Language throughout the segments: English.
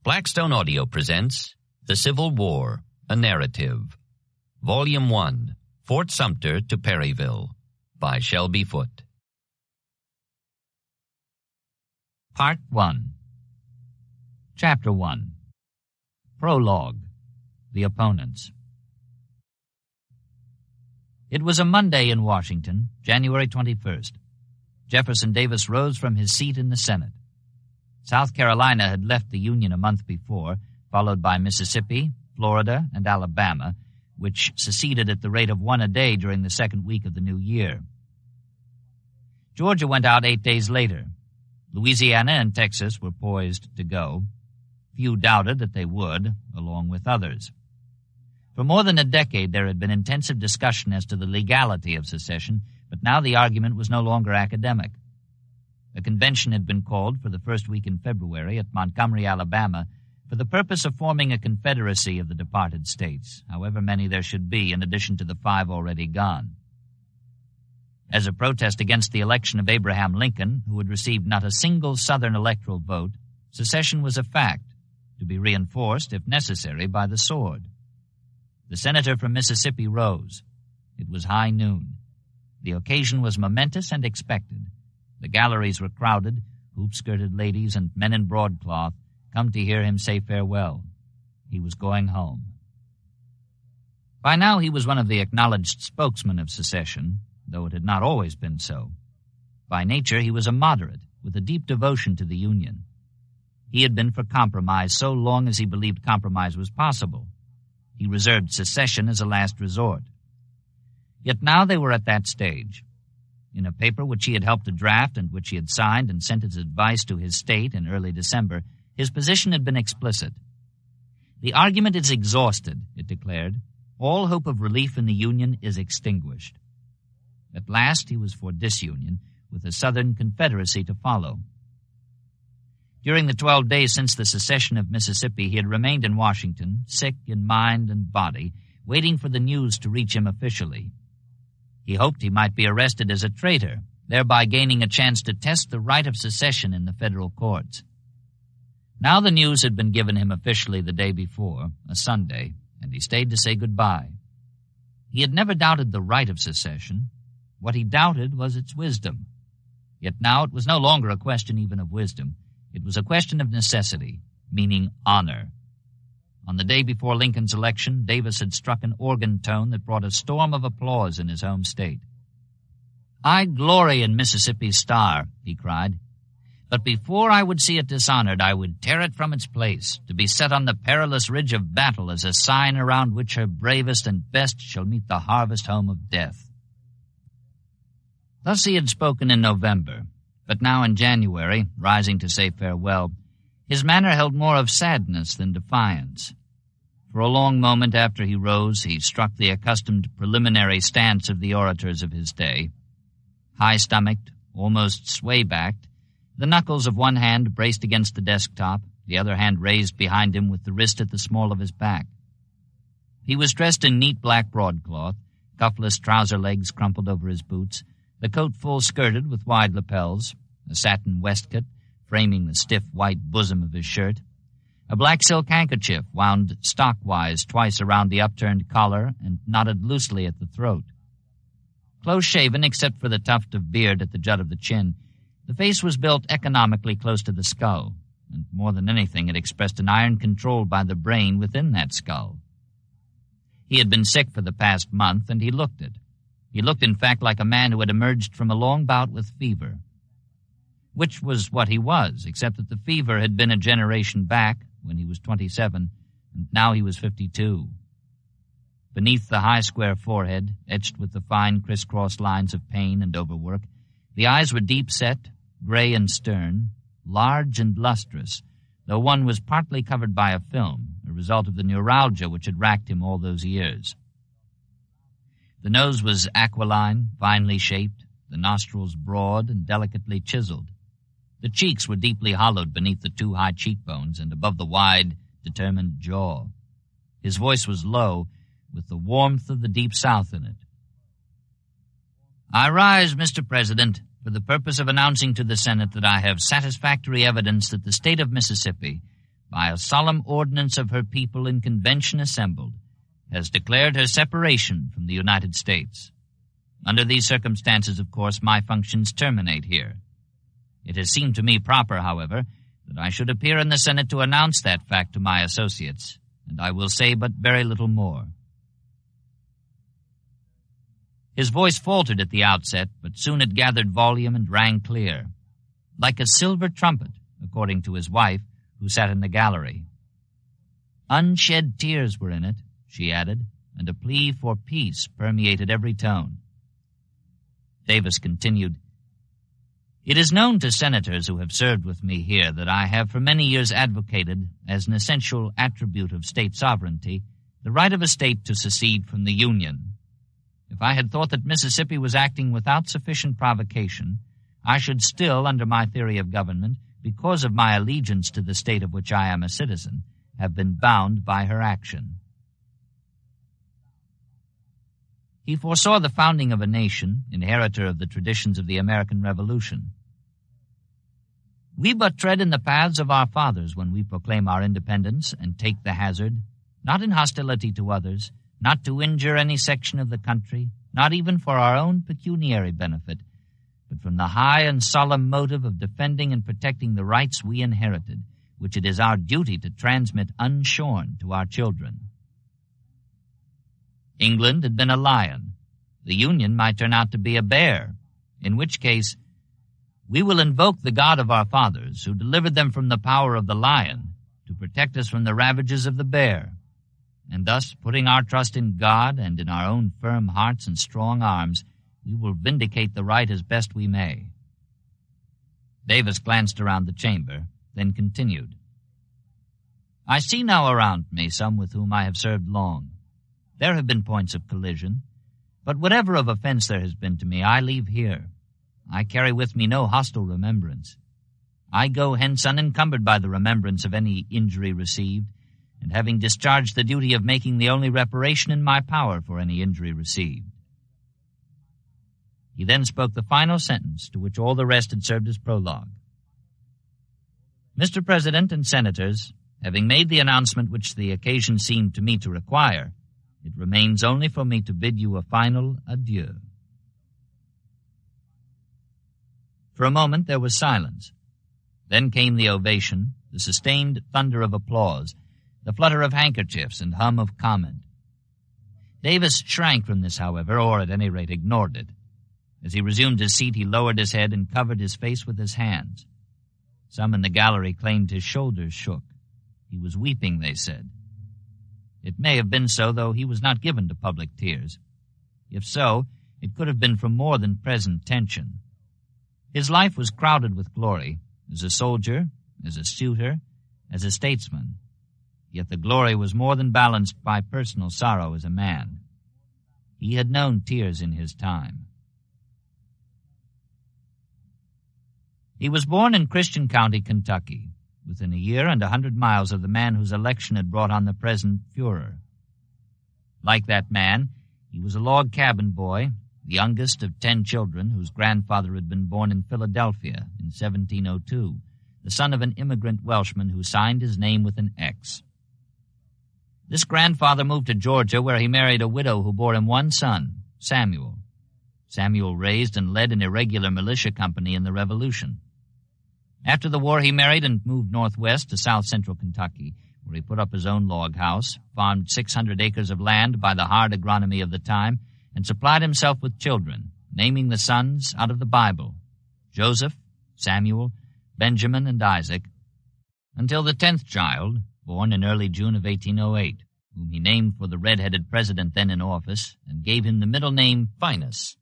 Blackstone Audio presents The Civil War, a Narrative. Volume 1, Fort Sumter to Perryville, by Shelby Foote. Part 1. Chapter 1. Prologue. The Opponents. It was a Monday in Washington, January 21st. Jefferson Davis rose from his seat in the Senate. South Carolina had left the Union a month before, followed by Mississippi, Florida, and Alabama, which seceded at the rate of one a day during the second week of the new year. Georgia went out 8 days later. Louisiana and Texas were poised to go. Few doubted that they would, along with others. For more than a decade there had been intensive discussion as to the legality of secession, but now the argument was no longer academic. A convention had been called for the first week in February at Montgomery, Alabama, for the purpose of forming a confederacy of the departed states, however many there should be in addition to the 5 already gone. As a protest against the election of Abraham Lincoln, who had received not a single Southern electoral vote, secession was a fact, to be reinforced, if necessary, by the sword. The senator from Mississippi rose. It was high noon. The occasion was momentous and expected. The galleries were crowded, hoop-skirted ladies and men in broadcloth, come to hear him say farewell. He was going home. By now he was one of the acknowledged spokesmen of secession, though it had not always been so. By nature he was a moderate, with a deep devotion to the Union. He had been for compromise so long as he believed compromise was possible. He reserved secession as a last resort. Yet now they were at that stage. In a paper which he had helped to draft and which he had signed and sent as advice to his state in early December, his position had been explicit. The argument is exhausted, it declared. All hope of relief in the Union is extinguished. At last he was for disunion, with a Southern Confederacy to follow. During the 12 days since the secession of Mississippi, he had remained in Washington, sick in mind and body, waiting for the news to reach him officially. He hoped he might be arrested as a traitor, thereby gaining a chance to test the right of secession in the federal courts. Now the news had been given him officially the day before, a Sunday, and he stayed to say goodbye. He had never doubted the right of secession. What he doubted was its wisdom. Yet now it was no longer a question even of wisdom. It was a question of necessity, meaning honor. On the day before Lincoln's election, Davis had struck an organ tone that brought a storm of applause in his home state. "I glory in Mississippi's star," he cried. "But before I would see it dishonored, I would tear it from its place, to be set on the perilous ridge of battle as a sign around which her bravest and best shall meet the harvest home of death." Thus he had spoken in November, but now in January, rising to say farewell, his manner held more of sadness than defiance. For a long moment after he rose, he struck the accustomed preliminary stance of the orators of his day. High-stomached, almost sway-backed, the knuckles of one hand braced against the desktop, the other hand raised behind him with the wrist at the small of his back. He was dressed in neat black broadcloth, cuffless trouser legs crumpled over his boots, the coat full-skirted with wide lapels, a satin waistcoat framing the stiff white bosom of his shirt, a black silk handkerchief wound stockwise twice around the upturned collar and knotted loosely at the throat. Close-shaven except for the tuft of beard at the jut of the chin, the face was built economically close to the skull, and more than anything it expressed an iron controlled by the brain within that skull. He had been sick for the past month, and he looked it. He looked, in fact, like a man who had emerged from a long bout with fever. Which was what he was, except that the fever had been a generation back, when he was 27, and now he was 52. Beneath the high square forehead, etched with the fine crisscross lines of pain and overwork, the eyes were deep-set, gray and stern, large and lustrous, though one was partly covered by a film, a result of the neuralgia which had racked him all those years. The nose was aquiline, finely shaped, the nostrils broad and delicately chiseled. The cheeks were deeply hollowed beneath the 2 high cheekbones and above the wide, determined jaw. His voice was low, with the warmth of the Deep South in it. "I rise, Mr. President, for the purpose of announcing to the Senate that I have satisfactory evidence that the state of Mississippi, by a solemn ordinance of her people in convention assembled, has declared her separation from the United States. Under these circumstances, of course, my functions terminate here. It has seemed to me proper, however, that I should appear in the Senate to announce that fact to my associates, and I will say but very little more." His voice faltered at the outset, but soon it gathered volume and rang clear, like a silver trumpet, according to his wife, who sat in the gallery. Unshed tears were in it, she added, and a plea for peace permeated every tone. Davis continued, "It is known to senators who have served with me here that I have for many years advocated, as an essential attribute of state sovereignty, the right of a state to secede from the Union. If I had thought that Mississippi was acting without sufficient provocation, I should still, under my theory of government, because of my allegiance to the state of which I am a citizen, have been bound by her action." He foresaw the founding of a nation, inheritor of the traditions of the American Revolution. "We but tread in the paths of our fathers when we proclaim our independence and take the hazard, not in hostility to others, not to injure any section of the country, not even for our own pecuniary benefit, but from the high and solemn motive of defending and protecting the rights we inherited, which it is our duty to transmit unshorn to our children." England had been a lion. The Union might turn out to be a bear, in which case, "We will invoke the God of our fathers, who delivered them from the power of the lion, to protect us from the ravages of the bear. And thus, putting our trust in God and in our own firm hearts and strong arms, we will vindicate the right as best we may." Davis glanced around the chamber, then continued, "I see now around me some with whom I have served long. There have been points of collision, but whatever of offense there has been to me, I leave here. I carry with me no hostile remembrance. I go hence unencumbered by the remembrance of any injury received, and having discharged the duty of making the only reparation in my power for any injury received." He then spoke the final sentence to which all the rest had served as prologue. "Mr. President and Senators, having made the announcement which the occasion seemed to me to require, it remains only for me to bid you a final adieu." For a moment there was silence. Then came the ovation, the sustained thunder of applause, the flutter of handkerchiefs and hum of comment. Davis shrank from this, however, or at any rate ignored it. As he resumed his seat, he lowered his head and covered his face with his hands. Some in the gallery claimed his shoulders shook. He was weeping, they said. It may have been so, though he was not given to public tears. If so, it could have been from more than present tension. His life was crowded with glory, as a soldier, as a suitor, as a statesman. Yet the glory was more than balanced by personal sorrow as a man. He had known tears in his time. He was born in Christian County, Kentucky, within a year and 100 miles of the man whose election had brought on the present furor. Like that man, he was a log cabin boy, the youngest of 10 children, whose grandfather had been born in Philadelphia in 1702, the son of an immigrant Welshman who signed his name with an X. This grandfather moved to Georgia, where he married a widow who bore him one son, Samuel. Samuel raised and led an irregular militia company in the Revolution. After the war, he married and moved northwest to south-central Kentucky, where he put up his own log house, farmed 600 acres of land by the hard agronomy of the time, and supplied himself with children, naming the sons out of the Bible, Joseph, Samuel, Benjamin, and Isaac, until the 10th child, born in early June of 1808, whom he named for the red-headed president then in office, and gave him the middle name Finus,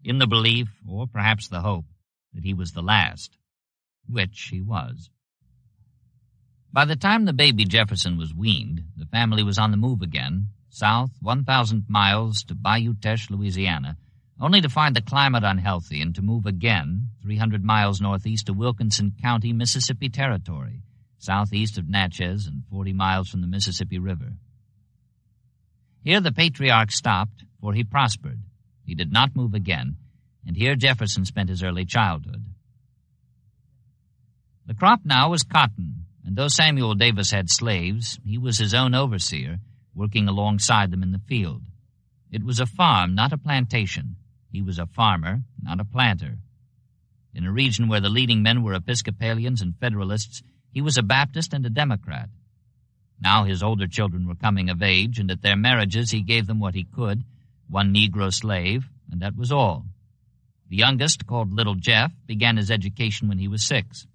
in the belief, or perhaps the hope, that he was the last, which he was. By the time the baby Jefferson was weaned, the family was on the move again, south 1,000 miles to Bayou Teche, Louisiana, only to find the climate unhealthy and to move again 300 miles northeast to Wilkinson County, Mississippi Territory, southeast of Natchez and 40 miles from the Mississippi River. Here the patriarch stopped, for he prospered. He did not move again, and here Jefferson spent his early childhood. The crop now was cotton, and though Samuel Davis had slaves, he was his own overseer, working alongside them in the field. It was a farm, not a plantation. He was a farmer, not a planter. In a region where the leading men were Episcopalians and Federalists, he was a Baptist and a Democrat. Now his older children were coming of age, and at their marriages he gave them what he could, one Negro slave, and that was all. The youngest, called Little Jeff, began his education when he was 6.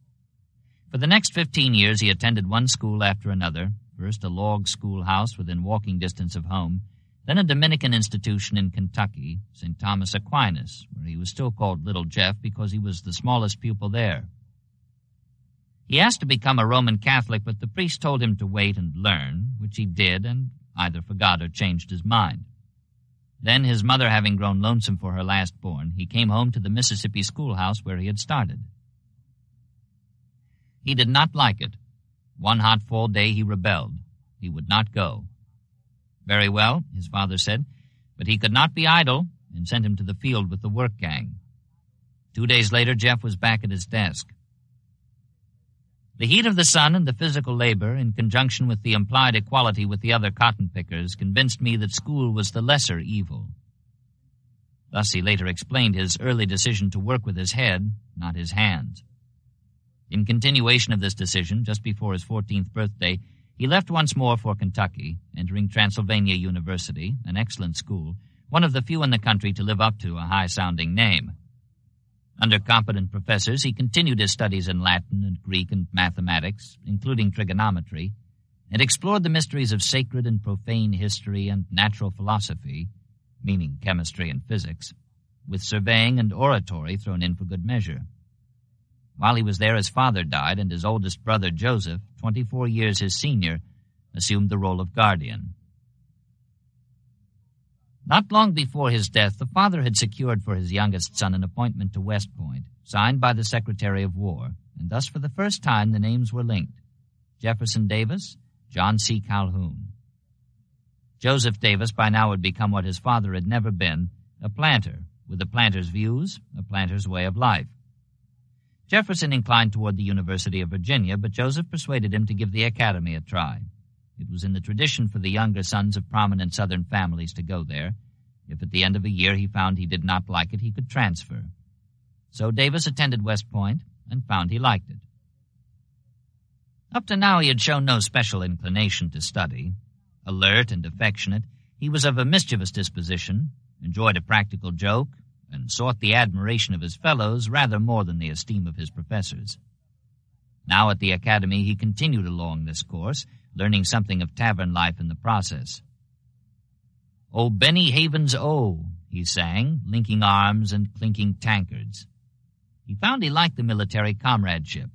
For the next 15 years he attended one school after another, first a log schoolhouse within walking distance of home, then a Dominican institution in Kentucky, St. Thomas Aquinas, where he was still called Little Jeff because he was the smallest pupil there. He asked to become a Roman Catholic, but the priest told him to wait and learn, which he did, and either forgot or changed his mind. Then, his mother having grown lonesome for her last-born, he came home to the Mississippi schoolhouse where he had started. He did not like it. One hot fall day he rebelled. He would not go. Very well, his father said, but he could not be idle, and sent him to the field with the work gang. 2 days later, Jeff was back at his desk. The heat of the sun and the physical labor, in conjunction with the implied equality with the other cotton pickers, convinced me that school was the lesser evil. Thus he later explained his early decision to work with his head, not his hands. In continuation of this decision, just before his 14th birthday, he left once more for Kentucky, entering Transylvania University, an excellent school, one of the few in the country to live up to a high-sounding name. Under competent professors, he continued his studies in Latin and Greek and mathematics, including trigonometry, and explored the mysteries of sacred and profane history and natural philosophy, meaning chemistry and physics, with surveying and oratory thrown in for good measure. While he was there, his father died, and his oldest brother, Joseph, 24 years his senior, assumed the role of guardian. Not long before his death, the father had secured for his youngest son an appointment to West Point, signed by the Secretary of War, and thus for the first time the names were linked: Jefferson Davis, John C. Calhoun. Joseph Davis by now had become what his father had never been, a planter, with a planter's views, a planter's way of life. Jefferson inclined toward the University of Virginia, but Joseph persuaded him to give the academy a try. It was in the tradition for the younger sons of prominent Southern families to go there. If at the end of a year he found he did not like it, he could transfer. So Davis attended West Point and found he liked it. Up to now he had shown no special inclination to study. Alert and affectionate, he was of a mischievous disposition, enjoyed a practical joke, and sought the admiration of his fellows rather more than the esteem of his professors. Now at the academy he continued along this course, learning something of tavern life in the process. "O Benny Havens, oh," he sang, linking arms and clinking tankards. He found he liked the military comradeship,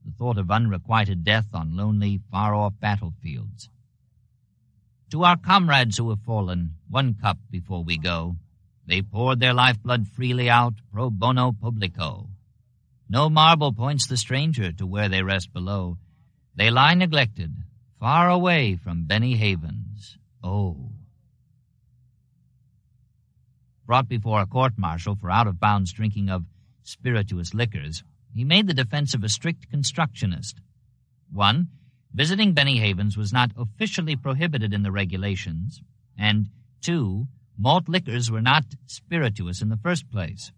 the thought of unrequited death on lonely, far-off battlefields. "To our comrades who have fallen, one cup before we go. They poured their lifeblood freely out, pro bono publico. No marble points the stranger to where they rest below. They lie neglected, far away from Benny Havens. Oh." Brought before a court-martial for out-of-bounds drinking of spirituous liquors, he made the defense of a strict constructionist. 1, visiting Benny Havens was not officially prohibited in the regulations, and 2, malt liquors were not spirituous in the first place.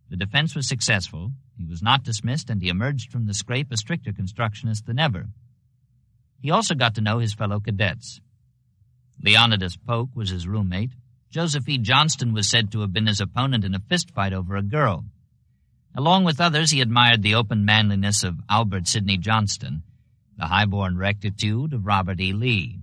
The defense was successful, he was not dismissed, and he emerged from the scrape a stricter constructionist than ever. He also got to know his fellow cadets. Leonidas Polk was his roommate. Joseph E. Johnston was said to have been his opponent in a fistfight over a girl. Along with others, he admired the open manliness of Albert Sidney Johnston, the high-born rectitude of Robert E. Lee.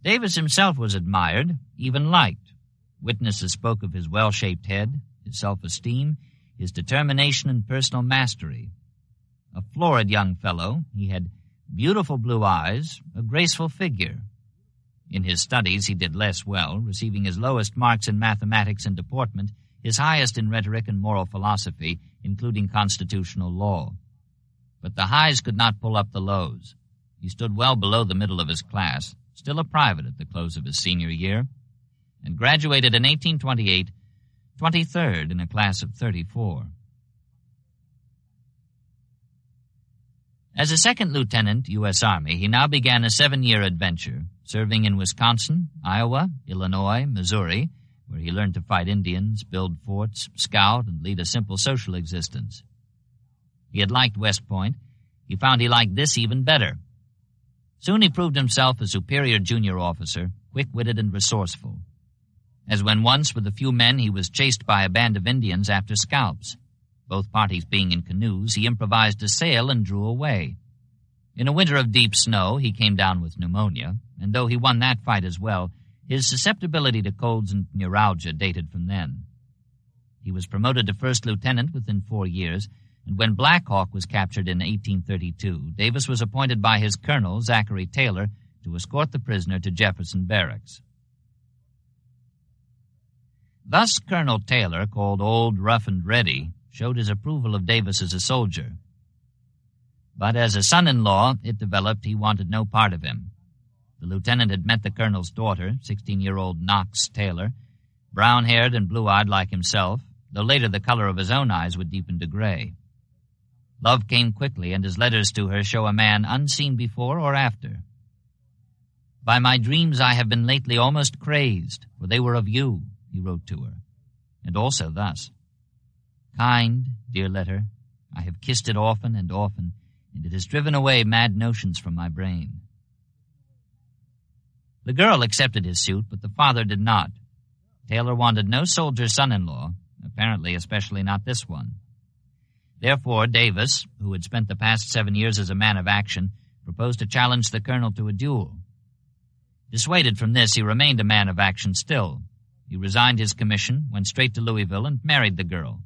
Davis himself was admired, even liked. Witnesses spoke of his well-shaped head, his self-esteem, his determination and personal mastery. A florid young fellow, he had beautiful blue eyes, a graceful figure. In his studies he did less well, receiving his lowest marks in mathematics and deportment, his highest in rhetoric and moral philosophy, including constitutional law. But the highs could not pull up the lows. He stood well below the middle of his class, still a private at the close of his senior year, and graduated in 1828, 23rd in a class of 34. As a second lieutenant, U.S. Army, he now began a 7-year adventure, serving in Wisconsin, Iowa, Illinois, Missouri, where he learned to fight Indians, build forts, scout, and lead a simple social existence. He had liked West Point. He found he liked this even better. Soon he proved himself a superior junior officer, quick-witted and resourceful. As when once, with a few men, he was chased by a band of Indians after scalps. Both parties being in canoes, he improvised a sail and drew away. In a winter of deep snow, he came down with pneumonia, and though he won that fight as well, his susceptibility to colds and neuralgia dated from then. He was promoted to first lieutenant within 4 years, and when Black Hawk was captured in 1832, Davis was appointed by his colonel, Zachary Taylor, to escort the prisoner to Jefferson Barracks. Thus Colonel Taylor, called Old Rough and Ready, showed his approval of Davis as a soldier. But as a son-in-law, it developed he wanted no part of him. The lieutenant had met the colonel's daughter, 16-year-old Knox Taylor, brown-haired and blue-eyed like himself, though later the color of his own eyes would deepen to gray. Love came quickly, and his letters to her show a man unseen before or after. "By my dreams I have been lately almost crazed, for they were of you," he wrote to her, and also thus, "Kind, dear letter, I have kissed it often and often, and it has driven away mad notions from my brain." The girl accepted his suit, but the father did not. Taylor wanted no soldier son-in-law, apparently especially not this one. Therefore, Davis, who had spent the past 7 years as a man of action, proposed to challenge the colonel to a duel. Dissuaded from this, he remained a man of action still. He resigned his commission, went straight to Louisville, and married the girl.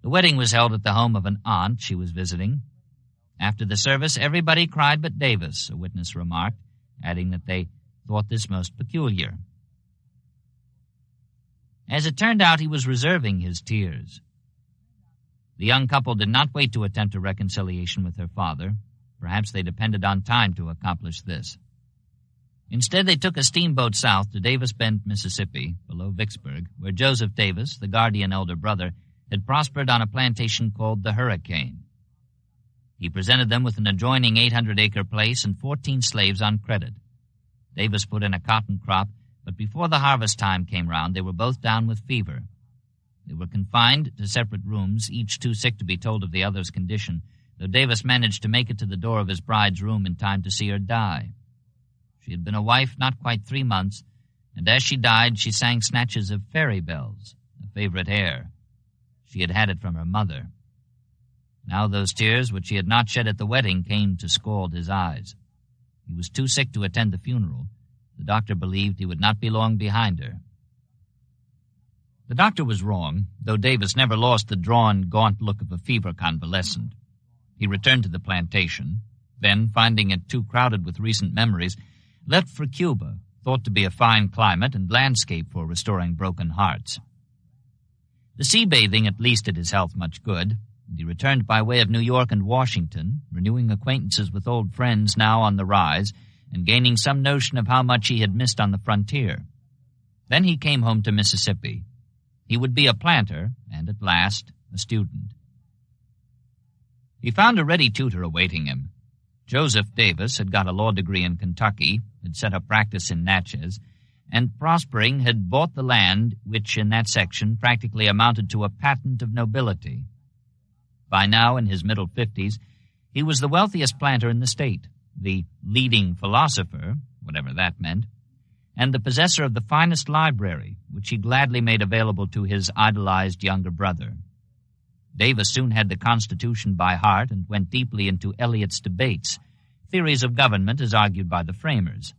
The wedding was held at the home of an aunt she was visiting. After the service, everybody cried but Davis, a witness remarked, adding that they thought this most peculiar. As it turned out, he was reserving his tears. The young couple did not wait to attempt a reconciliation with her father. Perhaps they depended on time to accomplish this. Instead, they took a steamboat south to Davis Bend, Mississippi, below Vicksburg, where Joseph Davis, the guardian elder brother, had prospered on a plantation called the Hurricane. He presented them with an adjoining 800-acre place and 14 slaves on credit. Davis put in a cotton crop, but before the harvest time came round, they were both down with fever. They were confined to separate rooms, each too sick to be told of the other's condition, though Davis managed to make it to the door of his bride's room in time to see her die. She had been a wife not quite 3 months, and as she died, she sang snatches of fairy bells, a favorite air. She had had it from her mother. Now those tears, which he had not shed at the wedding, came to scald his eyes. He was too sick to attend the funeral. The doctor believed he would not be long behind her. The doctor was wrong, though Davis never lost the drawn, gaunt look of a fever convalescent. He returned to the plantation, then, finding it too crowded with recent memories, left for Cuba, thought to be a fine climate and landscape for restoring broken hearts. The sea bathing at least did his health much good, and he returned by way of New York and Washington, renewing acquaintances with old friends now on the rise, and gaining some notion of how much he had missed on the frontier. Then he came home to Mississippi. He would be a planter, and at last, a student. He found a ready tutor awaiting him. Joseph Davis had got a law degree in Kentucky, had set up practice in Natchez, and, prospering, had bought the land, which in that section practically amounted to a patent of nobility. By now, in his middle 50s, he was the wealthiest planter in the state, the leading philosopher, whatever that meant, and the possessor of the finest library, which he gladly made available to his idolized younger brother. Davis soon had the Constitution by heart and went deeply into Eliot's debates, theories of government as argued by the framers.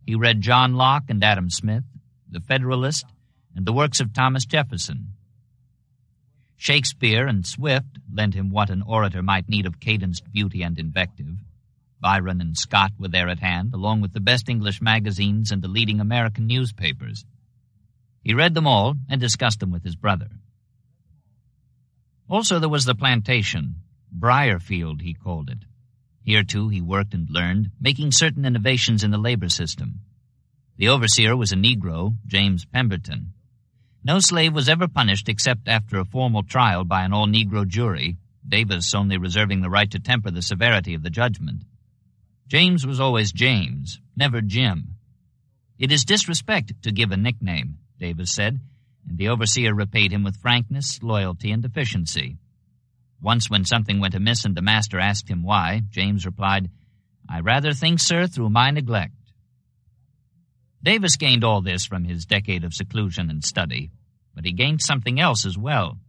He read John Locke and Adam Smith, The Federalist, and the works of Thomas Jefferson. Shakespeare and Swift lent him what an orator might need of cadenced beauty and invective. Byron and Scott were there at hand, along with the best English magazines and the leading American newspapers. He read them all and discussed them with his brother. Also there was the plantation, Briarfield he called it. Here, too, he worked and learned, making certain innovations in the labor system. The overseer was a Negro, James Pemberton. No slave was ever punished except after a formal trial by an all-Negro jury, Davis only reserving the right to temper the severity of the judgment. James was always James, never Jim. "It is disrespect to give a nickname," Davis said, and the overseer repaid him with frankness, loyalty, and efficiency. Once when something went amiss and the master asked him why, James replied, "I rather think, sir, through my neglect." Davis gained all this from his decade of seclusion and study, but he gained something else as well.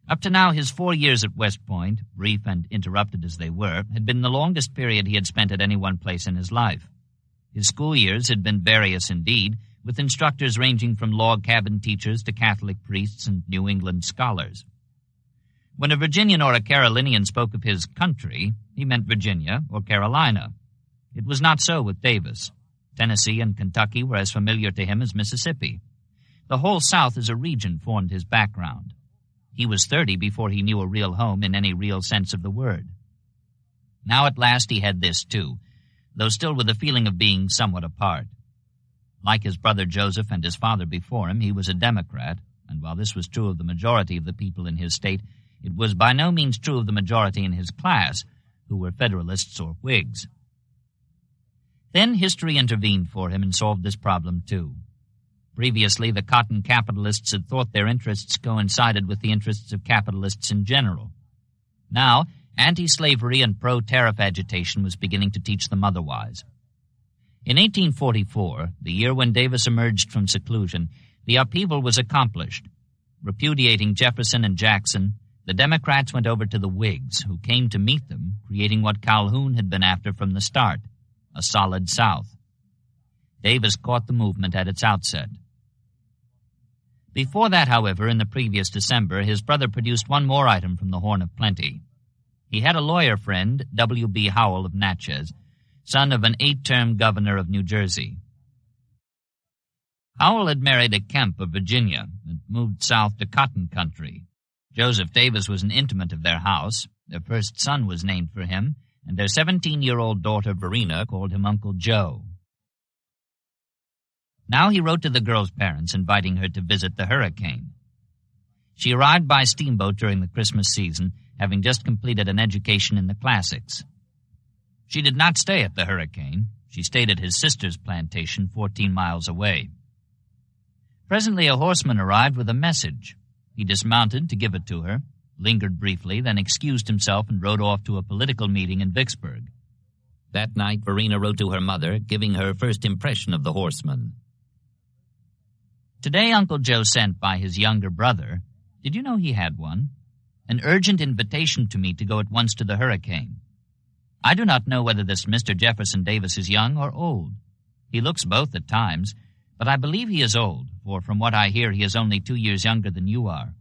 Up to now, his 4 years at West Point, brief and interrupted as they were, had been the longest period he had spent at any one place in his life. His school years had been various indeed, with instructors ranging from log cabin teachers to Catholic priests and New England scholars. When a Virginian or a Carolinian spoke of his country, he meant Virginia or Carolina. It was not so with Davis. Tennessee and Kentucky were as familiar to him as Mississippi. The whole South as a region formed his background. He was 30 before he knew a real home in any real sense of the word. Now at last he had this too, though still with a feeling of being somewhat apart. Like his brother Joseph and his father before him, he was a Democrat, and while this was true of the majority of the people in his state, it was by no means true of the majority in his class, who were Federalists or Whigs. Then history intervened for him and solved this problem too. Previously, the cotton capitalists had thought their interests coincided with the interests of capitalists in general. Now, anti-slavery and pro-tariff agitation was beginning to teach them otherwise. In 1844, the year when Davis emerged from seclusion, the upheaval was accomplished. Repudiating Jefferson and Jackson, the Democrats went over to the Whigs, who came to meet them, creating what Calhoun had been after from the start, a solid South. Davis caught the movement at its outset. Before that, however, in the previous December, his brother produced one more item from the Horn of Plenty. He had a lawyer friend, W.B. Howell of Natchez, son of an 8-term governor of New Jersey. Howell had married a Kemp of Virginia and moved south to cotton country. Joseph Davis was an intimate of their house. Their first son was named for him, and their 17-year-old daughter, Verena, called him Uncle Joe. Now he wrote to the girl's parents, inviting her to visit the hurricane. She arrived by steamboat during the Christmas season, having just completed an education in the classics. She did not stay at the hurricane. She stayed at his sister's plantation 14 miles away. Presently a horseman arrived with a message. He dismounted to give it to her, lingered briefly, then excused himself and rode off to a political meeting in Vicksburg. That night, Verena wrote to her mother, giving her first impression of the horseman. Today Uncle Joe sent by his younger brother. Did you know he had one? An urgent invitation to me to go at once to the hurricane. I do not know whether this Mr. Jefferson Davis is young or old. He looks both at times, but I believe he is old, for from what I hear he is only 2 years younger than you are.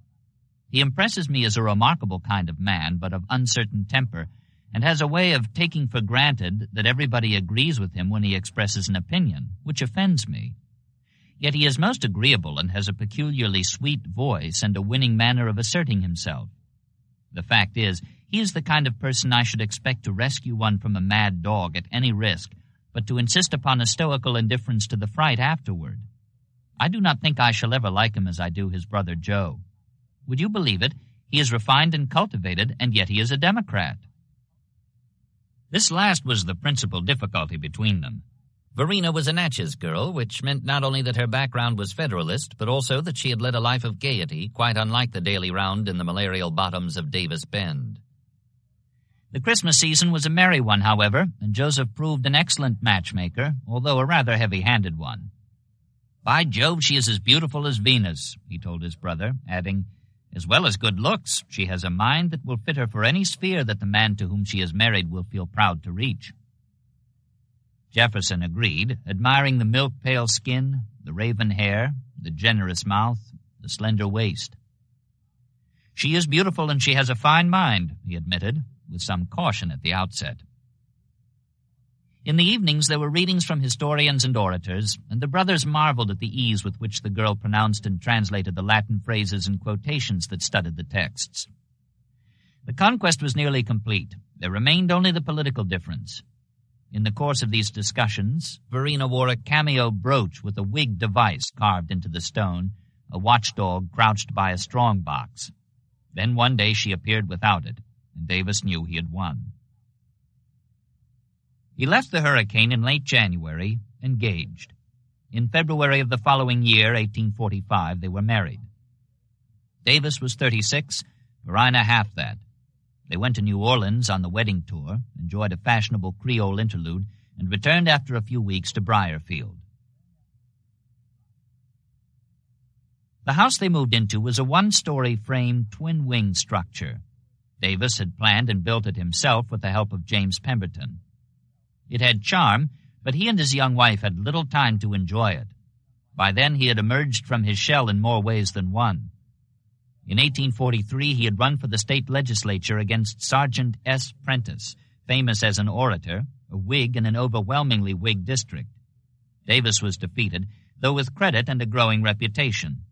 He impresses me as a remarkable kind of man, but of uncertain temper, and has a way of taking for granted that everybody agrees with him when he expresses an opinion, which offends me. Yet he is most agreeable and has a peculiarly sweet voice and a winning manner of asserting himself. The fact is, he is the kind of person I should expect to rescue one from a mad dog at any risk, but to insist upon a stoical indifference to the fright afterward. I do not think I shall ever like him as I do his brother Joe. Would you believe it? He is refined and cultivated, and yet he is a Democrat. This last was the principal difficulty between them. Verena was a Natchez girl, which meant not only that her background was Federalist, but also that she had led a life of gaiety, quite unlike the daily round in the malarial bottoms of Davis Bend. The Christmas season was a merry one, however, and Joseph proved an excellent matchmaker, although a rather heavy-handed one. "By Jove, she is as beautiful as Venus," he told his brother, adding, "As well as good looks, she has a mind that will fit her for any sphere that the man to whom she is married will feel proud to reach." Jefferson agreed, admiring the milk-pale skin, the raven hair, the generous mouth, the slender waist. "She is beautiful and she has a fine mind," he admitted, with some caution at the outset. In the evenings there were readings from historians and orators, and the brothers marveled at the ease with which the girl pronounced and translated the Latin phrases and quotations that studded the texts. The conquest was nearly complete. There remained only the political difference. In the course of these discussions, Verena wore a cameo brooch with a wig device carved into the stone, a watchdog crouched by a strong box. Then one day she appeared without it, and Davis knew he had won. He left the hurricane in late January, engaged. In February of the following year, 1845, they were married. Davis was 36, Verina half that. They went to New Orleans on the wedding tour, enjoyed a fashionable Creole interlude, and returned after a few weeks to Briarfield. The house they moved into was a one-story frame twin-wing structure. Davis had planned and built it himself with the help of James Pemberton. It had charm, but he and his young wife had little time to enjoy it. By then he had emerged from his shell in more ways than one. In 1843 he had run for the state legislature against Sergeant S. Prentice, famous as an orator, a Whig in an overwhelmingly Whig district. Davis was defeated, though with credit and a growing reputation.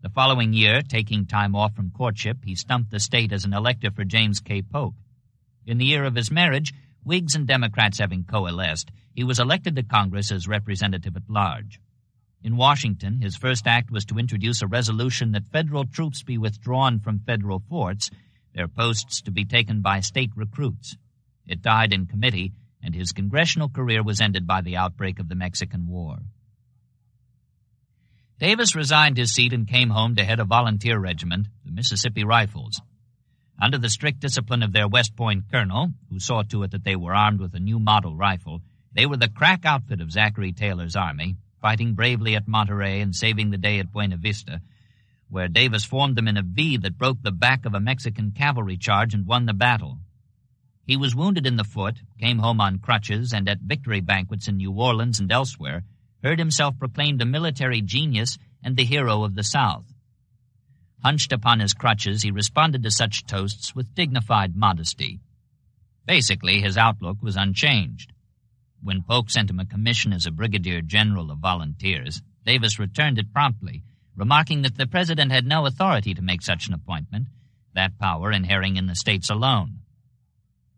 The following year, taking time off from courtship, he stumped the state as an elector for James K. Polk. In the year of his marriage, Whigs and Democrats having coalesced, he was elected to Congress as representative at large. In Washington, his first act was to introduce a resolution that federal troops be withdrawn from federal forts, their posts to be taken by state recruits. It died in committee, and his congressional career was ended by the outbreak of the Mexican War. Davis resigned his seat and came home to head a volunteer regiment, the Mississippi Rifles. Under the strict discipline of their West Point colonel, who saw to it that they were armed with a new model rifle, they were the crack outfit of Zachary Taylor's army, fighting bravely at Monterey and saving the day at Buena Vista, where Davis formed them in a V that broke the back of a Mexican cavalry charge and won the battle. He was wounded in the foot, came home on crutches, and at victory banquets in New Orleans and elsewhere, heard himself proclaimed a military genius and the hero of the South. Hunched upon his crutches, he responded to such toasts with dignified modesty. Basically, his outlook was unchanged. When Polk sent him a commission as a brigadier general of volunteers, Davis returned it promptly, remarking that the president had no authority to make such an appointment, that power inhering in the states alone.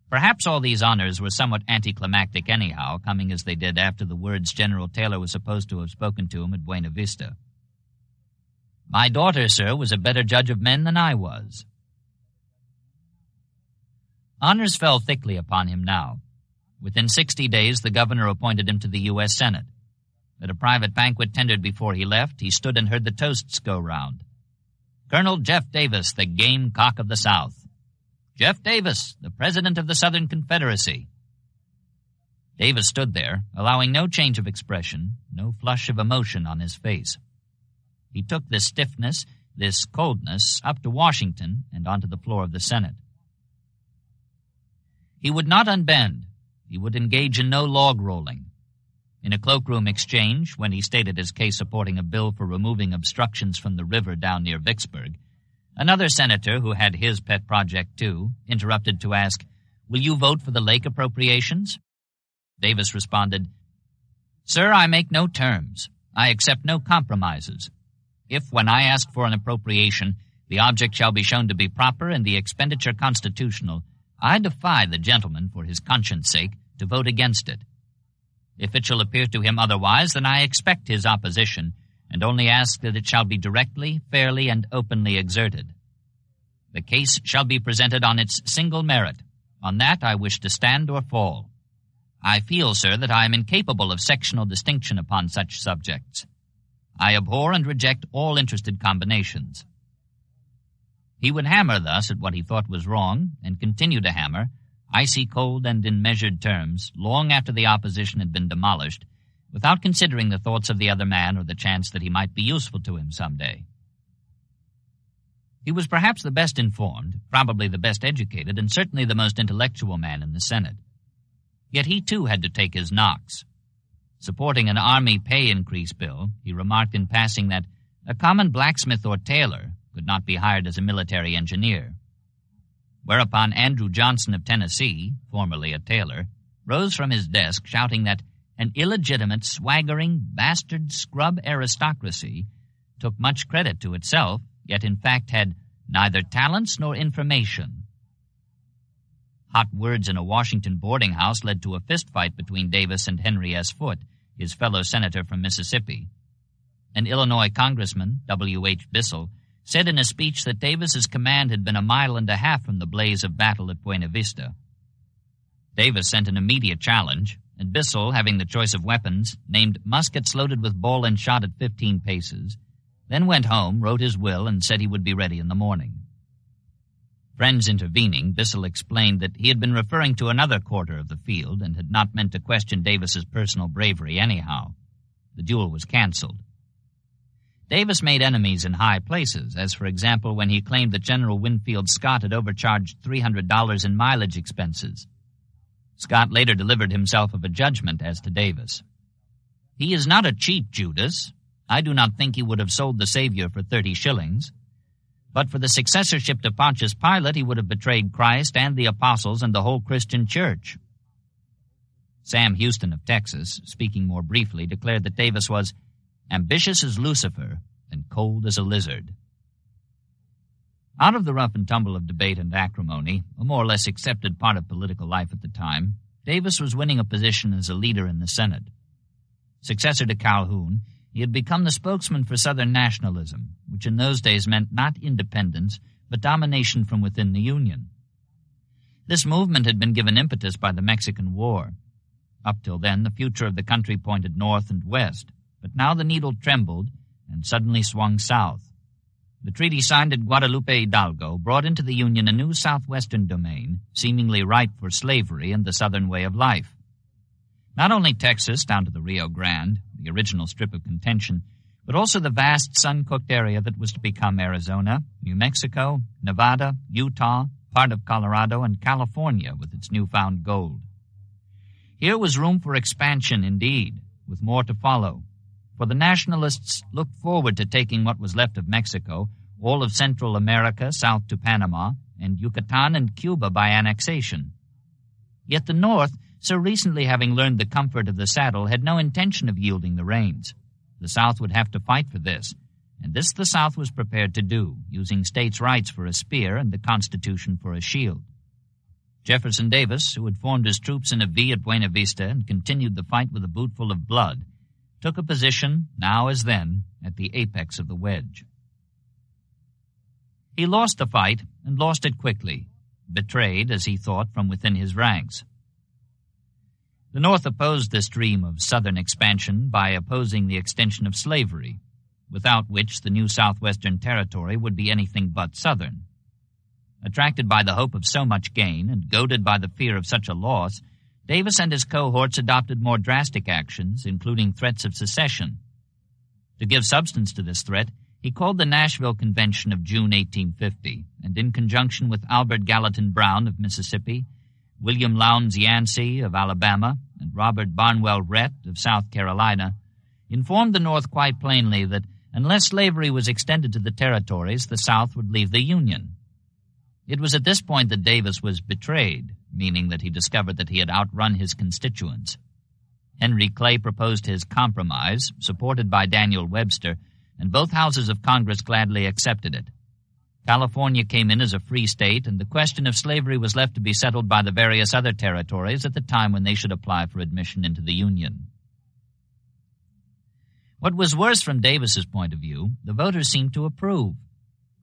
Perhaps all these honors were somewhat anticlimactic anyhow, coming as they did after the words General Taylor was supposed to have spoken to him at Buena Vista. "My daughter, sir, was a better judge of men than I was." Honors fell thickly upon him now. Within 60 days, the governor appointed him to the U.S. Senate. At a private banquet tendered before he left, he stood and heard the toasts go round. "Colonel Jeff Davis, the gamecock of the South. Jeff Davis, the President of the Southern Confederacy." Davis stood there, allowing no change of expression, no flush of emotion on his face. He took this stiffness, this coldness, up to Washington and onto the floor of the Senate. He would not unbend. He would engage in no log-rolling. In a cloakroom exchange, when he stated his case supporting a bill for removing obstructions from the river down near Vicksburg, another senator, who had his pet project too, interrupted to ask, "Will you vote for the lake appropriations?" Davis responded, "Sir, I make no terms. I accept no compromises. If, when I ask for an appropriation, the object shall be shown to be proper and the expenditure constitutional, I defy the gentleman, for his conscience' sake, to vote against it. If it shall appear to him otherwise, then I expect his opposition, and only ask that it shall be directly, fairly, and openly exerted. The case shall be presented on its single merit. On that I wish to stand or fall. I feel, sir, that I am incapable of sectional distinction upon such subjects. I abhor and reject all interested combinations." He would hammer thus at what he thought was wrong, and continue to hammer, icy cold and in measured terms, long after the opposition had been demolished, without considering the thoughts of the other man or the chance that he might be useful to him some day. He was perhaps the best informed, probably the best educated, and certainly the most intellectual man in the Senate. Yet he too had to take his knocks. Supporting an army pay increase bill, he remarked in passing that a common blacksmith or tailor could not be hired as a military engineer. Whereupon Andrew Johnson of Tennessee, formerly a tailor, rose from his desk shouting that an illegitimate, swaggering, bastard scrub aristocracy took much credit to itself, yet in fact had neither talents nor information. Hot words in a Washington boarding house led to a fistfight between Davis and Henry S. Foote, his fellow senator from Mississippi. An Illinois congressman, W.H. Bissell, said in a speech that Davis's command had been a mile and a half from the blaze of battle at Buena Vista. Davis sent an immediate challenge, and Bissell, having the choice of weapons, named muskets loaded with ball and shot at 15 paces, then went home, wrote his will, and said he would be ready in the morning. Friends intervening, Bissell explained that he had been referring to another quarter of the field and had not meant to question Davis's personal bravery anyhow. The duel was canceled. Davis made enemies in high places, as for example when he claimed that General Winfield Scott had overcharged $300 in mileage expenses. Scott later delivered himself of a judgment as to Davis. "He is not a cheat, Judas. I do not think he would have sold the Savior for 30 shillings. But for the successorship to Pontius Pilate, he would have betrayed Christ and the apostles and the whole Christian church." Sam Houston of Texas, speaking more briefly, declared that Davis was ambitious as Lucifer and cold as a lizard. Out of the rough and tumble of debate and acrimony, a more or less accepted part of political life at the time, Davis was winning a position as a leader in the Senate. Successor to Calhoun, he had become the spokesman for Southern nationalism, which in those days meant not independence, but domination from within the Union. This movement had been given impetus by the Mexican War. Up till then, the future of the country pointed north and west, but now the needle trembled and suddenly swung south. The treaty signed at Guadalupe Hidalgo brought into the Union a new southwestern domain, seemingly ripe for slavery and the southern way of life. Not only Texas down to the Rio Grande, the original strip of contention, but also the vast sun-cooked area that was to become Arizona, New Mexico, Nevada, Utah, part of Colorado, and California with its newfound gold. Here was room for expansion indeed, with more to follow, for the nationalists looked forward to taking what was left of Mexico, all of Central America south to Panama, and Yucatan and Cuba by annexation. Yet the North, so recently having learned the comfort of the saddle, had no intention of yielding the reins. The South would have to fight for this, and this the South was prepared to do, using states' rights for a spear and the Constitution for a shield. Jefferson Davis, who had formed his troops in a V at Buena Vista and continued the fight with a bootful of blood, took a position, now as then, at the apex of the wedge. He lost the fight, and lost it quickly, betrayed, as he thought, from within his ranks. The North opposed this dream of Southern expansion by opposing the extension of slavery, without which the new southwestern territory would be anything but Southern. Attracted by the hope of so much gain and goaded by the fear of such a loss, Davis and his cohorts adopted more drastic actions, including threats of secession. To give substance to this threat, he called the Nashville Convention of June 1850, and in conjunction with Albert Gallatin Brown of Mississippi, William Lowndes Yancey of Alabama, and Robert Barnwell Rhett of South Carolina, informed the North quite plainly that unless slavery was extended to the territories, the South would leave the Union. It was at this point that Davis was betrayed, meaning that he discovered that he had outrun his constituents. Henry Clay proposed his compromise, supported by Daniel Webster, and both houses of Congress gladly accepted it. California came in as a free state, and the question of slavery was left to be settled by the various other territories at the time when they should apply for admission into the Union. What was worse from Davis's point of view, the voters seemed to approve.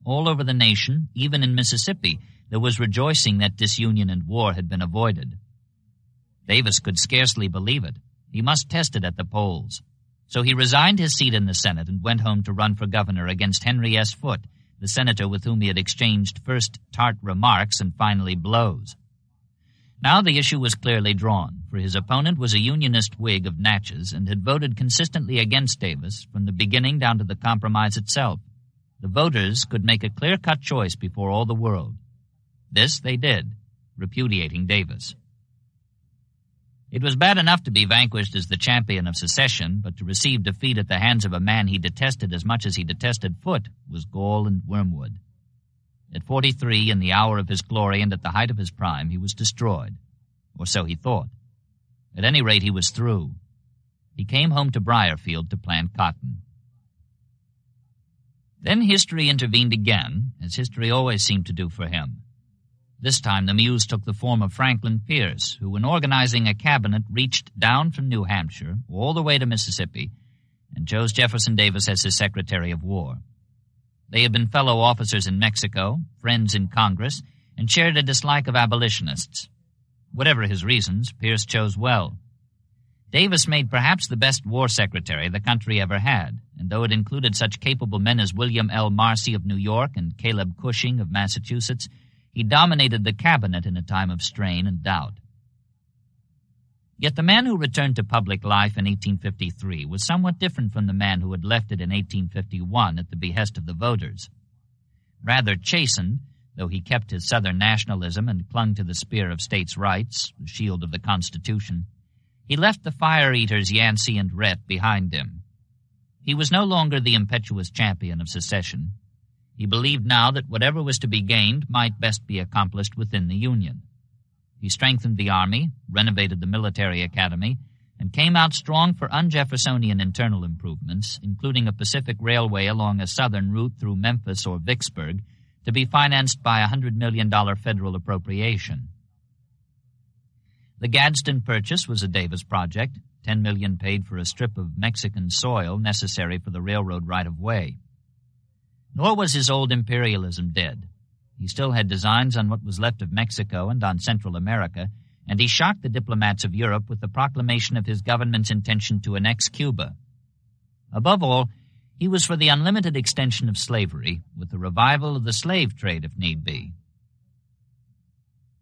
All over the nation, even in Mississippi, there was rejoicing that disunion and war had been avoided. Davis could scarcely believe it. He must test it at the polls. So he resigned his seat in the Senate and went home to run for governor against Henry S. Foote, the senator with whom he had exchanged first tart remarks and finally blows. Now the issue was clearly drawn, for his opponent was a Unionist Whig of Natchez and had voted consistently against Davis from the beginning down to the compromise itself. The voters could make a clear-cut choice before all the world. This they did, repudiating Davis. It was bad enough to be vanquished as the champion of secession, but to receive defeat at the hands of a man he detested as much as he detested Foote was gall and wormwood. At 43, in the hour of his glory and at the height of his prime, he was destroyed, or so he thought. At any rate, he was through. He came home to Briarfield to plant cotton. Then history intervened again, as history always seemed to do for him. This time the muse took the form of Franklin Pierce, who, in organizing a cabinet, reached down from New Hampshire all the way to Mississippi and chose Jefferson Davis as his Secretary of War. They had been fellow officers in Mexico, friends in Congress, and shared a dislike of abolitionists. Whatever his reasons, Pierce chose well. Davis made perhaps the best war secretary the country ever had, and though it included such capable men as William L. Marcy of New York and Caleb Cushing of Massachusetts, he dominated the cabinet in a time of strain and doubt. Yet the man who returned to public life in 1853 was somewhat different from the man who had left it in 1851 at the behest of the voters. Rather chastened, though he kept his Southern nationalism and clung to the spear of states' rights, the shield of the Constitution, he left the fire-eaters Yancey and Rhett behind him. He was no longer the impetuous champion of secession. He believed now that whatever was to be gained might best be accomplished within the Union. He strengthened the Army, renovated the military academy, and came out strong for un-Jeffersonian internal improvements, including a Pacific Railway along a southern route through Memphis or Vicksburg, to be financed by a $100 million federal appropriation. The Gadsden Purchase was a Davis project, $10 million paid for a strip of Mexican soil necessary for the railroad right-of-way. Nor was his old imperialism dead. He still had designs on what was left of Mexico and on Central America, and he shocked the diplomats of Europe with the proclamation of his government's intention to annex Cuba. Above all, he was for the unlimited extension of slavery, with the revival of the slave trade if need be.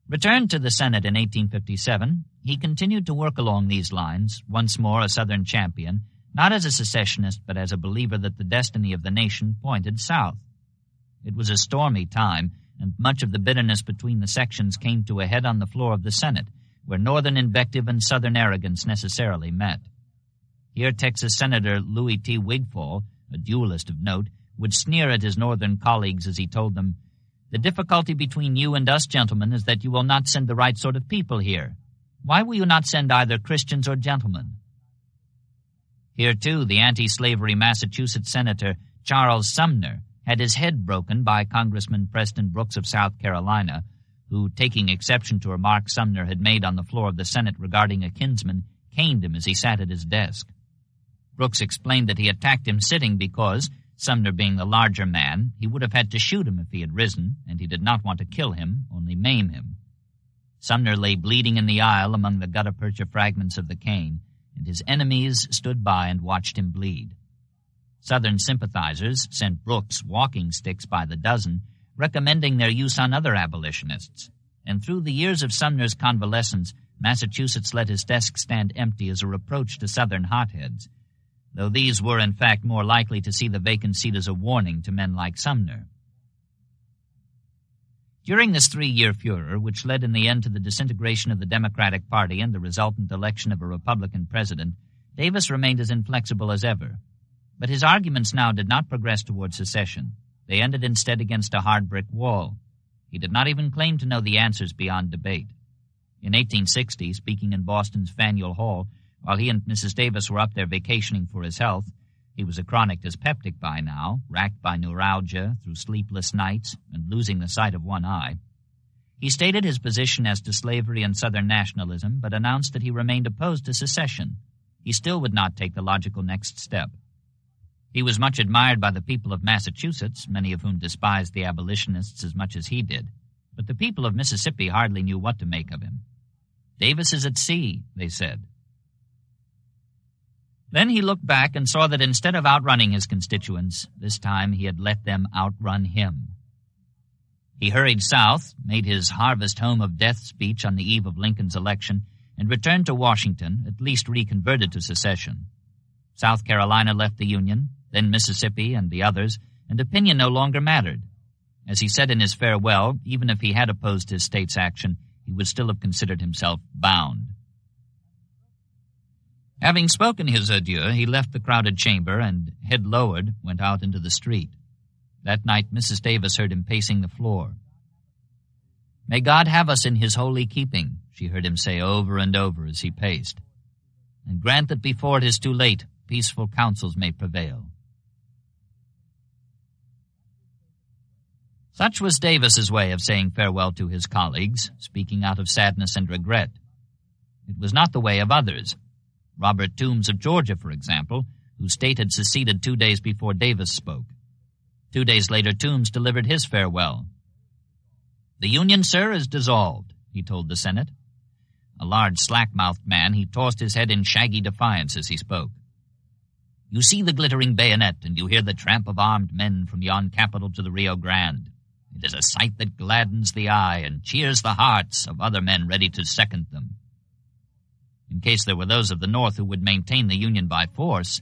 Returned to the Senate in 1857, he continued to work along these lines, once more a Southern champion, not as a secessionist but as a believer that the destiny of the nation pointed south. It was a stormy time, and much of the bitterness between the sections came to a head on the floor of the Senate, where Northern invective and Southern arrogance necessarily met. Here Texas Senator Louis T. Wigfall, a duelist of note, would sneer at his Northern colleagues as he told them, "The difficulty between you and us, gentlemen, is that you will not send the right sort of people here. Why will you not send either Christians or gentlemen?" Here, too, the anti-slavery Massachusetts Senator Charles Sumner had his head broken by Congressman Preston Brooks of South Carolina, who, taking exception to a remark Sumner had made on the floor of the Senate regarding a kinsman, caned him as he sat at his desk. Brooks explained that he attacked him sitting because, Sumner being the larger man, he would have had to shoot him if he had risen, and he did not want to kill him, only maim him. Sumner lay bleeding in the aisle among the gutta-percha fragments of the cane, and his enemies stood by and watched him bleed. Southern sympathizers sent Brooks walking sticks by the dozen, recommending their use on other abolitionists, and through the years of Sumner's convalescence, Massachusetts let his desk stand empty as a reproach to Southern hotheads, though these were in fact more likely to see the vacant seat as a warning to men like Sumner. During this 3-year furor, which led in the end to the disintegration of the Democratic Party and the resultant election of a Republican president, Davis remained as inflexible as ever. But his arguments now did not progress toward secession. They ended instead against a hard brick wall. He did not even claim to know the answers beyond debate. In 1860, speaking in Boston's Faneuil Hall, while he and Mrs. Davis were up there vacationing for his health, he was a chronic dyspeptic by now, racked by neuralgia through sleepless nights and losing the sight of one eye. He stated his position as to slavery and Southern nationalism, but announced that he remained opposed to secession. He still would not take the logical next step. He was much admired by the people of Massachusetts, many of whom despised the abolitionists as much as he did, but the people of Mississippi hardly knew what to make of him. "Davis is at sea," they said. Then he looked back and saw that instead of outrunning his constituents, this time he had let them outrun him. He hurried south, made his harvest home of death speech on the eve of Lincoln's election, and returned to Washington, at least reconverted to secession. South Carolina left the Union, then Mississippi and the others, and opinion no longer mattered. As he said in his farewell, even if he had opposed his state's action, he would still have considered himself bound. Having spoken his adieu, he left the crowded chamber and, head lowered, went out into the street. That night Mrs. Davis heard him pacing the floor. "May God have us in his holy keeping," she heard him say over and over as he paced. "And grant that before it is too late, peaceful counsels may prevail." Such was Davis's way of saying farewell to his colleagues, speaking out of sadness and regret. It was not the way of others. Robert Toombs of Georgia, for example, whose state had seceded 2 days before Davis spoke. 2 days later, Toombs delivered his farewell. "The Union, sir, is dissolved," he told the Senate. A large, slack-mouthed man, he tossed his head in shaggy defiance as he spoke. "You see the glittering bayonet, and you hear the tramp of armed men from yon capital to the Rio Grande. It is a sight that gladdens the eye and cheers the hearts of other men ready to second them. In case there were those of the North who would maintain the Union by force,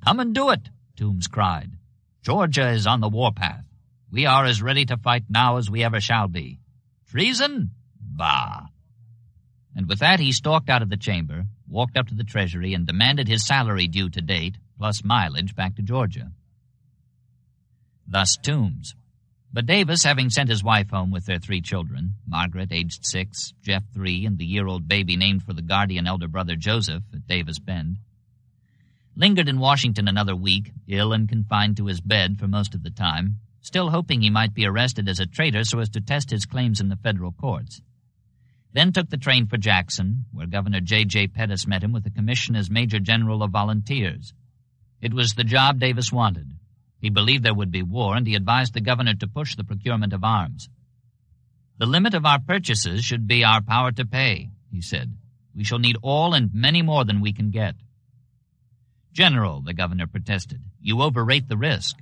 come and do it," Toombs cried. "Georgia is on the warpath. We are as ready to fight now as we ever shall be. Treason? Bah!" And with that he stalked out of the chamber, walked up to the Treasury, and demanded his salary due to date, plus mileage back to Georgia. Thus Toombs. But Davis, having sent his wife home with their 3 children, Margaret, aged 6, Jeff 3, and the year-old baby named for the guardian elder brother Joseph at Davis Bend, lingered in Washington another week, ill and confined to his bed for most of the time, still hoping he might be arrested as a traitor so as to test his claims in the federal courts. Then took the train for Jackson, where Governor J.J. Pettus met him with a commission as Major General of Volunteers. It was the job Davis wanted. He believed there would be war, and he advised the governor to push the procurement of arms. "The limit of our purchases should be our power to pay," he said. "We shall need all and many more than we can get." "General," the governor protested, "you overrate the risk."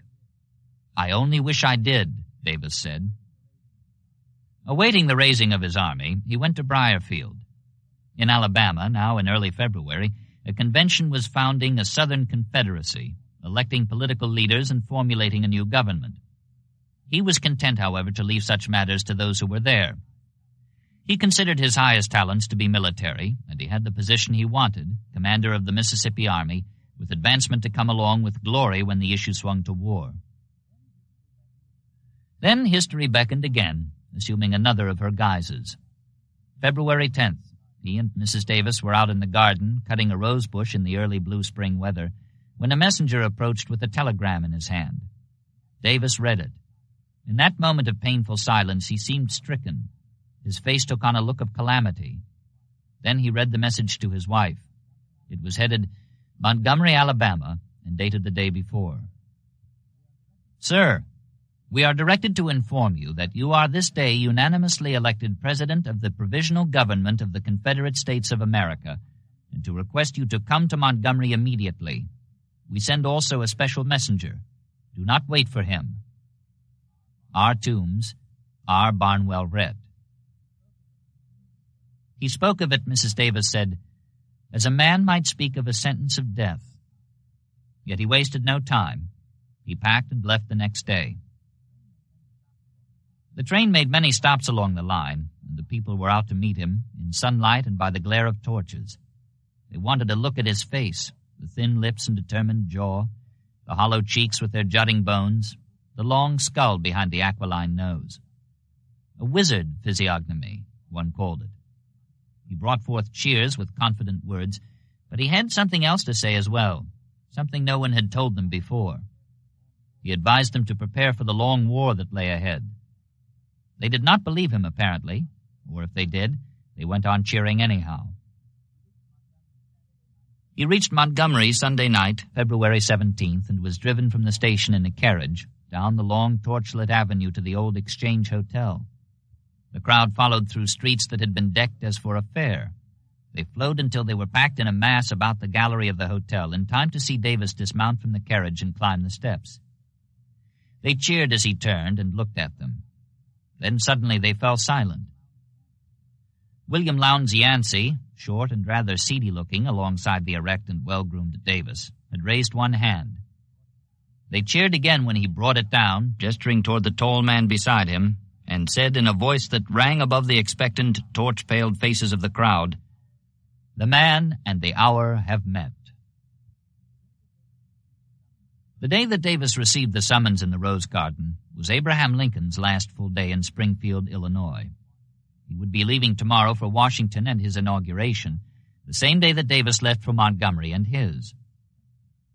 "I only wish I did," Davis said. Awaiting the raising of his army, he went to Briarfield. In Alabama, now in early February, a convention was founding a Southern Confederacy, electing political leaders and formulating a new government. He was content, however, to leave such matters to those who were there. He considered his highest talents to be military, and he had the position he wanted, commander of the Mississippi Army, with advancement to come along with glory when the issue swung to war. Then history beckoned again, assuming another of her guises. February 10th, he and Mrs. Davis were out in the garden, cutting a rose bush in the early blue spring weather, when a messenger approached with a telegram in his hand. Davis read it. In that moment of painful silence, he seemed stricken. His face took on a look of calamity. Then he read the message to his wife. It was headed, "Montgomery, Alabama," and dated the day before. "Sir, we are directed to inform you that you are this day unanimously elected President of the Provisional Government of the Confederate States of America, and to request you to come to Montgomery immediately. We send also a special messenger. Do not wait for him. R. Toombs, R. Barnwell Rhett." He spoke of it, Mrs. Davis said, as a man might speak of a sentence of death. Yet he wasted no time. He packed and left the next day. The train made many stops along the line, and the people were out to meet him, in sunlight and by the glare of torches. They wanted to look at his face, the thin lips and determined jaw, the hollow cheeks with their jutting bones, the long skull behind the aquiline nose. A wizard physiognomy, one called it. He brought forth cheers with confident words, but he had something else to say as well, something no one had told them before. He advised them to prepare for the long war that lay ahead. They did not believe him, apparently, or if they did, they went on cheering anyhow. He reached Montgomery Sunday night, February 17th, and was driven from the station in a carriage down the long torchlit avenue to the old Exchange Hotel. The crowd followed through streets that had been decked as for a fair. They flowed until they were packed in a mass about the gallery of the hotel, in time to see Davis dismount from the carriage and climb the steps. They cheered as he turned and looked at them. Then suddenly they fell silent. William Lowndes Yancey, short and rather seedy-looking alongside the erect and well-groomed Davis, had raised one hand. They cheered again when he brought it down, gesturing toward the tall man beside him, and said in a voice that rang above the expectant, torch-paled faces of the crowd, "The man and the hour have met." The day that Davis received the summons in the Rose Garden was Abraham Lincoln's last full day in Springfield, Illinois. He would be leaving tomorrow for Washington and his inauguration, the same day that Davis left for Montgomery and his.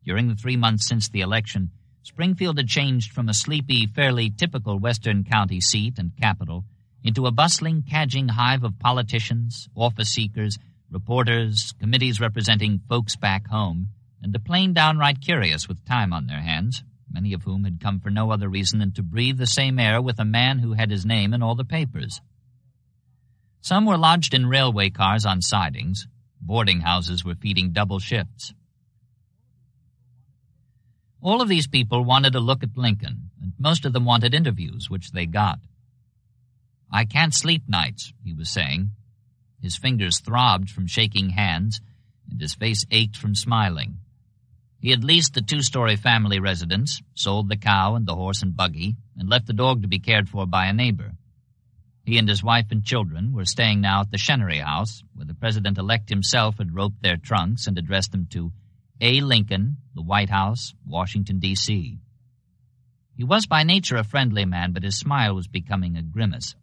During the 3 months since the election, Springfield had changed from a sleepy, fairly typical western county seat and capital into a bustling, cadging hive of politicians, office-seekers, reporters, committees representing folks back home, and the plain downright curious with time on their hands, many of whom had come for no other reason than to breathe the same air with a man who had his name in all the papers. Some were lodged in railway cars on sidings. Boarding houses were feeding double shifts. All of these people wanted a look at Lincoln, and most of them wanted interviews, which they got. "I can't sleep nights," he was saying. His fingers throbbed from shaking hands, and his face ached from smiling. He had leased the 2-story family residence, sold the cow and the horse and buggy, and left the dog to be cared for by a neighbor. He and his wife and children were staying now at the Chenery House, where the President-elect himself had roped their trunks and addressed them to A. Lincoln, the White House, Washington, D.C. He was by nature a friendly man, but his smile was becoming a grimace.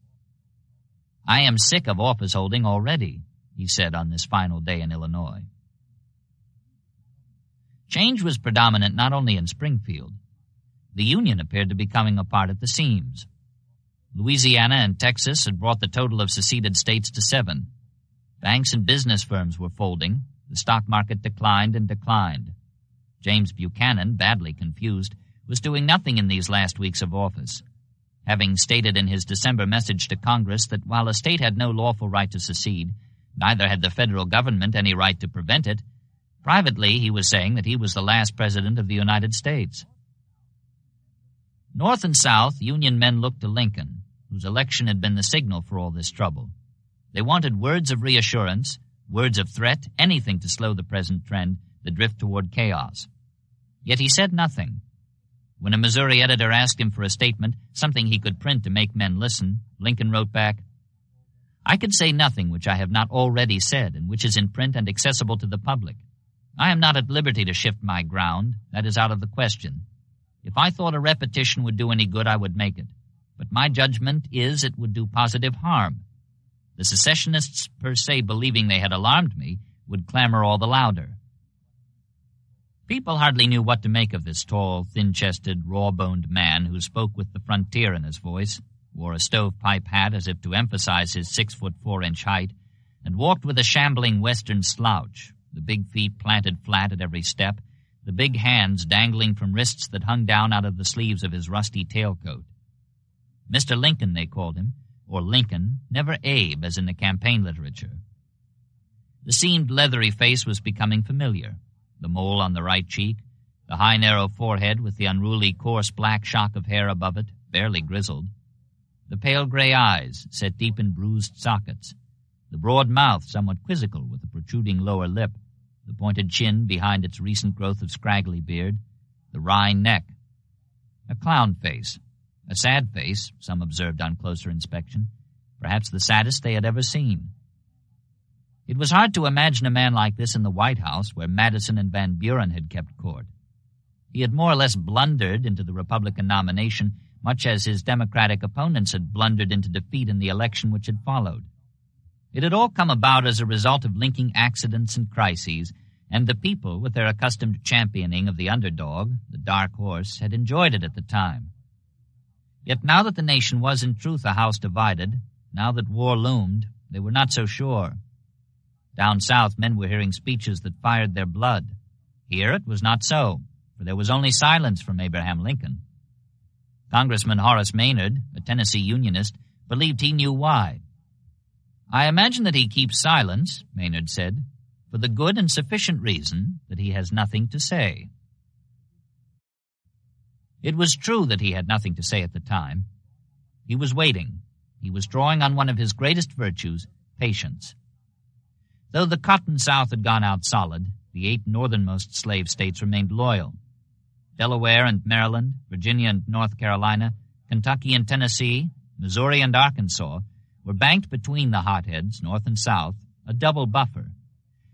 "I am sick of office holding already," he said on this final day in Illinois. Change was predominant not only in Springfield. The Union appeared to be coming apart at the seams. Louisiana and Texas had brought the total of seceded states to 7. Banks and business firms were folding. The stock market declined and declined. James Buchanan, badly confused, was doing nothing in these last weeks of office. Having stated in his December message to Congress that while a state had no lawful right to secede, neither had the federal government any right to prevent it, privately he was saying that he was the last president of the United States. North and South, Union men looked to Lincoln, whose election had been the signal for all this trouble. They wanted words of reassurance, words of threat, anything to slow the present trend, the drift toward chaos. Yet he said nothing. When a Missouri editor asked him for a statement, something he could print to make men listen, Lincoln wrote back, "I could say nothing which I have not already said and which is in print and accessible to the public. I am not at liberty to shift my ground. That is out of the question. If I thought a repetition would do any good, I would make it. But my judgment is it would do positive harm. The secessionists, per se, believing they had alarmed me, would clamor all the louder." People hardly knew what to make of this tall, thin-chested, raw-boned man who spoke with the frontier in his voice, wore a stovepipe hat as if to emphasize his 6'4" height, and walked with a shambling western slouch, the big feet planted flat at every step, the big hands dangling from wrists that hung down out of the sleeves of his rusty tailcoat. Mr. Lincoln, they called him, or Lincoln, never Abe, as in the campaign literature. The seamed, leathery face was becoming familiar, the mole on the right cheek, the high, narrow forehead with the unruly, coarse black shock of hair above it, barely grizzled, the pale gray eyes set deep in bruised sockets, the broad mouth somewhat quizzical with a protruding lower lip, the pointed chin behind its recent growth of scraggly beard, the wry neck. A clown face, a sad face, some observed on closer inspection, perhaps the saddest they had ever seen. It was hard to imagine a man like this in the White House, where Madison and Van Buren had kept court. He had more or less blundered into the Republican nomination, much as his Democratic opponents had blundered into defeat in the election which had followed. It had all come about as a result of linking accidents and crises, and the people, with their accustomed championing of the underdog, the dark horse, had enjoyed it at the time. Yet now that the nation was in truth a house divided, now that war loomed, they were not so sure. Down south, men were hearing speeches that fired their blood. Here it was not so, for there was only silence from Abraham Lincoln. Congressman Horace Maynard, a Tennessee Unionist, believed he knew why. "I imagine that he keeps silence," Maynard said, "for the good and sufficient reason that he has nothing to say." It was true that he had nothing to say at the time. He was waiting. He was drawing on one of his greatest virtues, patience. Though the Cotton South had gone out solid, the 8 northernmost slave states remained loyal. Delaware and Maryland, Virginia and North Carolina, Kentucky and Tennessee, Missouri and Arkansas were banked between the hotheads, North and South, a double buffer.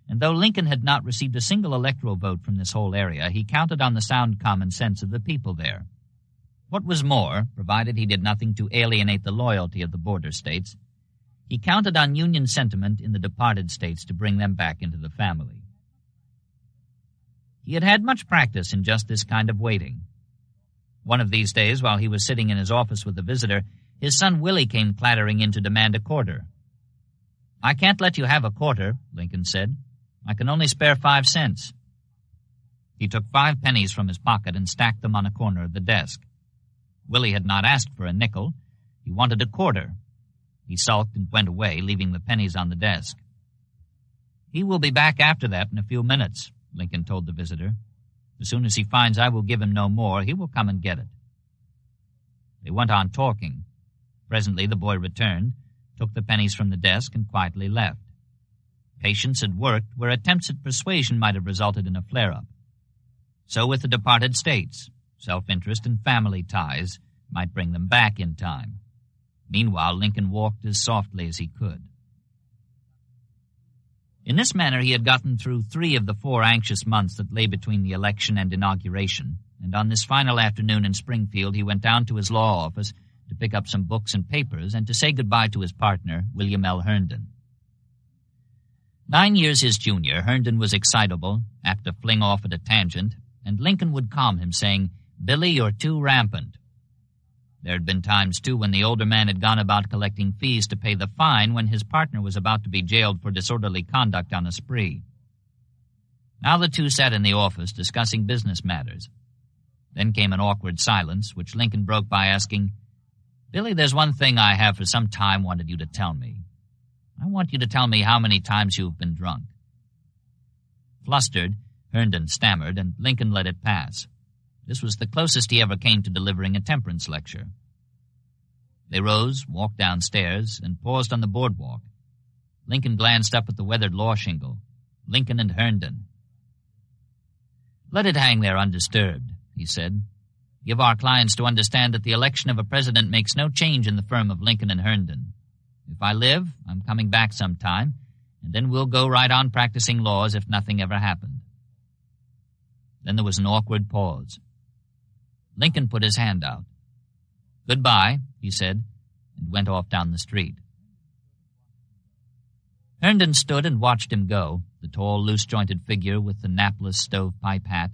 And though Lincoln had not received a single electoral vote from this whole area, he counted on the sound common sense of the people there. What was more, provided he did nothing to alienate the loyalty of the border states, he counted on Union sentiment in the departed states to bring them back into the family. He had had much practice in just this kind of waiting. One of these days, while he was sitting in his office with a visitor, his son Willie came clattering in to demand a quarter. "I can't let you have a quarter," Lincoln said. "I can only spare 5 cents. He took 5 pennies from his pocket and stacked them on a corner of the desk. Willie had not asked for a nickel. He wanted a quarter. He sulked and went away, leaving the pennies on the desk. "He will be back after that in a few minutes," Lincoln told the visitor. "As soon as he finds I will give him no more, he will come and get it." They went on talking. Presently the boy returned, took the pennies from the desk, and quietly left. Patience had worked where attempts at persuasion might have resulted in a flare-up. So with the departed states, self-interest and family ties might bring them back in time. Meanwhile, Lincoln walked as softly as he could. In this manner he had gotten through 3 of the 4 anxious months that lay between the election and inauguration, and on this final afternoon in Springfield he went down to his law office to pick up some books and papers and to say goodbye to his partner, William L. Herndon. 9 years his junior, Herndon was excitable, apt to fling off at a tangent, and Lincoln would calm him, saying, "Billy, you're too rampant." There had been times, too, when the older man had gone about collecting fees to pay the fine when his partner was about to be jailed for disorderly conduct on a spree. Now the two sat in the office discussing business matters. Then came an awkward silence, which Lincoln broke by asking, "Billy, there's one thing I have for some time wanted you to tell me. I want you to tell me how many times you've been drunk." Flustered, Herndon stammered, and Lincoln let it pass. This was the closest he ever came to delivering a temperance lecture. They rose, walked downstairs, and paused on the boardwalk. Lincoln glanced up at the weathered law shingle. Lincoln and Herndon. "Let it hang there undisturbed," he said. "Give our clients to understand that the election of a president makes no change in the firm of Lincoln and Herndon. If I live, I'm coming back sometime, and then we'll go right on practicing law as if nothing ever happened." Then there was an awkward pause. Lincoln put his hand out. "Goodbye," he said, and went off down the street. Herndon stood and watched him go, the tall, loose-jointed figure with the napless stovepipe hat,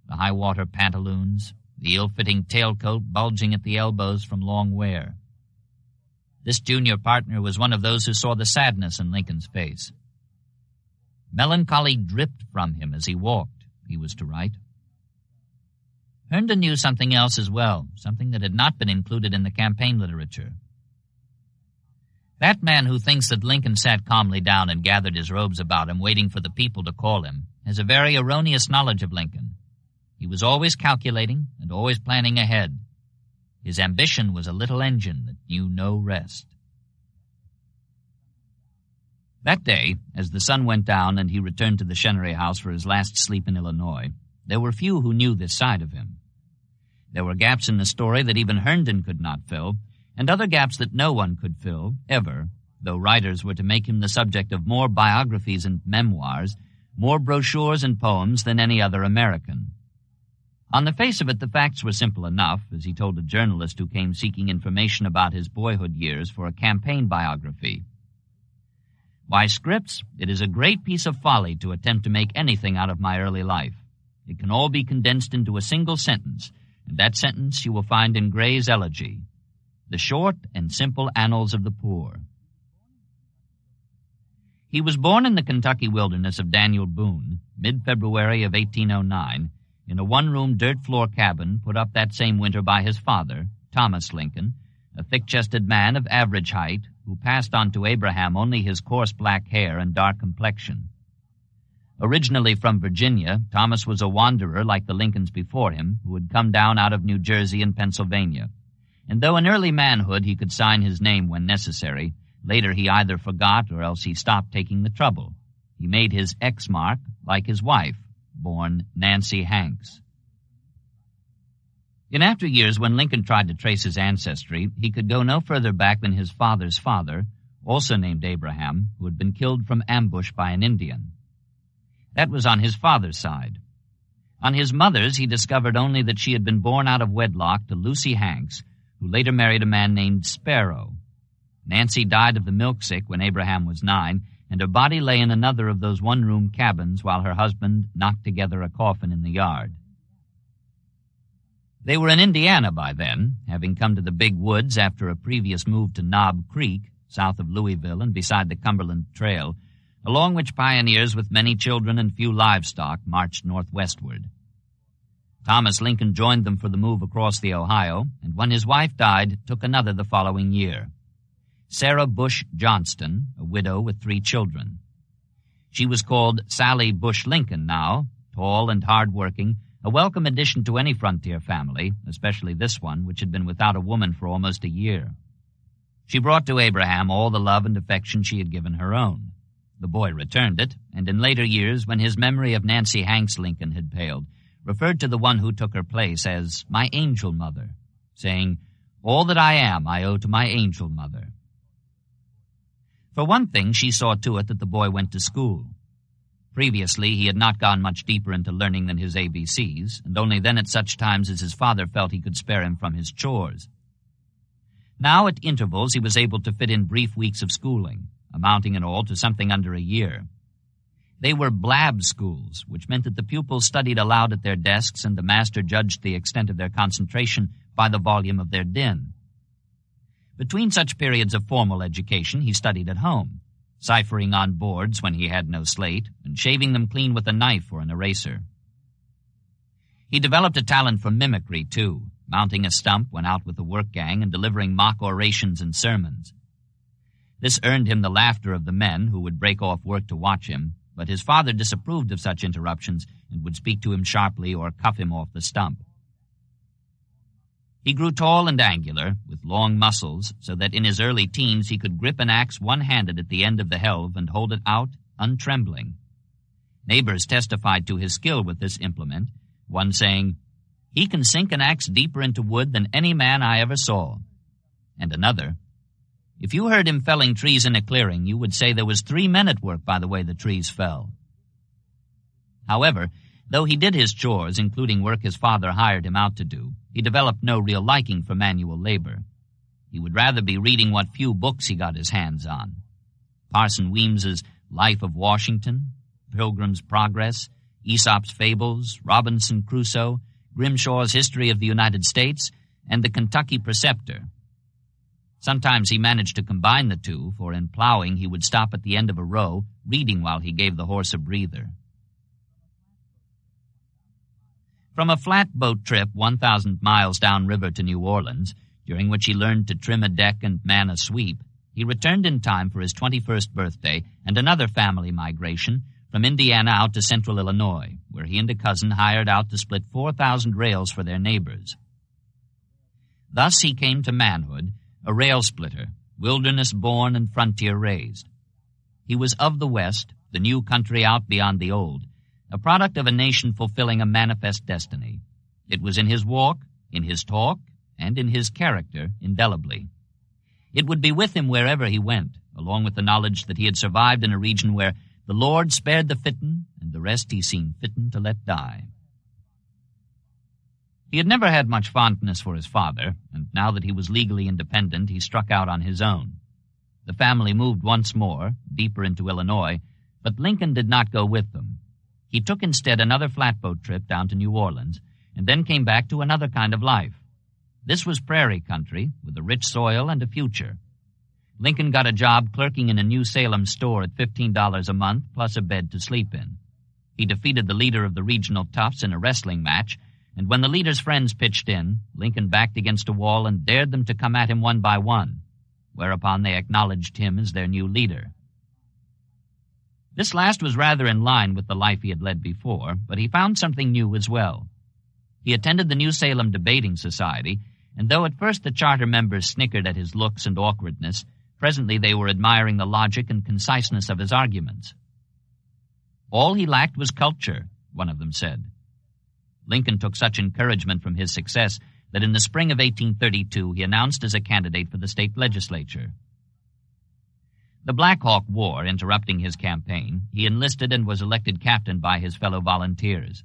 the high-water pantaloons, the ill-fitting tailcoat bulging at the elbows from long wear. This junior partner was one of those who saw the sadness in Lincoln's face. Melancholy dripped from him as he walked, he was to write. Herndon knew something else as well, something that had not been included in the campaign literature. That man who thinks that Lincoln sat calmly down and gathered his robes about him, waiting for the people to call him, has a very erroneous knowledge of Lincoln. He was always calculating and always planning ahead. His ambition was a little engine that knew no rest. That day, as the sun went down and he returned to the Chenery House for his last sleep in Illinois, there were few who knew this side of him. There were gaps in the story that even Herndon could not fill, and other gaps that no one could fill, ever, though writers were to make him the subject of more biographies and memoirs, more brochures and poems than any other American. On the face of it, the facts were simple enough, as he told a journalist who came seeking information about his boyhood years for a campaign biography. "Why, Scripps, it is a great piece of folly to attempt to make anything out of my early life. It can all be condensed into a single sentence, and that sentence you will find in Gray's Elegy, the short and simple annals of the poor." He was born in the Kentucky wilderness of Daniel Boone, mid-February of 1809, in a one-room dirt-floor cabin put up that same winter by his father, Thomas Lincoln, a thick-chested man of average height who passed on to Abraham only his coarse black hair and dark complexion. Originally from Virginia, Thomas was a wanderer like the Lincolns before him, who had come down out of New Jersey and Pennsylvania. And though in early manhood he could sign his name when necessary, later he either forgot or else he stopped taking the trouble. He made his X mark like his wife, born Nancy Hanks. In after years, when Lincoln tried to trace his ancestry, he could go no further back than his father's father, also named Abraham, who had been killed from ambush by an Indian. That was on his father's side. On his mother's, he discovered only that she had been born out of wedlock to Lucy Hanks, who later married a man named Sparrow. Nancy died of the milk-sick when Abraham was 9, and her body lay in another of those one-room cabins while her husband knocked together a coffin in the yard. They were in Indiana by then, having come to the big woods after a previous move to Knob Creek, south of Louisville and beside the Cumberland Trail, along which pioneers with many children and few livestock marched northwestward. Thomas Lincoln joined them for the move across the Ohio, and when his wife died, took another the following year. Sarah Bush Johnston, a widow with 3 children. She was called Sally Bush Lincoln now, tall and hard-working, a welcome addition to any frontier family, especially this one, which had been without a woman for almost a year. She brought to Abraham all the love and affection she had given her own. The boy returned it, and in later years, when his memory of Nancy Hanks Lincoln had paled, referred to the one who took her place as my angel mother, saying, "All that I am I owe to my angel mother." For one thing, she saw to it that the boy went to school. Previously, he had not gone much deeper into learning than his ABCs, and only then at such times as his father felt he could spare him from his chores. Now, at intervals, he was able to fit in brief weeks of schooling, amounting in all to something under a year. They were blab schools, which meant that the pupils studied aloud at their desks and the master judged the extent of their concentration by the volume of their din. Between such periods of formal education, he studied at home, ciphering on boards when he had no slate, and shaving them clean with a knife or an eraser. He developed a talent for mimicry, too, mounting a stump when out with the work gang and delivering mock orations and sermons. This earned him the laughter of the men who would break off work to watch him, but his father disapproved of such interruptions and would speak to him sharply or cuff him off the stump. He grew tall and angular, with long muscles, so that in his early teens he could grip an axe one-handed at the end of the helve and hold it out, untrembling. Neighbors testified to his skill with this implement, one saying, "He can sink an axe deeper into wood than any man I ever saw." And another, "If you heard him felling trees in a clearing, you would say there was 3 men at work by the way the trees fell." However, though he did his chores, including work his father hired him out to do, he developed no real liking for manual labor. He would rather be reading what few books he got his hands on. Parson Weems's Life of Washington, Pilgrim's Progress, Aesop's Fables, Robinson Crusoe, Grimshaw's History of the United States, and the Kentucky Preceptor. Sometimes he managed to combine the two, for in plowing he would stop at the end of a row, reading while he gave the horse a breather. From a flatboat trip 1,000 miles downriver to New Orleans, during which he learned to trim a deck and man a sweep, he returned in time for his 21st birthday and another family migration from Indiana out to central Illinois, where he and a cousin hired out to split 4,000 rails for their neighbors. Thus he came to manhood, a rail splitter, wilderness-born and frontier-raised. He was of the West, the new country out beyond the old, a product of a nation fulfilling a manifest destiny. It was in his walk, in his talk, and in his character indelibly. It would be with him wherever he went, along with the knowledge that he had survived in a region where the Lord spared the fitten, and the rest he seen fitten to let die. He had never had much fondness for his father, and now that he was legally independent, he struck out on his own. The family moved once more, deeper into Illinois, but Lincoln did not go with them. He took instead another flatboat trip down to New Orleans, and then came back to another kind of life. This was prairie country, with a rich soil and a future. Lincoln got a job clerking in a New Salem store at $15 a month, plus a bed to sleep in. He defeated the leader of the regional toughs in a wrestling match, and when the leader's friends pitched in, Lincoln backed against a wall and dared them to come at him one by one, whereupon they acknowledged him as their new leader. This last was rather in line with the life he had led before, but he found something new as well. He attended the New Salem Debating Society, and though at first the charter members snickered at his looks and awkwardness, presently they were admiring the logic and conciseness of his arguments. All he lacked was culture, one of them said. Lincoln took such encouragement from his success that in the spring of 1832 he announced as a candidate for the state legislature. The Black Hawk War interrupting his campaign, he enlisted and was elected captain by his fellow volunteers.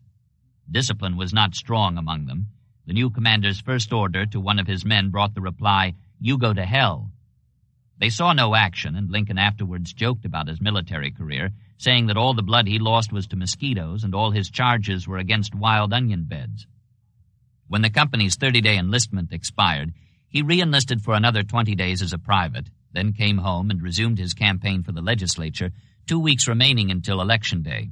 Discipline was not strong among them. The new commander's first order to one of his men brought the reply, "You go to hell." They saw no action, and Lincoln afterwards joked about his military career, saying that all the blood he lost was to mosquitoes and all his charges were against wild onion beds. When the company's 30-day enlistment expired, he re-enlisted for another 20 days as a private, then came home and resumed his campaign for the legislature, 2 weeks remaining until Election Day.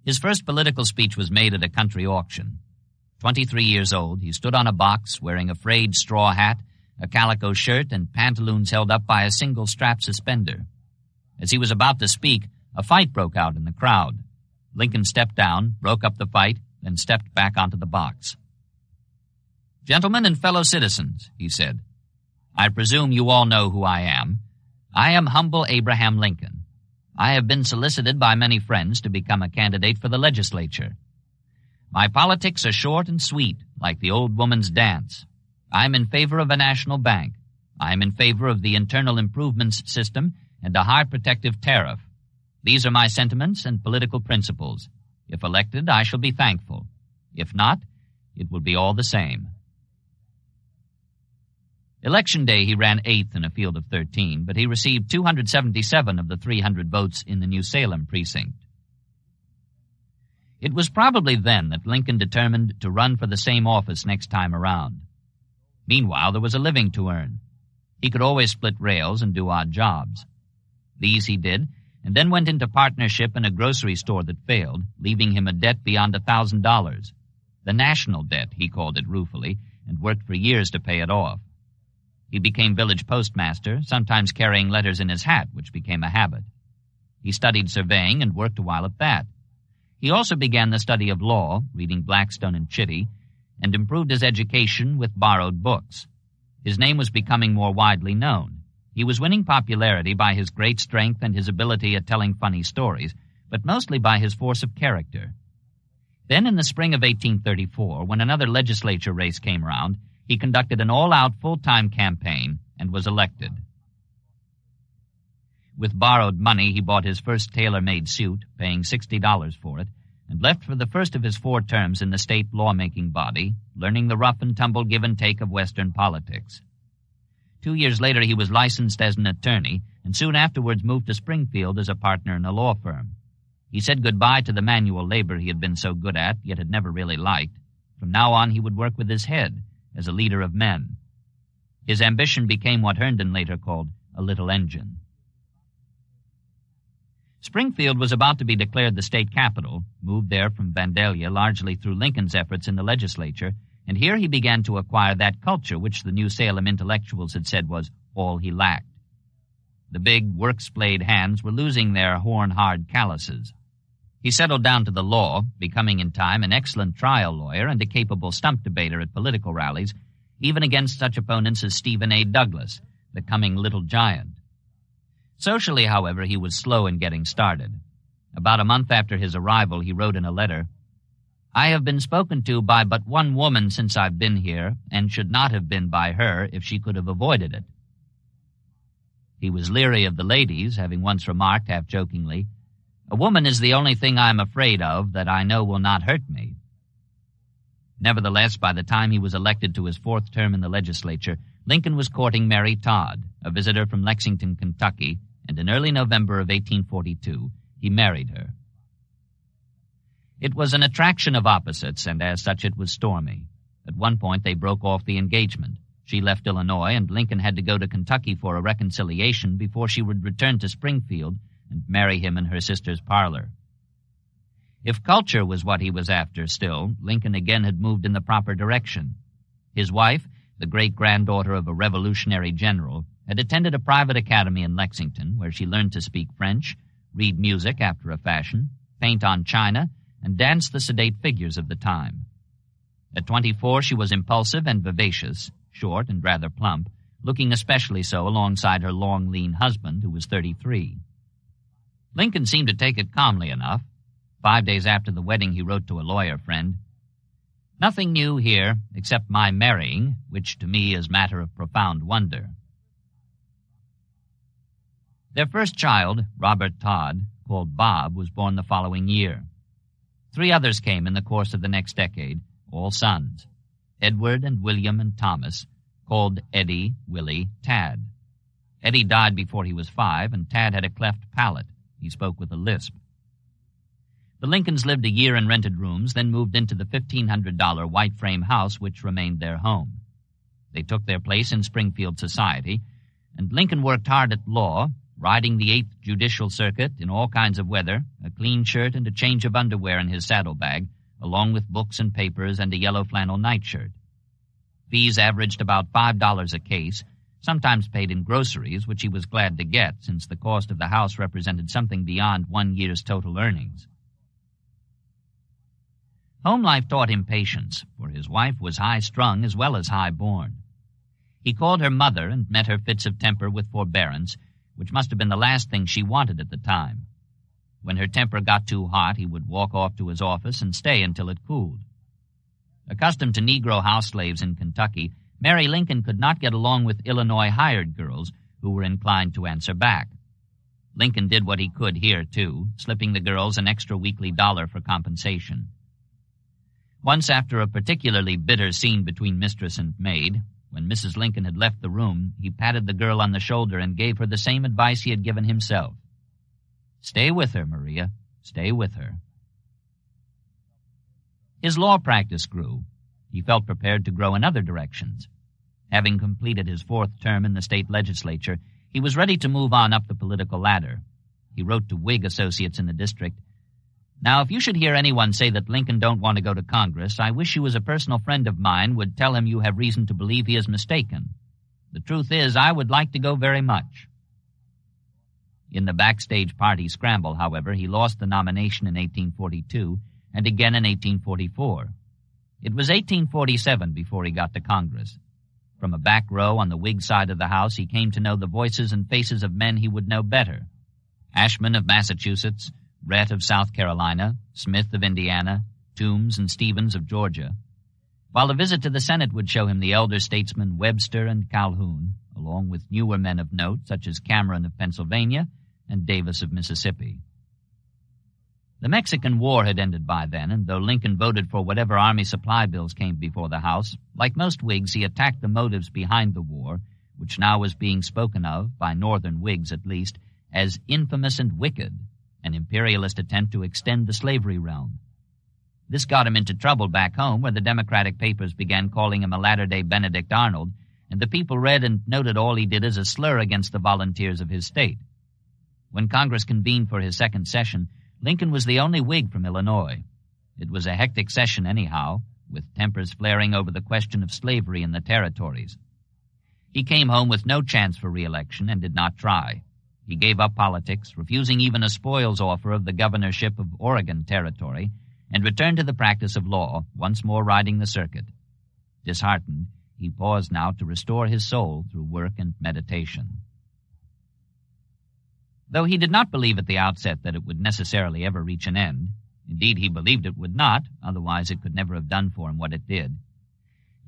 His first political speech was made at a country auction. 23 years old, he stood on a box wearing a frayed straw hat, a calico shirt, and pantaloons held up by a single-strap suspender. As he was about to speak, a fight broke out in the crowd. Lincoln stepped down, broke up the fight, then stepped back onto the box. "Gentlemen and fellow citizens," he said, "I presume you all know who I am. I am humble Abraham Lincoln. I have been solicited by many friends to become a candidate for the legislature. My politics are short and sweet, like the old woman's dance. I am in favor of a national bank. I am in favor of the internal improvements system and a high protective tariff. These are my sentiments and political principles. If elected, I shall be thankful. If not, it will be all the same." Election day, he ran 8th in a field of 13, but he received 277 of the 300 votes in the New Salem precinct. It was probably then that Lincoln determined to run for the same office next time around. Meanwhile, there was a living to earn. He could always split rails and do odd jobs. These he did, and then went into partnership in a grocery store that failed, leaving him a debt beyond $1,000. The national debt, he called it ruefully, and worked for years to pay it off. He became village postmaster, sometimes carrying letters in his hat, which became a habit. He studied surveying and worked a while at that. He also began the study of law, reading Blackstone and Chitty, and improved his education with borrowed books. His name was becoming more widely known. He was winning popularity by his great strength and his ability at telling funny stories, but mostly by his force of character. Then in the spring of 1834, when another legislature race came around, he conducted an all-out full-time campaign and was elected. With borrowed money, he bought his first tailor-made suit, paying $60 for it, and left for the first of his 4 terms in the state lawmaking body, learning the rough-and-tumble give-and-take of Western politics. 2 years later, he was licensed as an attorney, and soon afterwards moved to Springfield as a partner in a law firm. He said goodbye to the manual labor he had been so good at, yet had never really liked. From now on, he would work with his head, as a leader of men. His ambition became what Herndon later called a little engine. Springfield was about to be declared the state capital, moved there from Vandalia largely through Lincoln's efforts in the legislature, and here he began to acquire that culture which the New Salem intellectuals had said was all he lacked. The big, work-splayed hands were losing their horn-hard calluses. He settled down to the law, becoming in time an excellent trial lawyer and a capable stump debater at political rallies, even against such opponents as Stephen A. Douglas, the coming little giant. Socially, however, he was slow in getting started. About a month after his arrival, he wrote in a letter, "I have been spoken to by but one woman since I've been here, and should not have been by her if she could have avoided it." He was leery of the ladies, having once remarked, half-jokingly, "A woman is the only thing I'm afraid of that I know will not hurt me." Nevertheless, by the time he was elected to his 4th term in the legislature, Lincoln was courting Mary Todd, a visitor from Lexington, Kentucky, and in early November of 1842, he married her. It was an attraction of opposites, and as such it was stormy. At one point they broke off the engagement. She left Illinois, and Lincoln had to go to Kentucky for a reconciliation before she would return to Springfield and marry him in her sister's parlor. If culture was what he was after still, Lincoln again had moved in the proper direction. His wife, the great-granddaughter of a Revolutionary general, had attended a private academy in Lexington, where she learned to speak French, read music after a fashion, paint on china, and dance the sedate figures of the time. At 24, she was impulsive and vivacious, short and rather plump, looking especially so alongside her long, lean husband, who was 33. Lincoln seemed to take it calmly enough. 5 days after the wedding, he wrote to a lawyer friend, "Nothing new here, except my marrying, which to me is matter of profound wonder." Their first child, Robert Todd, called Bob, was born the following year. 3 others came in the course of the next decade, all sons, Edward and William and Thomas, called Eddie, Willie, Tad. Eddie died before he was 5, and Tad had a cleft palate. He spoke with a lisp. The Lincolns lived a year in rented rooms, then moved into the $1,500 white frame house which remained their home. They took their place in Springfield society, and Lincoln worked hard at law, riding the 8th Judicial Circuit in all kinds of weather, a clean shirt and a change of underwear in his saddlebag, along with books and papers and a yellow flannel nightshirt. Fees averaged about $5 a case, sometimes paid in groceries, which he was glad to get, since the cost of the house represented something beyond 1 year's total earnings. Home life taught him patience, for his wife was high-strung as well as high-born. He called her mother and met her fits of temper with forbearance, which must have been the last thing she wanted at the time. When her temper got too hot, he would walk off to his office and stay until it cooled. Accustomed to Negro house slaves in Kentucky, Mary Lincoln could not get along with Illinois hired girls who were inclined to answer back. Lincoln did what he could here, too, slipping the girls an extra weekly $1 for compensation. Once, after a particularly bitter scene between mistress and maid, when Mrs. Lincoln had left the room, he patted the girl on the shoulder and gave her the same advice he had given himself. "Stay with her, Maria. Stay with her." His law practice grew. He felt prepared to grow in other directions. Having completed his 4th term in the state legislature, he was ready to move on up the political ladder. He wrote to Whig associates in the district, "Now, if you should hear anyone say that Lincoln don't want to go to Congress, I wish you as a personal friend of mine would tell him you have reason to believe he is mistaken. The truth is, I would like to go very much." In the backstage party scramble, however, he lost the nomination in 1842 and again in 1844. It was 1847 before he got to Congress. From a back row on the Whig side of the House, he came to know the voices and faces of men he would know better. Ashmun of Massachusetts, Rhett of South Carolina, Smith of Indiana, Toombs and Stevens of Georgia, while a visit to the Senate would show him the elder statesmen Webster and Calhoun, along with newer men of note such as Cameron of Pennsylvania and Davis of Mississippi. The Mexican War had ended by then, and though Lincoln voted for whatever Army supply bills came before the House, like most Whigs, he attacked the motives behind the war, which now was being spoken of, by Northern Whigs at least, as infamous and wicked, an imperialist attempt to extend the slavery realm. This got him into trouble back home, where the Democratic papers began calling him a latter-day Benedict Arnold, and the people read and noted all he did as a slur against the volunteers of his state. When Congress convened for his 2nd session, Lincoln was the only Whig from Illinois. It was a hectic session anyhow, with tempers flaring over the question of slavery in the territories. He came home with no chance for re-election and did not try. He gave up politics, refusing even a spoils offer of the governorship of Oregon Territory, and returned to the practice of law, once more riding the circuit. Disheartened, he paused now to restore his soul through work and meditation. Though he did not believe at the outset that it would necessarily ever reach an end, indeed he believed it would not, otherwise it could never have done for him what it did,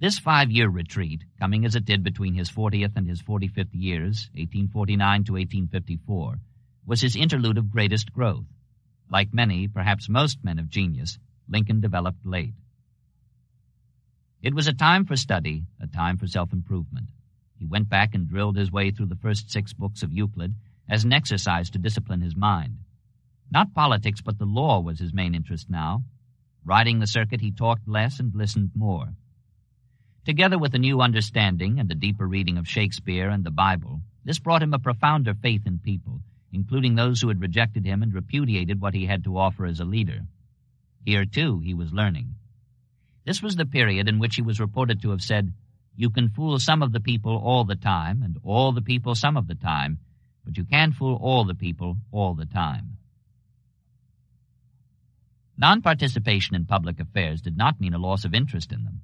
this 5-year retreat, coming as it did between his 40th and his 45th years, 1849 to 1854, was his interlude of greatest growth. Like many, perhaps most men of genius, Lincoln developed late. It was a time for study, a time for self-improvement. He went back and drilled his way through the first 6 books of Euclid as an exercise to discipline his mind. Not politics, but the law was his main interest now. Riding the circuit, he talked less and listened more. Together with a new understanding and a deeper reading of Shakespeare and the Bible, this brought him a profounder faith in people, including those who had rejected him and repudiated what he had to offer as a leader. Here, too, he was learning. This was the period in which he was reported to have said, "You can fool some of the people all the time, and all the people some of the time, but you can't fool all the people all the time." Non-participation in public affairs did not mean a loss of interest in them.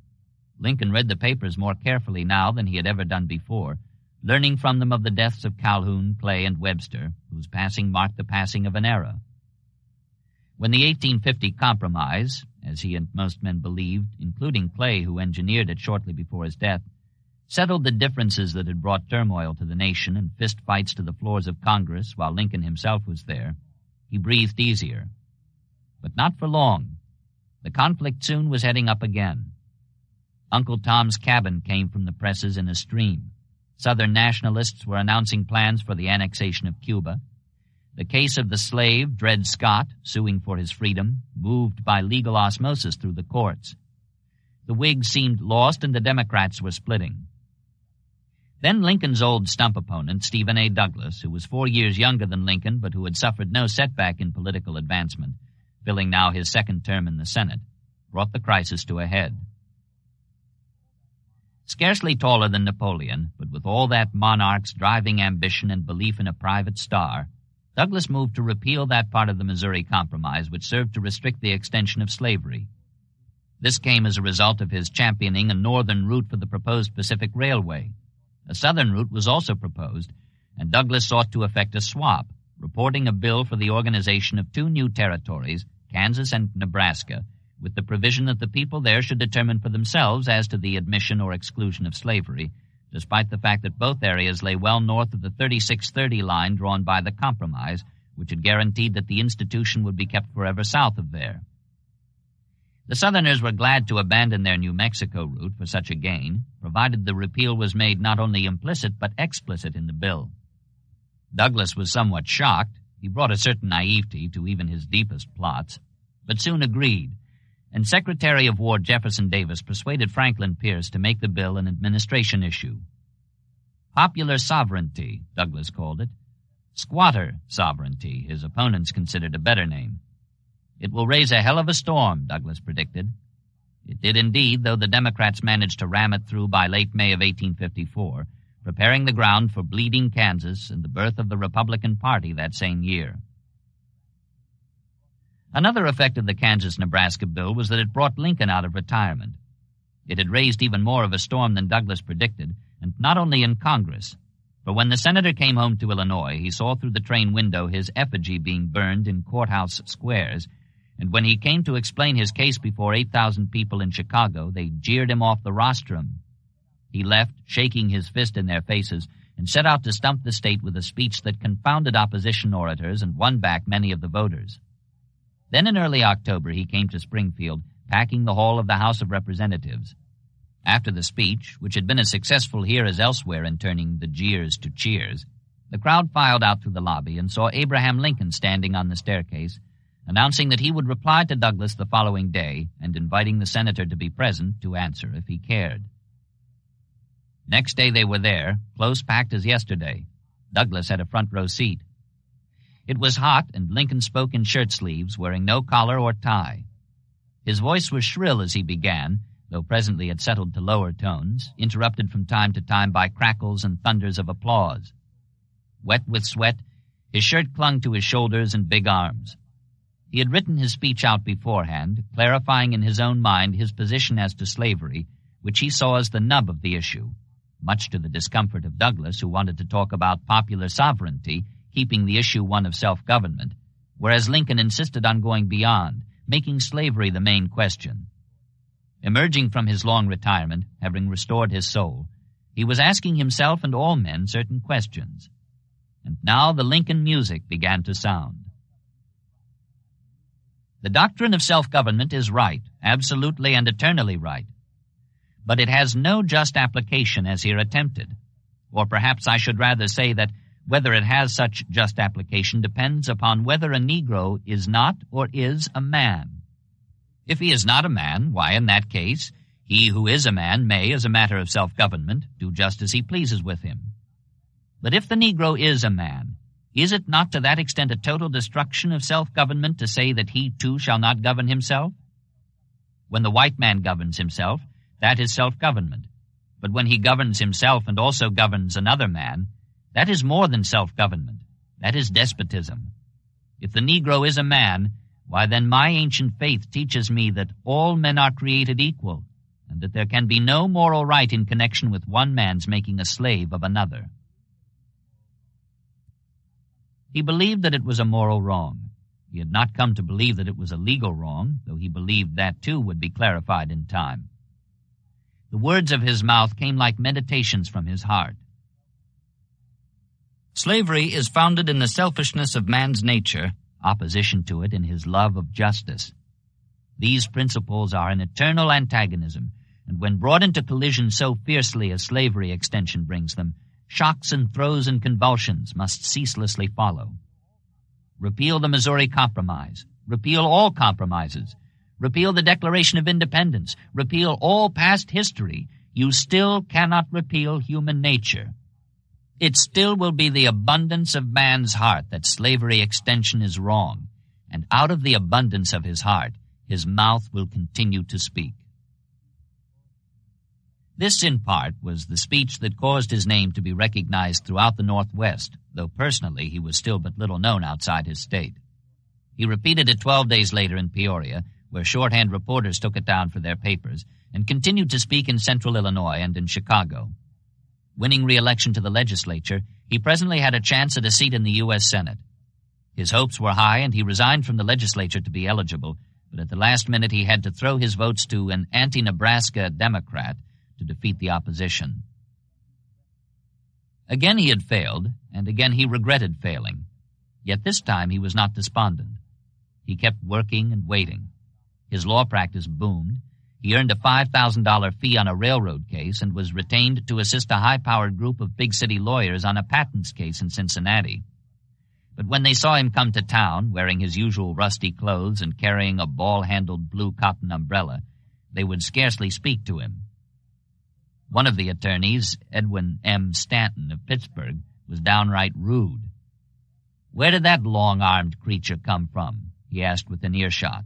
Lincoln read the papers more carefully now than he had ever done before, learning from them of the deaths of Calhoun, Clay, and Webster, whose passing marked the passing of an era. When the 1850 Compromise, as he and most men believed, including Clay, who engineered it shortly before his death, settled the differences that had brought turmoil to the nation and fistfights to the floors of Congress while Lincoln himself was there, he breathed easier. But not for long. The conflict soon was heading up again. Uncle Tom's Cabin came from the presses in a stream. Southern nationalists were announcing plans for the annexation of Cuba. The case of the slave, Dred Scott, suing for his freedom, moved by legal osmosis through the courts. The Whigs seemed lost and the Democrats were splitting. Then Lincoln's old stump opponent, Stephen A. Douglas, who was 4 years younger than Lincoln but who had suffered no setback in political advancement, filling now his 2nd term in the Senate, brought the crisis to a head. Scarcely taller than Napoleon, but with all that monarch's driving ambition and belief in a private star, Douglas moved to repeal that part of the Missouri Compromise which served to restrict the extension of slavery. This came as a result of his championing a northern route for the proposed Pacific Railway. A southern route was also proposed, and Douglas sought to effect a swap, reporting a bill for the organization of two new territories, Kansas and Nebraska, with the provision that the people there should determine for themselves as to the admission or exclusion of slavery, despite the fact that both areas lay well north of the 3630 line drawn by the Compromise, which had guaranteed that the institution would be kept forever south of there. The Southerners were glad to abandon their New Mexico route for such a gain, provided the repeal was made not only implicit but explicit in the bill. Douglas was somewhat shocked. He brought a certain naivety to even his deepest plots, but soon agreed, and Secretary of War Jefferson Davis persuaded Franklin Pierce to make the bill an administration issue. Popular sovereignty, Douglas called it. Squatter sovereignty, his opponents considered a better name. It will raise a hell of a storm, Douglas predicted. It did indeed, though the Democrats managed to ram it through by late May of 1854, preparing the ground for bleeding Kansas and the birth of the Republican Party that same year. Another effect of the Kansas-Nebraska bill was that it brought Lincoln out of retirement. It had raised even more of a storm than Douglas predicted, and not only in Congress. For when the senator came home to Illinois, he saw through the train window his effigy being burned in courthouse squares, and when he came to explain his case before 8,000 people in Chicago, they jeered him off the rostrum. He left, shaking his fist in their faces, and set out to stump the state with a speech that confounded opposition orators and won back many of the voters. Then in early October he came to Springfield, packing the hall of the House of Representatives. After the speech, which had been as successful here as elsewhere in turning the jeers to cheers, the crowd filed out through the lobby and saw Abraham Lincoln standing on the staircase, announcing that he would reply to Douglas the following day and inviting the senator to be present to answer if he cared. Next day they were there, close packed as yesterday. Douglas had a front row seat. It was hot, and Lincoln spoke in shirt sleeves, wearing no collar or tie. His voice was shrill as he began, though presently it settled to lower tones, interrupted from time to time by crackles and thunders of applause. Wet with sweat, his shirt clung to his shoulders and big arms. He had written his speech out beforehand, clarifying in his own mind his position as to slavery, which he saw as the nub of the issue, much to the discomfort of Douglas, who wanted to talk about popular sovereignty, keeping the issue one of self-government, whereas Lincoln insisted on going beyond, making slavery the main question. Emerging from his long retirement, having restored his soul, he was asking himself and all men certain questions. And now the Lincoln music began to sound. The doctrine of self-government is right, absolutely and eternally right. But it has no just application as here attempted. Or perhaps I should rather say that whether it has such just application depends upon whether a Negro is not or is a man. If he is not a man, why, in that case, he who is a man may, as a matter of self-government, do just as he pleases with him. But if the Negro is a man, is it not to that extent a total destruction of self-government to say that he too shall not govern himself? When the white man governs himself, that is self-government. But when he governs himself and also governs another man, that is more than self-government. That is despotism. If the Negro is a man, why then my ancient faith teaches me that all men are created equal, and that there can be no moral right in connection with one man's making a slave of another. He believed that it was a moral wrong. He had not come to believe that it was a legal wrong, though he believed that too would be clarified in time. The words of his mouth came like meditations from his heart. Slavery is founded in the selfishness of man's nature, opposition to it in his love of justice. These principles are an eternal antagonism, and when brought into collision so fiercely as slavery extension brings them, shocks and throes and convulsions must ceaselessly follow. Repeal the Missouri Compromise. Repeal all compromises. Repeal the Declaration of Independence. Repeal all past history. You still cannot repeal human nature. It still will be the abundance of man's heart that slavery extension is wrong, and out of the abundance of his heart his mouth will continue to speak. This, in part, was the speech that caused his name to be recognized throughout the Northwest, though personally he was still but little known outside his state. He repeated it 12 days later in Peoria, where shorthand reporters took it down for their papers, and continued to speak in central Illinois and in Chicago. Winning re-election to the legislature, he presently had a chance at a seat in the U.S. Senate. His hopes were high, and he resigned from the legislature to be eligible, but at the last minute he had to throw his votes to an anti-Nebraska Democrat to defeat the opposition. Again he had failed, and again he regretted failing. Yet this time he was not despondent. He kept working and waiting. His law practice boomed. He earned a $5,000 fee on a railroad case and was retained to assist a high-powered group of big city lawyers on a patents case in Cincinnati. But when they saw him come to town, wearing his usual rusty clothes and carrying a ball-handled blue cotton umbrella, they would scarcely speak to him. One of the attorneys, Edwin M. Stanton of Pittsburgh, was downright rude. "Where did that long-armed creature come from?" he asked within earshot.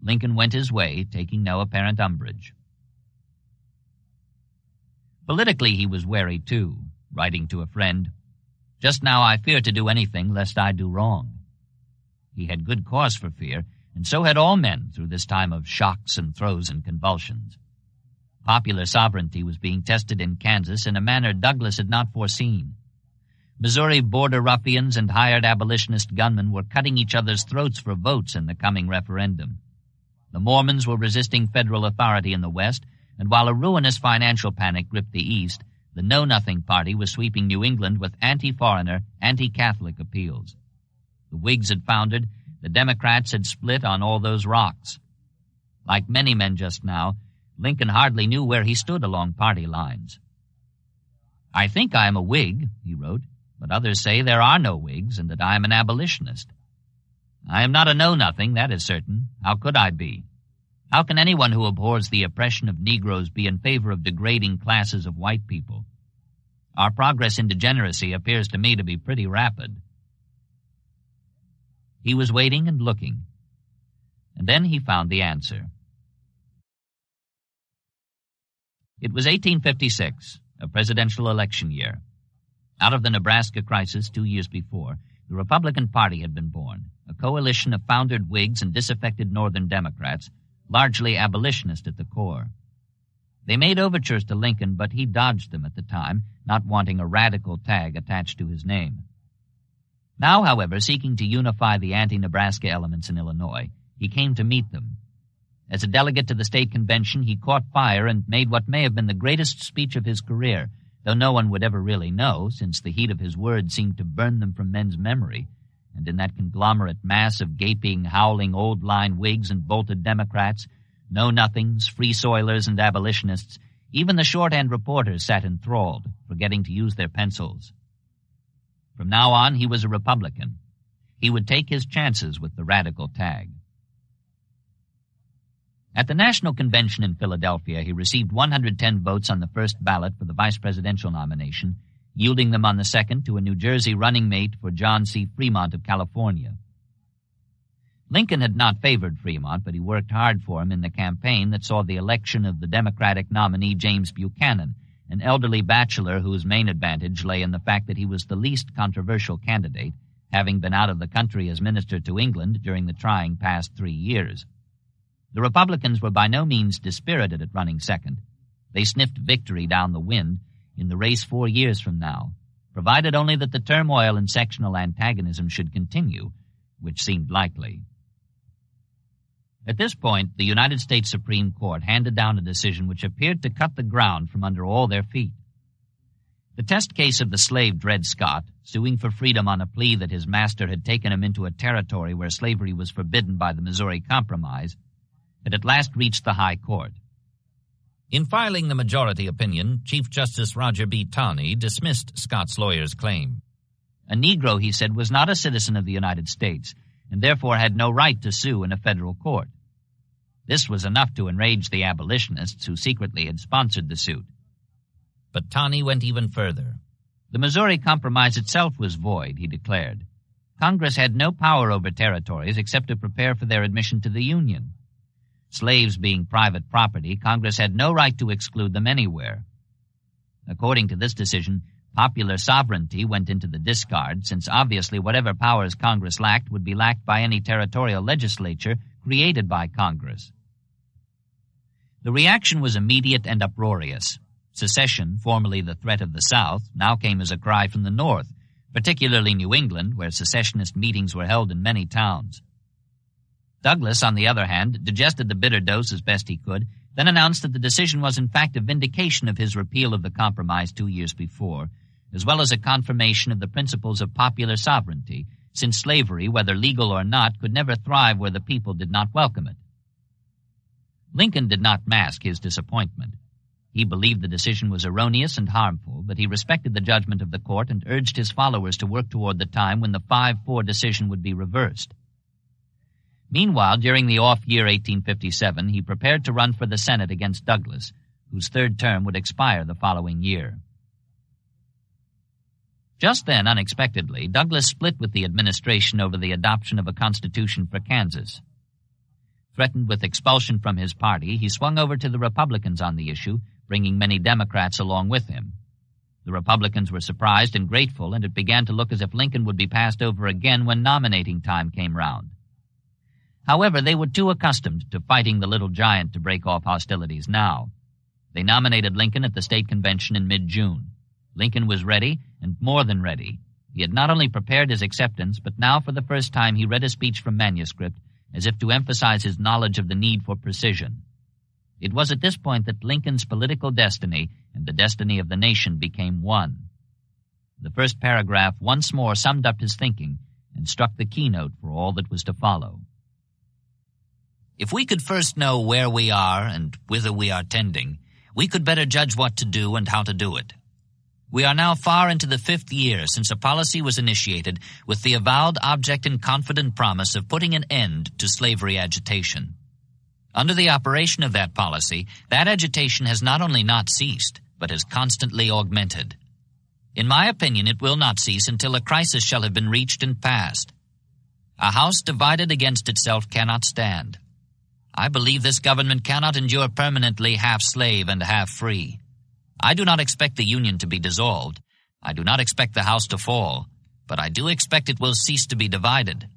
Lincoln went his way, taking no apparent umbrage. Politically he was wary, too, writing to a friend, "Just now I fear to do anything lest I do wrong." He had good cause for fear, and so had all men through this time of shocks and throes and convulsions. Popular sovereignty was being tested in Kansas in a manner Douglas had not foreseen. Missouri border ruffians and hired abolitionist gunmen were cutting each other's throats for votes in the coming referendum. The Mormons were resisting federal authority in the West, and while a ruinous financial panic gripped the East, the Know-Nothing Party was sweeping New England with anti-foreigner, anti-Catholic appeals. The Whigs had foundered, the Democrats had split on all those rocks. Like many men just now, Lincoln hardly knew where he stood along party lines. "I think I am a Whig," he wrote, "but others say there are no Whigs and that I am an abolitionist. I am not a know-nothing, that is certain. How could I be? How can anyone who abhors the oppression of Negroes be in favor of degrading classes of white people? Our progress in degeneracy appears to me to be pretty rapid." He was waiting and looking, and then he found the answer. It was 1856, a presidential election year. Out of the Nebraska crisis 2 years before, the Republican Party had been born, a coalition of foundered Whigs and disaffected Northern Democrats, largely abolitionist at the core. They made overtures to Lincoln, but he dodged them at the time, not wanting a radical tag attached to his name. Now, however, seeking to unify the anti-Nebraska elements in Illinois, he came to meet them. As a delegate to the state convention, he caught fire and made what may have been the greatest speech of his career, though no one would ever really know, since the heat of his words seemed to burn them from men's memory, and in that conglomerate mass of gaping, howling old-line Whigs and bolted Democrats, know-nothings, free-soilers, and abolitionists, even the shorthand reporters sat enthralled, forgetting to use their pencils. From now on, he was a Republican. He would take his chances with the radical tag. At the National Convention in Philadelphia, he received 110 votes on the first ballot for the vice presidential nomination, yielding them on the second to a New Jersey running mate for John C. Fremont of California. Lincoln had not favored Fremont, but he worked hard for him in the campaign that saw the election of the Democratic nominee James Buchanan, an elderly bachelor whose main advantage lay in the fact that he was the least controversial candidate, having been out of the country as minister to England during the trying past 3 years. The Republicans were by no means dispirited at running second. They sniffed victory down the wind in the race 4 years from now, provided only that the turmoil and sectional antagonism should continue, which seemed likely. At this point, the United States Supreme Court handed down a decision which appeared to cut the ground from under all their feet. The test case of the slave Dred Scott, suing for freedom on a plea that his master had taken him into a territory where slavery was forbidden by the Missouri Compromise, had at last reached the High Court. In filing the majority opinion, Chief Justice Roger B. Taney dismissed Scott's lawyer's claim. A Negro, he said, was not a citizen of the United States, and therefore had no right to sue in a federal court. This was enough to enrage the abolitionists who secretly had sponsored the suit. But Taney went even further. The Missouri Compromise itself was void, he declared. Congress had no power over territories except to prepare for their admission to the Union. Slaves being private property, Congress had no right to exclude them anywhere. According to this decision, popular sovereignty went into the discard, since obviously whatever powers Congress lacked would be lacked by any territorial legislature created by Congress. The reaction was immediate and uproarious. Secession, formerly the threat of the South, now came as a cry from the North, particularly New England, where secessionist meetings were held in many towns. Douglas, on the other hand, digested the bitter dose as best he could, then announced that the decision was in fact a vindication of his repeal of the Compromise 2 years before, as well as a confirmation of the principles of popular sovereignty, since slavery, whether legal or not, could never thrive where the people did not welcome it. Lincoln did not mask his disappointment. He believed the decision was erroneous and harmful, but he respected the judgment of the court and urged his followers to work toward the time when the 5-4 decision would be reversed. Meanwhile, during the off-year 1857, he prepared to run for the Senate against Douglas, whose third term would expire the following year. Just then, unexpectedly, Douglas split with the administration over the adoption of a constitution for Kansas. Threatened with expulsion from his party, he swung over to the Republicans on the issue, bringing many Democrats along with him. The Republicans were surprised and grateful, and it began to look as if Lincoln would be passed over again when nominating time came round. However, they were too accustomed to fighting the little giant to break off hostilities now. They nominated Lincoln at the state convention in mid-June. Lincoln was ready, and more than ready. He had not only prepared his acceptance, but now for the first time he read a speech from manuscript, as if to emphasize his knowledge of the need for precision. It was at this point that Lincoln's political destiny and the destiny of the nation became one. The first paragraph once more summed up his thinking and struck the keynote for all that was to follow. If we could first know where we are and whither we are tending, we could better judge what to do and how to do it. We are now far into the 5th year since a policy was initiated with the avowed object and confident promise of putting an end to slavery agitation. Under the operation of that policy, that agitation has not only not ceased, but has constantly augmented. In my opinion, it will not cease until a crisis shall have been reached and passed. A house divided against itself cannot stand. I believe this government cannot endure permanently half slave and half free. I do not expect the Union to be dissolved. I do not expect the house to fall, but I do expect it will cease to be divided.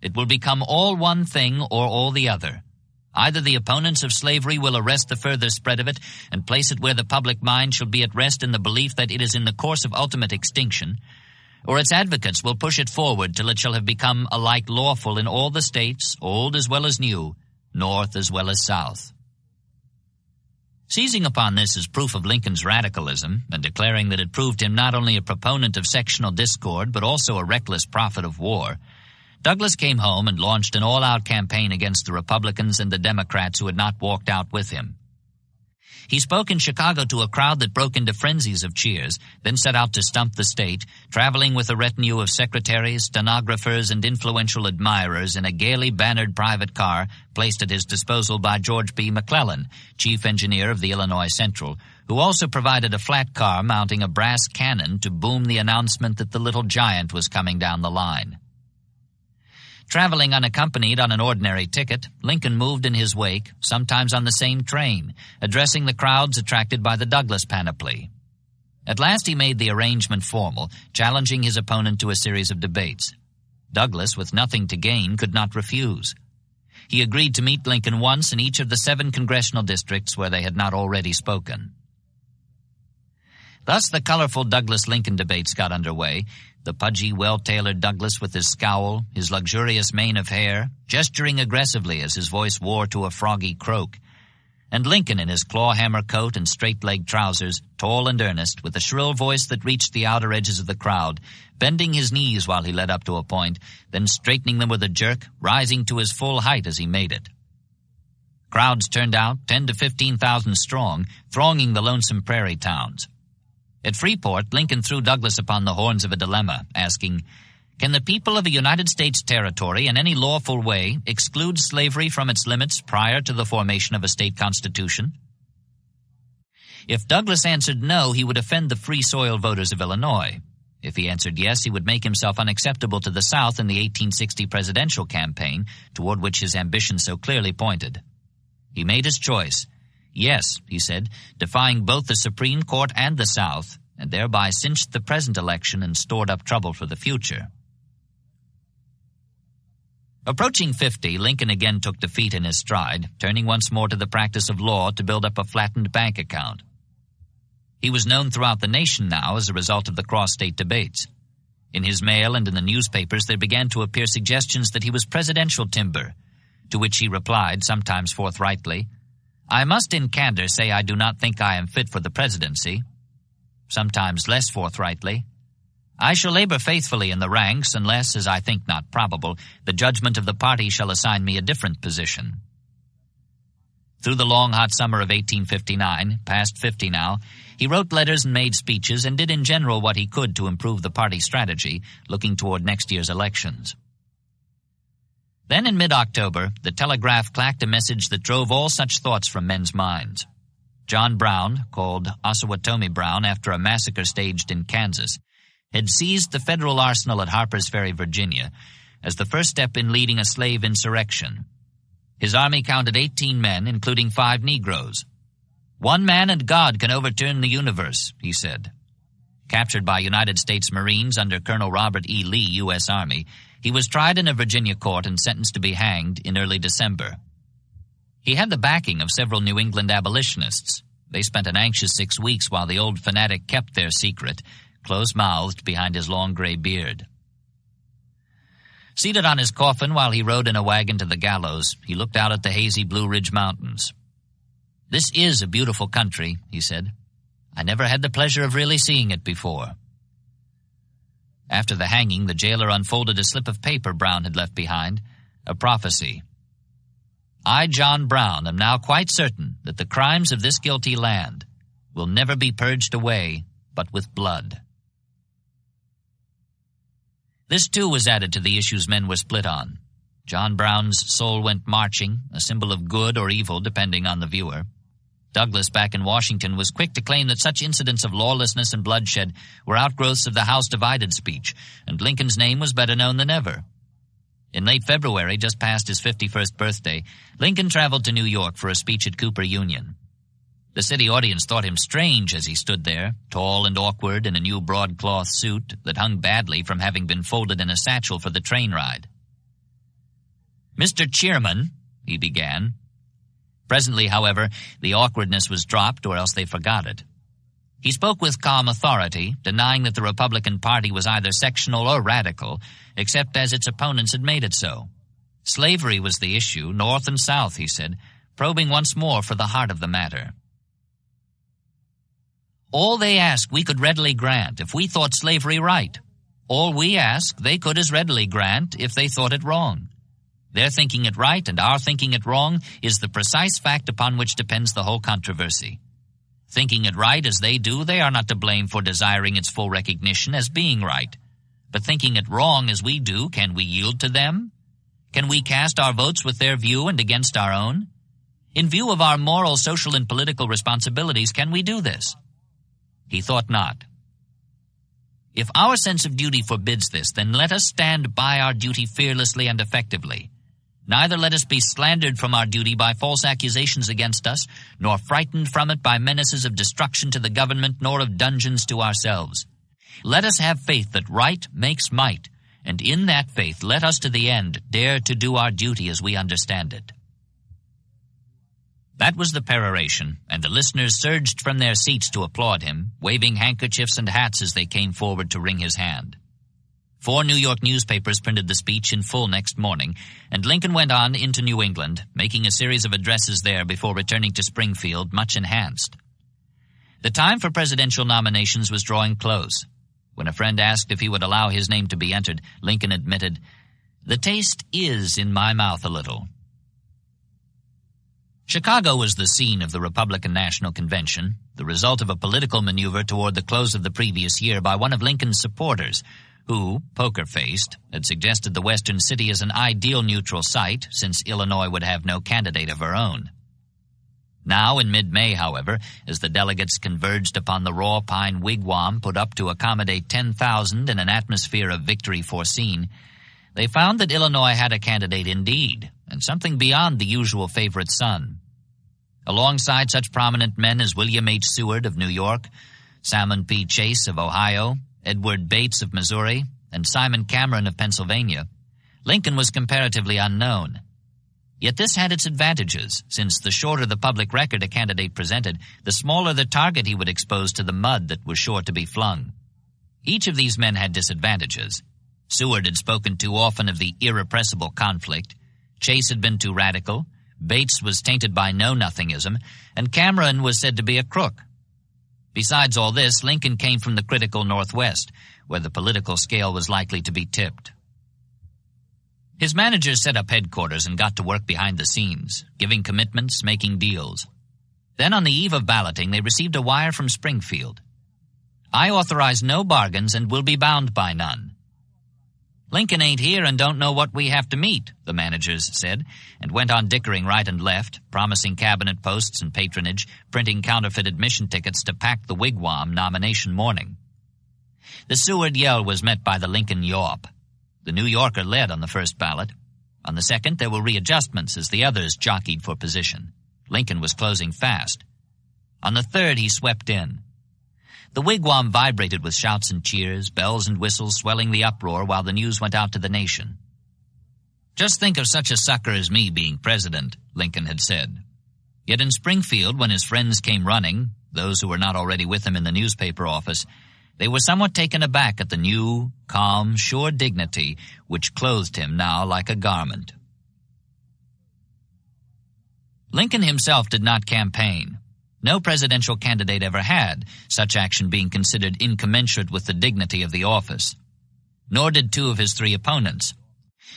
It will become all one thing or all the other. Either the opponents of slavery will arrest the further spread of it and place it where the public mind shall be at rest in the belief that it is in the course of ultimate extinction, or its advocates will push it forward till it shall have become alike lawful in all the states, old as well as new, North as well as South. Seizing upon this as proof of Lincoln's radicalism, and declaring that it proved him not only a proponent of sectional discord, but also a reckless prophet of war, Douglas came home and launched an all-out campaign against the Republicans and the Democrats who had not walked out with him. He spoke in Chicago to a crowd that broke into frenzies of cheers, then set out to stump the state, traveling with a retinue of secretaries, stenographers, and influential admirers in a gaily bannered private car placed at his disposal by George B. McClellan, chief engineer of the Illinois Central, who also provided a flat car mounting a brass cannon to boom the announcement that the little giant was coming down the line. Traveling unaccompanied on an ordinary ticket, Lincoln moved in his wake, sometimes on the same train, addressing the crowds attracted by the Douglas panoply. At last he made the arrangement formal, challenging his opponent to a series of debates. Douglas, with nothing to gain, could not refuse. He agreed to meet Lincoln once in each of the 7 congressional districts where they had not already spoken. Thus the colorful Douglas-Lincoln debates got underway, the pudgy, well-tailored Douglas with his scowl, his luxurious mane of hair, gesturing aggressively as his voice wore to a froggy croak, and Lincoln in his claw-hammer coat and straight-legged trousers, tall and earnest, with a shrill voice that reached the outer edges of the crowd, bending his knees while he led up to a point, then straightening them with a jerk, rising to his full height as he made it. Crowds turned out, 10 to 15,000 strong, thronging the lonesome prairie towns. At Freeport, Lincoln threw Douglas upon the horns of a dilemma, asking, "Can the people of a United States territory in any lawful way exclude slavery from its limits prior to the formation of a state constitution?" If Douglas answered no, he would offend the free soil voters of Illinois. If he answered yes, he would make himself unacceptable to the South in the 1860 presidential campaign, toward which his ambition so clearly pointed. He made his choice. Yes, he said, defying both the Supreme Court and the South, and thereby cinched the present election and stored up trouble for the future. Approaching 50, Lincoln again took defeat in his stride, turning once more to the practice of law to build up a flattened bank account. He was known throughout the nation now as a result of the cross-state debates. In his mail and in the newspapers there began to appear suggestions that he was presidential timber, to which he replied, sometimes forthrightly, "I must in candor say I do not think I am fit for the presidency," sometimes less forthrightly, "I shall labor faithfully in the ranks unless, as I think not probable, the judgment of the party shall assign me a different position." Through the long hot summer of 1859, past 50 now, he wrote letters and made speeches and did in general what he could to improve the party strategy, looking toward next year's elections. Then in mid-October, the telegraph clacked a message that drove all such thoughts from men's minds. John Brown, called Osawatomie Brown after a massacre staged in Kansas, had seized the federal arsenal at Harper's Ferry, Virginia, as the first step in leading a slave insurrection. His army counted 18 men, including 5 Negroes. "One man and God can overturn the universe," he said. Captured by United States Marines under Colonel Robert E. Lee, U.S. Army, he was tried in a Virginia court and sentenced to be hanged in early December. He had the backing of several New England abolitionists. They spent an anxious 6 weeks while the old fanatic kept their secret, close-mouthed behind his long gray beard. Seated on his coffin while he rode in a wagon to the gallows, he looked out at the hazy Blue Ridge Mountains. "This is a beautiful country," he said. "I never had the pleasure of really seeing it before." After the hanging, the jailer unfolded a slip of paper Brown had left behind, a prophecy. "I, John Brown, am now quite certain that the crimes of this guilty land will never be purged away but with blood." This, too, was added to the issues men were split on. John Brown's soul went marching, a symbol of good or evil depending on the viewer. Douglas, back in Washington, was quick to claim that such incidents of lawlessness and bloodshed were outgrowths of the House divided speech, and Lincoln's name was better known than ever. In late February, just past his 51st birthday, Lincoln traveled to New York for a speech at Cooper Union. The city audience thought him strange as he stood there, tall and awkward in a new broadcloth suit that hung badly from having been folded in a satchel for the train ride. "Mr. Chairman," he began. Presently, however, the awkwardness was dropped, or else they forgot it. He spoke with calm authority, denying that the Republican Party was either sectional or radical, except as its opponents had made it so. Slavery was the issue, North and South, he said, probing once more for the heart of the matter. "All they ask we could readily grant if we thought slavery right. All we ask they could as readily grant if they thought it wrong. Their thinking it right and our thinking it wrong is the precise fact upon which depends the whole controversy. Thinking it right as they do, they are not to blame for desiring its full recognition as being right. But thinking it wrong as we do, can we yield to them? Can we cast our votes with their view and against our own? In view of our moral, social, and political responsibilities, can we do this?" He thought not. "If our sense of duty forbids this, then let us stand by our duty fearlessly and effectively. Neither let us be slandered from our duty by false accusations against us, nor frightened from it by menaces of destruction to the government, nor of dungeons to ourselves. Let us have faith that right makes might, and in that faith let us to the end dare to do our duty as we understand it." That was the peroration, and the listeners surged from their seats to applaud him, waving handkerchiefs and hats as they came forward to wring his hand. 4 New York newspapers printed the speech in full next morning, and Lincoln went on into New England, making a series of addresses there before returning to Springfield, much enhanced. The time for presidential nominations was drawing close. When a friend asked if he would allow his name to be entered, Lincoln admitted, "The taste is in my mouth a little." Chicago was the scene of the Republican National Convention, the result of a political maneuver toward the close of the previous year by one of Lincoln's supporters, who, poker-faced, had suggested the western city as an ideal neutral site, since Illinois would have no candidate of her own. Now, in mid-May, however, as the delegates converged upon the raw pine wigwam put up to accommodate 10,000 in an atmosphere of victory foreseen, they found that Illinois had a candidate indeed, and something beyond the usual favorite son. Alongside such prominent men as William H. Seward of New York, Salmon P. Chase of Ohio, Edward Bates of Missouri, and Simon Cameron of Pennsylvania, Lincoln was comparatively unknown. Yet this had its advantages, since the shorter the public record a candidate presented, the smaller the target he would expose to the mud that was sure to be flung. Each of these men had disadvantages. Seward had spoken too often of the irrepressible conflict, Chase had been too radical, Bates was tainted by know-nothingism, and Cameron was said to be a crook. Besides all this, Lincoln came from the critical Northwest, where the political scale was likely to be tipped. His managers set up headquarters and got to work behind the scenes, giving commitments, making deals. Then on the eve of balloting, they received a wire from Springfield. "I authorize no bargains and will be bound by none." "Lincoln ain't here and don't know what we have to meet," the managers said, and went on dickering right and left, promising cabinet posts and patronage, printing counterfeit admission tickets to pack the wigwam nomination morning. The Seward yell was met by the Lincoln yawp. The New Yorker led on the first ballot. On the second, there were readjustments as the others jockeyed for position. Lincoln was closing fast. On the third, he swept in. The wigwam vibrated with shouts and cheers, bells and whistles swelling the uproar while the news went out to the nation. "Just think of such a sucker as me being president," Lincoln had said. Yet in Springfield, when his friends came running, those who were not already with him in the newspaper office, they were somewhat taken aback at the new, calm, sure dignity which clothed him now like a garment. Lincoln himself did not campaign. No presidential candidate ever had, such action being considered incommensurate with the dignity of the office. Nor did two of his three opponents.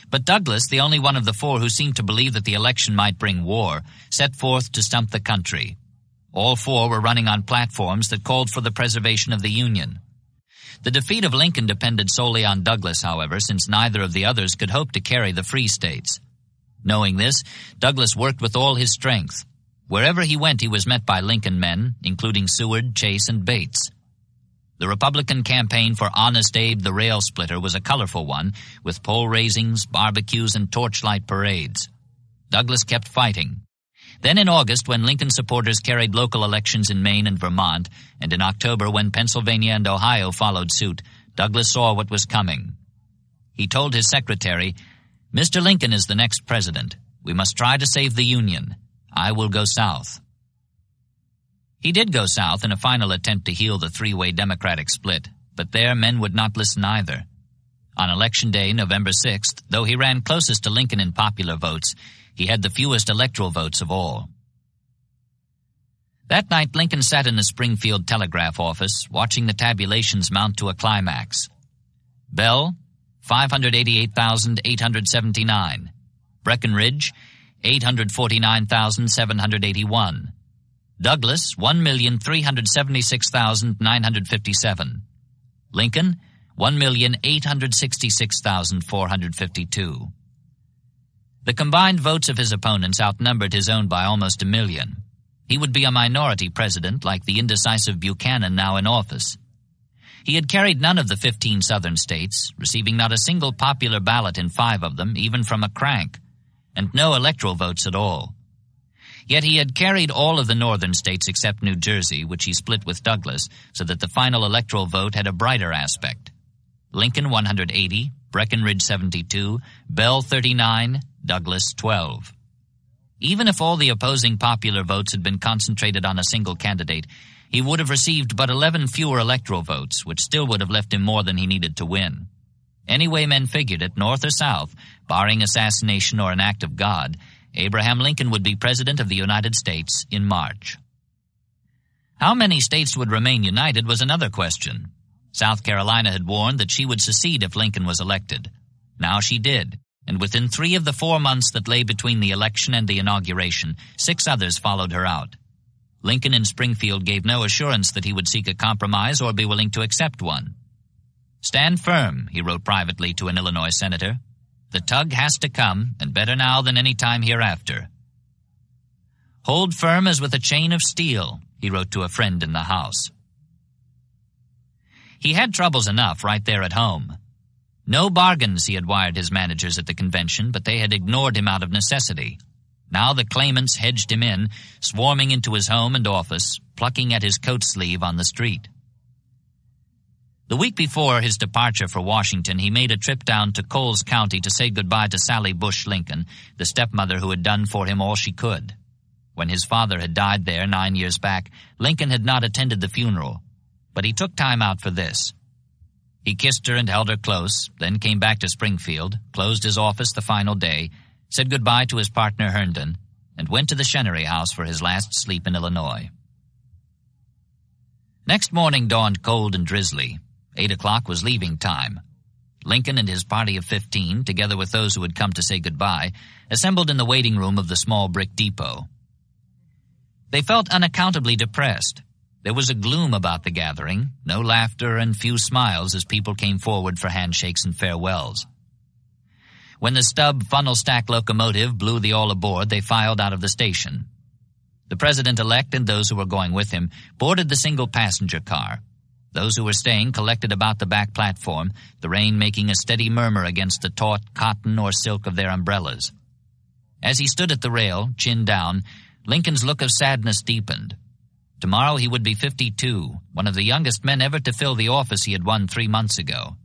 But Douglas, the only one of the four who seemed to believe that the election might bring war, set forth to stump the country. All four were running on platforms that called for the preservation of the Union. The defeat of Lincoln depended solely on Douglas, however, since neither of the others could hope to carry the free states. Knowing this, Douglas worked with all his strength. Wherever he went, he was met by Lincoln men, including Seward, Chase, and Bates. The Republican campaign for Honest Abe the Rail Splitter was a colorful one, with pole raisings, barbecues, and torchlight parades. Douglas kept fighting. Then in August, when Lincoln supporters carried local elections in Maine and Vermont, and in October when Pennsylvania and Ohio followed suit, Douglas saw what was coming. He told his secretary, "Mr. Lincoln is the next president. We must try to save the Union. I will go south." He did go south in a final attempt to heal the three-way Democratic split, but there men would not listen either. On Election Day, November 6th, though he ran closest to Lincoln in popular votes, he had the fewest electoral votes of all. That night, Lincoln sat in the Springfield telegraph office, watching the tabulations mount to a climax. Bell, 588,879. Breckinridge, 849,781. Douglas, 1,376,957. Lincoln, 1,866,452. The combined votes of his opponents outnumbered his own by almost 1 million. He would be a minority president like the indecisive Buchanan now in office. He had carried none of the 15 southern states, receiving not a single popular ballot in 5 of them, even from a crank, and no electoral votes at all. Yet he had carried all of the northern states except New Jersey, which he split with Douglas, so that the final electoral vote had a brighter aspect. Lincoln 180, Breckinridge 72, Bell 39, Douglas 12. Even if all the opposing popular votes had been concentrated on a single candidate, he would have received but 11 fewer electoral votes, which still would have left him more than he needed to win. Any way men figured it, north or south, barring assassination or an act of God, Abraham Lincoln would be President of the United States in March. How many states would remain united was another question. South Carolina had warned that she would secede if Lincoln was elected. Now she did, and within 3 of the 4 months that lay between the election and the inauguration, 6 others followed her out. Lincoln in Springfield gave no assurance that he would seek a compromise or be willing to accept one. "Stand firm," he wrote privately to an Illinois senator. "The tug has to come, and better now than any time hereafter." "Hold firm as with a chain of steel," he wrote to a friend in the House. He had troubles enough right there at home. No bargains, he had wired his managers at the convention, but they had ignored him out of necessity. Now the claimants hedged him in, swarming into his home and office, plucking at his coat sleeve on the street. The week before his departure for Washington, he made a trip down to Coles County to say goodbye to Sally Bush Lincoln, the stepmother who had done for him all she could. When his father had died there 9 years back, Lincoln had not attended the funeral, but he took time out for this. He kissed her and held her close, then came back to Springfield, closed his office the final day, said goodbye to his partner Herndon, and went to the Chenery House for his last sleep in Illinois. Next morning dawned cold and drizzly. 8 o'clock was leaving time. Lincoln and his party of 15, together with those who had come to say goodbye, assembled in the waiting room of the small brick depot. They felt unaccountably depressed. There was a gloom about the gathering, no laughter and few smiles as people came forward for handshakes and farewells. When the stub funnel-stack locomotive blew the all aboard, they filed out of the station. The president-elect and those who were going with him boarded the single-passenger car. Those who were staying collected about the back platform, the rain making a steady murmur against the taut cotton or silk of their umbrellas. As he stood at the rail, chin down, Lincoln's look of sadness deepened. Tomorrow he would be 52, one of the youngest men ever to fill the office he had won 3 months ago.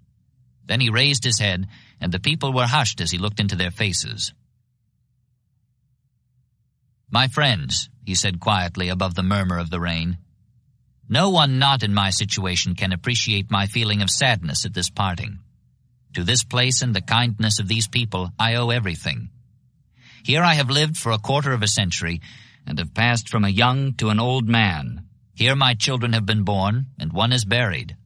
Then he raised his head, and the people were hushed as he looked into their faces. "My friends," he said quietly above the murmur of the rain, "no one not in my situation can appreciate my feeling of sadness at this parting. To this place and the kindness of these people I owe everything. Here I have lived for 1/4 of a century, and have passed from a young to an old man. Here my children have been born, and one is buried.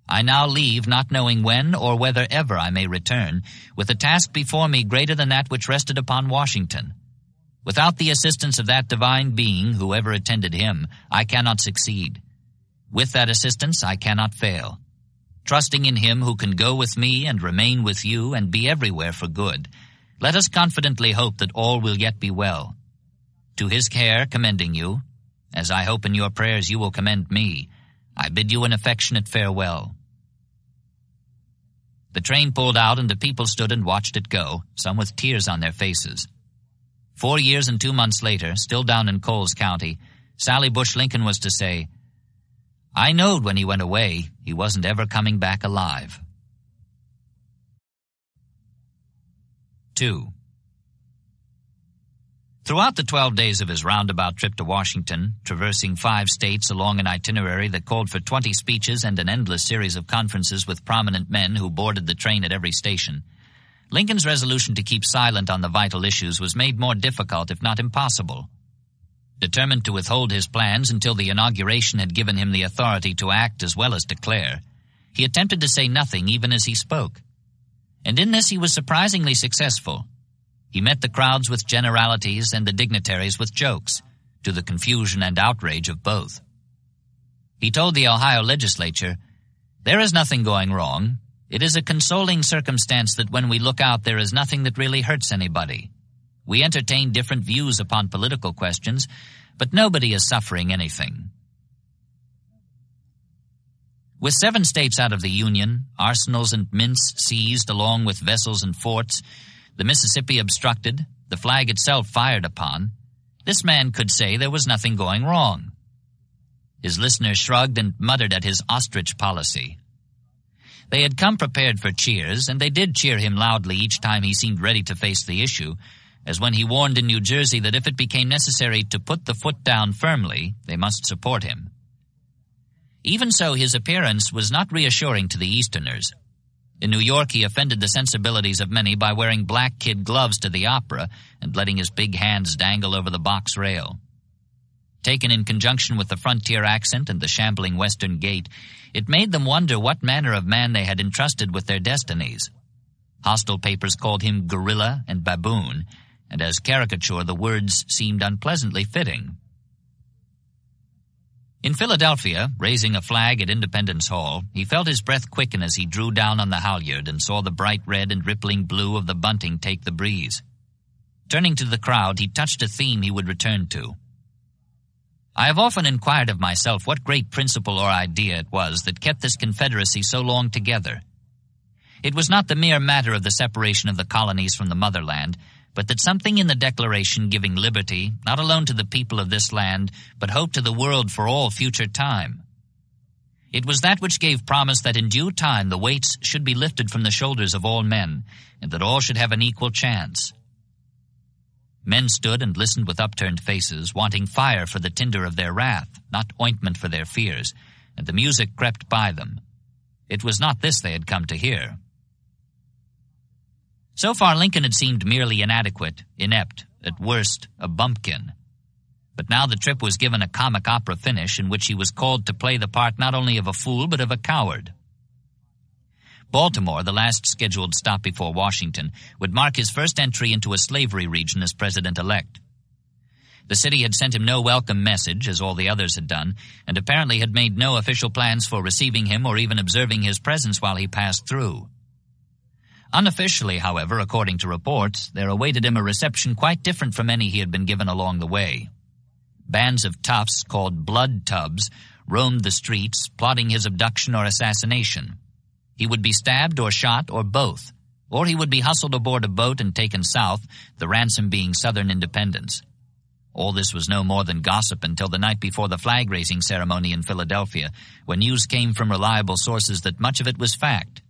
I now leave, not knowing when or whether ever I may return, with a task before me greater than that which rested upon Washington. Without the assistance of that divine being, whoever attended him, I cannot succeed. With that assistance I cannot fail. Trusting in him who can go with me and remain with you and be everywhere for good, let us confidently hope that all will yet be well. To his care commending you, as I hope in your prayers you will commend me, I bid you an affectionate farewell." The train pulled out and the people stood and watched it go, some with tears on their faces. 4 years and 2 months later, still down in Coles County, Sally Bush Lincoln was to say, "I knowed when he went away he wasn't ever coming back alive." 2. Throughout the 12 days of his roundabout trip to Washington, traversing 5 states along an itinerary that called for 20 speeches and an endless series of conferences with prominent men who boarded the train at every station, Lincoln's resolution to keep silent on the vital issues was made more difficult, if not impossible. Determined to withhold his plans until the inauguration had given him the authority to act as well as declare, he attempted to say nothing even as he spoke. And in this he was surprisingly successful. He met the crowds with generalities and the dignitaries with jokes, to the confusion and outrage of both. He told the Ohio legislature, "There is nothing going wrong. It is a consoling circumstance that when we look out there is nothing that really hurts anybody. We entertain different views upon political questions, but nobody is suffering anything." With 7 states out of the Union, arsenals and mints seized along with vessels and forts, the Mississippi obstructed, the flag itself fired upon, this man could say there was nothing going wrong. His listeners shrugged and muttered at his ostrich policy. They had come prepared for cheers, and they did cheer him loudly each time he seemed ready to face the issue, as when he warned in New Jersey that if it became necessary to put the foot down firmly, they must support him. Even so, his appearance was not reassuring to the Easterners. In New York, he offended the sensibilities of many by wearing black kid gloves to the opera and letting his big hands dangle over the box rail. Taken in conjunction with the frontier accent and the shambling western gait, it made them wonder what manner of man they had entrusted with their destinies. Hostile papers called him gorilla and baboon, and as caricature the words seemed unpleasantly fitting. In Philadelphia, raising a flag at Independence Hall, he felt his breath quicken as he drew down on the halyard and saw the bright red and rippling blue of the bunting take the breeze. Turning to the crowd, he touched a theme he would return to, I have often inquired of myself what great principle or idea it was that kept this Confederacy so long together. It was not the mere matter of the separation of the colonies from the motherland, but that something in the Declaration giving liberty, not alone to the people of this land, but hope to the world for all future time. It was that which gave promise that in due time the weights should be lifted from the shoulders of all men, and that all should have an equal chance. Men stood and listened with upturned faces, wanting fire for the tinder of their wrath, not ointment for their fears, and the music crept by them. It was not this they had come to hear. So far Lincoln had seemed merely inadequate, inept, at worst a bumpkin. But now the trip was given a comic opera finish in which he was called to play the part not only of a fool but of a coward. Baltimore, the last scheduled stop before Washington, would mark his first entry into a slavery region as president-elect. The city had sent him no welcome message, as all the others had done, and apparently had made no official plans for receiving him or even observing his presence while he passed through. Unofficially, however, according to reports, there awaited him a reception quite different from any he had been given along the way. Bands of toughs, called blood tubs, roamed the streets, plotting his abduction or assassination. He would be stabbed or shot or both, or he would be hustled aboard a boat and taken south, the ransom being Southern independence. All this was no more than gossip until the night before the flag-raising ceremony in Philadelphia, when news came from reliable sources that much of it was fact.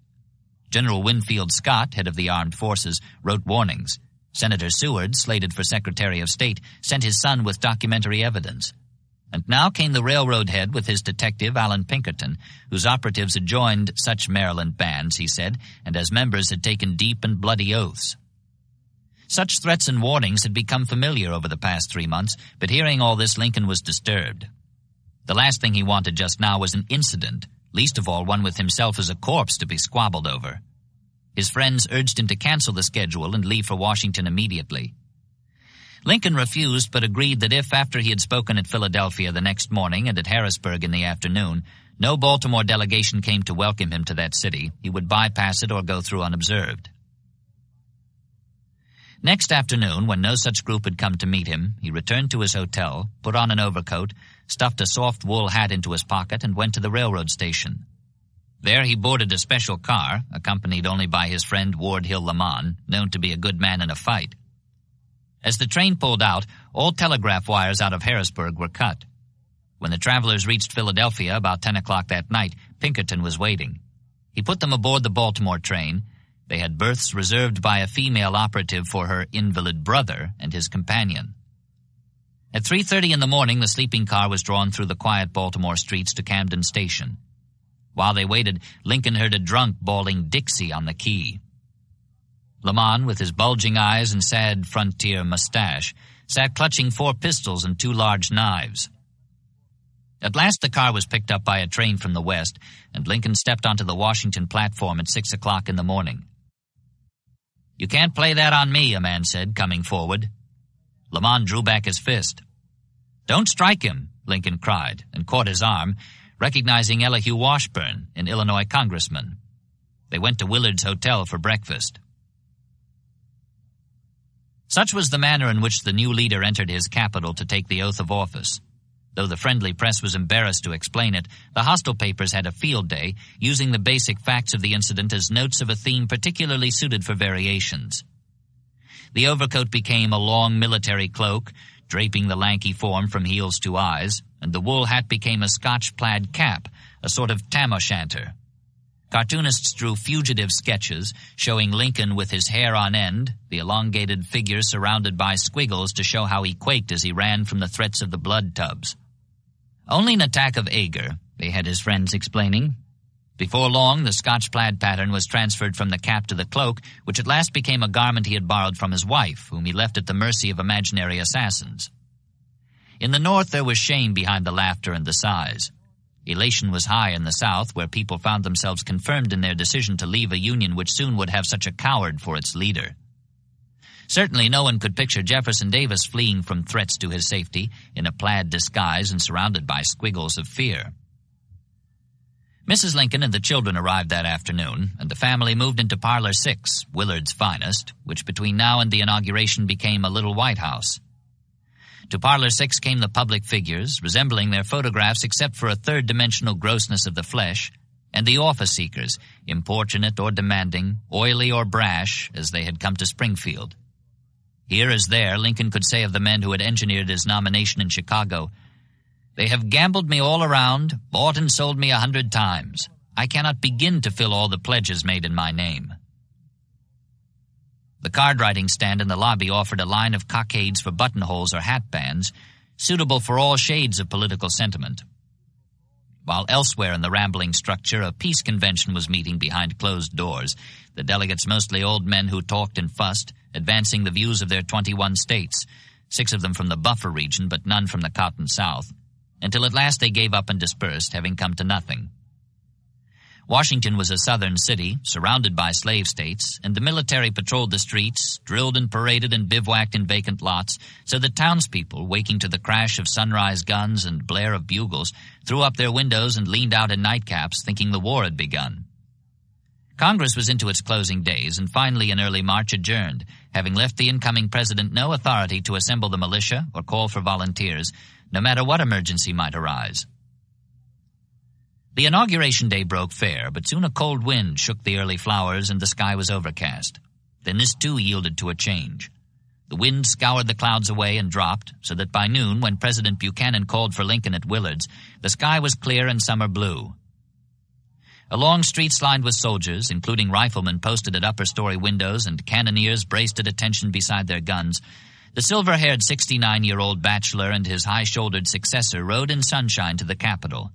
General Winfield Scott, head of the armed forces, wrote warnings. Senator Seward, slated for Secretary of State, sent his son with documentary evidence. And now came the railroad head with his detective, Allen Pinkerton, whose operatives had joined such Maryland bands, he said, and as members had taken deep and bloody oaths. Such threats and warnings had become familiar over the past 3 months, but hearing all this, Lincoln was disturbed. The last thing he wanted just now was an incident, least of all one with himself as a corpse to be squabbled over. His friends urged him to cancel the schedule and leave for Washington immediately. Lincoln refused, but agreed that if, after he had spoken at Philadelphia the next morning and at Harrisburg in the afternoon, no Baltimore delegation came to welcome him to that city, he would bypass it or go through unobserved. Next afternoon, when no such group had come to meet him, he returned to his hotel, put on an overcoat, stuffed a soft wool hat into his pocket, and went to the railroad station. There he boarded a special car, accompanied only by his friend Ward Hill Lamon, known to be a good man in a fight. As the train pulled out, all telegraph wires out of Harrisburg were cut. When the travelers reached Philadelphia about 10 o'clock that night, Pinkerton was waiting. He put them aboard the Baltimore train. They had berths reserved by a female operative for her invalid brother and his companion. At 3:30 in the morning, the sleeping car was drawn through the quiet Baltimore streets to Camden Station. While they waited, Lincoln heard a drunk bawling Dixie on the key. Lamon, with his bulging eyes and sad frontier mustache, sat clutching 4 pistols and 2 large knives. At last the car was picked up by a train from the west, and Lincoln stepped onto the Washington platform at 6 o'clock in the morning. "You can't play that on me," a man said, coming forward. Lamon drew back his fist. "Don't strike him," Lincoln cried, and caught his arm, recognizing Elihu Washburn, an Illinois congressman. They went to Willard's Hotel for breakfast. Such was the manner in which the new leader entered his capital to take the oath of office. Though the friendly press was embarrassed to explain it, the hostile papers had a field day, using the basic facts of the incident as notes of a theme particularly suited for variations. The overcoat became a long military cloak, draping the lanky form from heels to eyes, and the wool hat became a Scotch plaid cap, a sort of tam-o'-shanter. Cartoonists drew fugitive sketches, showing Lincoln with his hair on end, the elongated figure surrounded by squiggles to show how he quaked as he ran from the threats of the blood tubs. Only an attack of ague, they had his friends explaining. Before long, the Scotch plaid pattern was transferred from the cap to the cloak, which at last became a garment he had borrowed from his wife, whom he left at the mercy of imaginary assassins. In the North, there was shame behind the laughter and the sighs. Elation was high in the South, where people found themselves confirmed in their decision to leave a union which soon would have such a coward for its leader. Certainly no one could picture Jefferson Davis fleeing from threats to his safety in a plaid disguise and surrounded by squiggles of fear. Mrs. Lincoln and the children arrived that afternoon, and the family moved into Parlor 6, Willard's finest, which between now and the inauguration became a little White House. To Parlor 6 came the public figures, resembling their photographs except for a third-dimensional grossness of the flesh, and the office seekers, importunate or demanding, oily or brash, as they had come to Springfield. Here as there, Lincoln could say of the men who had engineered his nomination in Chicago, "They have gambled me all around, bought and sold me 100 times. I cannot begin to fill all the pledges made in my name." The card-writing stand in the lobby offered a line of cockades for buttonholes or hat bands, suitable for all shades of political sentiment. While elsewhere in the rambling structure, a peace convention was meeting behind closed doors, the delegates mostly old men who talked and fussed, advancing the views of their 21 states, 6 of them from the buffer region but none from the Cotton South, until at last they gave up and dispersed, having come to nothing. Washington was a southern city, surrounded by slave states, and the military patrolled the streets, drilled and paraded and bivouacked in vacant lots, so that townspeople, waking to the crash of sunrise guns and blare of bugles, threw up their windows and leaned out in nightcaps, thinking the war had begun. Congress was into its closing days, and finally in early March adjourned, having left the incoming president no authority to assemble the militia or call for volunteers, no matter what emergency might arise. The inauguration day broke fair, but soon a cold wind shook the early flowers and the sky was overcast. Then this too yielded to a change. The wind scoured the clouds away and dropped, so that by noon, when President Buchanan called for Lincoln at Willard's, the sky was clear and summer blue. Along streets lined with soldiers, including riflemen posted at upper-story windows and cannoneers braced at attention beside their guns, the silver-haired 69-year-old bachelor and his high-shouldered successor rode in sunshine to the Capitol.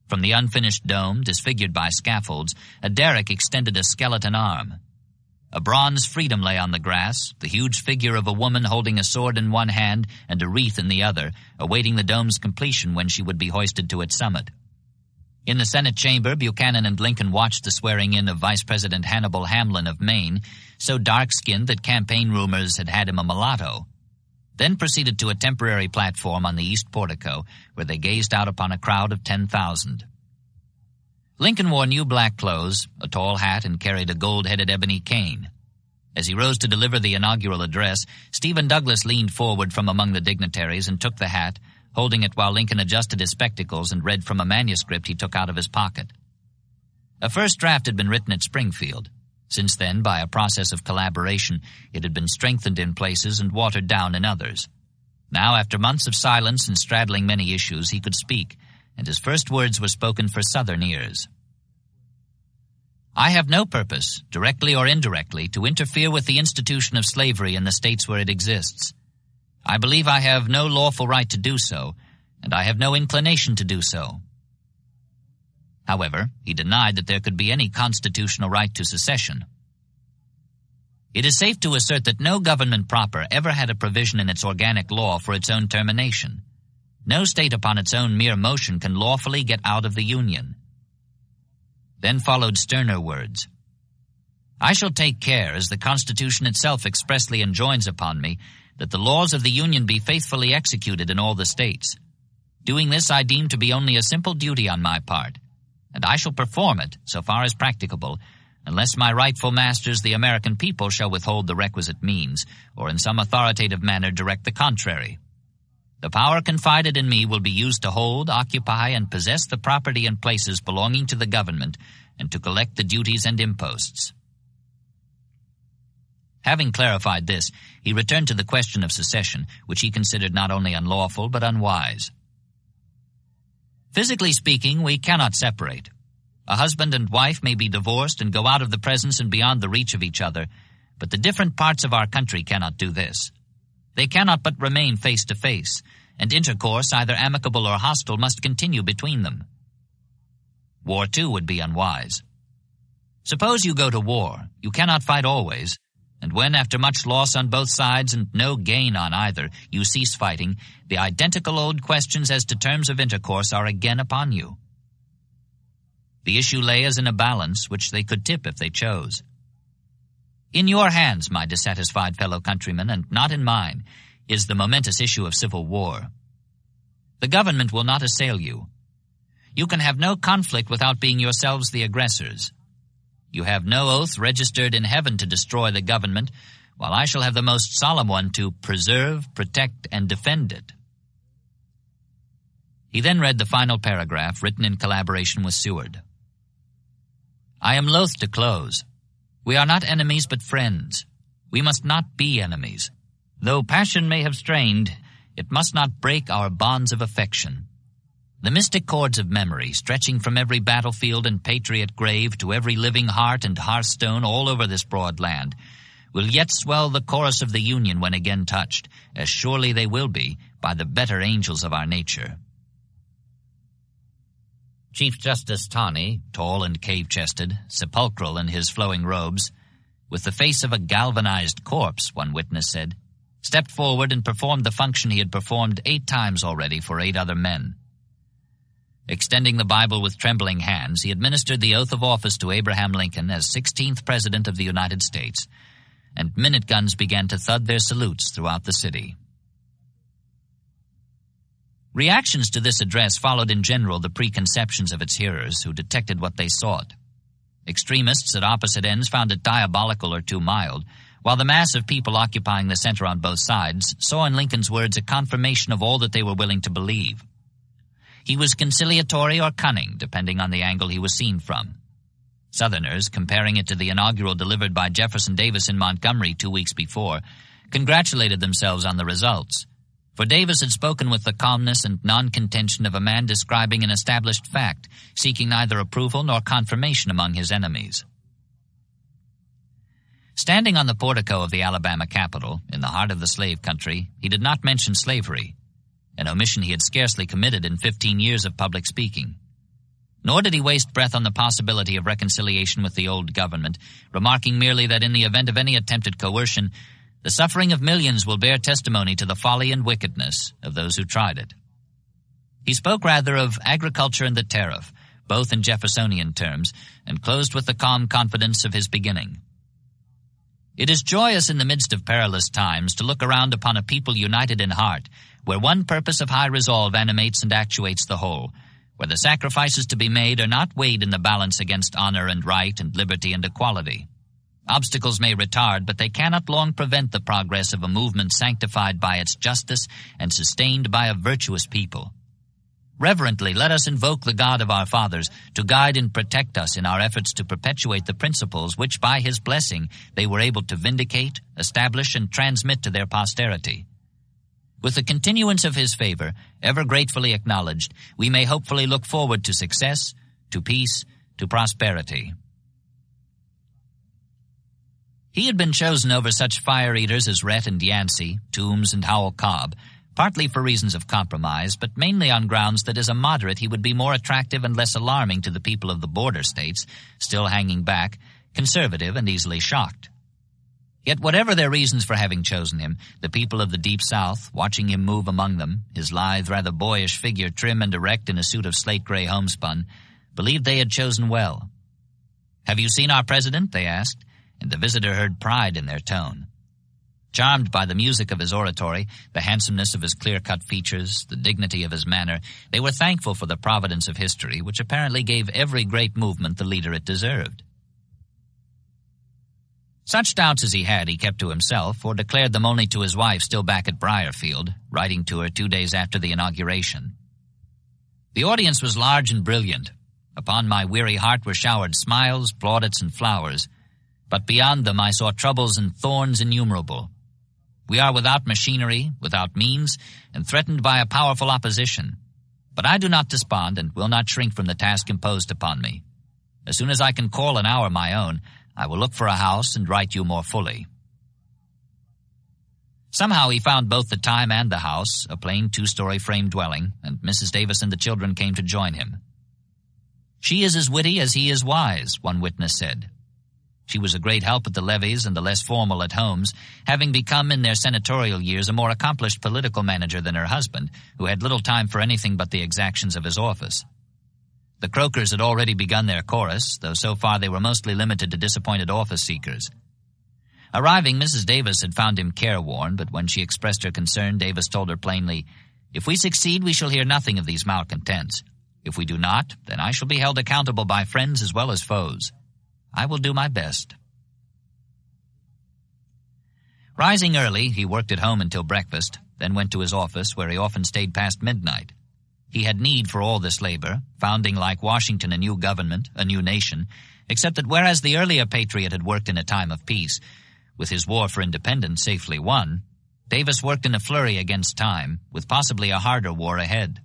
From the unfinished dome, disfigured by scaffolds, a derrick extended a skeleton arm. A bronze freedom lay on the grass, the huge figure of a woman holding a sword in one hand and a wreath in the other, awaiting the dome's completion when she would be hoisted to its summit. In the Senate chamber, Buchanan and Lincoln watched the swearing-in of Vice President Hannibal Hamlin of Maine, so dark-skinned that campaign rumors had him a mulatto, then proceeded to a temporary platform on the east portico, where they gazed out upon a crowd of 10,000. Lincoln wore new black clothes, a tall hat, and carried a gold-headed ebony cane. As he rose to deliver the inaugural address, Stephen Douglas leaned forward from among the dignitaries and took the hat, holding it while Lincoln adjusted his spectacles and read from a manuscript he took out of his pocket. A first draft had been written at Springfield. Since then, by a process of collaboration, it had been strengthened in places and watered down in others. Now, after months of silence and straddling many issues, he could speak, and his first words were spoken for Southern ears. "I have no purpose, directly or indirectly, to interfere with the institution of slavery in the states where it exists. I believe I have no lawful right to do so, and I have no inclination to do so." However, he denied that there could be any constitutional right to secession. "It is safe to assert that no government proper ever had a provision in its organic law for its own termination. No state upon its own mere motion can lawfully get out of the Union." Then followed sterner words. "I shall take care, as the Constitution itself expressly enjoins upon me, that the laws of the Union be faithfully executed in all the states. Doing this I deem to be only a simple duty on my part, and I shall perform it, so far as practicable, unless my rightful masters, the American people, shall withhold the requisite means, or in some authoritative manner direct the contrary. The power confided in me will be used to hold, occupy, and possess the property and places belonging to the government, and to collect the duties and imposts." Having clarified this, he returned to the question of secession, which he considered not only unlawful but unwise. "Physically speaking, we cannot separate. A husband and wife may be divorced and go out of the presence and beyond the reach of each other, but the different parts of our country cannot do this. They cannot but remain face to face, and intercourse, either amicable or hostile, must continue between them. War, too, would be unwise. Suppose you go to war, you cannot fight always, and when, after much loss on both sides and no gain on either, you cease fighting, the identical old questions as to terms of intercourse are again upon you. The issue lay as in a balance, which they could tip if they chose. In your hands, my dissatisfied fellow countrymen, and not in mine, is the momentous issue of civil war. The government will not assail you. You can have no conflict without being yourselves the aggressors. You have no oath registered in heaven to destroy the government, while I shall have the most solemn one to preserve, protect, and defend it." He then read the final paragraph, written in collaboration with Seward. "I am loath to close. We are not enemies but friends. We must not be enemies. Though passion may have strained, it must not break our bonds of affection. The mystic cords of memory, stretching from every battlefield and patriot grave to every living heart and hearthstone all over this broad land, will yet swell the chorus of the Union when again touched, as surely they will be by the better angels of our nature." Chief Justice Taney, tall and cave-chested, sepulchral in his flowing robes, with the face of a galvanized corpse, one witness said, stepped forward and performed the function he had performed 8 times already for 8 other men. Extending the Bible with trembling hands, he administered the oath of office to Abraham Lincoln as 16th President of the United States, and minute guns began to thud their salutes throughout the city. Reactions to this address followed in general the preconceptions of its hearers, who detected what they sought. Extremists at opposite ends found it diabolical or too mild, while the mass of people occupying the center on both sides saw in Lincoln's words a confirmation of all that they were willing to believe. He was conciliatory or cunning, depending on the angle he was seen from. Southerners, comparing it to the inaugural delivered by Jefferson Davis in Montgomery 2 weeks before, congratulated themselves on the results. For Davis had spoken with the calmness and non-contention of a man describing an established fact, seeking neither approval nor confirmation among his enemies. Standing on the portico of the Alabama Capitol, in the heart of the slave country, he did not mention slavery, an omission he had scarcely committed in 15 years of public speaking. Nor did he waste breath on the possibility of reconciliation with the old government, remarking merely that in the event of any attempted coercion, the suffering of millions will bear testimony to the folly and wickedness of those who tried it. He spoke rather of agriculture and the tariff, both in Jeffersonian terms, and closed with the calm confidence of his beginning. "It is joyous in the midst of perilous times to look around upon a people united in heart, where one purpose of high resolve animates and actuates the whole, where the sacrifices to be made are not weighed in the balance against honor and right and liberty and equality. Obstacles may retard, but they cannot long prevent the progress of a movement sanctified by its justice and sustained by a virtuous people. Reverently, let us invoke the God of our fathers to guide and protect us in our efforts to perpetuate the principles which, by his blessing, they were able to vindicate, establish, and transmit to their posterity. With the continuance of his favor, ever gratefully acknowledged, we may hopefully look forward to success, to peace, to prosperity." He had been chosen over such fire-eaters as Rhett and Yancey, Toombs and Howell Cobb, partly for reasons of compromise, but mainly on grounds that as a moderate he would be more attractive and less alarming to the people of the border states, still hanging back, conservative and easily shocked. Yet whatever their reasons for having chosen him, the people of the Deep South, watching him move among them, his lithe, rather boyish figure trim and erect in a suit of slate-gray homespun, believed they had chosen well. "Have you seen our president?" they asked, and the visitor heard pride in their tone. Charmed by the music of his oratory, the handsomeness of his clear-cut features, the dignity of his manner, they were thankful for the providence of history, which apparently gave every great movement the leader it deserved. Such doubts as he had, he kept to himself, or declared them only to his wife still back at Briarfield, writing to her 2 days after the inauguration. "The audience was large and brilliant. Upon my weary heart were showered smiles, plaudits, and flowers. But beyond them I saw troubles and thorns innumerable. We are without machinery, without means, and threatened by a powerful opposition. But I do not despond and will not shrink from the task imposed upon me. As soon as I can call an hour my own, I will look for a house and write you more fully." Somehow he found both the time and the house, a plain 2-story frame dwelling, and Mrs. Davis and the children came to join him. "She is as witty as he is wise," one witness said. She was a great help at the levees and the less formal at homes, having become in their senatorial years a more accomplished political manager than her husband, who had little time for anything but the exactions of his office. The Croakers had already begun their chorus, though so far they were mostly limited to disappointed office seekers. Arriving, Mrs. Davis had found him careworn, but when she expressed her concern, Davis told her plainly, "If we succeed, we shall hear nothing of these malcontents. If we do not, then I shall be held accountable by friends as well as foes. I will do my best." Rising early, he worked at home until breakfast, then went to his office, where he often stayed past midnight. He had need for all this labor, founding like Washington a new government, a new nation, except that whereas the earlier patriot had worked in a time of peace, with his war for independence safely won, Davis worked in a flurry against time, with possibly a harder war ahead.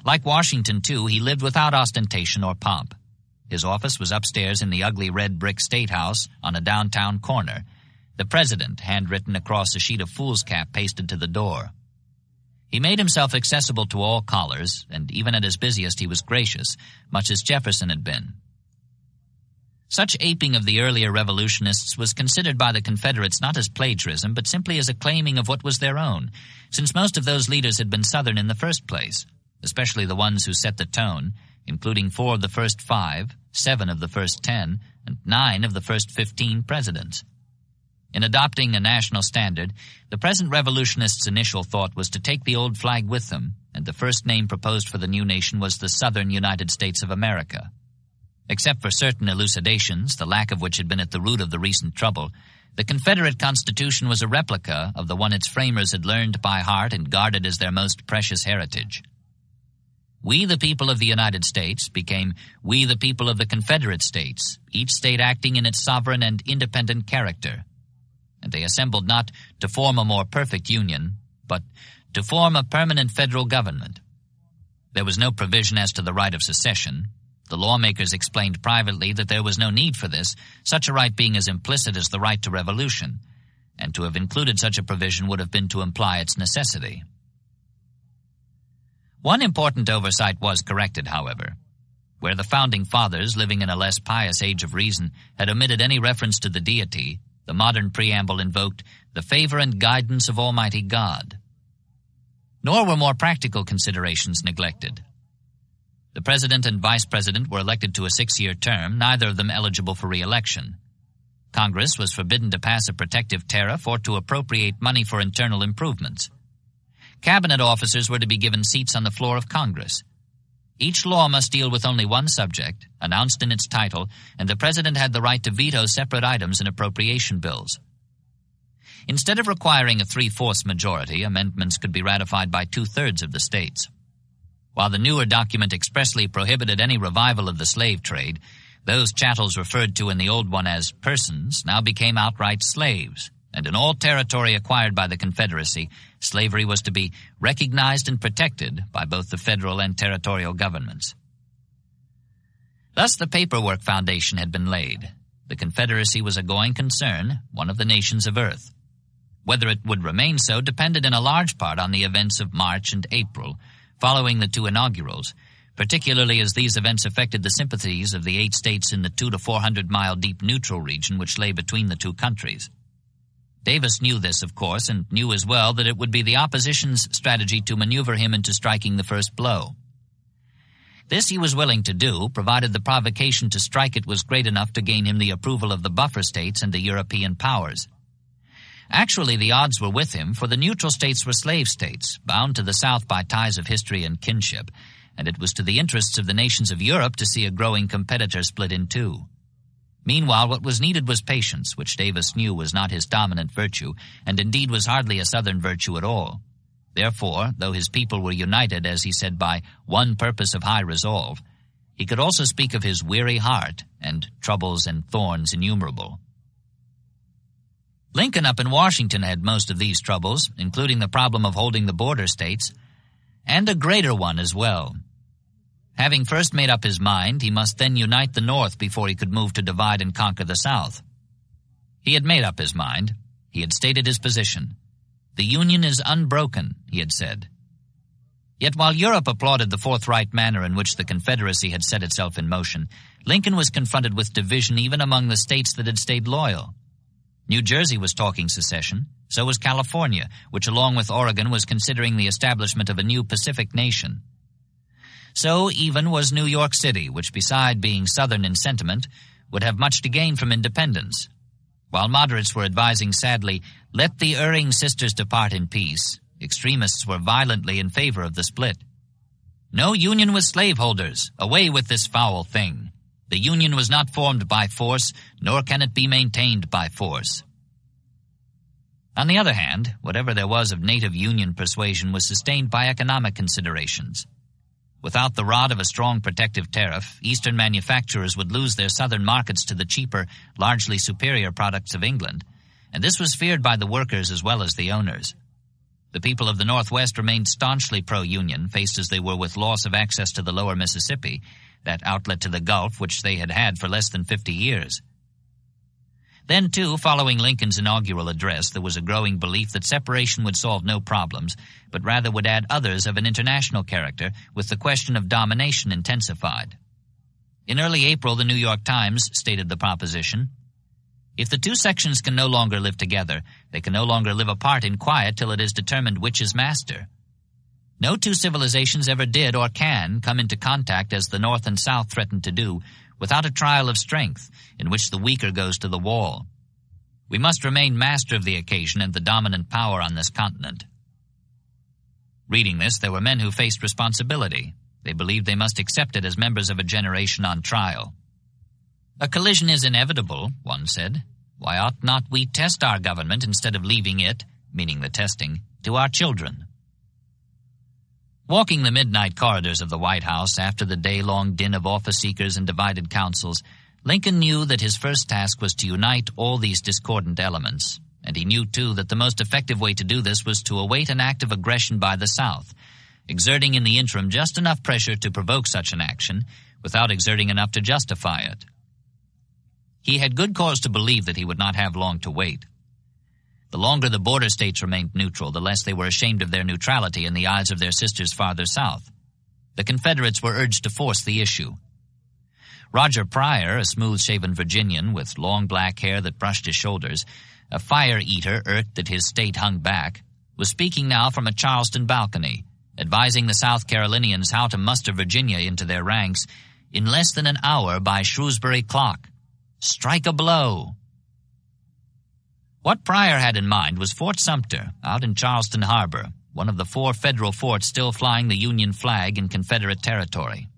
Like Washington, too, he lived without ostentation or pomp. His office was upstairs in the ugly red brick State House on a downtown corner, the President handwritten across a sheet of foolscap pasted to the door. He made himself accessible to all callers, and even at his busiest he was gracious, much as Jefferson had been. Such aping of the earlier revolutionists was considered by the Confederates not as plagiarism, but simply as a claiming of what was their own, since most of those leaders had been Southern in the first place, especially the ones who set the tone, including 4 of the first 5, 7 of the first 10, and 9 of the first 15 presidents. In adopting a national standard, the present revolutionists' initial thought was to take the old flag with them, and the first name proposed for the new nation was the Southern United States of America. Except for certain elucidations, the lack of which had been at the root of the recent trouble, the Confederate Constitution was a replica of the one its framers had learned by heart and guarded as their most precious heritage. We, the people of the United States, became we, the people of the Confederate States, each state acting in its sovereign and independent character. And they assembled not to form a more perfect union, but to form a permanent federal government. There was no provision as to the right of secession. The lawmakers explained privately that there was no need for this, such a right being as implicit as the right to revolution, and to have included such a provision would have been to imply its necessity. One important oversight was corrected, however. Where the Founding Fathers, living in a less pious age of reason, had omitted any reference to the deity, the modern preamble invoked the favor and guidance of Almighty God. Nor were more practical considerations neglected. The president and vice president were elected to a 6-year term, neither of them eligible for re-election. Congress was forbidden to pass a protective tariff or to appropriate money for internal improvements. Cabinet officers were to be given seats on the floor of Congress. Each law must deal with only one subject, announced in its title, and the president had the right to veto separate items in appropriation bills. Instead of requiring a 3/4 majority, amendments could be ratified by 2/3 of the states. While the newer document expressly prohibited any revival of the slave trade, those chattels referred to in the old one as persons now became outright slaves, and in all territory acquired by the Confederacy, slavery was to be recognized and protected by both the federal and territorial governments. Thus the paperwork foundation had been laid. The Confederacy was a going concern, one of the nations of earth. Whether it would remain so depended in a large part on the events of March and April, following the 2 inaugurals, particularly as these events affected the sympathies of the 8 states in the 200 to 400 mile deep neutral region which lay between the 2 countries. Davis knew this, of course, and knew as well that it would be the opposition's strategy to maneuver him into striking the first blow. This he was willing to do, provided the provocation to strike it was great enough to gain him the approval of the buffer states and the European powers. Actually, the odds were with him, for the neutral states were slave states, bound to the South by ties of history and kinship, and it was to the interests of the nations of Europe to see a growing competitor split in 2. Meanwhile, what was needed was patience, which Davis knew was not his dominant virtue, and indeed was hardly a Southern virtue at all. Therefore, though his people were united, as he said, by one purpose of high resolve, he could also speak of his weary heart and troubles and thorns innumerable. Lincoln up in Washington had most of these troubles, including the problem of holding the border states, and a greater one as well. Having first made up his mind, he must then unite the North before he could move to divide and conquer the South. He had made up his mind. He had stated his position. The Union is unbroken, he had said. Yet while Europe applauded the forthright manner in which the Confederacy had set itself in motion, Lincoln was confronted with division even among the states that had stayed loyal. New Jersey was talking secession, so was California, which along with Oregon was considering the establishment of a new Pacific nation. So even was New York City, which beside being Southern in sentiment, would have much to gain from independence. While moderates were advising sadly, let the erring sisters depart in peace, extremists were violently in favor of the split. No union with slaveholders, away with this foul thing. The union was not formed by force, nor can it be maintained by force. On the other hand, whatever there was of native Union persuasion was sustained by economic considerations. Without the rod of a strong protective tariff, Eastern manufacturers would lose their southern markets to the cheaper, largely superior products of England, and this was feared by the workers as well as the owners. The people of the Northwest remained staunchly pro-Union, faced as they were with loss of access to the lower Mississippi, that outlet to the Gulf which they had had for less than 50 years. Then, too, following Lincoln's inaugural address, there was a growing belief that separation would solve no problems, but rather would add others of an international character, with the question of domination intensified. In early April, the New York Times stated the proposition, "If the two sections can no longer live together, they can no longer live apart in quiet till it is determined which is master. No two civilizations ever did or can come into contact as the North and South threaten to do, without a trial of strength, in which the weaker goes to the wall. We must remain master of the occasion and the dominant power on this continent." Reading this, there were men who faced responsibility. They believed they must accept it as members of a generation on trial. "A collision is inevitable," one said. "Why ought not we test our government instead of leaving it," meaning the testing, "to our children?" Walking the midnight corridors of the White House after the day-long din of office-seekers and divided councils, Lincoln knew that his first task was to unite all these discordant elements, and he knew, too, that the most effective way to do this was to await an act of aggression by the South, exerting in the interim just enough pressure to provoke such an action, without exerting enough to justify it. He had good cause to believe that he would not have long to wait. The longer the border states remained neutral, the less they were ashamed of their neutrality in the eyes of their sisters farther south. The Confederates were urged to force the issue. Roger Pryor, a smooth-shaven Virginian with long black hair that brushed his shoulders, a fire-eater irked that his state hung back, was speaking now from a Charleston balcony, advising the South Carolinians how to muster Virginia into their ranks in less than an hour by Shrewsbury clock. Strike a blow! What Pryor had in mind was Fort Sumter, out in Charleston Harbor, one of the 4 federal forts still flying the Union flag in Confederate territory.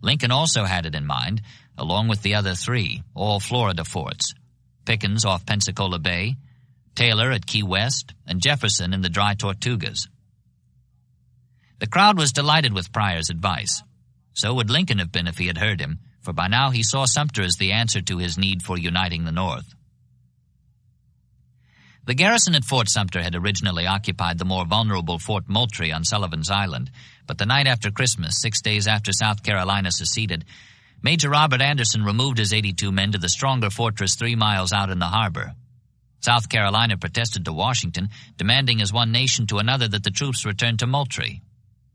Lincoln also had it in mind, along with the other 3, all Florida forts, Pickens off Pensacola Bay, Taylor at Key West, and Jefferson in the Dry Tortugas. The crowd was delighted with Pryor's advice. So would Lincoln have been if he had heard him, for by now he saw Sumter as the answer to his need for uniting the North. The garrison at Fort Sumter had originally occupied the more vulnerable Fort Moultrie on Sullivan's Island, but the night after Christmas, 6 days after South Carolina seceded, Major Robert Anderson removed his 82 men to the stronger fortress 3 miles out in the harbor. South Carolina protested to Washington, demanding as one nation to another that the troops return to Moultrie.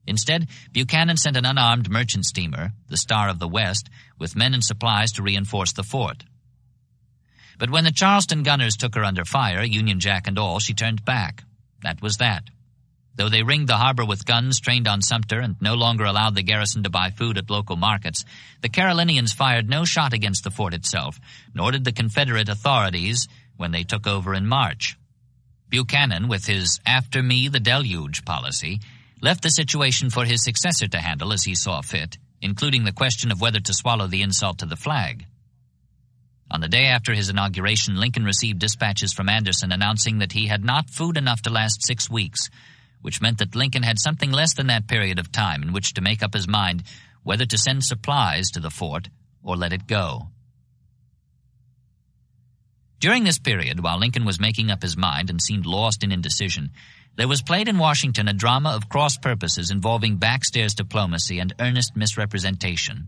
Instead, Buchanan sent an unarmed merchant steamer, the Star of the West, with men and supplies to reinforce the fort. But when the Charleston gunners took her under fire, Union Jack and all, she turned back. That was that. Though they ringed the harbor with guns trained on Sumter and no longer allowed the garrison to buy food at local markets, the Carolinians fired no shot against the fort itself, nor did the Confederate authorities when they took over in March. Buchanan, with his "after me the deluge" policy, left the situation for his successor to handle as he saw fit, including the question of whether to swallow the insult to the flag. On the day after his inauguration, Lincoln received dispatches from Anderson announcing that he had not food enough to last 6 weeks, which meant that Lincoln had something less than that period of time in which to make up his mind whether to send supplies to the fort or let it go. During this period, while Lincoln was making up his mind and seemed lost in indecision, there was played in Washington a drama of cross purposes involving backstairs diplomacy and earnest misrepresentation.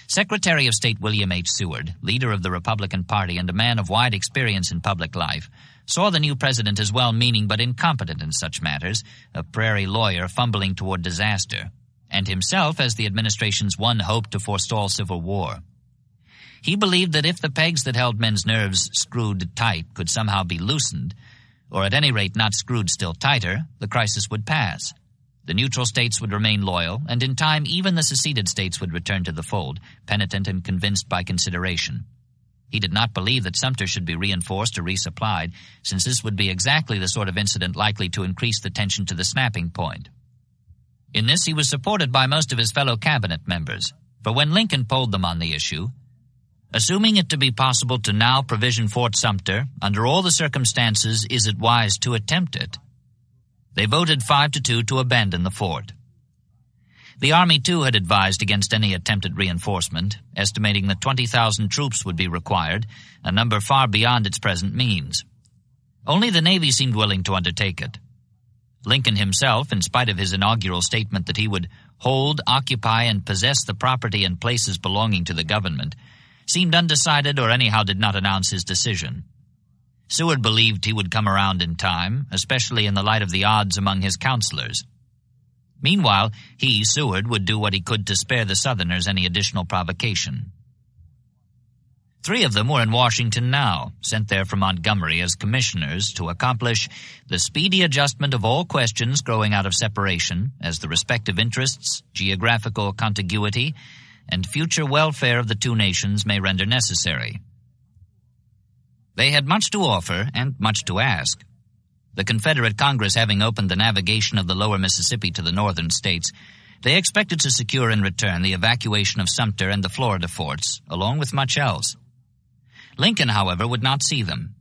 Secretary of State William H. Seward, leader of the Republican Party and a man of wide experience in public life, saw the new president as well-meaning but incompetent in such matters, a prairie lawyer fumbling toward disaster, and himself as the administration's one hope to forestall civil war. He believed that if the pegs that held men's nerves screwed tight could somehow be loosened, or at any rate not screwed still tighter, the crisis would pass. The neutral states would remain loyal, and in time even the seceded states would return to the fold, penitent and convinced by consideration. He did not believe that Sumter should be reinforced or resupplied, since this would be exactly the sort of incident likely to increase the tension to the snapping point. In this he was supported by most of his fellow cabinet members, for when Lincoln polled them on the issue, Assuming it to be possible to now provision Fort Sumter, under all the circumstances, is it wise to attempt it? They voted 5-2 to abandon the fort. The Army, too, had advised against any attempted reinforcement, estimating that 20,000 troops would be required, a number far beyond its present means. Only the Navy seemed willing to undertake it. Lincoln himself, in spite of his inaugural statement that he would hold, occupy, and possess the property and places belonging to the government, seemed undecided or anyhow did not announce his decision. Seward believed he would come around in time, especially in the light of the odds among his counselors. Meanwhile, he, Seward, would do what he could to spare the Southerners any additional provocation. 3 of them were in Washington now, sent there from Montgomery as commissioners to accomplish the speedy adjustment of all questions growing out of separation as the respective interests, geographical contiguity, and future welfare of the 2 nations may render necessary. They had much to offer and much to ask. The Confederate Congress having opened the navigation of the lower Mississippi to the northern states, they expected to secure in return the evacuation of Sumter and the Florida forts, along with much else. Lincoln, however, would not see them.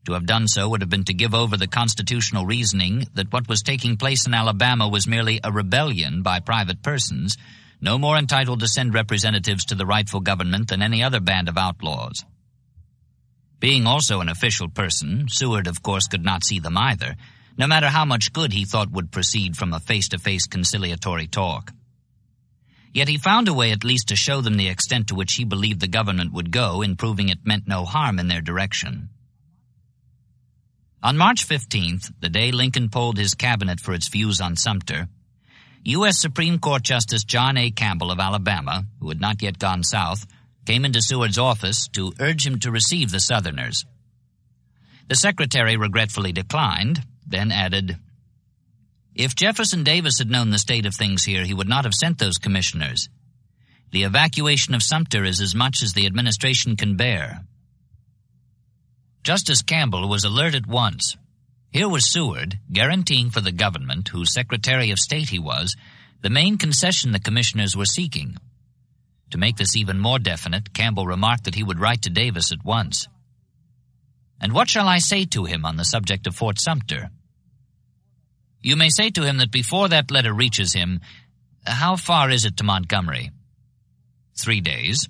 To have done so would have been to give over the constitutional reasoning that what was taking place in Alabama was merely a rebellion by private persons, no more entitled to send representatives to the rightful government than any other band of outlaws. Being also an official person, Seward, of course, could not see them either, no matter how much good he thought would proceed from a face-to-face conciliatory talk. Yet he found a way at least to show them the extent to which he believed the government would go in proving it meant no harm in their direction. On March 15th, the day Lincoln polled his cabinet for its views on Sumter, U.S. Supreme Court Justice John A. Campbell of Alabama, who had not yet gone south, came into Seward's office to urge him to receive the Southerners. The secretary regretfully declined, then added, "If Jefferson Davis had known the state of things here, he would not have sent those commissioners. The evacuation of Sumter is as much as the administration can bear." Justice Campbell was alert at once. Here was Seward, guaranteeing for the government, whose Secretary of State he was, the main concession the commissioners were seeking. To make this even more definite, Campbell remarked that he would write to Davis at once. "And what shall I say to him on the subject of Fort Sumter?" "You may say to him that before that letter reaches him, how far is it to Montgomery?" 3 days.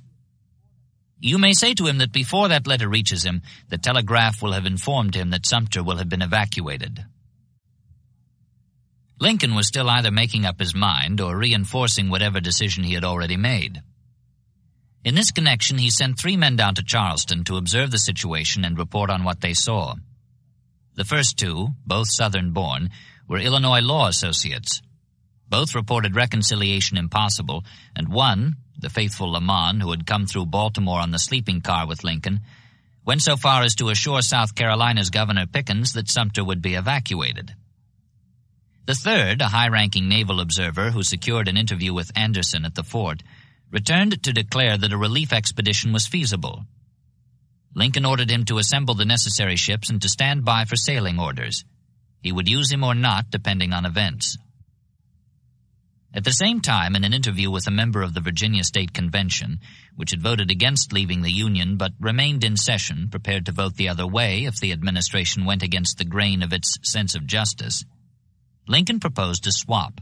"You may say to him that before that letter reaches him, the telegraph will have informed him that Sumter will have been evacuated." Lincoln was still either making up his mind or reinforcing whatever decision he had already made. In this connection, he sent 3 men down to Charleston to observe the situation and report on what they saw. The first 2, both Southern-born, were Illinois law associates. Both reported reconciliation impossible, and one, the faithful Lamon, who had come through Baltimore on the sleeping car with Lincoln, went so far as to assure South Carolina's Governor Pickens that Sumter would be evacuated. The third, a high-ranking naval observer who secured an interview with Anderson at the fort, returned to declare that a relief expedition was feasible. Lincoln ordered him to assemble the necessary ships and to stand by for sailing orders. He would use him or not, depending on events. At the same time, in an interview with a member of the Virginia State Convention, which had voted against leaving the Union but remained in session, prepared to vote the other way if the administration went against the grain of its sense of justice, Lincoln proposed a swap.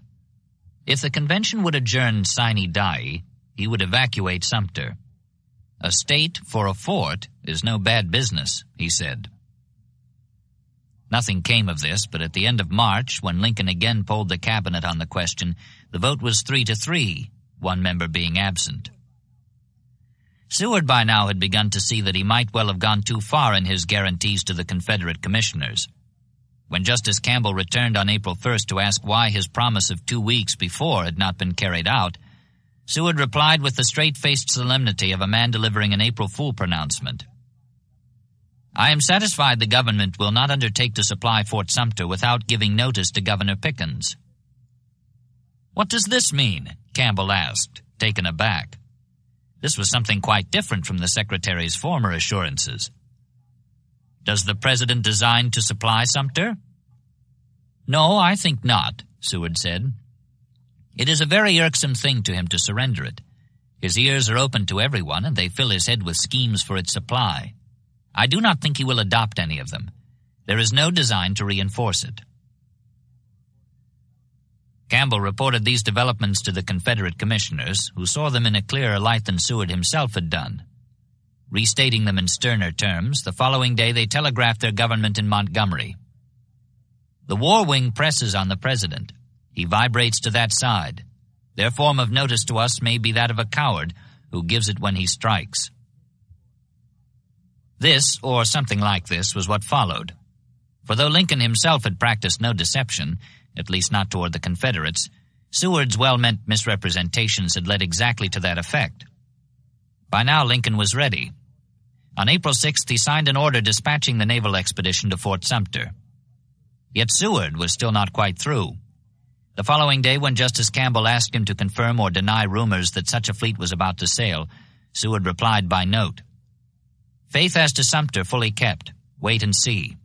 If the convention would adjourn sine die, he would evacuate Sumter. "A state for a fort is no bad business," he said. Nothing came of this, but at the end of March, when Lincoln again polled the cabinet on the question, the vote was 3-3, one member being absent. Seward by now had begun to see that he might well have gone too far in his guarantees to the Confederate commissioners. When Justice Campbell returned on April 1st to ask why his promise of 2 weeks before had not been carried out, Seward replied with the straight-faced solemnity of a man delivering an April Fool pronouncement. "I am satisfied the government will not undertake to supply Fort Sumter without giving notice to Governor Pickens." "What does this mean?" Campbell asked, taken aback. This was something quite different from the Secretary's former assurances. "Does the President design to supply Sumter?" "No, I think not," Seward said. "It is a very irksome thing to him to surrender it. His ears are open to everyone, and they fill his head with schemes for its supply. I do not think he will adopt any of them. There is no design to reinforce it." Campbell reported these developments to the Confederate commissioners, who saw them in a clearer light than Seward himself had done. Restating them in sterner terms, the following day they telegraphed their government in Montgomery. "The war wing presses on the president. He vibrates to that side. Their form of notice to us may be that of a coward who gives it when he strikes." This, or something like this, was what followed. For though Lincoln himself had practiced no deception, at least not toward the Confederates, Seward's well-meant misrepresentations had led exactly to that effect. By now Lincoln was ready. On April 6th he signed an order dispatching the naval expedition to Fort Sumter. Yet Seward was still not quite through. The following day, when Justice Campbell asked him to confirm or deny rumors that such a fleet was about to sail, Seward replied by note, "Faith as to Sumter fully kept. Wait and see."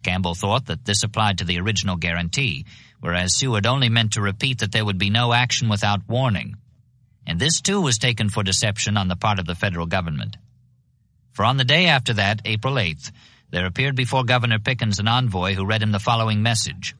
Campbell thought that this applied to the original guarantee, whereas Seward only meant to repeat that there would be no action without warning. And this, too, was taken for deception on the part of the federal government. For on the day after that, April 8th, there appeared before Governor Pickens an envoy who read him the following message.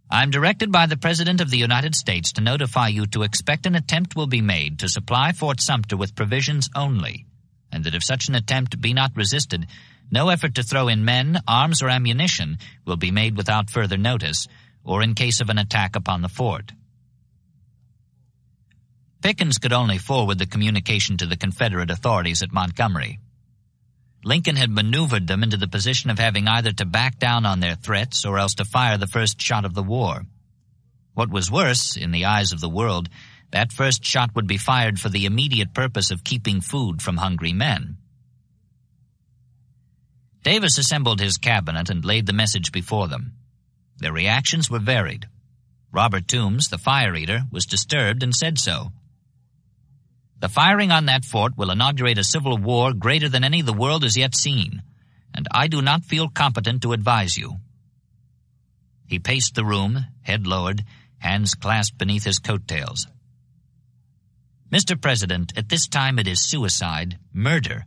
"I am directed by the President of the United States to notify you to expect an attempt will be made to supply Fort Sumter with provisions only, and that if such an attempt be not resisted, no effort to throw in men, arms, or ammunition will be made without further notice, or in case of an attack upon the fort." Pickens could only forward the communication to the Confederate authorities at Montgomery. Lincoln had maneuvered them into the position of having either to back down on their threats or else to fire the first shot of the war. What was worse, in the eyes of the world, that first shot would be fired for the immediate purpose of keeping food from hungry men. Davis assembled his cabinet and laid the message before them. Their reactions were varied. Robert Toombs, the fire eater, was disturbed and said so. "The firing on that fort will inaugurate a civil war greater than any the world has yet seen, and I do not feel competent to advise you." He paced the room, head lowered, hands clasped beneath his coattails. "Mr. President, at this time it is suicide, murder,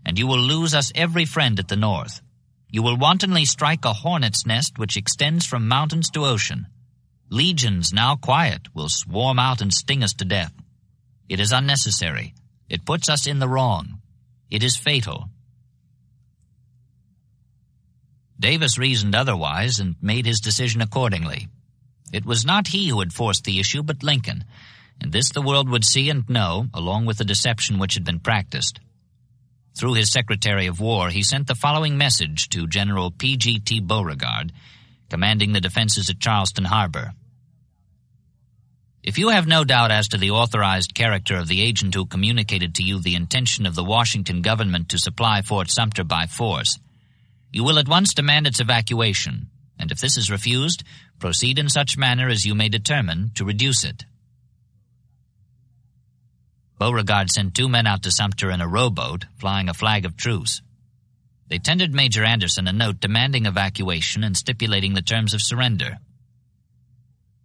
and you will lose us every friend at the North. You will wantonly strike a hornet's nest which extends from mountains to ocean. Legions, now quiet, will swarm out and sting us to death. It is unnecessary. It puts us in the wrong. It is fatal." Davis reasoned otherwise and made his decision accordingly. It was not he who had forced the issue, but Lincoln, and this the world would see and know, along with the deception which had been practiced. Through his Secretary of War, he sent the following message to General P.G.T. Beauregard, commanding the defenses at Charleston Harbor. "If you have no doubt as to the authorized character of the agent who communicated to you the intention of the Washington government to supply Fort Sumter by force, you will at once demand its evacuation, and if this is refused, proceed in such manner as you may determine to reduce it." Beauregard sent 2 men out to Sumter in a rowboat, flying a flag of truce. They tendered Major Anderson a note demanding evacuation and stipulating the terms of surrender.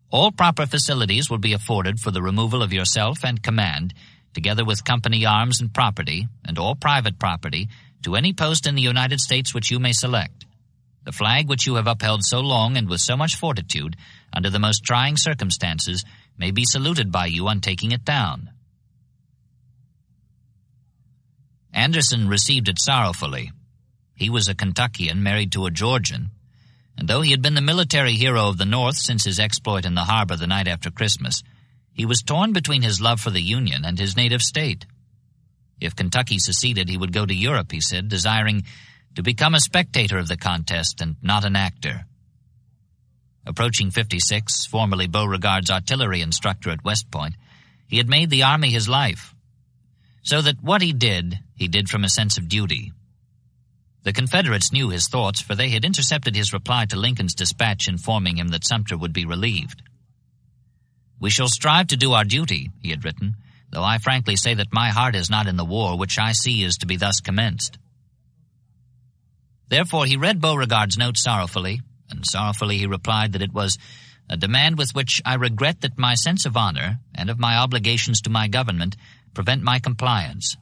"All proper facilities will be afforded for the removal of yourself and command, together with company arms and property, and all private property, to any post in the United States which you may select. The flag which you have upheld so long and with so much fortitude, under the most trying circumstances, may be saluted by you on taking it down." Anderson received it sorrowfully. He was a Kentuckian married to a Georgian, and though he had been the military hero of the North since his exploit in the harbor the night after Christmas, he was torn between his love for the Union and his native state. If Kentucky seceded, he would go to Europe, he said, desiring to become a spectator of the contest and not an actor. Approaching 56, formerly Beauregard's artillery instructor at West Point, he had made the Army his life, so that what he did from a sense of duty. The Confederates knew his thoughts, for they had intercepted his reply to Lincoln's dispatch informing him that Sumter would be relieved. "We shall strive to do our duty," he had written, "though I frankly say that my heart is not in the war which I see is to be thus commenced." Therefore he read Beauregard's note sorrowfully, and sorrowfully he replied that it was a demand with which I regret that my sense of honor and of my obligations to my government prevent my compliance."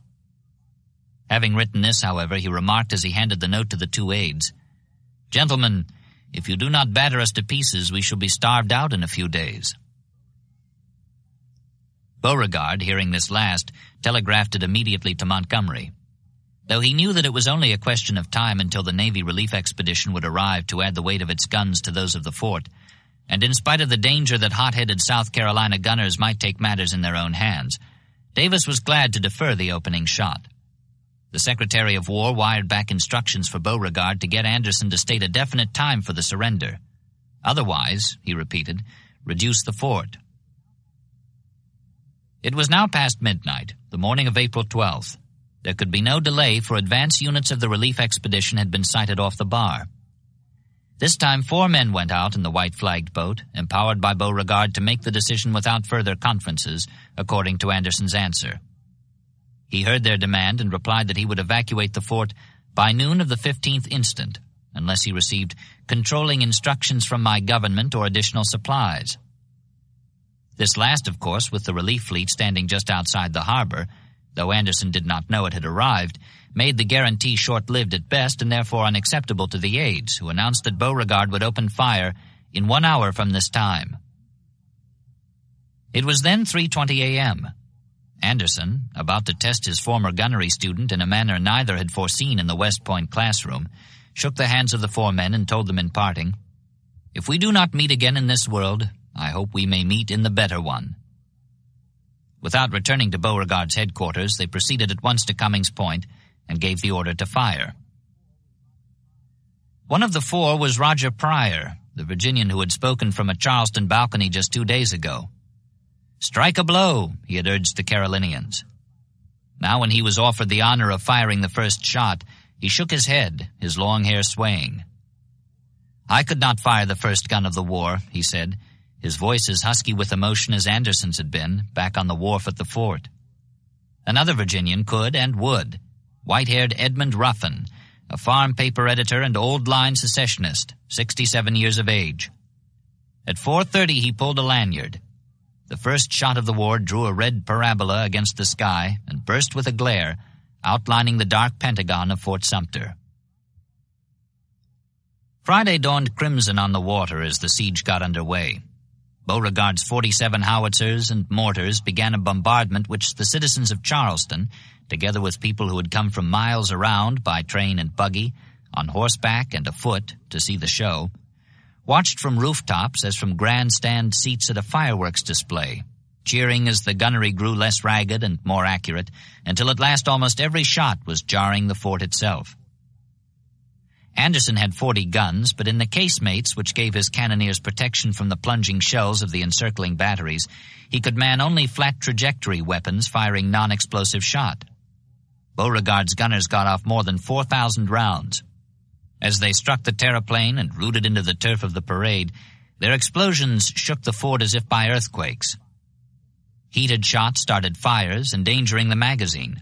Having written this, however, he remarked as he handed the note to the two aides, "Gentlemen, if you do not batter us to pieces, we shall be starved out in a few days." Beauregard, hearing this last, telegraphed it immediately to Montgomery. Though he knew that it was only a question of time until the Navy relief expedition would arrive to add the weight of its guns to those of the fort, and in spite of the danger that hot-headed South Carolina gunners might take matters in their own hands, Davis was glad to defer the opening shot. The Secretary of War wired back instructions for Beauregard to get Anderson to state a definite time for the surrender. Otherwise, he repeated, reduce the fort. It was now past midnight, the morning of April 12th. There could be no delay, for advance units of the relief expedition had been sighted off the bar. This time 4 men went out in the white-flagged boat, empowered by Beauregard to make the decision without further conferences, according to Anderson's answer. He heard their demand and replied that he would evacuate the fort by noon of the 15th instant, unless he received controlling instructions from my government or additional supplies. This last, of course, with the relief fleet standing just outside the harbor, though Anderson did not know it had arrived, made the guarantee short-lived at best and therefore unacceptable to the aides, who announced that Beauregard would open fire in 1 hour from this time. It was then 3:20 a.m. Anderson, about to test his former gunnery student in a manner neither had foreseen in the West Point classroom, shook the hands of the 4 men and told them in parting, "If we do not meet again in this world, I hope we may meet in the better one." Without returning to Beauregard's headquarters, they proceeded at once to Cummings Point and gave the order to fire. One of the 4 was Roger Pryor, the Virginian who had spoken from a Charleston balcony just 2 days ago. "Strike a blow," he had urged the Carolinians. Now when he was offered the honor of firing the first shot, he shook his head, his long hair swaying. "I could not fire the first gun of the war," he said, his voice as husky with emotion as Anderson's had been, back on the wharf at the fort. Another Virginian could and would, white-haired Edmund Ruffin, a farm paper editor and old-line secessionist, 67 years of age. At 4:30 he pulled a lanyard. The first shot of the war drew a red parabola against the sky and burst with a glare, outlining the dark Pentagon of Fort Sumter. Friday dawned crimson on the water as the siege got underway. Beauregard's 47 howitzers and mortars began a bombardment which the citizens of Charleston, together with people who had come from miles around by train and buggy, on horseback and afoot to see the show, watched from rooftops as from grandstand seats at a fireworks display, cheering as the gunnery grew less ragged and more accurate, until at last almost every shot was jarring the fort itself. Anderson had 40 guns, but in the casemates which gave his cannoneers protection from the plunging shells of the encircling batteries, he could man only flat trajectory weapons firing non-explosive shot. Beauregard's gunners got off more than 4,000 rounds. As they struck the terraplane and rooted into the turf of the parade, their explosions shook the fort as if by earthquakes. Heated shots started fires, endangering the magazine.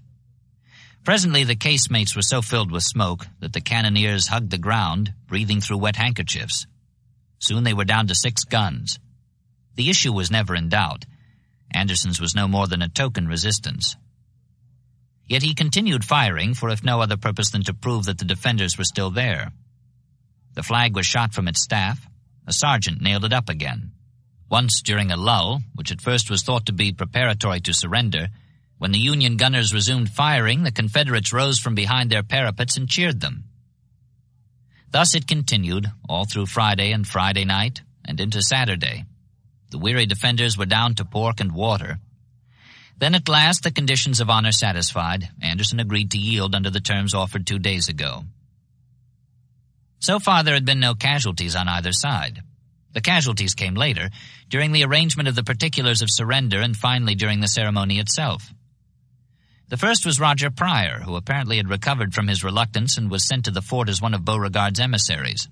Presently the casemates were so filled with smoke that the cannoneers hugged the ground, breathing through wet handkerchiefs. Soon they were down to 6 guns. The issue was never in doubt. Anderson's was no more than a token resistance. Yet he continued firing, for if no other purpose than to prove that the defenders were still there. The flag was shot from its staff. A sergeant nailed it up again. Once during a lull, which at first was thought to be preparatory to surrender, when the Union gunners resumed firing, the Confederates rose from behind their parapets and cheered them. Thus it continued all through Friday and Friday night and into Saturday. The weary defenders were down to pork and water. Then at last, the conditions of honor satisfied, Anderson agreed to yield under the terms offered 2 days ago. So far there had been no casualties on either side. The casualties came later, during the arrangement of the particulars of surrender and finally during the ceremony itself. The first was Roger Pryor, who apparently had recovered from his reluctance and was sent to the fort as one of Beauregard's emissaries.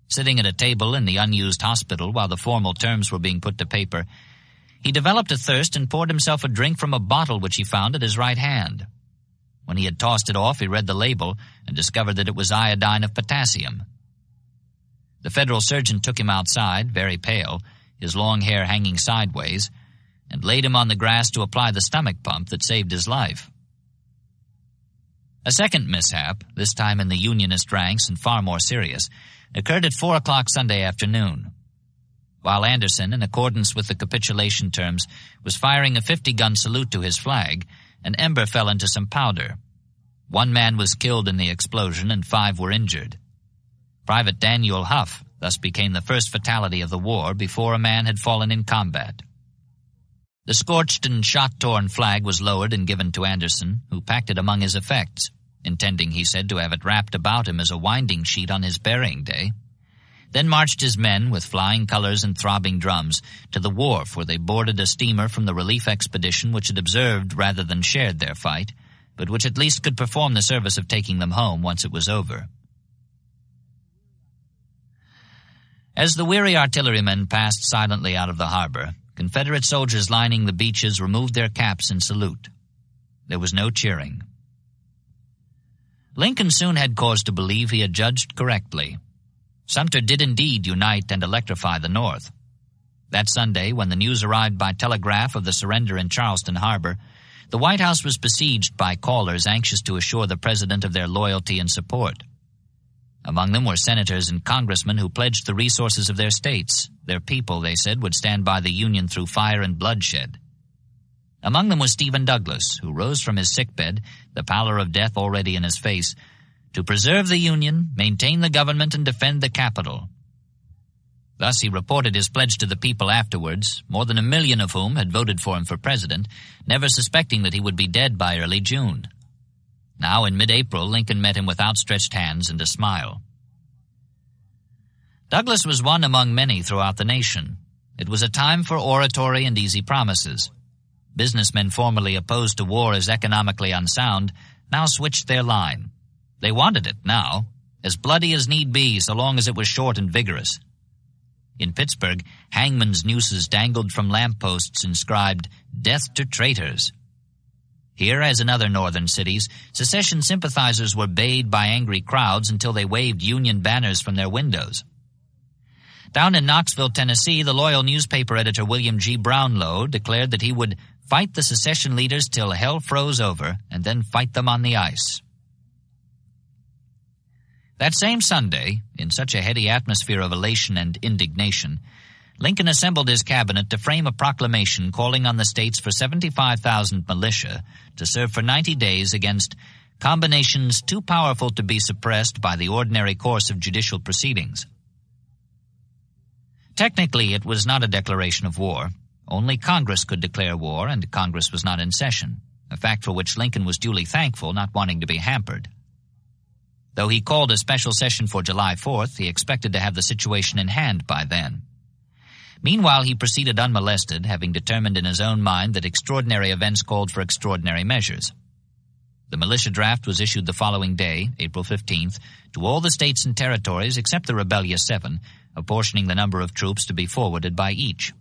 Sitting at a table in the unused hospital while the formal terms were being put to paper, he developed a thirst and poured himself a drink from a bottle which he found at his right hand. When he had tossed it off, he read the label and discovered that it was iodine of potassium. The federal surgeon took him outside, very pale, his long hair hanging sideways, and laid him on the grass to apply the stomach pump that saved his life. A second mishap, this time in the Unionist ranks and far more serious, occurred at 4 o'clock Sunday afternoon. While Anderson, in accordance with the capitulation terms, was firing a 50-gun salute to his flag, an ember fell into some powder. 1 man was killed in the explosion and 5 were injured. Private Daniel Huff thus became the first fatality of the war before a man had fallen in combat. The scorched and shot-torn flag was lowered and given to Anderson, who packed it among his effects, intending, he said, to have it wrapped about him as a winding sheet on his burying day, then marched his men with flying colors and throbbing drums to the wharf where they boarded a steamer from the relief expedition which had observed rather than shared their fight, but which at least could perform the service of taking them home once it was over. As the weary artillerymen passed silently out of the harbor, Confederate soldiers lining the beaches removed their caps in salute. There was no cheering. Lincoln soon had cause to believe he had judged correctly. Sumter did indeed unite and electrify the North. That Sunday, when the news arrived by telegraph of the surrender in Charleston Harbor, the White House was besieged by callers anxious to assure the president of their loyalty and support. Among them were senators and congressmen who pledged the resources of their states. Their people, they said, would stand by the Union through fire and bloodshed. Among them was Stephen Douglas, who rose from his sickbed, the pallor of death already in his face, to preserve the Union, maintain the government, and defend the capital. Thus he reported his pledge to the people afterwards, more than 1 million of whom had voted for him for president, never suspecting that he would be dead by early June. Now, in mid-April, Lincoln met him with outstretched hands and a smile. Douglas was one among many throughout the nation. It was a time for oratory and easy promises. Businessmen formerly opposed to war as economically unsound now switched their line. They wanted it now, as bloody as need be so long as it was short and vigorous. In Pittsburgh, hangman's nooses dangled from lampposts inscribed, "Death to Traitors." Here, as in other northern cities, secession sympathizers were bayed by angry crowds until they waved Union banners from their windows. Down in Knoxville, Tennessee, the loyal newspaper editor William G. Brownlow declared that he would fight the secession leaders till hell froze over and then fight them on the ice. That same Sunday, in such a heady atmosphere of elation and indignation, Lincoln assembled his cabinet to frame a proclamation calling on the states for 75,000 militia to serve for 90 days against combinations too powerful to be suppressed by the ordinary course of judicial proceedings. Technically, it was not a declaration of war. Only Congress could declare war, and Congress was not in session, a fact for which Lincoln was duly thankful, not wanting to be hampered. Though he called a special session for July 4th, he expected to have the situation in hand by then. Meanwhile, he proceeded unmolested, having determined in his own mind that extraordinary events called for extraordinary measures. The militia draft was issued the following day, April 15th, to all the states and territories except the rebellious 7, apportioning the number of troops to be forwarded by each.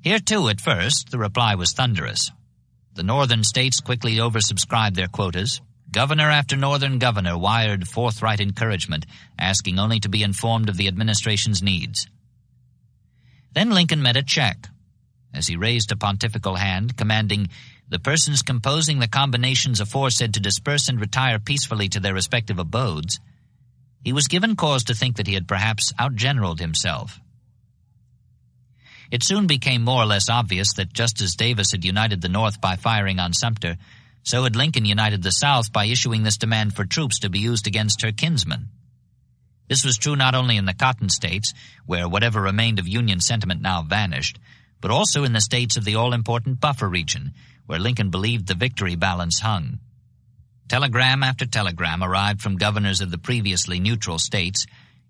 Here, too, at first, the reply was thunderous. The northern states quickly oversubscribed their quotas. Governor after northern governor wired forthright encouragement, asking only to be informed of the administration's needs. Then Lincoln met a check, as he raised a pontifical hand, commanding the persons composing the combinations aforesaid to disperse and retire peacefully to their respective abodes. He was given cause to think that he had perhaps outgeneraled himself. It soon became more or less obvious that just as Davis had united the North by firing on Sumter, so had Lincoln united the South by issuing this demand for troops to be used against her kinsmen. This was true not only in the Cotton States, where whatever remained of Union sentiment now vanished, but also in the states of the all-important buffer region, where Lincoln believed the victory balance hung. Telegram after telegram arrived from governors of the previously neutral states,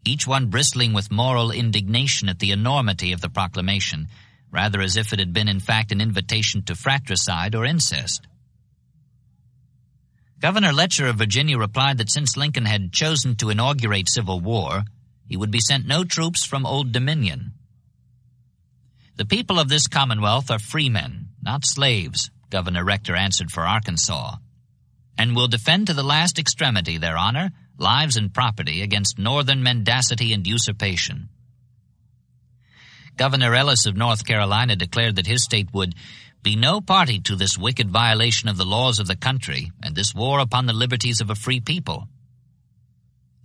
each one bristling with moral indignation at the enormity of the proclamation, rather as if it had been in fact an invitation to fratricide or incest. Governor Letcher of Virginia replied that since Lincoln had chosen to inaugurate civil war, he would be sent no troops from Old Dominion. "The people of this Commonwealth are freemen, not slaves," Governor Rector answered for Arkansas, "and will defend to the last extremity their honor, lives and property against northern mendacity and usurpation. Governor Ellis of North Carolina declared that his state would be no party to this wicked violation of the laws of the country and this war upon the liberties of a free people.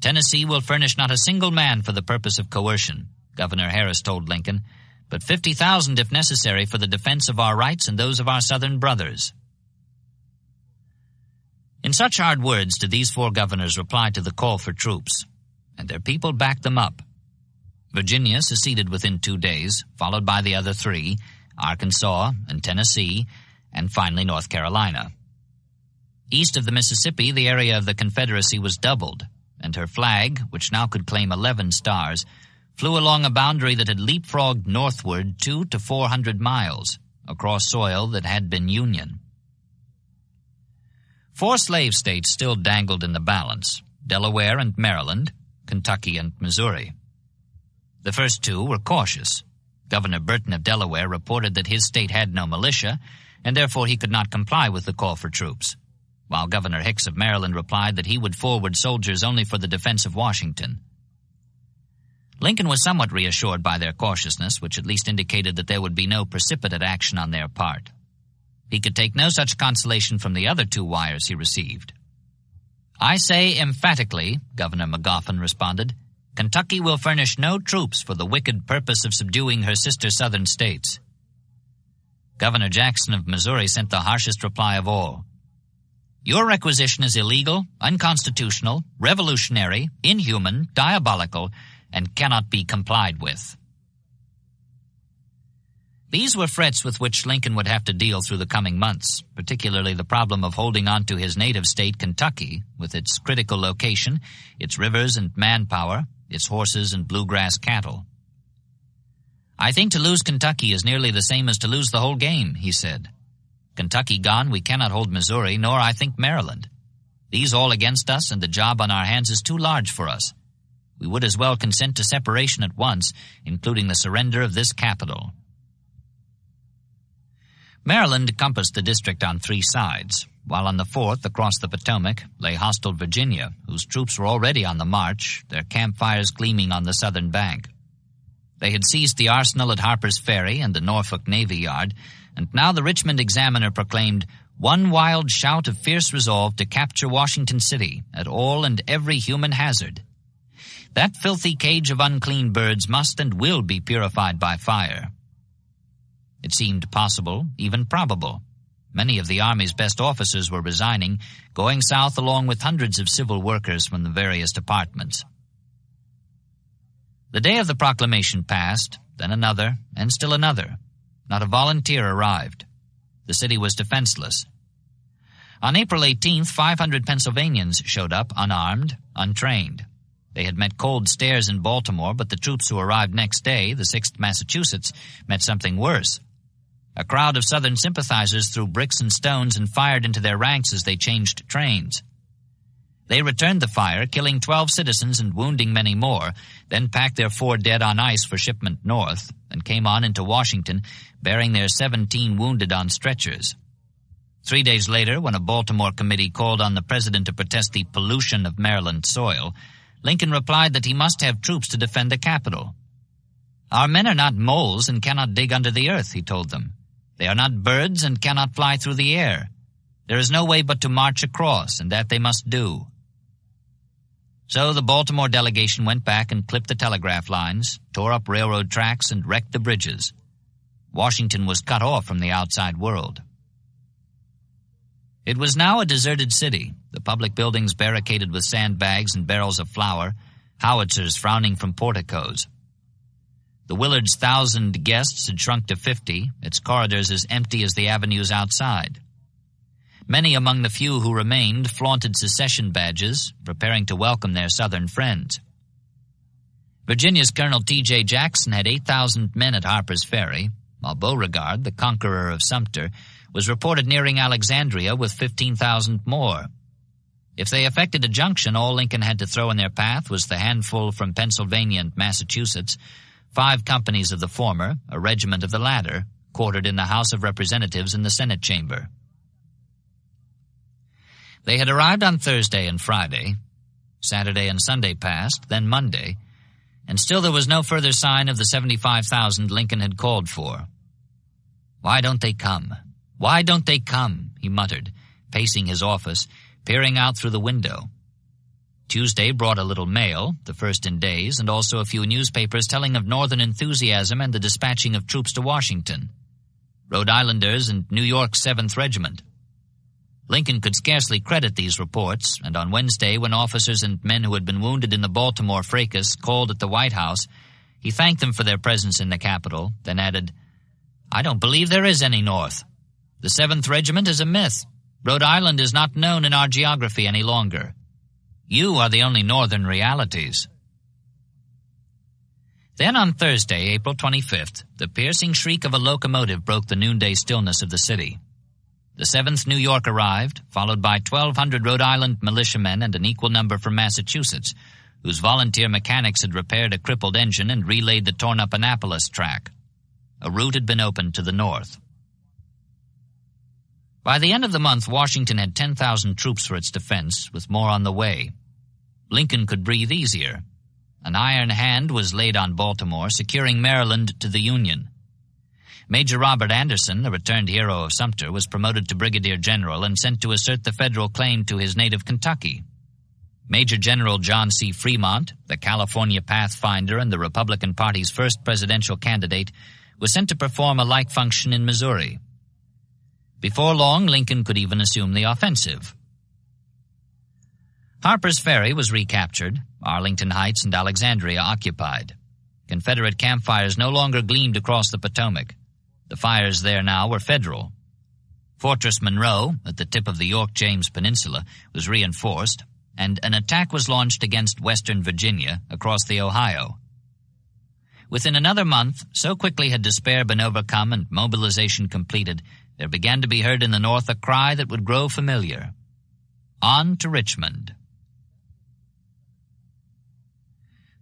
Tennessee will furnish not a single man for the purpose of coercion, Governor Harris told Lincoln, but 50,000 if necessary for the defense of our rights and those of our Southern brothers. In such hard words did these four governors reply to the call for troops, and their people backed them up. Virginia seceded within 2 days, followed by the other three, Arkansas and Tennessee, and finally North Carolina. East of the Mississippi, the area of the Confederacy was doubled, and her flag, which now could claim 11 stars, flew along a boundary that had leapfrogged northward 200 to 400 miles, across soil that had been Union. 4 slave states still dangled in the balance: Delaware and Maryland, Kentucky and Missouri. The first two were cautious. Governor Burton of Delaware reported that his state had no militia, and therefore he could not comply with the call for troops, while Governor Hicks of Maryland replied that he would forward soldiers only for the defense of Washington. Lincoln was somewhat reassured by their cautiousness, which at least indicated that there would be no precipitate action on their part. He could take no such consolation from the other 2 wires he received. "I say emphatically," Governor Magoffin responded, "Kentucky will furnish no troops for the wicked purpose of subduing her sister Southern states." Governor Jackson of Missouri sent the harshest reply of all. "Your requisition is illegal, unconstitutional, revolutionary, inhuman, diabolical, and cannot be complied with." These were threats with which Lincoln would have to deal through the coming months, particularly the problem of holding on to his native state, Kentucky, with its critical location, its rivers and manpower, its horses and bluegrass cattle. "I think to lose Kentucky is nearly the same as to lose the whole game," he said. "Kentucky gone, we cannot hold Missouri, nor, I think, Maryland. These all against us, and the job on our hands is too large for us. We would as well consent to separation at once, including the surrender of this capital." Maryland compassed the district on 3 sides, while on the 4th, across the Potomac, lay hostile Virginia, whose troops were already on the march, their campfires gleaming on the southern bank. They had seized the arsenal at Harper's Ferry and the Norfolk Navy Yard, and now the Richmond Examiner proclaimed one wild shout of fierce resolve to capture Washington City at all and every human hazard. That filthy cage of unclean birds must and will be purified by fire. It seemed possible, even probable. Many of the Army's best officers were resigning, going south along with hundreds of civil workers from the various departments. The day of the proclamation passed, then another, and still another. Not a volunteer arrived. The city was defenseless. On April 18th, 500 Pennsylvanians showed up, unarmed, untrained. They had met cold stares in Baltimore, but the troops who arrived next day, the 6th Massachusetts, met something worse. A crowd of Southern sympathizers threw bricks and stones and fired into their ranks as they changed trains. They returned the fire, killing 12 citizens and wounding many more, then packed their 4 dead on ice for shipment north, and came on into Washington, bearing their 17 wounded on stretchers. 3 days later, when a Baltimore committee called on the president to protest the pollution of Maryland soil, Lincoln replied that he must have troops to defend the capital. "Our men are not moles and cannot dig under the earth," he told them. "They are not birds and cannot fly through the air. There is no way but to march across, and that they must do." So the Baltimore delegation went back and clipped the telegraph lines, tore up railroad tracks, and wrecked the bridges. Washington was cut off from the outside world. It was now a deserted city, the public buildings barricaded with sandbags and barrels of flour, howitzers frowning from porticos. The Willards' 1,000 guests had shrunk to 50, its corridors as empty as the avenues outside. Many among the few who remained flaunted secession badges, preparing to welcome their Southern friends. Virginia's Colonel T.J. Jackson had 8,000 men at Harper's Ferry, while Beauregard, the conqueror of Sumter, was reported nearing Alexandria with 15,000 more. If they effected a junction, all Lincoln had to throw in their path was the handful from Pennsylvania and Massachusetts, 5 companies of the former, a regiment of the latter, quartered in the House of Representatives in the Senate chamber. They had arrived on Thursday and Friday. Saturday and Sunday passed, then Monday, and still there was no further sign of the 75,000 Lincoln had called for. "Why don't they come? Why don't they come?" he muttered, pacing his office, peering out through the window. Tuesday brought a little mail, the first in days, and also a few newspapers telling of Northern enthusiasm and the dispatching of troops to Washington. Rhode Islanders and New York's 7th Regiment. Lincoln could scarcely credit these reports, and on Wednesday, when officers and men who had been wounded in the Baltimore fracas called at the White House, he thanked them for their presence in the capital, then added, "I don't believe there is any North. The 7th Regiment is a myth. Rhode Island is not known in our geography any longer. You are the only Northern realities." Then on Thursday, April 25th, the piercing shriek of a locomotive broke the noonday stillness of the city. The 7th New York arrived, followed by 1,200 Rhode Island militiamen and an equal number from Massachusetts, whose volunteer mechanics had repaired a crippled engine and relayed the torn-up Annapolis track. A route had been opened to the north. By the end of the month, Washington had 10,000 troops for its defense, with more on the way. Lincoln could breathe easier. An iron hand was laid on Baltimore, securing Maryland to the Union. Major Robert Anderson, the returned hero of Sumter, was promoted to brigadier general and sent to assert the federal claim to his native Kentucky. Major General John C. Fremont, the California Pathfinder and the Republican Party's first presidential candidate, was sent to perform a like function in Missouri. Before long, Lincoln could even assume the offensive. Harper's Ferry was recaptured, Arlington Heights and Alexandria occupied. Confederate campfires no longer gleamed across the Potomac. The fires there now were Federal. Fortress Monroe, at the tip of the York-James Peninsula, was reinforced, and an attack was launched against western Virginia across the Ohio. Within another month, so quickly had despair been overcome and mobilization completed, there began to be heard in the North a cry that would grow familiar. On to Richmond.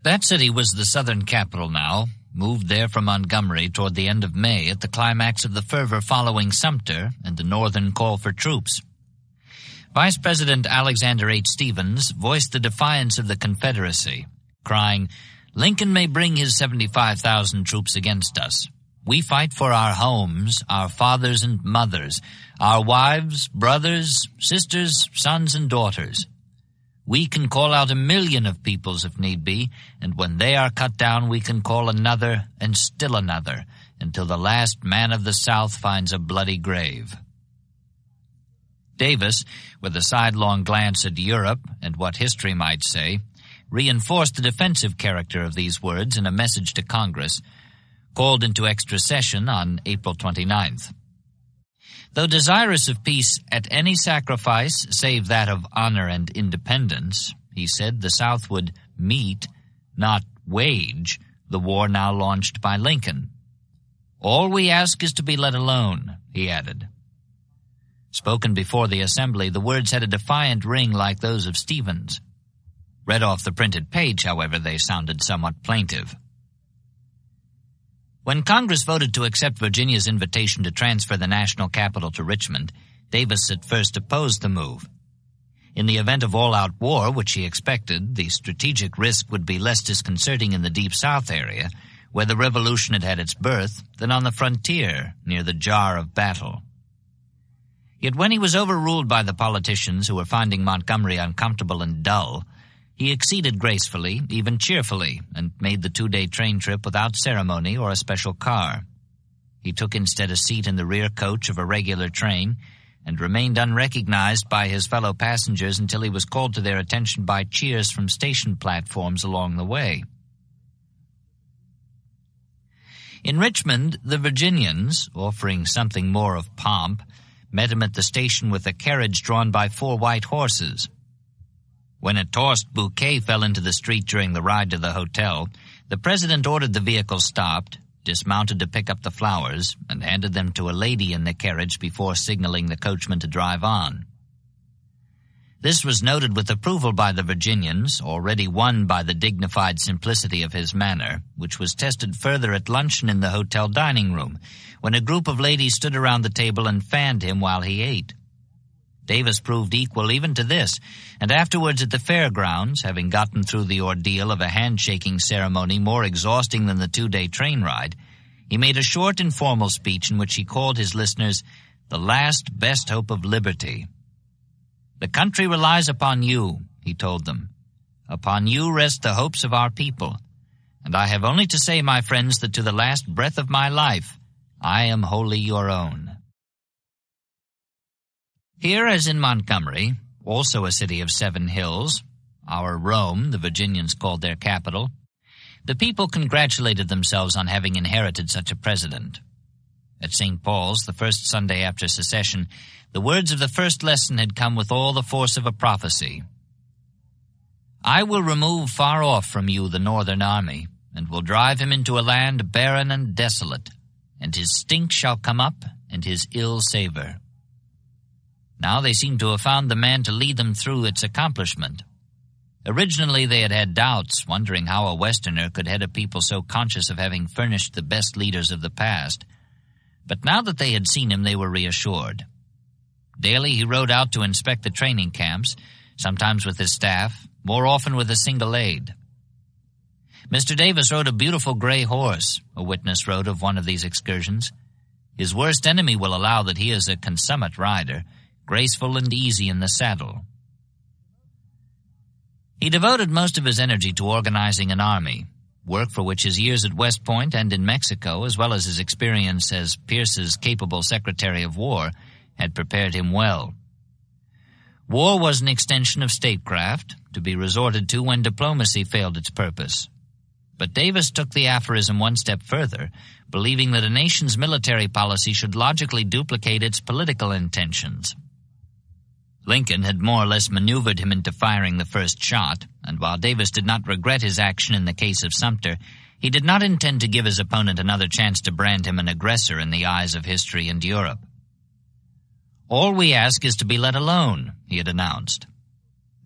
That city was the Southern capital now, moved there from Montgomery toward the end of May at the climax of the fervor following Sumter and the Northern call for troops. Vice President Alexander H. Stephens voiced the defiance of the Confederacy, crying, "Lincoln may bring his 75,000 troops against us. We fight for our homes, our fathers and mothers, our wives, brothers, sisters, sons, and daughters. We can call out 1,000,000 of peoples if need be, and when they are cut down we can call another and still another, until the last man of the South finds a bloody grave." Davis, with a sidelong glance at Europe and what history might say, reinforced the defensive character of these words in a message to Congress, called into extra session on April 29th. Though desirous of peace at any sacrifice save that of honor and independence, he said the South would meet, not wage, the war now launched by Lincoln. "All we ask is to be let alone," he added. Spoken before the assembly, the words had a defiant ring like those of Stephens. Read off the printed page, however, they sounded somewhat plaintive. When Congress voted to accept Virginia's invitation to transfer the national capital to Richmond, Davis at first opposed the move. In the event of all-out war, which he expected, the strategic risk would be less disconcerting in the Deep South area, where the Revolution had had its birth, than on the frontier, near the jar of battle. Yet when he was overruled by the politicians who were finding Montgomery uncomfortable and dull, he acceded gracefully, even cheerfully, and made the 2-day train trip without ceremony or a special car. He took instead a seat in the rear coach of a regular train and remained unrecognized by his fellow passengers until he was called to their attention by cheers from station platforms along the way. In Richmond, the Virginians, offering something more of pomp, met him at the station with a carriage drawn by 4 white horses. When a tossed bouquet fell into the street during the ride to the hotel, the president ordered the vehicle stopped, dismounted to pick up the flowers, and handed them to a lady in the carriage before signaling the coachman to drive on. This was noted with approval by the Virginians, already won by the dignified simplicity of his manner, which was tested further at luncheon in the hotel dining room, when a group of ladies stood around the table and fanned him while he ate. Davis proved equal even to this, and afterwards at the fairgrounds, having gotten through the ordeal of a handshaking ceremony more exhausting than the 2-day train ride, he made a short, informal speech in which he called his listeners the last best hope of liberty. "The country relies upon you," he told them. "Upon you rest the hopes of our people, and I have only to say, my friends, that to the last breath of my life, I am wholly your own." Here, as in Montgomery, also a city of 7 hills, our Rome, the Virginians called their capital, the people congratulated themselves on having inherited such a president. At St. Paul's, the first Sunday after secession, the words of the first lesson had come with all the force of a prophecy. "I will remove far off from you the northern army, and will drive him into a land barren and desolate, and his stink shall come up, and his ill savor." Now they seem to have found the man to lead them through its accomplishment. Originally they had had doubts, wondering how a Westerner could head a people so conscious of having furnished the best leaders of the past. But now that they had seen him, they were reassured. Daily he rode out to inspect the training camps, sometimes with his staff, more often with a single aide. Mr. Davis rode a beautiful gray horse, a witness wrote of one of these excursions. His worst enemy will allow that he is a consummate rider, graceful and easy in the saddle. He devoted most of his energy to organizing an army, work for which his years at West Point and in Mexico, as well as his experience as Pierce's capable Secretary of War, had prepared him well. War was an extension of statecraft, to be resorted to when diplomacy failed its purpose. But Davis took the aphorism one step further, believing that a nation's military policy should logically duplicate its political intentions. Lincoln had more or less maneuvered him into firing the first shot, and while Davis did not regret his action in the case of Sumter, he did not intend to give his opponent another chance to brand him an aggressor in the eyes of history and Europe. "All we ask is to be let alone," he had announced.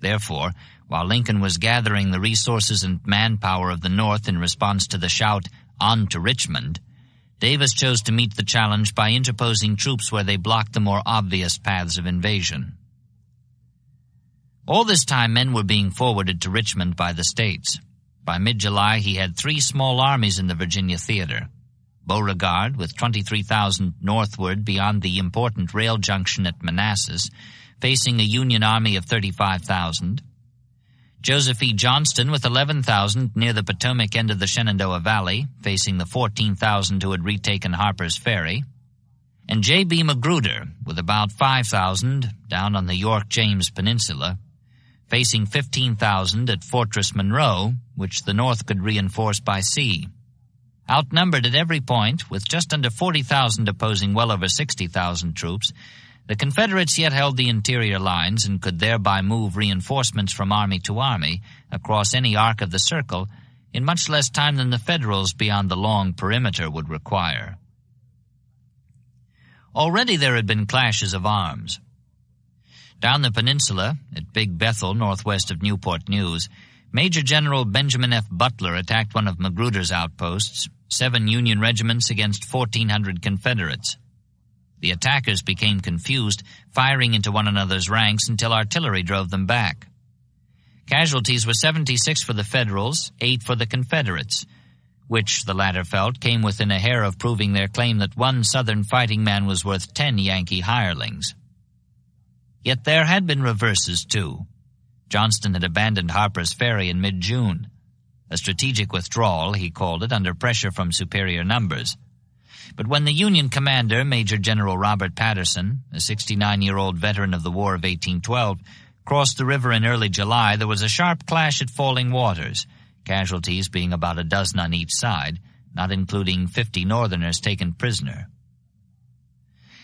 Therefore, while Lincoln was gathering the resources and manpower of the North in response to the shout, "On to Richmond," Davis chose to meet the challenge by interposing troops where they blocked the more obvious paths of invasion. All this time, men were being forwarded to Richmond by the states. By mid-July, he had 3 small armies in the Virginia theater. Beauregard, with 23,000 northward beyond the important rail junction at Manassas, facing a Union army of 35,000. Joseph E. Johnston, with 11,000 near the Potomac end of the Shenandoah Valley, facing the 14,000 who had retaken Harper's Ferry. And J.B. Magruder, with about 5,000 down on the York-James Peninsula, facing 15,000 at Fortress Monroe, which the North could reinforce by sea. Outnumbered at every point, with just under 40,000 opposing well over 60,000 troops, the Confederates yet held the interior lines and could thereby move reinforcements from army to army across any arc of the circle in much less time than the Federals beyond the long perimeter would require. Already there had been clashes of arms. Down the peninsula, at Big Bethel, northwest of Newport News, Major General Benjamin F. Butler attacked one of Magruder's outposts, 7 Union regiments against 1,400 Confederates. The attackers became confused, firing into one another's ranks until artillery drove them back. Casualties were 76 for the Federals, 8 for the Confederates, which, the latter felt, came within a hair of proving their claim that one Southern fighting man was worth 10 Yankee hirelings. Yet there had been reverses, too. Johnston had abandoned Harper's Ferry in mid-June. A strategic withdrawal, he called it, under pressure from superior numbers. But when the Union commander, Major General Robert Patterson, a 69-year-old veteran of the War of 1812, crossed the river in early July, there was a sharp clash at Falling Waters, casualties being about a dozen on each side, not including 50 Northerners taken prisoner.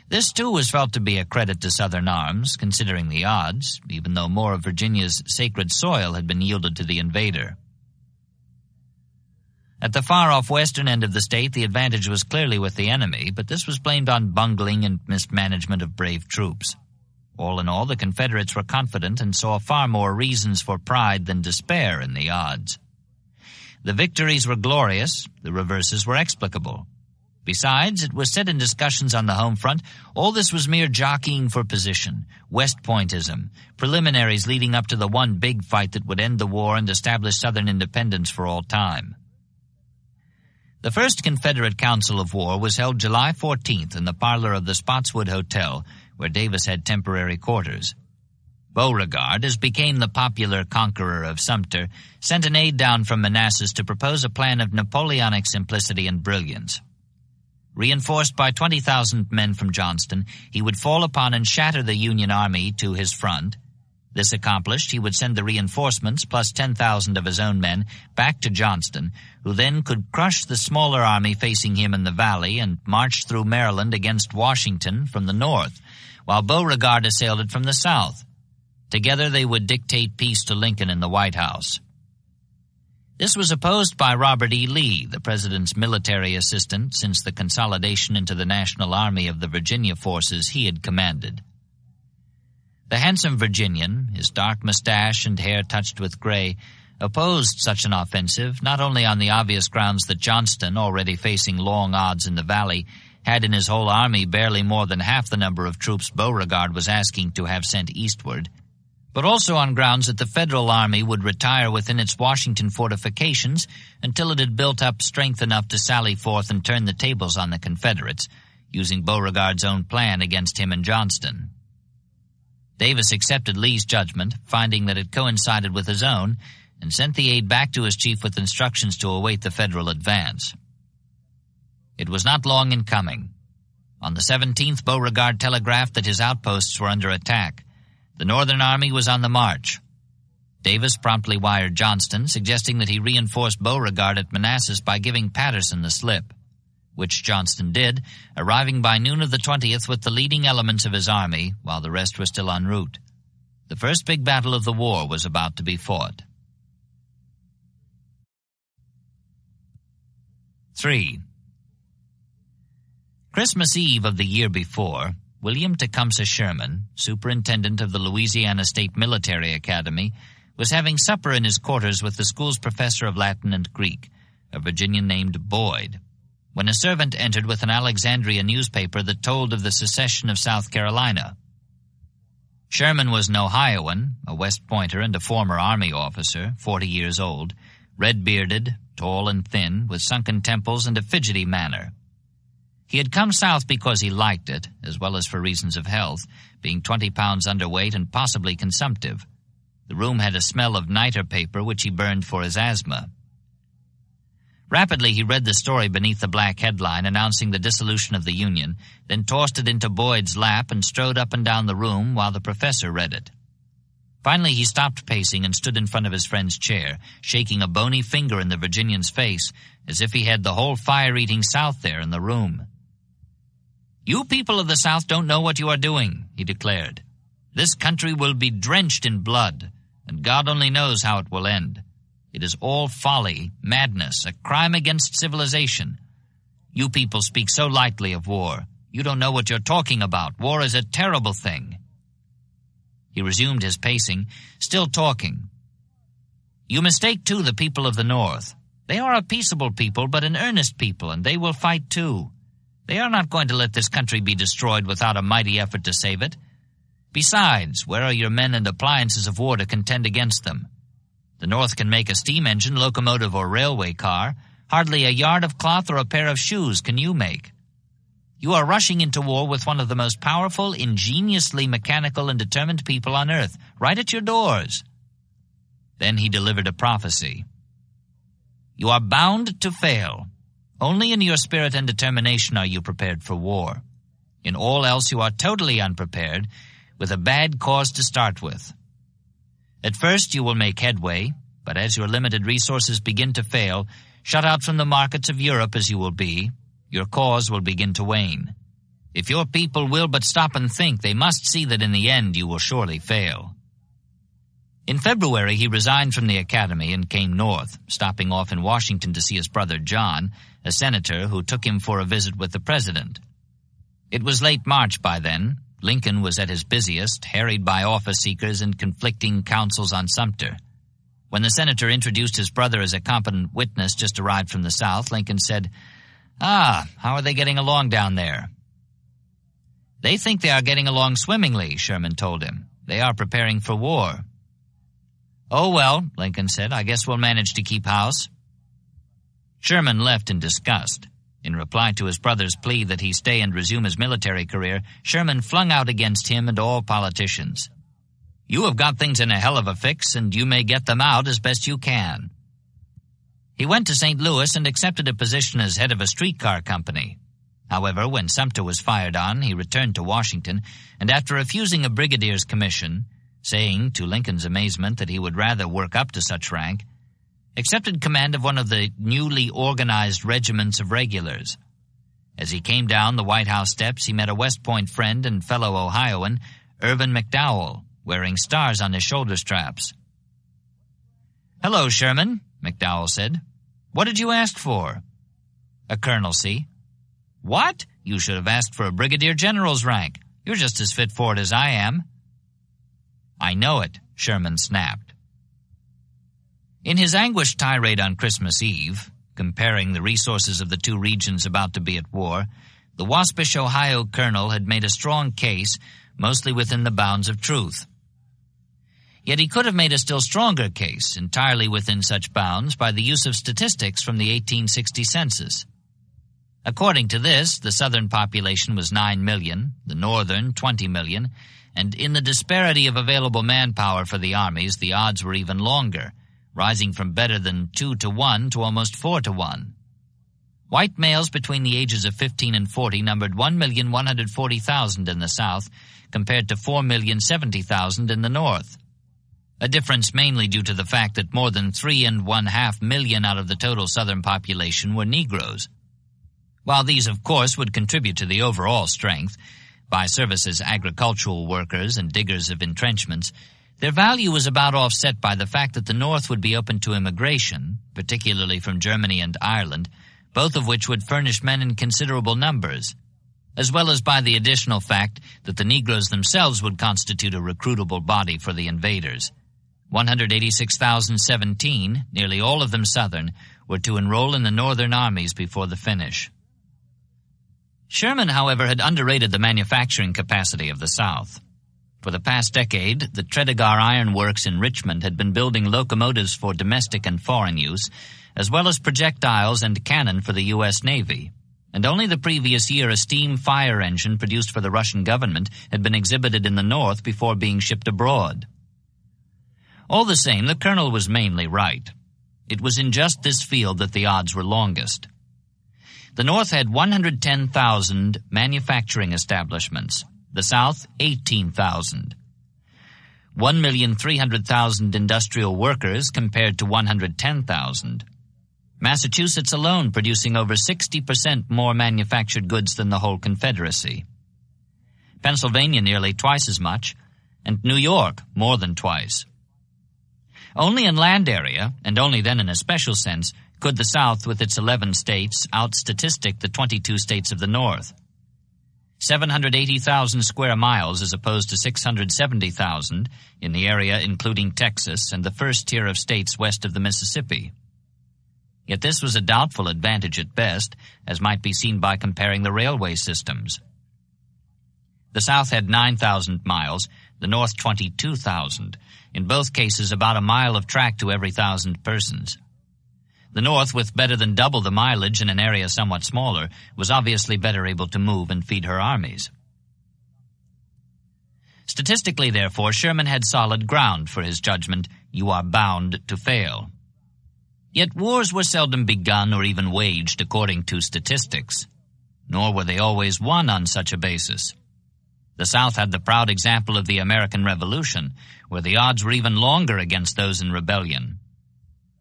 This, too, was felt to be a credit to Southern arms, considering the odds, even though more of Virginia's sacred soil had been yielded to the invader. At the far-off western end of the state, the advantage was clearly with the enemy, but this was blamed on bungling and mismanagement of brave troops. All in all, the Confederates were confident and saw far more reasons for pride than despair in the odds. The victories were glorious, the reverses were explicable. Besides, it was said in discussions on the home front, all this was mere jockeying for position, West Pointism, preliminaries leading up to the one big fight that would end the war and establish Southern independence for all time. The first Confederate Council of War was held July 14th in the parlor of the Spotswood Hotel, where Davis had temporary quarters. Beauregard, as became the popular conqueror of Sumter, sent an aide down from Manassas to propose a plan of Napoleonic simplicity and brilliance. Reinforced by 20,000 men from Johnston, he would fall upon and shatter the Union Army to his front. This accomplished, he would send the reinforcements, plus 10,000 of his own men, back to Johnston, who then could crush the smaller army facing him in the valley and march through Maryland against Washington from the north, while Beauregard assailed it from the south. Together they would dictate peace to Lincoln in the White House. This was opposed by Robert E. Lee, the president's military assistant since the consolidation into the National Army of the Virginia forces he had commanded. The handsome Virginian, his dark mustache and hair touched with gray, opposed such an offensive not only on the obvious grounds that Johnston, already facing long odds in the valley, had in his whole army barely more than half the number of troops Beauregard was asking to have sent eastward, but also on grounds that the Federal Army would retire within its Washington fortifications until it had built up strength enough to sally forth and turn the tables on the Confederates, using Beauregard's own plan against him and Johnston. Davis accepted Lee's judgment, finding that it coincided with his own, and sent the aide back to his chief with instructions to await the Federal advance. It was not long in coming. On the 17th, Beauregard telegraphed that his outposts were under attack. The Northern Army was on the march. Davis promptly wired Johnston, suggesting that he reinforce Beauregard at Manassas by giving Patterson the slip, which Johnston did, arriving by noon of the 20th with the leading elements of his army, while the rest were still en route. The first big battle of the war was about to be fought. 3. Christmas Eve of the year before, William Tecumseh Sherman, superintendent of the Louisiana State Military Academy, was having supper in his quarters with the school's professor of Latin and Greek, a Virginian named Boyd, when a servant entered with an Alexandria newspaper that told of the secession of South Carolina. Sherman was an Ohioan, a West Pointer and a former Army officer, 40 years old, red-bearded, tall and thin, with sunken temples and a fidgety manner. He had come south because he liked it, as well as for reasons of health, being 20 pounds underweight and possibly consumptive. The room had a smell of niter paper, which he burned for his asthma. Rapidly he read the story beneath the black headline announcing the dissolution of the Union, then tossed it into Boyd's lap and strode up and down the room while the professor read it. Finally he stopped pacing and stood in front of his friend's chair, shaking a bony finger in the Virginian's face, as if he had the whole fire-eating South there in the room. "You people of the South don't know what you are doing," he declared. "This country will be drenched in blood, and God only knows how it will end. It is all folly, madness, a crime against civilization. You people speak so lightly of war. You don't know what you're talking about. War is a terrible thing." He resumed his pacing, still talking. "You mistake, too, the people of the North. They are a peaceable people, but an earnest people, and they will fight, too. They are not going to let this country be destroyed without a mighty effort to save it. Besides, where are your men and appliances of war to contend against them? The North can make a steam engine, locomotive, or railway car. Hardly a yard of cloth or a pair of shoes can you make. You are rushing into war with one of the most powerful, ingeniously mechanical and determined people on earth, right at your doors." Then he delivered a prophecy. "You are bound to fail. Only in your spirit and determination are you prepared for war. In all else you are totally unprepared, with a bad cause to start with. At first you will make headway, but as your limited resources begin to fail, shut out from the markets of Europe as you will be, your cause will begin to wane. If your people will but stop and think, they must see that in the end you will surely fail." In February he resigned from the academy and came north, stopping off in Washington to see his brother John, a senator who took him for a visit with the president. It was late March by then. Lincoln was at his busiest, harried by office-seekers and conflicting counsels on Sumter. When the senator introduced his brother as a competent witness just arrived from the South, Lincoln said, "Ah, how are they getting along down there?" "They think they are getting along swimmingly," Sherman told him. "They are preparing for war." "Oh, well," Lincoln said, "I guess we'll manage to keep house." Sherman left in disgust. In reply to his brother's plea that he stay and resume his military career, Sherman flung out against him and all politicians. "You have got things in a hell of a fix, and you may get them out as best you can." He went to St. Louis and accepted a position as head of a streetcar company. However, when Sumter was fired on, he returned to Washington, and after refusing a brigadier's commission, saying, to Lincoln's amazement, that he would rather work up to such rank, accepted command of one of the newly organized regiments of regulars. As he came down the White House steps, he met a West Point friend and fellow Ohioan, Irvin McDowell, wearing stars on his shoulder straps. "Hello, Sherman," McDowell said. "What did you ask for?" "A colonelcy." "What? You should have asked for a brigadier general's rank. You're just as fit for it as I am." "I know it," Sherman snapped. In his anguished tirade on Christmas Eve, comparing the resources of the two regions about to be at war, the waspish Ohio colonel had made a strong case, mostly within the bounds of truth. Yet he could have made a still stronger case, entirely within such bounds, by the use of statistics from the 1860 census. According to this, the southern population was 9 million, the northern 20 million, and in the disparity of available manpower for the armies, the odds were even longer, rising from better than 2-to-1 to almost 4-to-1. White males between the ages of 15 and 40 numbered 1,140,000 in the South, compared to 4,070,000 in the North. A difference mainly due to the fact that more than 3.5 million out of the total Southern population were Negroes. While these, of course, would contribute to the overall strength, by service as agricultural workers and diggers of entrenchments, their value was about offset by the fact that the North would be open to immigration, particularly from Germany and Ireland, both of which would furnish men in considerable numbers, as well as by the additional fact that the Negroes themselves would constitute a recruitable body for the invaders. 186,017, nearly all of them Southern, were to enroll in the Northern armies before the finish. Sherman, however, had underrated the manufacturing capacity of the South. For the past decade, the Tredegar Iron Works in Richmond had been building locomotives for domestic and foreign use, as well as projectiles and cannon for the U.S. Navy. And only the previous year a steam fire engine produced for the Russian government had been exhibited in the North before being shipped abroad. All the same, the colonel was mainly right. It was in just this field that the odds were longest. The North had 110,000 manufacturing establishments, the South 18,000. 1,300,000 industrial workers compared to 110,000. Massachusetts alone producing over 60% more manufactured goods than the whole Confederacy. Pennsylvania nearly twice as much, and New York more than twice. Only in land area, and only then in a special sense, could the South with its 11 states out-statistic the 22 states of the North. 780,000 square miles as opposed to 670,000 in the area including Texas and the first tier of states west of the Mississippi. Yet this was a doubtful advantage at best, as might be seen by comparing the railway systems. The South had 9,000 miles, the North 22,000, in both cases about a mile of track to every 1,000 persons. The North, with better than double the mileage in an area somewhat smaller, was obviously better able to move and feed her armies. Statistically, therefore, Sherman had solid ground for his judgment, "You are bound to fail." Yet wars were seldom begun or even waged according to statistics, nor were they always won on such a basis. The South had the proud example of the American Revolution, where the odds were even longer against those in rebellion.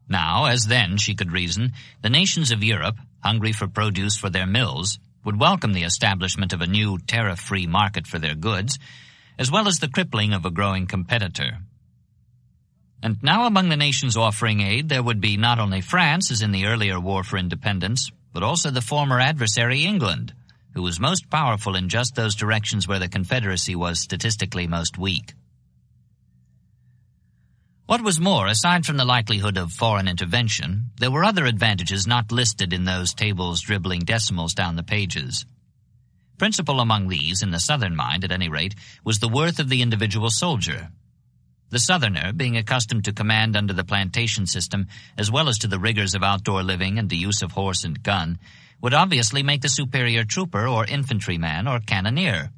Now, as then, she could reason, the nations of Europe, hungry for produce for their mills, would welcome the establishment of a new tariff-free market for their goods, as well as the crippling of a growing competitor. And now among the nations offering aid, there would be not only France, as in the earlier War for Independence, but also the former adversary England, who was most powerful in just those directions where the Confederacy was statistically most weak. What was more, aside from the likelihood of foreign intervention, there were other advantages not listed in those tables dribbling decimals down the pages. Principal among these, in the Southern mind at any rate, was the worth of the individual soldier. The Southerner, being accustomed to command under the plantation system, as well as to the rigors of outdoor living and the use of horse and gun, would obviously make the superior trooper or infantryman or cannoneer.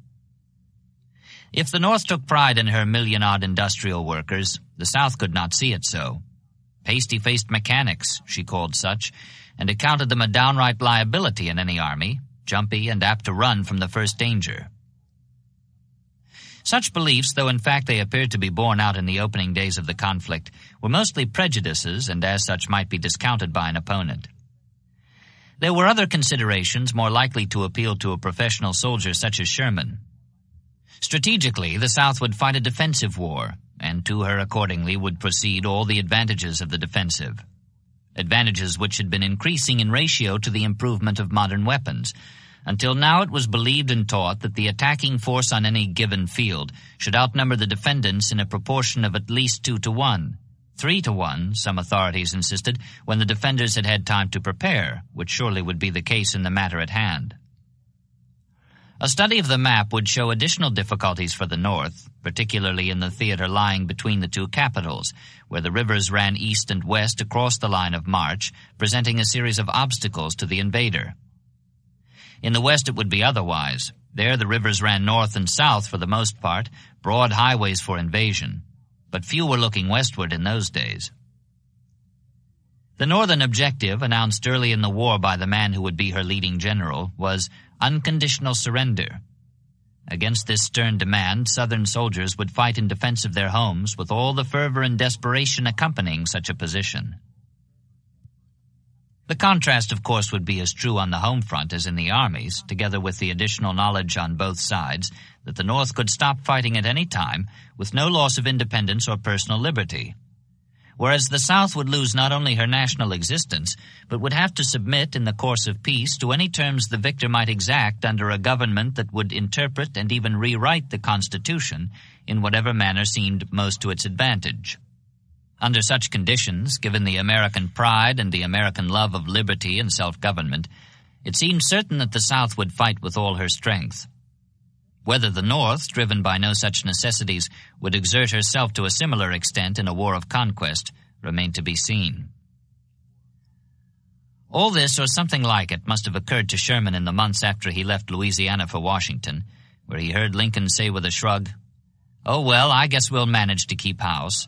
If the North took pride in her million-odd industrial workers, the South could not see it so. Pasty-faced mechanics, she called such, and accounted them a downright liability in any army, jumpy and apt to run from the first danger. Such beliefs, though in fact they appeared to be borne out in the opening days of the conflict, were mostly prejudices and as such might be discounted by an opponent. There were other considerations more likely to appeal to a professional soldier such as Sherman. Strategically, the South would fight a defensive war, and to her accordingly would proceed all the advantages of the defensive. Advantages which had been increasing in ratio to the improvement of modern weapons, until now it was believed and taught that the attacking force on any given field should outnumber the defendants in a proportion of at least 2 to 1. 3 to 1, some authorities insisted, when the defenders had had time to prepare, which surely would be the case in the matter at hand. A study of the map would show additional difficulties for the North, particularly in the theater lying between the two capitals, where the rivers ran east and west across the line of march, presenting a series of obstacles to the invader. In the west it would be otherwise. There the rivers ran north and south for the most part, broad highways for invasion. But few were looking westward in those days. The northern objective, announced early in the war by the man who would be her leading general, was unconditional surrender. Against this stern demand, Southern soldiers would fight in defense of their homes with all the fervor and desperation accompanying such a position. The contrast, of course, would be as true on the home front as in the armies, together with the additional knowledge on both sides that the North could stop fighting at any time with no loss of independence or personal liberty, whereas the South would lose not only her national existence, but would have to submit in the course of peace to any terms the victor might exact under a government that would interpret and even rewrite the Constitution in whatever manner seemed most to its advantage. Under such conditions, given the American pride and the American love of liberty and self-government, it seemed certain that the South would fight with all her strength. Whether the North, driven by no such necessities, would exert herself to a similar extent in a war of conquest remained to be seen. All this, or something like it, must have occurred to Sherman in the months after he left Louisiana for Washington, where he heard Lincoln say with a shrug, "Oh, well, I guess we'll manage to keep house."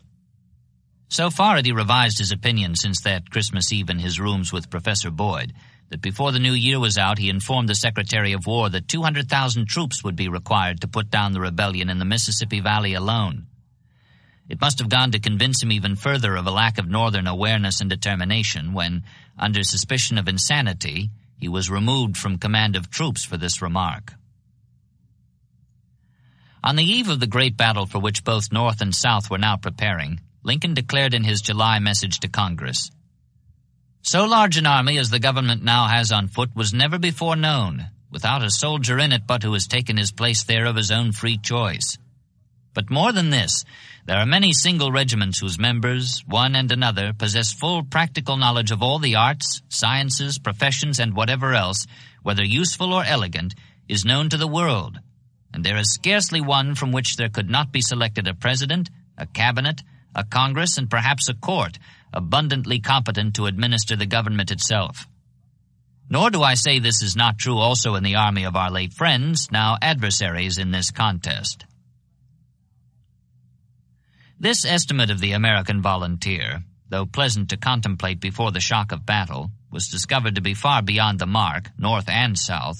So far had he revised his opinion since that Christmas Eve in his rooms with Professor Boyd, that before the new year was out he informed the Secretary of War that 200,000 troops would be required to put down the rebellion in the Mississippi Valley alone. It must have gone to convince him even further of a lack of Northern awareness and determination when, under suspicion of insanity, he was removed from command of troops for this remark. On the eve of the great battle for which both North and South were now preparing, Lincoln declared in his July message to Congress, "So large an army as the government now has on foot was never before known, without a soldier in it but who has taken his place there of his own free choice. But more than this, there are many single regiments whose members, one and another, possess full practical knowledge of all the arts, sciences, professions, and whatever else, whether useful or elegant, is known to the world, and there is scarcely one from which there could not be selected a president, a cabinet, a Congress, and perhaps a court, abundantly competent to administer the government itself. Nor do I say this is not true also in the army of our late friends, now adversaries in this contest." This estimate of the American volunteer, though pleasant to contemplate before the shock of battle, was discovered to be far beyond the mark, North and South,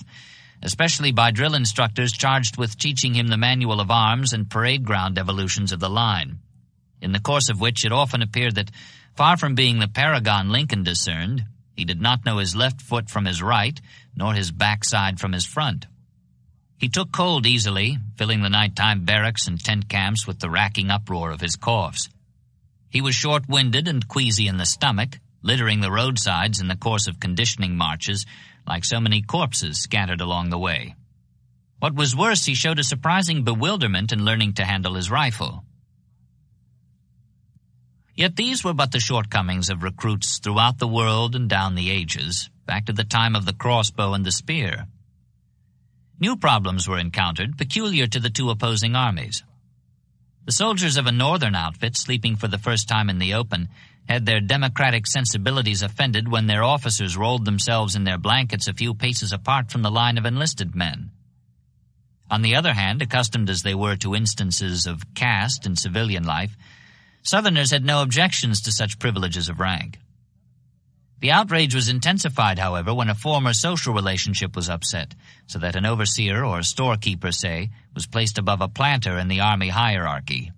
especially by drill instructors charged with teaching him the manual of arms and parade ground evolutions of the line, in the course of which it often appeared that, far from being the paragon Lincoln discerned, he did not know his left foot from his right, nor his backside from his front. He took cold easily, filling the nighttime barracks and tent camps with the racking uproar of his coughs. He was short-winded and queasy in the stomach, littering the roadsides in the course of conditioning marches like so many corpses scattered along the way. What was worse, he showed a surprising bewilderment in learning to handle his rifle. Yet these were but the shortcomings of recruits throughout the world and down the ages, back to the time of the crossbow and the spear. New problems were encountered, peculiar to the two opposing armies. The soldiers of a northern outfit, sleeping for the first time in the open, had their democratic sensibilities offended when their officers rolled themselves in their blankets a few paces apart from the line of enlisted men. On the other hand, accustomed as they were to instances of caste in civilian life, Southerners had no objections to such privileges of rank. The outrage was intensified, however, when a former social relationship was upset, so that an overseer or a storekeeper, say, was placed above a planter in the army hierarchy.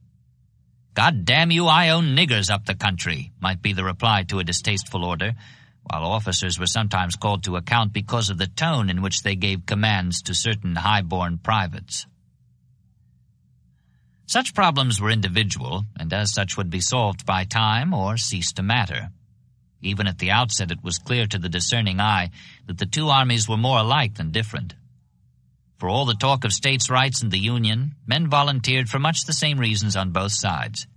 "God damn you, I own niggers up the country," might be the reply to a distasteful order, while officers were sometimes called to account because of the tone in which they gave commands to certain high-born privates. Such problems were individual, and as such would be solved by time or cease to matter. Even at the outset it was clear to the discerning eye that the two armies were more alike than different. For all the talk of states' rights and the Union, men volunteered for much the same reasons on both sides,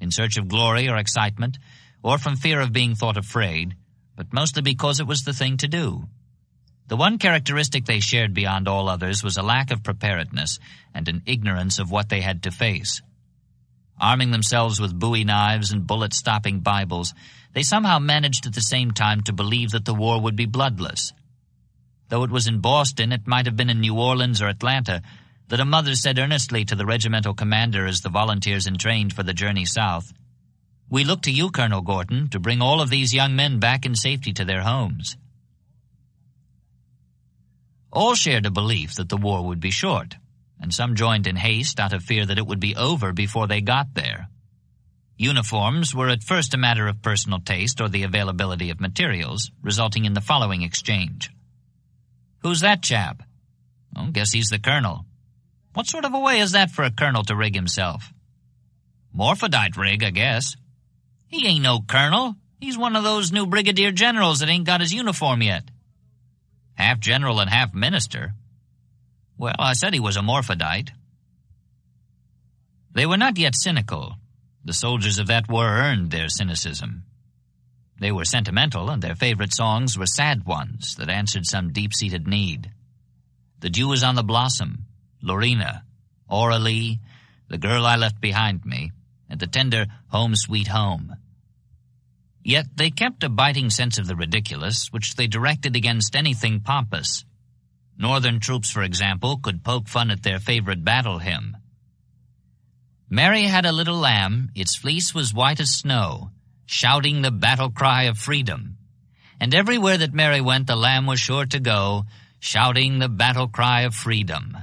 in search of glory or excitement, or from fear of being thought afraid, but mostly because it was the thing to do. The one characteristic they shared beyond all others was a lack of preparedness and an ignorance of what they had to face. Arming themselves with bowie knives and bullet-stopping Bibles, they somehow managed at the same time to believe that the war would be bloodless. Though it was in Boston, it might have been in New Orleans or Atlanta, that a mother said earnestly to the regimental commander as the volunteers entrained for the journey south, "We look to you, Colonel Gordon, to bring all of these young men back in safety to their homes." All shared a belief that the war would be short, and some joined in haste out of fear that it would be over before they got there. Uniforms were at first a matter of personal taste or the availability of materials, resulting in the following exchange. "Who's that chap?" "Oh, guess he's the colonel." "What sort of a way is that for a colonel to rig himself?" "Morphodite rig, I guess." "He ain't no colonel. He's one of those new brigadier generals that ain't got his uniform yet." "Half general and half minister." "Well, I said he was a morphodite." They were not yet cynical. The soldiers of that war earned their cynicism. They were sentimental, and their favorite songs were sad ones that answered some deep-seated need. "The Dew is on the Blossom," "Lorena," "Oralee," "The Girl I Left Behind Me," and the tender "Home Sweet Home." Yet they kept a biting sense of the ridiculous, which they directed against anything pompous. Northern troops, for example, could poke fun at their favorite battle hymn. "Mary had a little lamb, its fleece was white as snow, shouting the battle cry of freedom. And everywhere that Mary went, the lamb was sure to go, shouting the battle cry of freedom."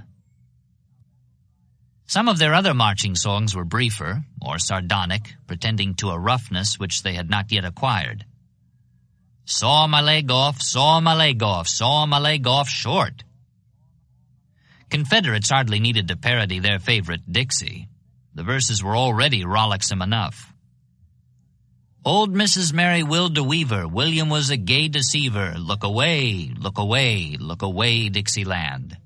Some of their other marching songs were briefer, or sardonic, pretending to a roughness which they had not yet acquired. "Saw my leg off, saw my leg off, saw my leg off short." Confederates hardly needed to parody their favorite Dixie. The verses were already rollicksome enough. "Old Mrs. Mary willed to Weaver, William was a gay deceiver, look away, look away, look away, Dixieland.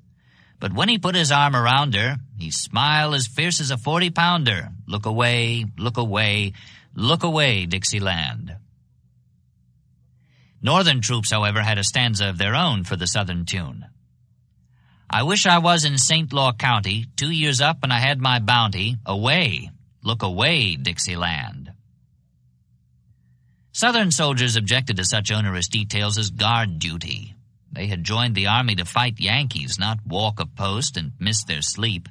But when he put his arm around her, he smiled as fierce as a 40-pounder, look away, look away, look away, Dixieland." Northern troops, however, had a stanza of their own for the Southern tune. "I wish I was in St. Law County, 2 years up and I had my bounty, away, look away, Dixieland." Southern soldiers objected to such onerous details as guard duty. They had joined the army to fight Yankees, not walk a post and miss their sleep.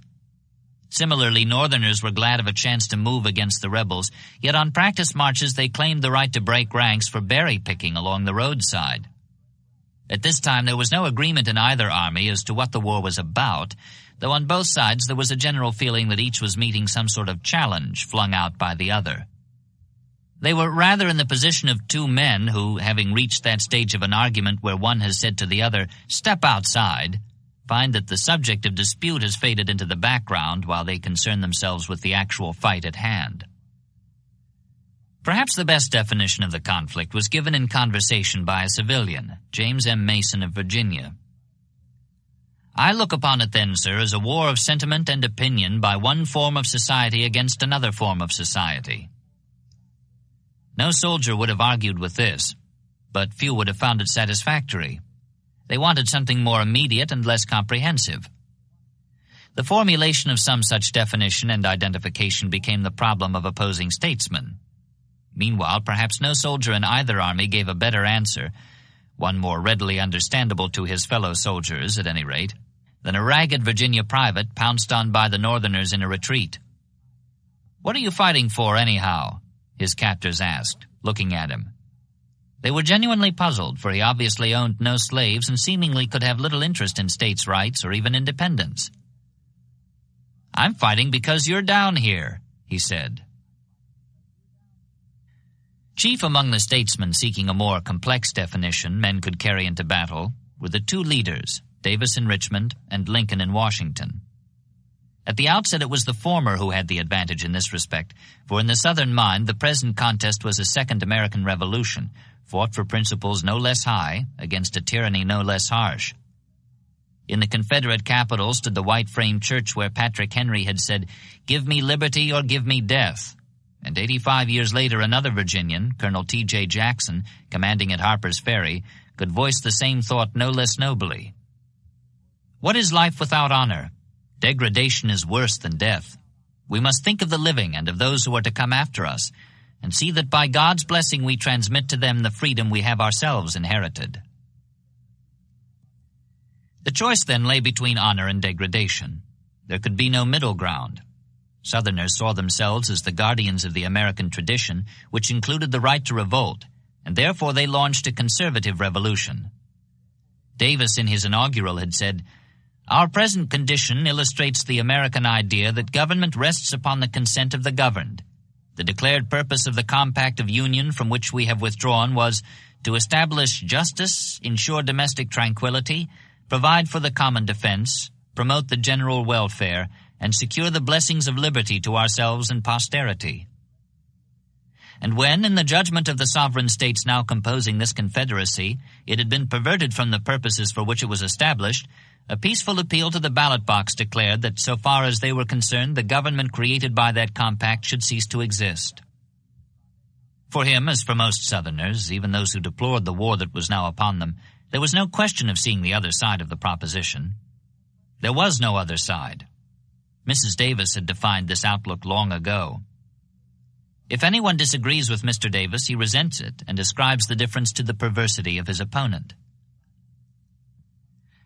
Similarly, Northerners were glad of a chance to move against the rebels, yet on practice marches they claimed the right to break ranks for berry picking along the roadside. At this time there was no agreement in either army as to what the war was about, though on both sides there was a general feeling that each was meeting some sort of challenge flung out by the other. They were rather in the position of two men who, having reached that stage of an argument where one has said to the other, "Step outside," find that the subject of dispute has faded into the background while they concern themselves with the actual fight at hand. Perhaps the best definition of the conflict was given in conversation by a civilian, James M. Mason of Virginia. "I look upon it then, sir, as a war of sentiment and opinion by one form of society against another form of society." No soldier would have argued with this, but few would have found it satisfactory. They wanted something more immediate and less comprehensive. The formulation of some such definition and identification became the problem of opposing statesmen. Meanwhile, perhaps no soldier in either army gave a better answer, one more readily understandable to his fellow soldiers, at any rate, than a ragged Virginia private pounced on by the Northerners in a retreat. "What are you fighting for, anyhow?" his captors asked, looking at him. They were genuinely puzzled, for he obviously owned no slaves and seemingly could have little interest in states' rights or even independence. "I'm fighting because you're down here," he said. Chief among the statesmen seeking a more complex definition men could carry into battle were the two leaders, Davis in Richmond and Lincoln in Washington. At the outset, it was the former who had the advantage in this respect, for in the Southern mind the present contest was a second American Revolution, fought for principles no less high against a tyranny no less harsh. In the Confederate capital stood the white-framed church where Patrick Henry had said, "Give me liberty or give me death." And 85 years later, another Virginian, Colonel T.J. Jackson, commanding at Harper's Ferry, could voice the same thought no less nobly. What is life without honor? Degradation is worse than death. We must think of the living and of those who are to come after us, and see that by God's blessing we transmit to them the freedom we have ourselves inherited. The choice then lay between honor and degradation. There could be no middle ground. Southerners saw themselves as the guardians of the American tradition, which included the right to revolt, and therefore they launched a conservative revolution. Davis in his inaugural had said, "Our present condition illustrates the American idea that government rests upon the consent of the governed. The declared purpose of the Compact of Union from which we have withdrawn was to establish justice, ensure domestic tranquility, provide for the common defense, promote the general welfare, and secure the blessings of liberty to ourselves and posterity." And when, in the judgment of the sovereign states now composing this confederacy, it had been perverted from the purposes for which it was established, a peaceful appeal to the ballot box declared that so far as they were concerned, the government created by that compact should cease to exist. For him, as for most Southerners, even those who deplored the war that was now upon them, there was no question of seeing the other side of the proposition. There was no other side. Mrs. Davis had defined this outlook long ago. If anyone disagrees with Mr. Davis, he resents it and ascribes the difference to the perversity of his opponent.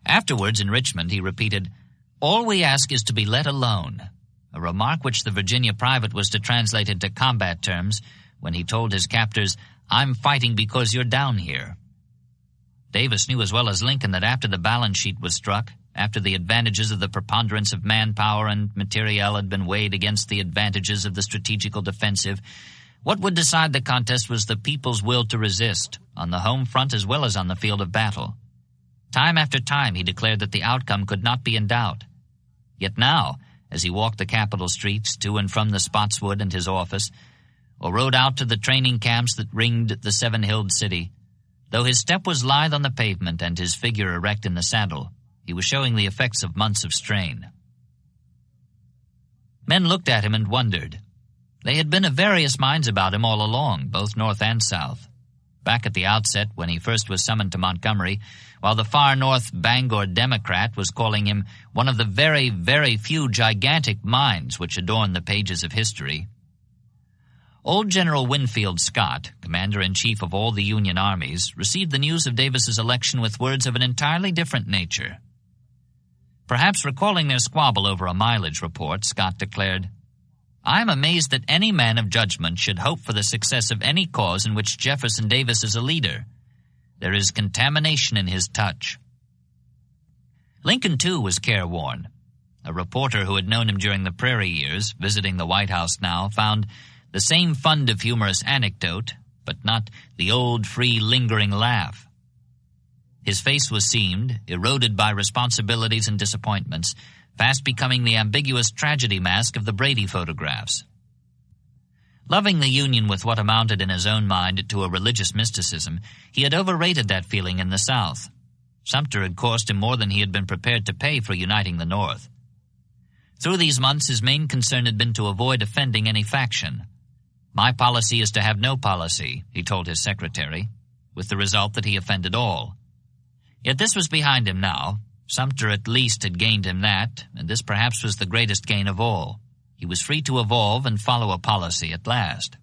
Afterwards, in Richmond, he repeated, "All we ask is to be let alone," a remark which the Virginia private was to translate into combat terms when he told his captors, "I'm fighting because you're down here." Davis knew as well as Lincoln that after the balance sheet was struck, after the advantages of the preponderance of manpower and materiel had been weighed against the advantages of the strategical defensive, what would decide the contest was the people's will to resist, on the home front as well as on the field of battle. Time after time he declared that the outcome could not be in doubt. Yet now, as he walked the Capitol streets to and from the Spotswood and his office, or rode out to the training camps that ringed the seven-hilled city, though his step was lithe on the pavement and his figure erect in the saddle, he was showing the effects of months of strain. Men looked at him and wondered. They had been of various minds about him all along, both North and South. Back at the outset, when he first was summoned to Montgomery, while the far North Bangor Democrat was calling him one of the very, very few gigantic minds which adorn the pages of history. Old General Winfield Scott, commander-in-chief of all the Union armies, received the news of Davis's election with words of an entirely different nature. Perhaps recalling their squabble over a mileage report, Scott declared, "I am amazed that any man of judgment should hope for the success of any cause in which Jefferson Davis is a leader. There is contamination in his touch." Lincoln, too, was careworn. A reporter who had known him during the Prairie years, visiting the White House now, found the same fund of humorous anecdote, but not the old, free, lingering laugh. His face was seamed, eroded by responsibilities and disappointments, fast becoming the ambiguous tragedy mask of the Brady photographs. Loving the Union with what amounted in his own mind to a religious mysticism, he had overrated that feeling in the South. Sumter had cost him more than he had been prepared to pay for uniting the North. Through these months, his main concern had been to avoid offending any faction. "My policy is to have no policy," he told his secretary, with the result that he offended all. Yet this was behind him now. Sumter at least had gained him that, and this perhaps was the greatest gain of all. He was free to evolve and follow a policy at last.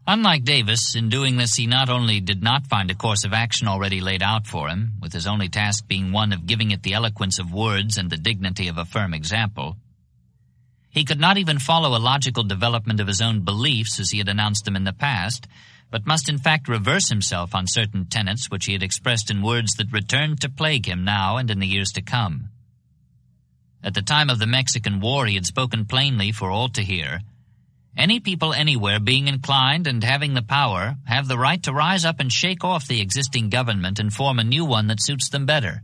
Unlike Davis, in doing this he not only did not find a course of action already laid out for him, with his only task being one of giving it the eloquence of words and the dignity of a firm example. He could not even follow a logical development of his own beliefs as he had announced them in the past, but must in fact reverse himself on certain tenets which he had expressed in words that returned to plague him now and in the years to come. At the time of the Mexican War he had spoken plainly for all to hear. Any people anywhere being inclined and having the power have the right to rise up and shake off the existing government and form a new one that suits them better.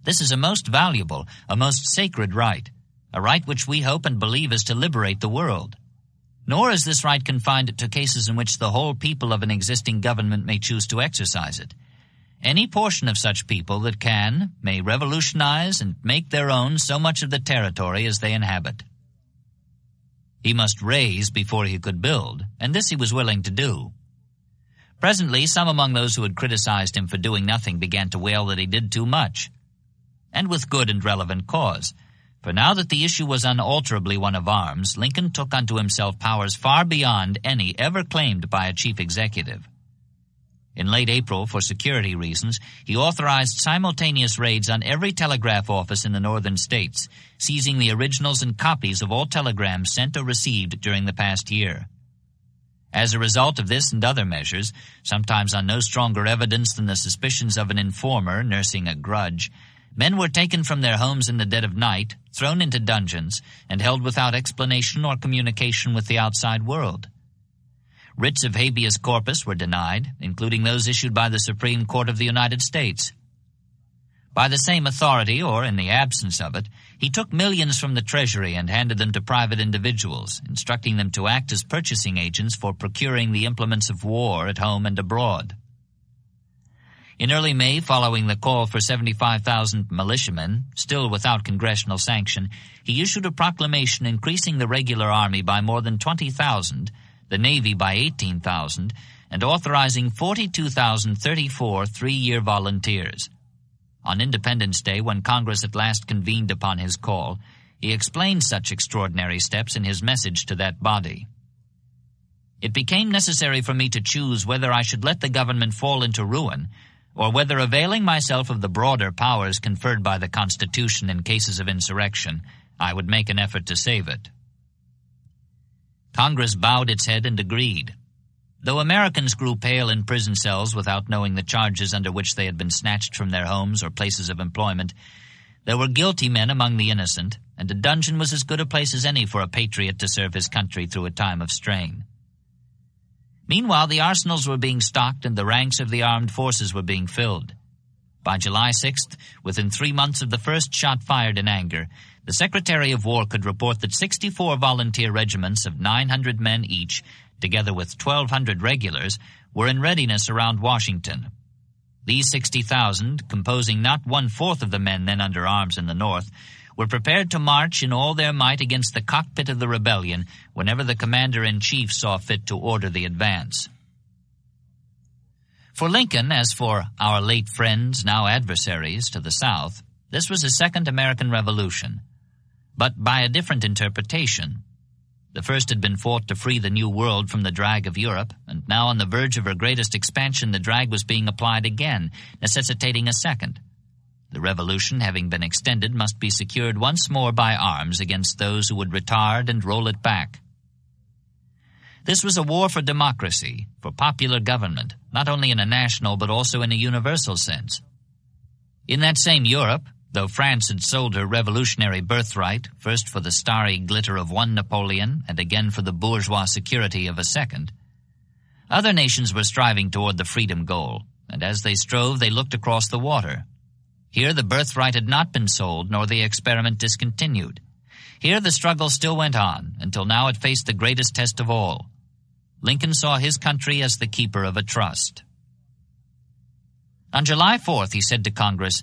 This is a most valuable, a most sacred right, a right which we hope and believe is to liberate the world. Nor is this right confined to cases in which the whole people of an existing government may choose to exercise it. Any portion of such people that can may revolutionize and make their own so much of the territory as they inhabit. He must raise before he could build, and this he was willing to do. Presently, some among those who had criticized him for doing nothing began to wail that he did too much, and with good and relevant cause. For now that the issue was unalterably one of arms, Lincoln took unto himself powers far beyond any ever claimed by a chief executive. In late April, for security reasons, he authorized simultaneous raids on every telegraph office in the northern states, seizing the originals and copies of all telegrams sent or received during the past year. As a result of this and other measures, sometimes on no stronger evidence than the suspicions of an informer nursing a grudge, men were taken from their homes in the dead of night, thrown into dungeons, and held without explanation or communication with the outside world. Writs of habeas corpus were denied, including those issued by the Supreme Court of the United States. By the same authority, or in the absence of it, he took millions from the Treasury and handed them to private individuals, instructing them to act as purchasing agents for procuring the implements of war at home and abroad. In early May, following the call for 75,000 militiamen, still without congressional sanction, he issued a proclamation increasing the regular army by more than 20,000, the Navy by 18,000, and authorizing 42,034 three-year volunteers. On Independence Day, when Congress at last convened upon his call, he explained such extraordinary steps in his message to that body. "It became necessary for me to choose whether I should let the government fall into ruin, or whether, availing myself of the broader powers conferred by the Constitution in cases of insurrection, I would make an effort to save it." Congress bowed its head and agreed. Though Americans grew pale in prison cells without knowing the charges under which they had been snatched from their homes or places of employment, there were guilty men among the innocent, and a dungeon was as good a place as any for a patriot to serve his country through a time of strain. Meanwhile, the arsenals were being stocked and the ranks of the armed forces were being filled. By July 6th, within 3 months of the first shot fired in anger, the Secretary of War could report that 64 volunteer regiments of 900 men each, together with 1,200 regulars, were in readiness around Washington. These 60,000, composing not 1/4 of the men then under arms in the North, were prepared to march in all their might against the cockpit of the rebellion whenever the commander-in-chief saw fit to order the advance. For Lincoln, as for our late friends, now adversaries, to the South, this was a second American Revolution, but by a different interpretation. The first had been fought to free the New World from the drag of Europe, and now on the verge of her greatest expansion the drag was being applied again, necessitating a second. The Revolution, having been extended, must be secured once more by arms against those who would retard and roll it back. This was a war for democracy, for popular government, not only in a national but also in a universal sense. In that same Europe, though France had sold her revolutionary birthright, first for the starry glitter of one Napoleon and again for the bourgeois security of a second, other nations were striving toward the freedom goal, and as they strove they looked across the water. Here the birthright had not been sold, nor the experiment discontinued. Here the struggle still went on, until now it faced the greatest test of all. Lincoln saw his country as the keeper of a trust. On July 4th he said to Congress,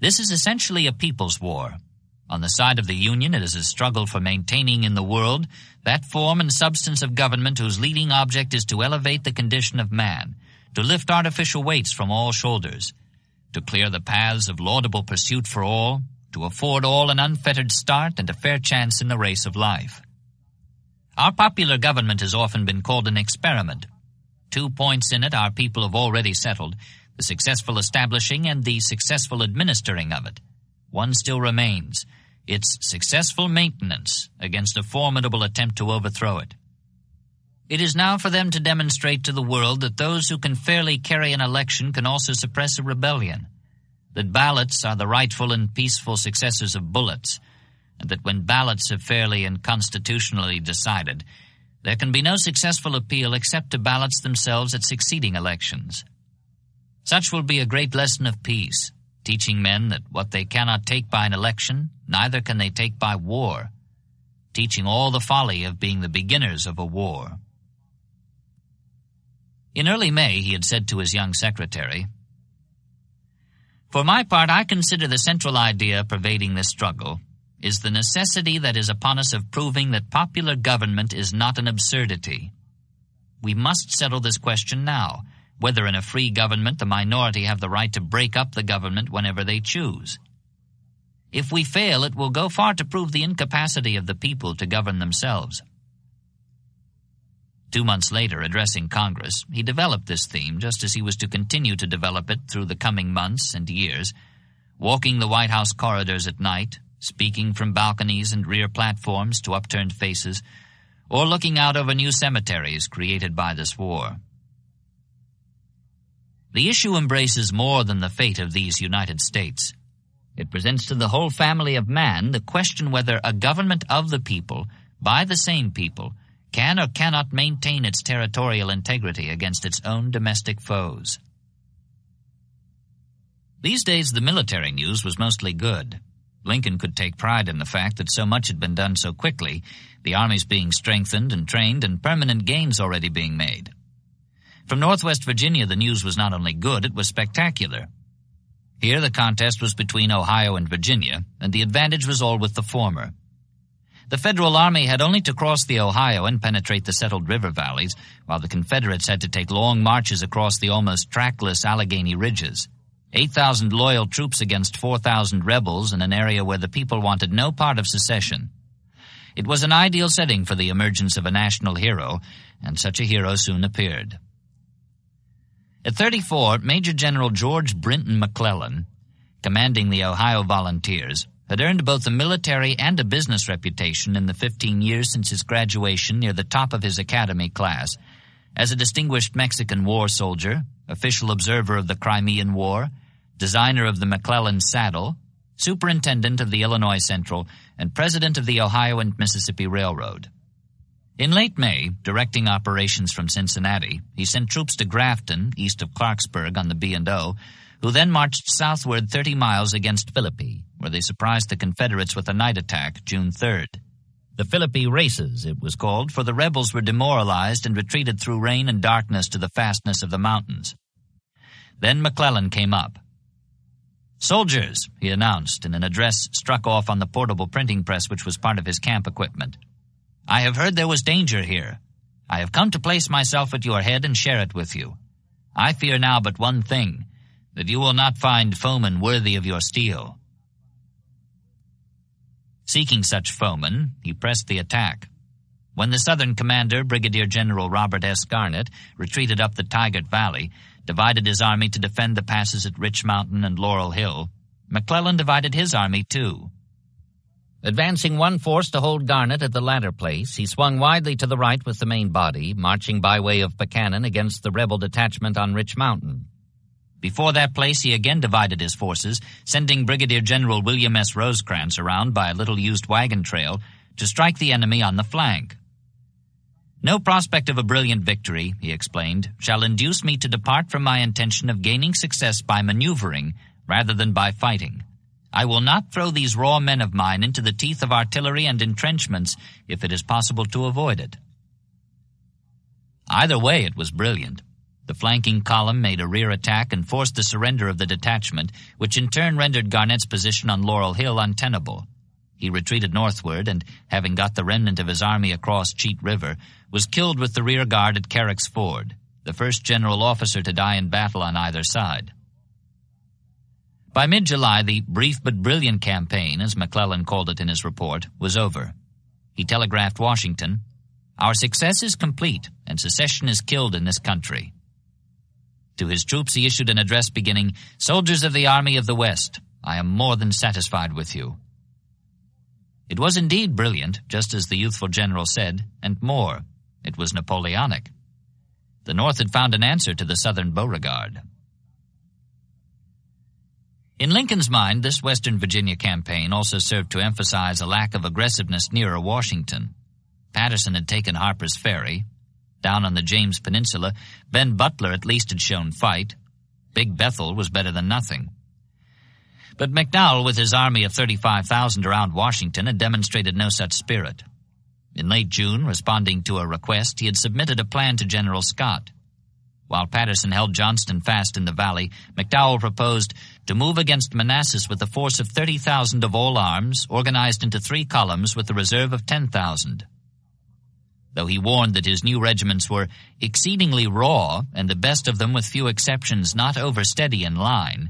"This is essentially a people's war. On the side of the Union, it is a struggle for maintaining in the world that form and substance of government whose leading object is to elevate the condition of man, to lift artificial weights from all shoulders, to clear the paths of laudable pursuit for all, to afford all an unfettered start and a fair chance in the race of life. Our popular government has often been called an experiment. 2 points in it our people have already settled, the successful establishing and the successful administering of it. One still remains, its successful maintenance against a formidable attempt to overthrow it. It is now for them to demonstrate to the world that those who can fairly carry an election can also suppress a rebellion, that ballots are the rightful and peaceful successors of bullets, and that when ballots have fairly and constitutionally decided, there can be no successful appeal except to ballots themselves at succeeding elections. Such will be a great lesson of peace, teaching men that what they cannot take by an election, neither can they take by war, teaching all the folly of being the beginners of a war. In early May, he had said to his young secretary, "For my part, I consider the central idea pervading this struggle is the necessity that is upon us of proving that popular government is not an absurdity. We must settle this question now, whether in a free government the minority have the right to break up the government whenever they choose. If we fail, it will go far to prove the incapacity of the people to govern themselves." 2 months later, addressing Congress, he developed this theme just as he was to continue to develop it through the coming months and years, walking the White House corridors at night, speaking from balconies and rear platforms to upturned faces, or looking out over new cemeteries created by this war. The issue embraces more than the fate of these United States. It presents to the whole family of man the question whether a government of the people, by the same people, can or cannot maintain its territorial integrity against its own domestic foes. These days, the military news was mostly good. Lincoln could take pride in the fact that so much had been done so quickly, the armies being strengthened and trained, and permanent gains already being made. From Northwest Virginia, the news was not only good, it was spectacular. Here, the contest was between Ohio and Virginia, and the advantage was all with the former. The Federal Army had only to cross the Ohio and penetrate the settled river valleys, while the Confederates had to take long marches across the almost trackless Allegheny ridges. 8,000 loyal troops against 4,000 rebels in an area where the people wanted no part of secession. It was an ideal setting for the emergence of a national hero, and such a hero soon appeared. At 34, Major General George Brinton McClellan, commanding the Ohio Volunteers, had earned both a military and a business reputation in the 15 years since his graduation near the top of his academy class, as a distinguished Mexican war soldier, official observer of the Crimean War, designer of the McClellan saddle, superintendent of the Illinois Central, and president of the Ohio and Mississippi Railroad. In late May, directing operations from Cincinnati, he sent troops to Grafton, east of Clarksburg on the B&O, who then marched southward 30 miles against Philippi, where they surprised the Confederates with a night attack June 3rd. The Philippi Races, it was called, for the rebels were demoralized and retreated through rain and darkness to the fastness of the mountains. Then McClellan came up. "Soldiers," he announced in an address struck off on the portable printing press which was part of his camp equipment, "I have heard there was danger here. I have come to place myself at your head and share it with you. I fear now but one thing, that you will not find foemen worthy of your steel." Seeking such foemen, he pressed the attack. When the Southern commander, Brigadier General Robert S. Garnett, retreated up the Tigard Valley, divided his army to defend the passes at Rich Mountain and Laurel Hill, McClellan divided his army too. Advancing one force to hold Garnett at the latter place, he swung widely to the right with the main body, marching by way of Buchanan against the rebel detachment on Rich Mountain. Before that place, he again divided his forces, sending Brigadier General William S. Rosecrans around by a little-used wagon trail to strike the enemy on the flank. "No prospect of a brilliant victory," he explained, "shall induce me to depart from my intention of gaining success by maneuvering rather than by fighting. I will not throw these raw men of mine into the teeth of artillery and entrenchments if it is possible to avoid it." Either way, it was brilliant. The flanking column made a rear attack and forced the surrender of the detachment, which in turn rendered Garnett's position on Laurel Hill untenable. He retreated northward and, having got the remnant of his army across Cheat River, was killed with the rear guard at Carrick's Ford, the first general officer to die in battle on either side. By mid-July, the brief but brilliant campaign, as McClellan called it in his report, was over. He telegraphed Washington, "Our success is complete, and secession is killed in this country." To his troops he issued an address beginning, "Soldiers of the Army of the West, I am more than satisfied with you." It was indeed brilliant, just as the youthful general said, and more, it was Napoleonic. The North had found an answer to the Southern Beauregard. In Lincoln's mind, this Western Virginia campaign also served to emphasize a lack of aggressiveness nearer Washington. Patterson had taken Harper's Ferry. Down on the James Peninsula, Ben Butler at least had shown fight. Big Bethel was better than nothing. But McDowell, with his army of 35,000 around Washington, had demonstrated no such spirit. In late June, responding to a request, he had submitted a plan to General Scott. While Patterson held Johnston fast in the valley, McDowell proposed to move against Manassas with a force of 30,000 of all arms, organized into 3 columns with a reserve of 10,000. Though he warned that his new regiments were exceedingly raw, and the best of them, with few exceptions, not oversteady in line,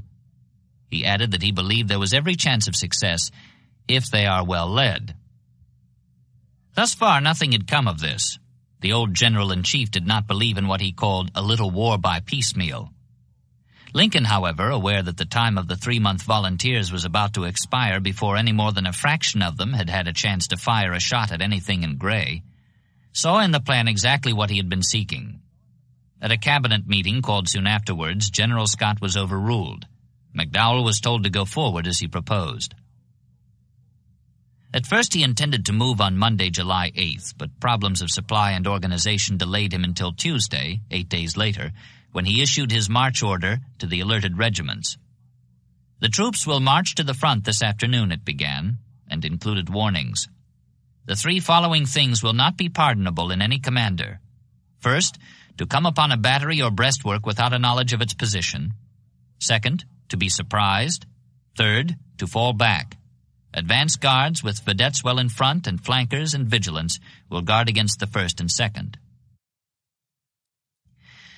he added that he believed there was every chance of success if they are well led. Thus far, nothing had come of this. The old general-in-chief did not believe in what he called a little war by piecemeal. Lincoln, however, aware that the time of the 3-month volunteers was about to expire before any more than a fraction of them had had a chance to fire a shot at anything in gray, saw in the plan exactly what he had been seeking. At a cabinet meeting called soon afterwards, General Scott was overruled. McDowell was told to go forward as he proposed. At first he intended to move on Monday, July 8th, but problems of supply and organization delayed him until Tuesday, 8 days later, when he issued his march order to the alerted regiments. "The troops will march to the front this afternoon," it began, and included warnings. "The 3 following things will not be pardonable in any commander. First, to come upon a battery or breastwork without a knowledge of its position. Second, to be surprised. Third, to fall back. Advance guards with vedettes well in front and flankers and vigilance will guard against the first and second."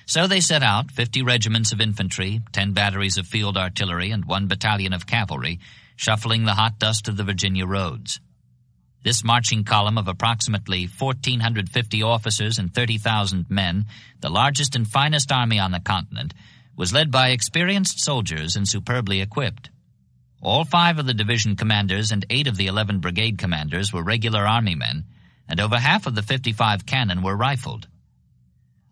So they set out, 50 regiments of infantry, 10 batteries of field artillery, and 1 battalion of cavalry, shuffling the hot dust of the Virginia roads. This marching column of approximately 1,450 officers and 30,000 men, the largest and finest army on the continent, was led by experienced soldiers and superbly equipped. All 5 of the division commanders and 8 of the 11 brigade commanders were regular army men, and over half of the 55 cannon were rifled.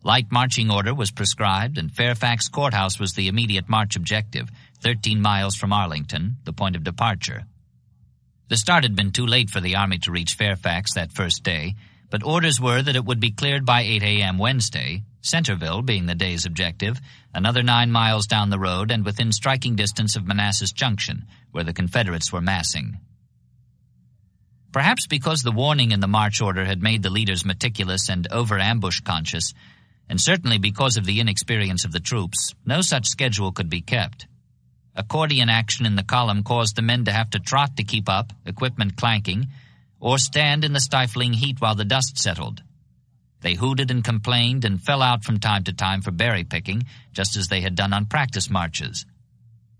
Light marching order was prescribed, and Fairfax Courthouse was the immediate march objective, 13 miles from Arlington, the point of departure. The start had been too late for the army to reach Fairfax that first day, but orders were that it would be cleared by 8 a.m. Wednesday, Centerville being the day's objective, another 9 miles down the road and within striking distance of Manassas Junction, where the Confederates were massing. Perhaps because the warning in the march order had made the leaders meticulous and over-ambush conscious, and certainly because of the inexperience of the troops, no such schedule could be kept. Accordion action in the column caused the men to have to trot to keep up, equipment clanking, or stand in the stifling heat while the dust settled. They hooted and complained and fell out from time to time for berry picking, just as they had done on practice marches.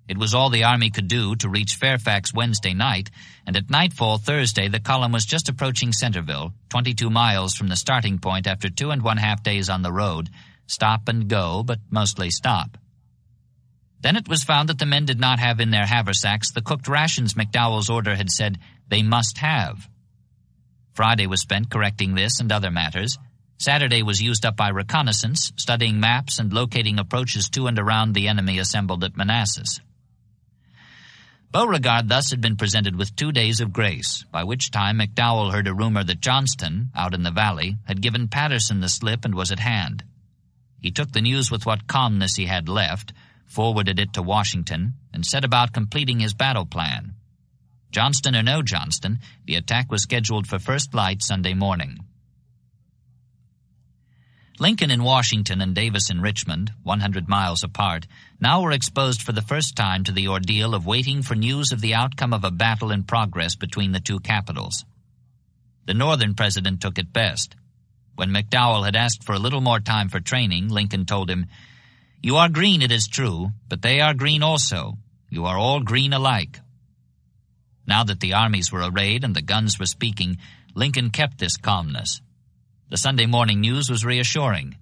It was all the army could do to reach Fairfax Wednesday night, and at nightfall Thursday the column was just approaching Centerville, 22 miles from the starting point after 2½ days on the road, stop and go, but mostly stop. Then it was found that the men did not have in their haversacks the cooked rations McDowell's order had said they must have. Friday was spent correcting this and other matters. Saturday was used up by reconnaissance, studying maps and locating approaches to and around the enemy assembled at Manassas. Beauregard thus had been presented with 2 days of grace, by which time McDowell heard a rumor that Johnston, out in the valley, had given Patterson the slip and was at hand. He took the news with what calmness he had left, forwarded it to Washington, and set about completing his battle plan. Johnston or no Johnston, the attack was scheduled for first light Sunday morning. Lincoln in Washington and Davis in Richmond, 100 miles apart, now were exposed for the first time to the ordeal of waiting for news of the outcome of a battle in progress between the two capitals. The Northern president took it best. When McDowell had asked for a little more time for training, Lincoln told him, "You are green, it is true, but they are green also. You are all green alike." Now that the armies were arrayed and the guns were speaking, Lincoln kept this calmness. The Sunday morning news was reassuring.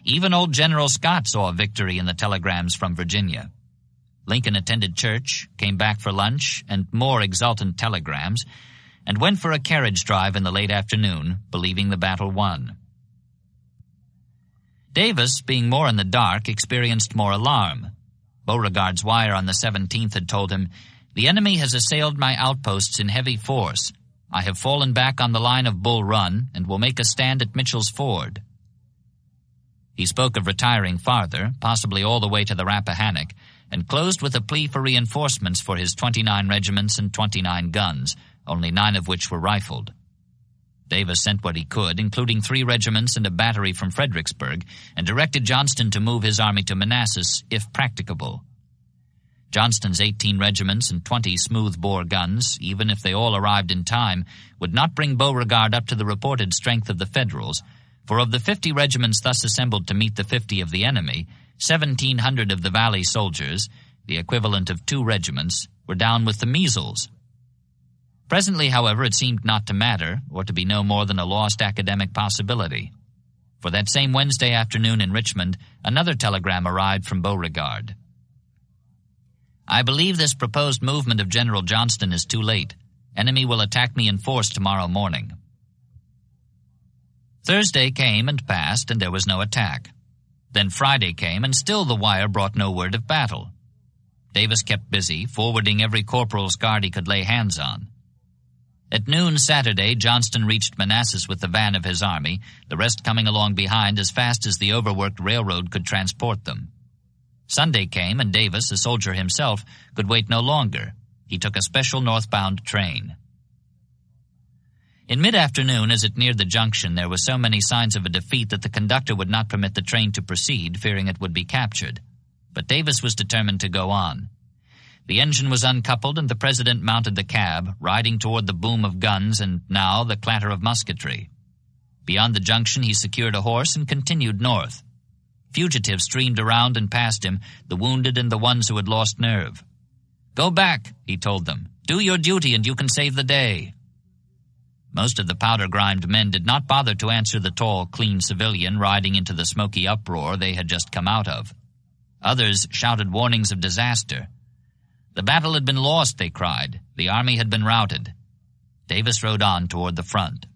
Even old General Scott saw a victory in the telegrams from Virginia. Lincoln attended church, came back for lunch and more exultant telegrams, and went for a carriage drive in the late afternoon, believing the battle won. Davis, being more in the dark, experienced more alarm. Beauregard's wire on the 17th had told him, "The enemy has assailed my outposts in heavy force. I have fallen back on the line of Bull Run and will make a stand at Mitchell's Ford." He spoke of retiring farther, possibly all the way to the Rappahannock, and closed with a plea for reinforcements for his 29 regiments and 29 guns, only 9 of which were rifled. Davis sent what he could, including 3 regiments and a battery from Fredericksburg, and directed Johnston to move his army to Manassas, if practicable. Johnston's 18 regiments and 20 smooth-bore guns, even if they all arrived in time, would not bring Beauregard up to the reported strength of the Federals, for of the 50 regiments thus assembled to meet the 50 of the enemy, 1,700 of the Valley soldiers, the equivalent of 2 regiments, were down with the measles. Presently, however, it seemed not to matter, or to be no more than a lost academic possibility. For that same Wednesday afternoon in Richmond, another telegram arrived from Beauregard. "I believe this proposed movement of General Johnston is too late. Enemy will attack me in force tomorrow morning." Thursday came and passed, and there was no attack. Then Friday came, and still the wire brought no word of battle. Davis kept busy, forwarding every corporal's guard he could lay hands on. At noon Saturday, Johnston reached Manassas with the van of his army, the rest coming along behind as fast as the overworked railroad could transport them. Sunday came, and Davis, a soldier himself, could wait no longer. He took a special northbound train. In mid-afternoon, as it neared the junction, there were so many signs of a defeat that the conductor would not permit the train to proceed, fearing it would be captured. But Davis was determined to go on. The engine was uncoupled, and the president mounted the cab, riding toward the boom of guns and, now, the clatter of musketry. Beyond the junction, he secured a horse and continued north. Fugitives streamed around and past him, the wounded and the ones who had lost nerve. "Go back," he told them. "Do your duty and you can save the day." Most of the powder-grimed men did not bother to answer the tall, clean civilian riding into the smoky uproar they had just come out of. Others shouted warnings of disaster. The battle had been lost, they cried. The army had been routed. Davis rode on toward the front.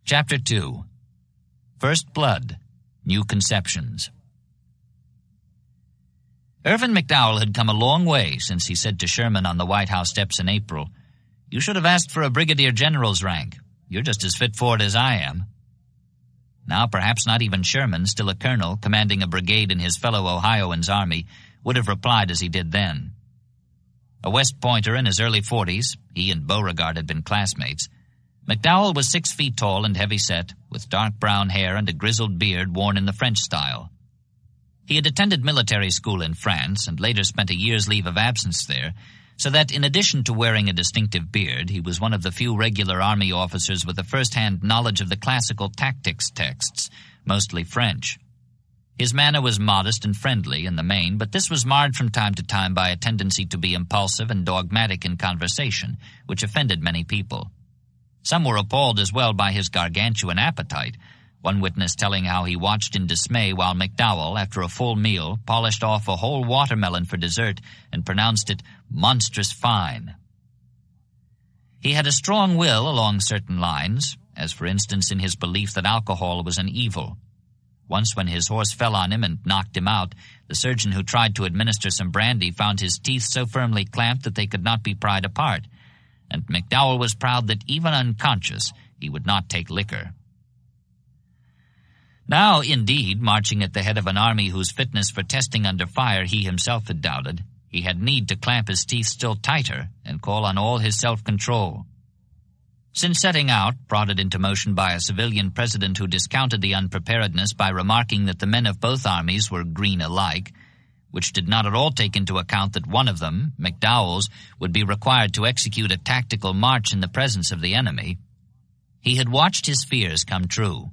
Chapter 2. First Blood, New Conceptions. Irvin McDowell had come a long way since he said to Sherman on the White House steps in April, "You should have asked for a brigadier general's rank. You're just as fit for it as I am." Now perhaps not even Sherman, still a colonel, commanding a brigade in his fellow Ohioan's army, would have replied as he did then. A West Pointer in his early 40s, he and Beauregard had been classmates, McDowell was 6 feet tall and heavy-set, with dark brown hair and a grizzled beard worn in the French style. He had attended military school in France and later spent a year's leave of absence there, so that in addition to wearing a distinctive beard, he was one of the few regular army officers with a first-hand knowledge of the classical tactics texts, mostly French. His manner was modest and friendly in the main, but this was marred from time to time by a tendency to be impulsive and dogmatic in conversation, which offended many people. Some were appalled as well by his gargantuan appetite, one witness telling how he watched in dismay while McDowell, after a full meal, polished off a whole watermelon for dessert and pronounced it monstrous fine. He had a strong will along certain lines, as for instance in his belief that alcohol was an evil. Once when his horse fell on him and knocked him out, the surgeon who tried to administer some brandy found his teeth so firmly clamped that they could not be pried apart, and McDowell was proud that even unconscious he would not take liquor. Now, indeed, marching at the head of an army whose fitness for testing under fire he himself had doubted, he had need to clamp his teeth still tighter and call on all his self-control. Since setting out, prodded into motion by a civilian president who discounted the unpreparedness by remarking that the men of both armies were green alike, which did not at all take into account that one of them, McDowell's, would be required to execute a tactical march in the presence of the enemy, he had watched his fears come true.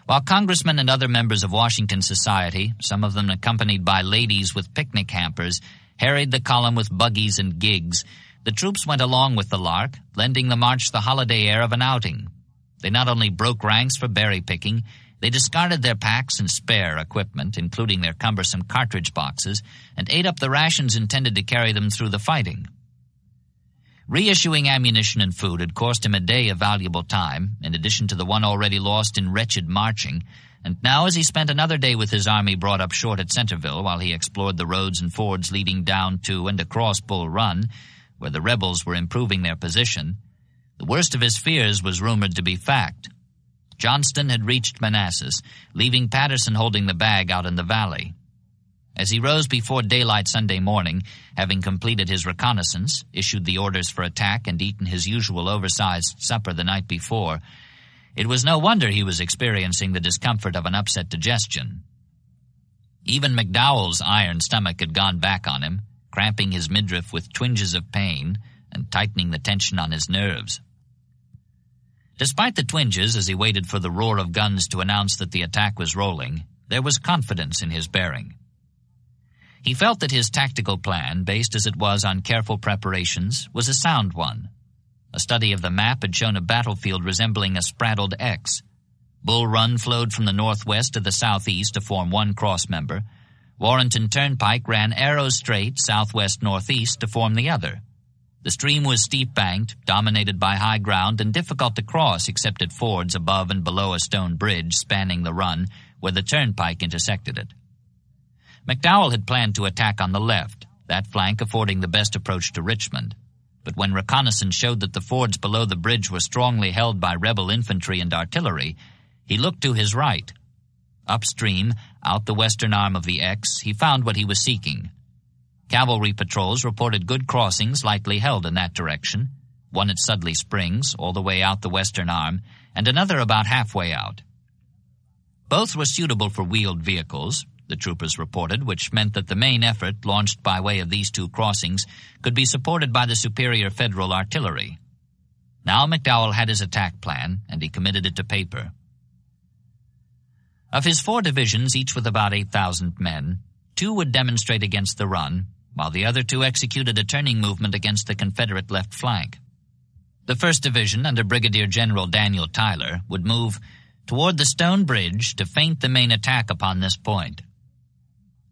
While congressmen and other members of Washington society, some of them accompanied by ladies with picnic hampers, harried the column with buggies and gigs, the troops went along with the lark, lending the march the holiday air of an outing. They not only broke ranks for berry picking, they discarded their packs and spare equipment, including their cumbersome cartridge boxes, and ate up the rations intended to carry them through the fighting. Reissuing ammunition and food had cost him a day of valuable time, in addition to the one already lost in wretched marching, and now as he spent another day with his army brought up short at Centerville while he explored the roads and fords leading down to and across Bull Run, where the rebels were improving their position, the worst of his fears was rumored to be fact. Johnston had reached Manassas, leaving Patterson holding the bag out in the valley. As he rose before daylight Sunday morning, having completed his reconnaissance, issued the orders for attack, and eaten his usual oversized supper the night before, it was no wonder he was experiencing the discomfort of an upset digestion. Even McDowell's iron stomach had gone back on him, cramping his midriff with twinges of pain and tightening the tension on his nerves. Despite the twinges as he waited for the roar of guns to announce that the attack was rolling, there was confidence in his bearing. He felt that his tactical plan, based as it was on careful preparations, was a sound one. A study of the map had shown a battlefield resembling a spraddled X. Bull Run flowed from the northwest to the southeast to form one cross-member. Warrenton Turnpike ran arrow straight southwest-northeast to form the other. The stream was steep-banked, dominated by high ground, and difficult to cross except at fords above and below a stone bridge spanning the run where the turnpike intersected it. McDowell had planned to attack on the left, that flank affording the best approach to Richmond. But when reconnaissance showed that the fords below the bridge were strongly held by rebel infantry and artillery, he looked to his right. Upstream, out the western arm of the X, he found what he was seeking. Cavalry patrols reported good crossings lightly held in that direction, one at Sudley Springs, all the way out the western arm, and another about halfway out. Both were suitable for wheeled vehicles, the troopers reported, which meant that the main effort, launched by way of these two crossings, could be supported by the superior federal artillery. Now McDowell had his attack plan, and he committed it to paper. Of his 4 divisions, each with about 8,000 men, 2 would demonstrate against the run, while the other 2 executed a turning movement against the Confederate left flank. The 1st Division, under Brigadier General Daniel Tyler, would move toward the Stone Bridge to feint the main attack upon this point.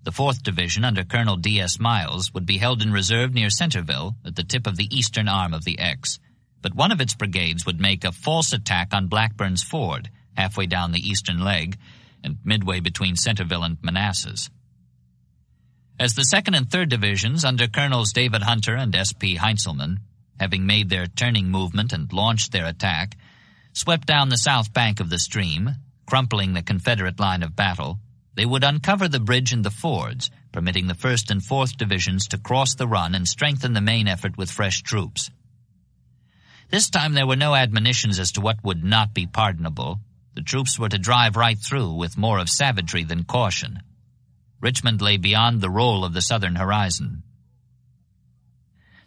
The 4th Division, under Colonel D.S. Miles, would be held in reserve near Centerville at the tip of the eastern arm of the X, but one of its brigades would make a false attack on Blackburn's Ford, halfway down the eastern leg, and midway between Centerville and Manassas. As the 2nd and 3rd Divisions, under Colonels David Hunter and S.P. Heinzelman, having made their turning movement and launched their attack, swept down the south bank of the stream, crumpling the Confederate line of battle, they would uncover the bridge and the fords, permitting the 1st and 4th Divisions to cross the run and strengthen the main effort with fresh troops. This time there were no admonitions as to what would not be pardonable. The troops were to drive right through with more of savagery than caution. Richmond lay beyond the roll of the southern horizon.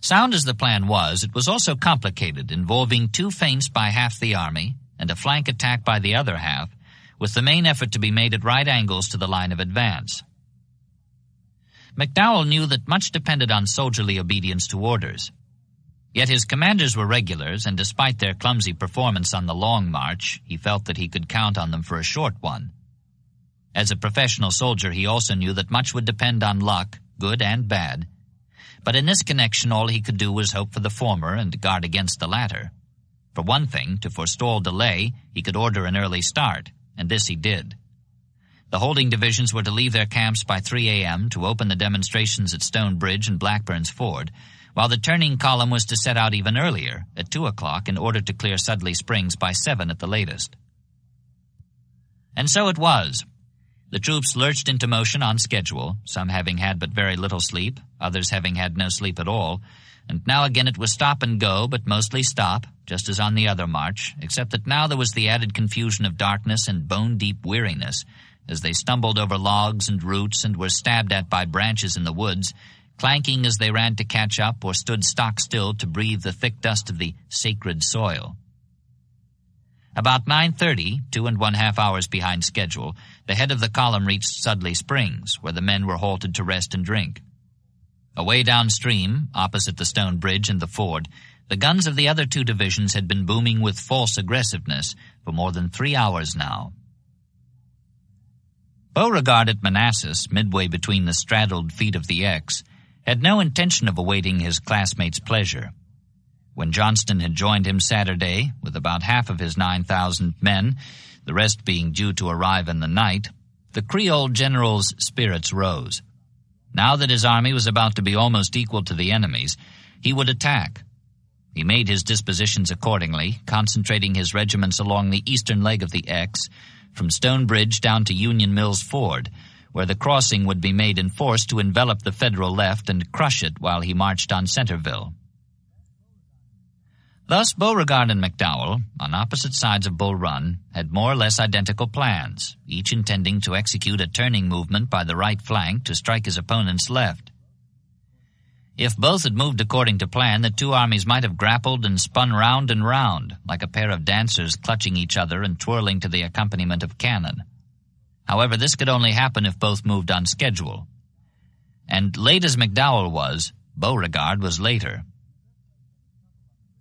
Sound as the plan was, it was also complicated, involving 2 feints by half the army and a flank attack by the other half, with the main effort to be made at right angles to the line of advance. McDowell knew that much depended on soldierly obedience to orders. Yet his commanders were regulars, and despite their clumsy performance on the long march, he felt that he could count on them for a short one. As a professional soldier, he also knew that much would depend on luck, good and bad. But in this connection, all he could do was hope for the former and guard against the latter. For one thing, to forestall delay, he could order an early start, and this he did. The holding divisions were to leave their camps by 3 a.m. to open the demonstrations at Stone Bridge and Blackburn's Ford, while the turning column was to set out even earlier, at 2 o'clock, in order to clear Sudley Springs by 7 at the latest. And so it was. The troops lurched into motion on schedule, some having had but very little sleep, others having had no sleep at all, and now again it was stop and go, but mostly stop, just as on the other march, except that now there was the added confusion of darkness and bone-deep weariness, as they stumbled over logs and roots and were stabbed at by branches in the woods, clanking as they ran to catch up or stood stock still to breathe the thick dust of the sacred soil. About 9:30, 2½ hours behind schedule, the head of the column reached Sudley Springs, where the men were halted to rest and drink. Away downstream, opposite the stone bridge and the ford, the guns of the other two divisions had been booming with false aggressiveness for more than 3 hours now. Beauregard at Manassas, midway between the straddled feet of the X, had no intention of awaiting his classmates' pleasure. When Johnston had joined him Saturday with about half of his 9,000 men, the rest being due to arrive in the night, the Creole general's spirits rose. Now that his army was about to be almost equal to the enemy's, he would attack. He made his dispositions accordingly, concentrating his regiments along the eastern leg of the X, from Stone Bridge down to Union Mills Ford, where the crossing would be made in force to envelop the Federal left and crush it while he marched on Centerville. Thus, Beauregard and McDowell, on opposite sides of Bull Run, had more or less identical plans, each intending to execute a turning movement by the right flank to strike his opponent's left. If both had moved according to plan, the two armies might have grappled and spun round and round, like a pair of dancers clutching each other and twirling to the accompaniment of cannon. However, this could only happen if both moved on schedule. And late as McDowell was, Beauregard was later.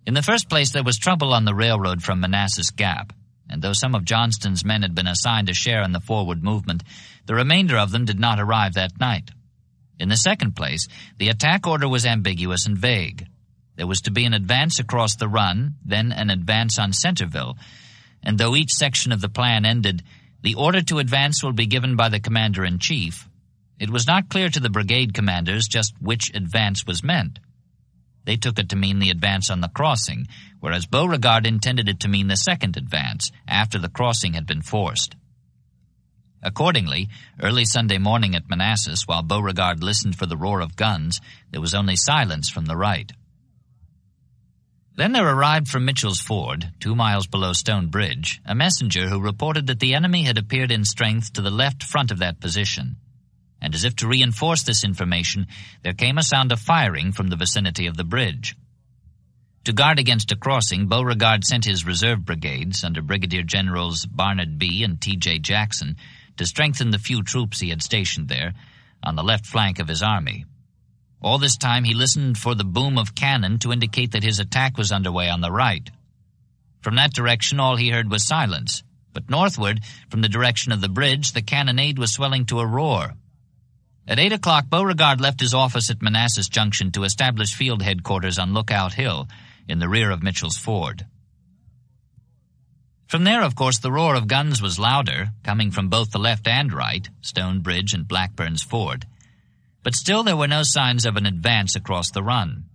In the first place, there was trouble on the railroad from Manassas Gap, and though some of Johnston's men had been assigned a share in the forward movement, the remainder of them did not arrive that night. In the second place, the attack order was ambiguous and vague. There was to be an advance across the run, then an advance on Centerville, and though each section of the plan ended, "The order to advance will be given by the commander-in-chief," it was not clear to the brigade commanders just which advance was meant. They took it to mean the advance on the crossing, whereas Beauregard intended it to mean the second advance, after the crossing had been forced. Accordingly, early Sunday morning at Manassas, while Beauregard listened for the roar of guns, there was only silence from the right. Then there arrived from Mitchell's Ford, 2 miles below Stone Bridge, a messenger who reported that the enemy had appeared in strength to the left front of that position. And as if to reinforce this information, there came a sound of firing from the vicinity of the bridge. To guard against a crossing, Beauregard sent his reserve brigades under Brigadier Generals Barnard B. and T.J. Jackson to strengthen the few troops he had stationed there on the left flank of his army. All this time he listened for the boom of cannon to indicate that his attack was underway on the right. From that direction all he heard was silence, but northward, from the direction of the bridge, the cannonade was swelling to a roar. At 8 o'clock, Beauregard left his office at Manassas Junction to establish field headquarters on Lookout Hill in the rear of Mitchell's Ford. From there, of course, the roar of guns was louder, coming from both the left and right, Stone Bridge and Blackburn's Ford. But still there were no signs of an advance across the run.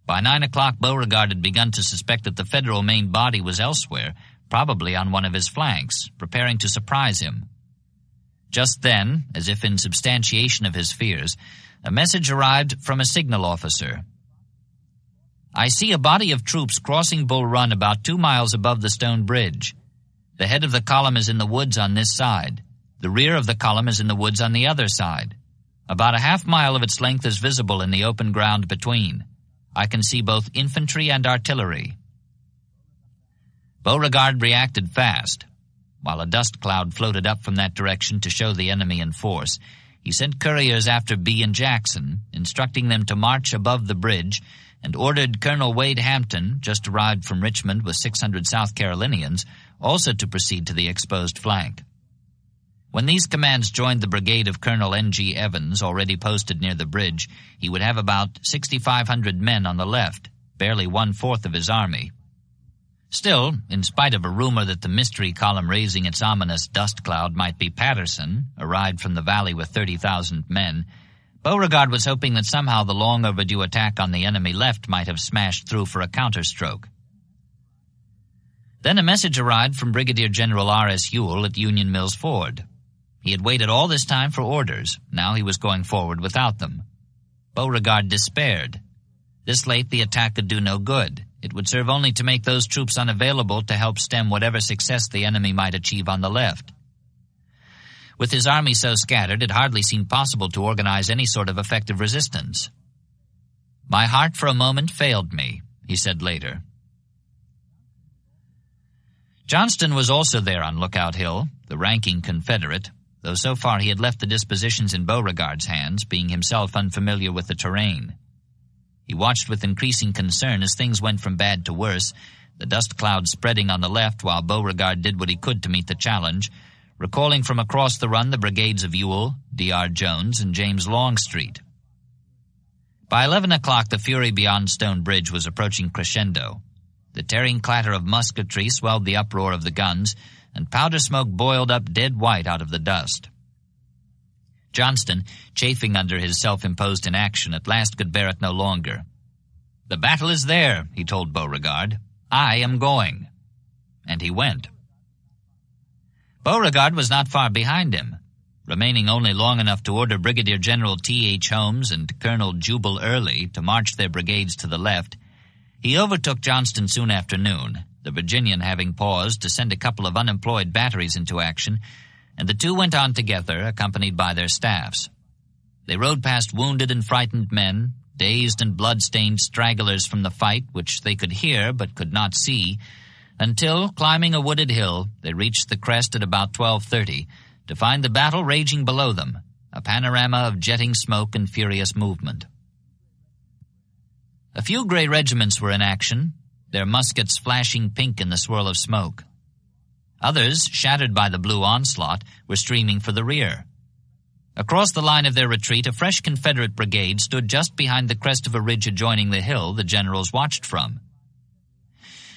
By 9 o'clock, Beauregard had begun to suspect that the Federal main body was elsewhere, probably on one of his flanks, preparing to surprise him. Just then, as if in substantiation of his fears, a message arrived from a signal officer. "I see a body of troops crossing Bull Run about 2 miles above the Stone Bridge. The head of the column is in the woods on this side. The rear of the column is in the woods on the other side. About a half mile of its length is visible in the open ground between. I can see both infantry and artillery." Beauregard reacted fast. While a dust cloud floated up from that direction to show the enemy in force, he sent couriers after B and Jackson, instructing them to march above the bridge, and ordered Colonel Wade Hampton, just arrived from Richmond with 600 South Carolinians, also to proceed to the exposed flank. When these commands joined the brigade of Colonel N.G. Evans, already posted near the bridge, he would have about 6,500 men on the left, barely 1/4 of his army. Still, in spite of a rumor that the mystery column raising its ominous dust cloud might be Patterson, arrived from the valley with 30,000 men, Beauregard was hoping that somehow the long overdue attack on the enemy left might have smashed through for a counterstroke. Then a message arrived from Brigadier General R.S. Ewell at Union Mills Ford. He had waited all this time for orders. Now he was going forward without them. Beauregard despaired. This late, the attack could do no good. It would serve only to make those troops unavailable to help stem whatever success the enemy might achieve on the left. With his army so scattered, it hardly seemed possible to organize any sort of effective resistance. "My heart for a moment failed me," he said later. Johnston was also there on Lookout Hill, the ranking Confederate, though so far he had left the dispositions in Beauregard's hands, being himself unfamiliar with the terrain. He watched with increasing concern as things went from bad to worse, the dust cloud spreading on the left while Beauregard did what he could to meet the challenge, recalling from across the run the brigades of Ewell, D.R. Jones, and James Longstreet. By 11 o'clock, the fury beyond Stone Bridge was approaching crescendo. The tearing clatter of musketry swelled the uproar of the guns, and powder smoke boiled up dead white out of the dust. Johnston, chafing under his self-imposed inaction, at last could bear it no longer. "The battle is there," he told Beauregard. "I am going." And he went. Beauregard was not far behind him, remaining only long enough to order Brigadier General T.H. Holmes and Colonel Jubal Early to march their brigades to the left. He overtook Johnston soon after noon, the Virginian having paused to send a couple of unemployed batteries into action, and the two went on together, accompanied by their staffs. They rode past wounded and frightened men, dazed and blood-stained stragglers from the fight, which they could hear but could not see, until, climbing a wooded hill, they reached the crest at about 12:30 to find the battle raging below them, a panorama of jetting smoke and furious movement. A few gray regiments were in action, their muskets flashing pink in the swirl of smoke. Others, shattered by the blue onslaught, were streaming for the rear. Across the line of their retreat, a fresh Confederate brigade stood just behind the crest of a ridge adjoining the hill the generals watched from.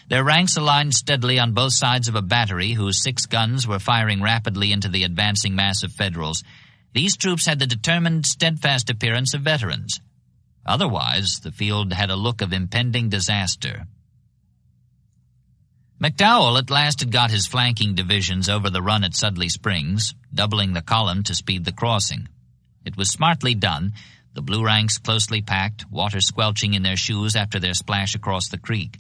Their ranks aligned steadily on both sides of a battery whose 6 guns were firing rapidly into the advancing mass of Federals. These troops had the determined, steadfast appearance of veterans. Otherwise, the field had a look of impending disaster. McDowell at last had got his flanking divisions over the run at Sudley Springs, doubling the column to speed the crossing. It was smartly done, the blue ranks closely packed, water squelching in their shoes after their splash across the creek.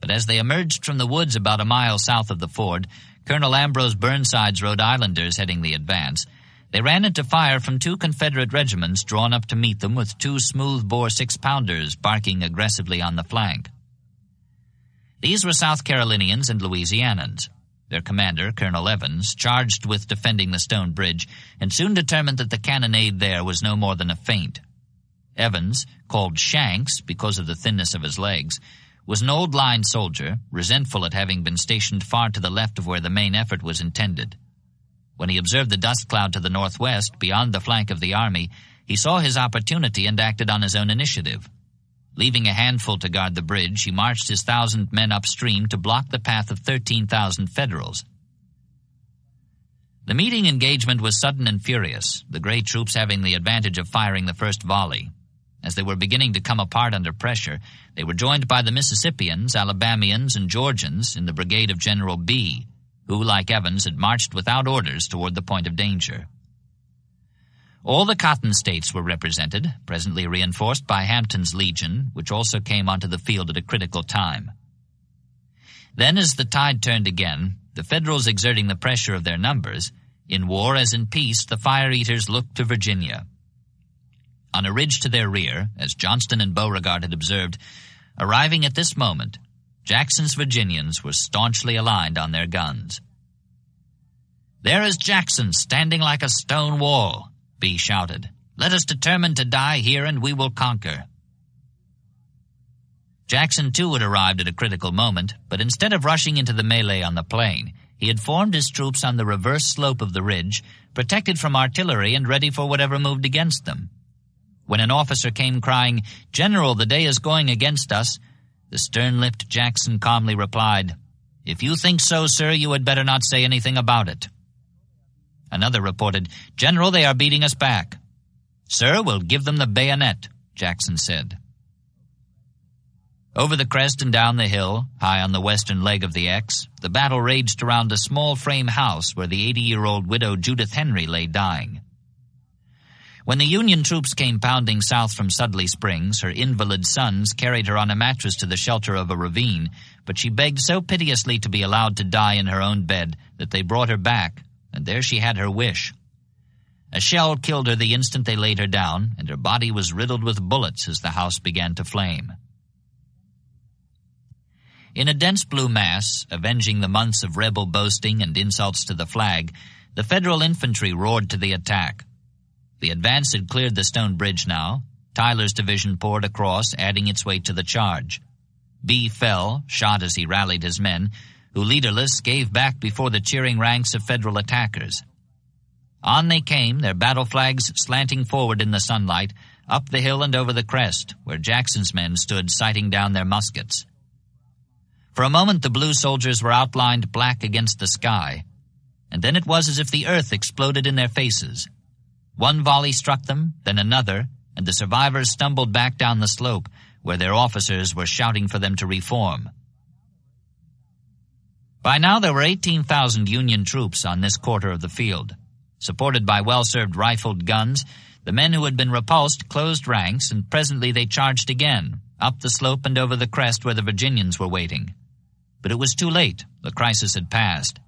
But as they emerged from the woods about a mile south of the ford, Colonel Ambrose Burnside's Rhode Islanders heading the advance, they ran into fire from 2 Confederate regiments drawn up to meet them with 2 smooth-bore 6-pounders barking aggressively on the flank. These were South Carolinians and Louisianans. Their commander, Colonel Evans, charged with defending the Stone Bridge and soon determined that the cannonade there was no more than a feint. Evans, called Shanks because of the thinness of his legs, was an old line soldier, resentful at having been stationed far to the left of where the main effort was intended. When he observed the dust cloud to the northwest, beyond the flank of the army, he saw his opportunity and acted on his own initiative. Leaving a handful to guard the bridge, he marched his 1,000 men upstream to block the path of 13,000 Federals. The meeting engagement was sudden and furious, the gray troops having the advantage of firing the first volley. As they were beginning to come apart under pressure, they were joined by the Mississippians, Alabamians, and Georgians in the brigade of General B., who, like Evans, had marched without orders toward the point of danger. All the Cotton States were represented, presently reinforced by Hampton's Legion, which also came onto the field at a critical time. Then, as the tide turned again, the Federals exerting the pressure of their numbers, in war as in peace, the fire-eaters looked to Virginia. On a ridge to their rear, as Johnston and Beauregard had observed, arriving at this moment, Jackson's Virginians were staunchly aligned on their guns. "There is Jackson, standing like a stone wall," B shouted. "Let us determine to die here, and we will conquer." Jackson, too, had arrived at a critical moment, but instead of rushing into the melee on the plain, he had formed his troops on the reverse slope of the ridge, protected from artillery and ready for whatever moved against them. When an officer came crying, "General, the day is going against us," the stern-lipped Jackson calmly replied, "If you think so, sir, you had better not say anything about it." Another reported, "General, they are beating us back." "Sir, we'll give them the bayonet," Jackson said. Over the crest and down the hill, high on the western leg of the X, the battle raged around a small frame house where the 80-year-old widow Judith Henry lay dying. When the Union troops came pounding south from Sudley Springs, her invalid sons carried her on a mattress to the shelter of a ravine, but she begged so piteously to be allowed to die in her own bed that they brought her back, and there she had her wish. A shell killed her the instant they laid her down, and her body was riddled with bullets as the house began to flame. In a dense blue mass, avenging the months of rebel boasting and insults to the flag, the Federal infantry roared to the attack. The advance had cleared the stone bridge now. Tyler's division poured across, adding its weight to the charge. B fell, shot as he rallied his men, who, leaderless, gave back before the cheering ranks of Federal attackers. On they came, their battle flags slanting forward in the sunlight, up the hill and over the crest, where Jackson's men stood sighting down their muskets. For a moment the blue soldiers were outlined black against the sky, and then it was as if the earth exploded in their faces. One volley struck them, then another, and the survivors stumbled back down the slope, where their officers were shouting for them to reform. By now there were 18,000 Union troops on this quarter of the field. Supported by well-served rifled guns, the men who had been repulsed closed ranks, and presently they charged again, up the slope and over the crest where the Virginians were waiting. But it was too late. The crisis had passed.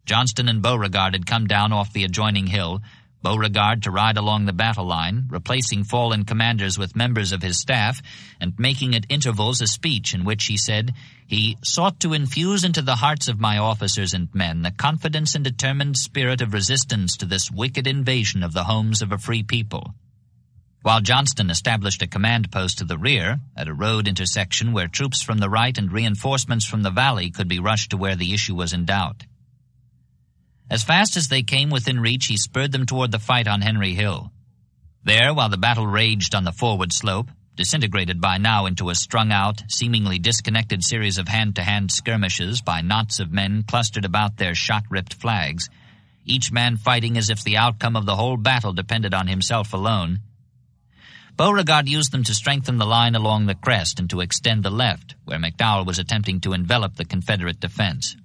Johnston and Beauregard had come down off the adjoining hill, Beauregard to ride along the battle line, replacing fallen commanders with members of his staff, and making at intervals a speech in which he said, "He sought to infuse into the hearts of my officers and men the confidence and determined spirit of resistance to this wicked invasion of the homes of a free people," while Johnston established a command post to the rear at a road intersection where troops from the right and reinforcements from the valley could be rushed to where the issue was in doubt. As fast as they came within reach, he spurred them toward the fight on Henry Hill. There, while the battle raged on the forward slope, disintegrated by now into a strung-out, seemingly disconnected series of hand-to-hand skirmishes by knots of men clustered about their shot-ripped flags, each man fighting as if the outcome of the whole battle depended on himself alone, Beauregard used them to strengthen the line along the crest and to extend the left, where McDowell was attempting to envelop the Confederate defense.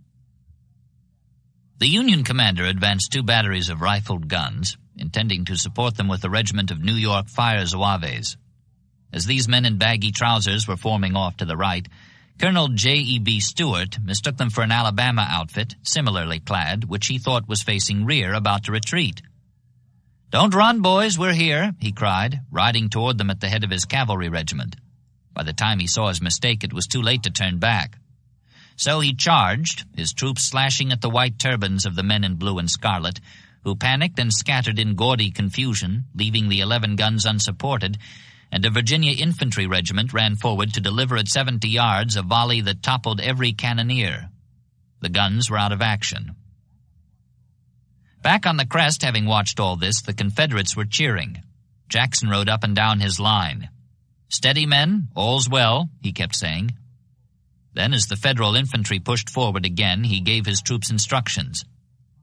The Union commander advanced 2 batteries of rifled guns, intending to support them with a regiment of New York Fire Zouaves. As these men in baggy trousers were forming off to the right, Colonel J.E.B. Stewart mistook them for an Alabama outfit, similarly clad, which he thought was facing rear, about to retreat. "Don't run, boys, we're here," he cried, riding toward them at the head of his cavalry regiment. By the time he saw his mistake, it was too late to turn back. So he charged, his troops slashing at the white turbans of the men in blue and scarlet, who panicked and scattered in gaudy confusion, leaving the 11 guns unsupported, and a Virginia infantry regiment ran forward to deliver at 70 yards a volley that toppled every cannoneer. The guns were out of action. Back on the crest, having watched all this, the Confederates were cheering. Jackson rode up and down his line. "Steady, men, all's well," he kept saying. Then, as the Federal infantry pushed forward again, he gave his troops instructions.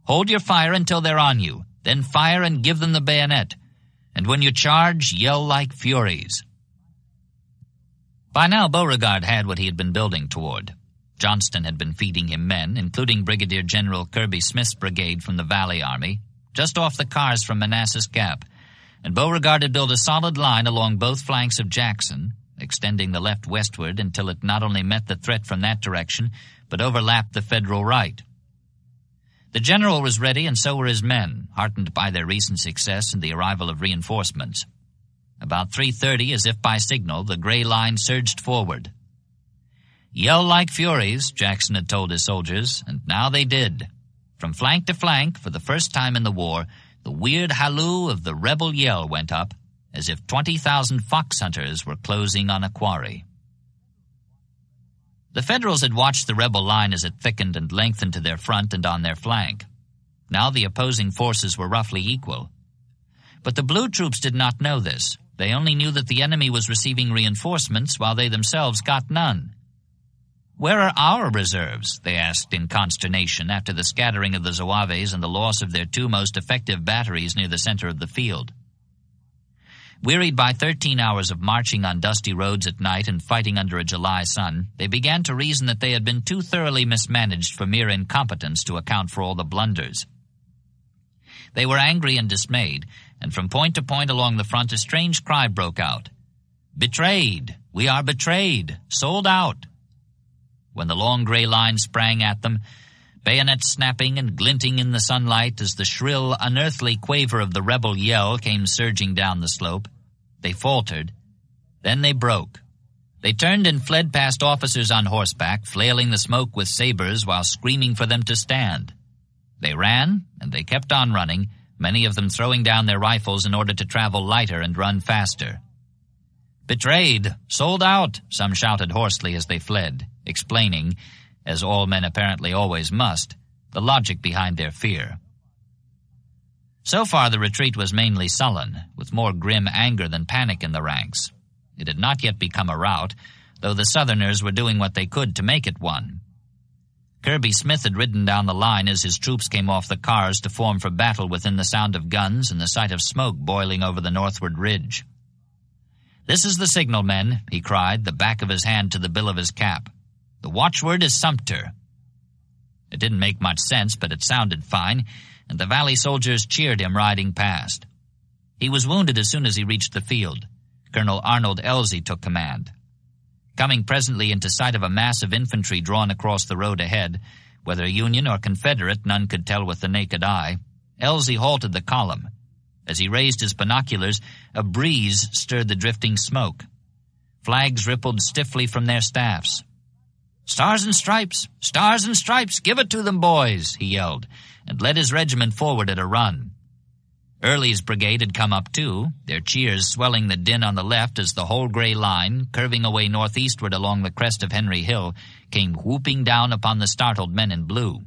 "Hold your fire until they're on you, then fire and give them the bayonet. And when you charge, yell like furies." By now, Beauregard had what he had been building toward. Johnston had been feeding him men, including Brigadier General Kirby Smith's brigade from the Valley Army, just off the cars from Manassas Gap, and Beauregard had built a solid line along both flanks of Jackson, extending the left westward until it not only met the threat from that direction, but overlapped the Federal right. The general was ready, and so were his men, heartened by their recent success and the arrival of reinforcements. About 3:30, as if by signal, the gray line surged forward. "Yell like furies," Jackson had told his soldiers, and now they did. From flank to flank, for the first time in the war, the weird halloo of the rebel yell went up, as if 20,000 fox hunters were closing on a quarry. The Federals had watched the rebel line as it thickened and lengthened to their front and on their flank. Now the opposing forces were roughly equal. But the blue troops did not know this. They only knew that the enemy was receiving reinforcements while they themselves got none. "Where are our reserves?" they asked in consternation after the scattering of the Zouaves and the loss of their 2 most effective batteries near the center of the field. Wearied by 13 hours of marching on dusty roads at night and fighting under a July sun, they began to reason that they had been too thoroughly mismanaged for mere incompetence to account for all the blunders. They were angry and dismayed, and from point to point along the front a strange cry broke out. "Betrayed! We are betrayed! Sold out!" When the long gray line sprang at them, bayonets snapping and glinting in the sunlight as the shrill, unearthly quaver of the rebel yell came surging down the slope, they faltered. Then they broke. They turned and fled past officers on horseback, flailing the smoke with sabers while screaming for them to stand. They ran, and they kept on running, many of them throwing down their rifles in order to travel lighter and run faster. "Betrayed! Sold out!" some shouted hoarsely as they fled, explaining, as all men apparently always must, the logic behind their fear. So far the retreat was mainly sullen, with more grim anger than panic in the ranks. It had not yet become a rout, though the Southerners were doing what they could to make it one. Kirby Smith had ridden down the line as his troops came off the cars to form for battle within the sound of guns and the sight of smoke boiling over the northward ridge. "This is the signal, men," he cried, the back of his hand to the bill of his cap. "The watchword is Sumter." It didn't make much sense, but it sounded fine, and the Valley soldiers cheered him riding past. He was wounded as soon as he reached the field. Colonel Arnold Elzey took command. Coming presently into sight of a mass of infantry drawn across the road ahead, whether Union or Confederate none could tell with the naked eye, Elzey halted the column. As he raised his binoculars, a breeze stirred the drifting smoke. Flags rippled stiffly from their staffs. "Stars and stripes! Stars and stripes! Give it to them, boys!" he yelled, and led his regiment forward at a run. Early's brigade had come up too, their cheers swelling the din on the left as the whole gray line, curving away northeastward along the crest of Henry Hill, came whooping down upon the startled men in blue.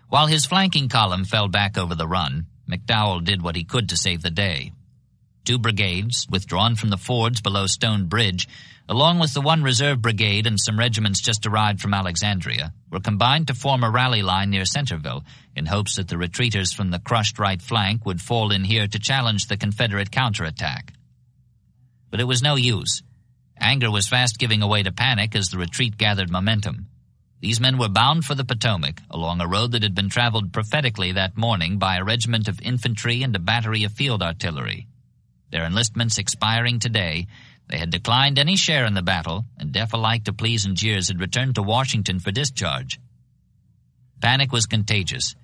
While his flanking column fell back over the run, McDowell did what he could to save the day. 2 brigades, withdrawn from the fords below Stone Bridge, along with the 1 reserve brigade and some regiments just arrived from Alexandria, were combined to form a rally line near Centerville in hopes that the retreaters from the crushed right flank would fall in here to challenge the Confederate counterattack. But it was no use. Anger was fast giving way to panic as the retreat gathered momentum. These men were bound for the Potomac, along a road that had been traveled prophetically that morning by a regiment of infantry and a battery of field artillery. Their enlistments expiring today, they had declined any share in the battle, and deaf alike to pleas and jeers had returned to Washington for discharge. Panic was contagious.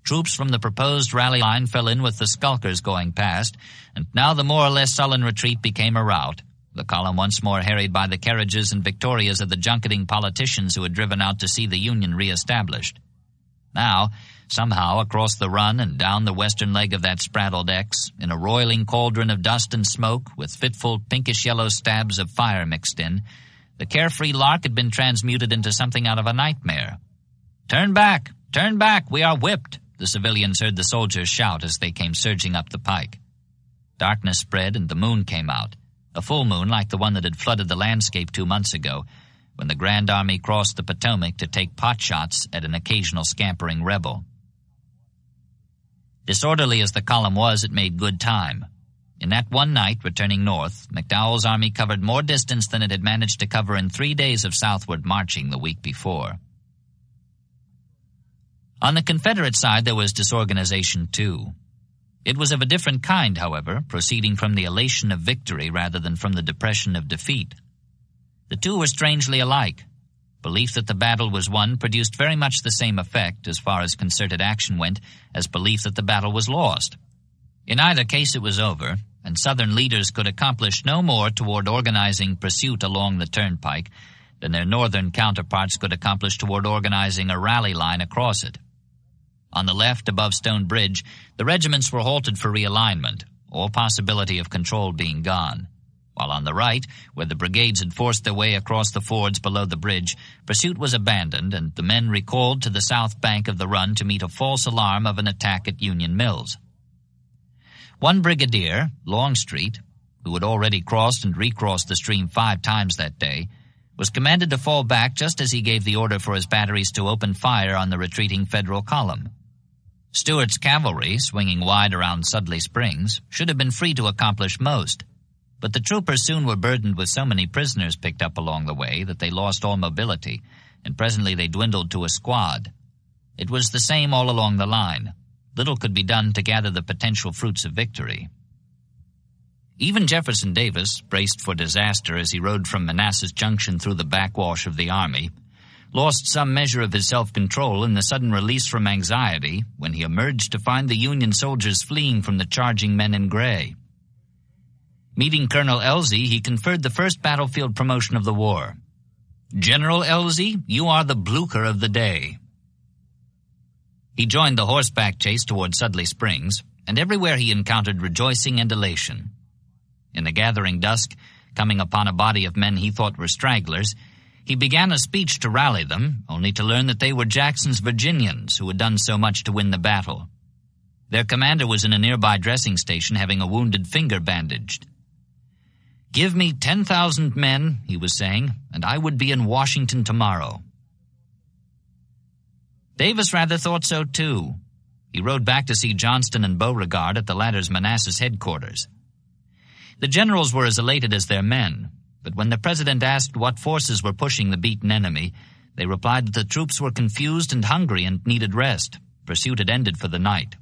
Troops from the proposed rally line fell in with the skulkers going past, and now the more or less sullen retreat became a rout, the column once more harried by the carriages and victorias of the junketing politicians who had driven out to see the Union reestablished. Now, somehow, across the run and down the western leg of that spraddled X, in a roiling cauldron of dust and smoke, with fitful pinkish-yellow stabs of fire mixed in, the carefree lark had been transmuted into something out of a nightmare. "Turn back! Turn back! We are whipped!" the civilians heard the soldiers shout as they came surging up the pike. Darkness spread and the moon came out, a full moon like the one that had flooded the landscape 2 months ago, when the Grand Army crossed the Potomac to take potshots at an occasional scampering rebel. Disorderly as the column was, it made good time. In that one night, returning north, McDowell's army covered more distance than it had managed to cover in 3 days of southward marching the week before. On the Confederate side, there was disorganization, too. It was of a different kind, however, proceeding from the elation of victory rather than from the depression of defeat. The two were strangely alike. Belief that the battle was won produced very much the same effect, as far as concerted action went, as belief that the battle was lost. In either case it was over, and Southern leaders could accomplish no more toward organizing pursuit along the turnpike than their Northern counterparts could accomplish toward organizing a rally line across it. On the left, above Stone Bridge, the regiments were halted for realignment, all possibility of control being gone. While on the right, where the brigades had forced their way across the fords below the bridge, pursuit was abandoned and the men recalled to the south bank of the run to meet a false alarm of an attack at Union Mills. One brigadier, Longstreet, who had already crossed and recrossed the stream 5 times that day, was commanded to fall back just as he gave the order for his batteries to open fire on the retreating Federal column. Stuart's cavalry, swinging wide around Sudley Springs, should have been free to accomplish most, but the troopers soon were burdened with so many prisoners picked up along the way that they lost all mobility, and presently they dwindled to a squad. It was the same all along the line. Little could be done to gather the potential fruits of victory. Even Jefferson Davis, braced for disaster as he rode from Manassas Junction through the backwash of the Army, lost some measure of his self-control in the sudden release from anxiety when he emerged to find the Union soldiers fleeing from the charging men in gray. Meeting Colonel Elzey, he conferred the first battlefield promotion of the war. "General Elzey, you are the Blucher of the day." He joined the horseback chase toward Sudley Springs, and everywhere he encountered rejoicing and elation. In the gathering dusk, coming upon a body of men he thought were stragglers, he began a speech to rally them, only to learn that they were Jackson's Virginians who had done so much to win the battle. Their commander was in a nearby dressing station having a wounded finger bandaged. "Give me 10,000 men," he was saying, "and I would be in Washington tomorrow." Davis rather thought so, too. He rode back to see Johnston and Beauregard at the latter's Manassas headquarters. The generals were as elated as their men, but when the president asked what forces were pushing the beaten enemy, they replied that the troops were confused and hungry and needed rest. Pursuit had ended for the night.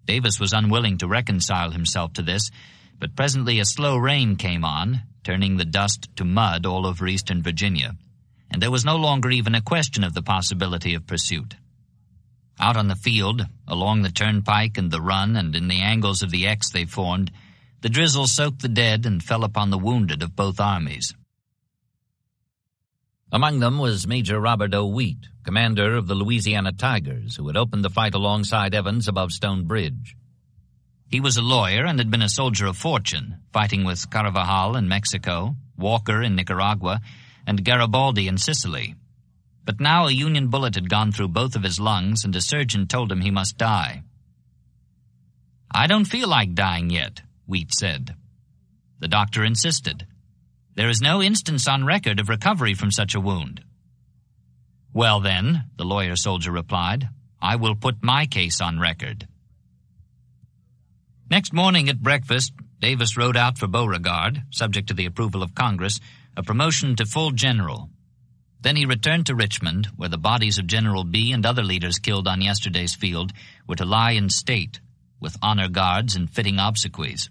Davis was unwilling to reconcile himself to this, but presently a slow rain came on, turning the dust to mud all over eastern Virginia, and there was no longer even a question of the possibility of pursuit. Out on the field, along the turnpike and the run and in the angles of the X they formed, the drizzle soaked the dead and fell upon the wounded of both armies. Among them was Major Robert O. Wheat, commander of the Louisiana Tigers, who had opened the fight alongside Evans above Stone Bridge. He was a lawyer and had been a soldier of fortune, fighting with Carvajal in Mexico, Walker in Nicaragua, and Garibaldi in Sicily. But now a Union bullet had gone through both of his lungs, and a surgeon told him he must die. "I don't feel like dying yet," Wheat said. The doctor insisted. "There is no instance on record of recovery from such a wound." "Well then," the lawyer-soldier replied, "I will put my case on record." Next morning at breakfast, Davis rode out for Beauregard, subject to the approval of Congress, a promotion to full general. Then he returned to Richmond, where the bodies of General B and other leaders killed on yesterday's field were to lie in state, with honor guards and fitting obsequies.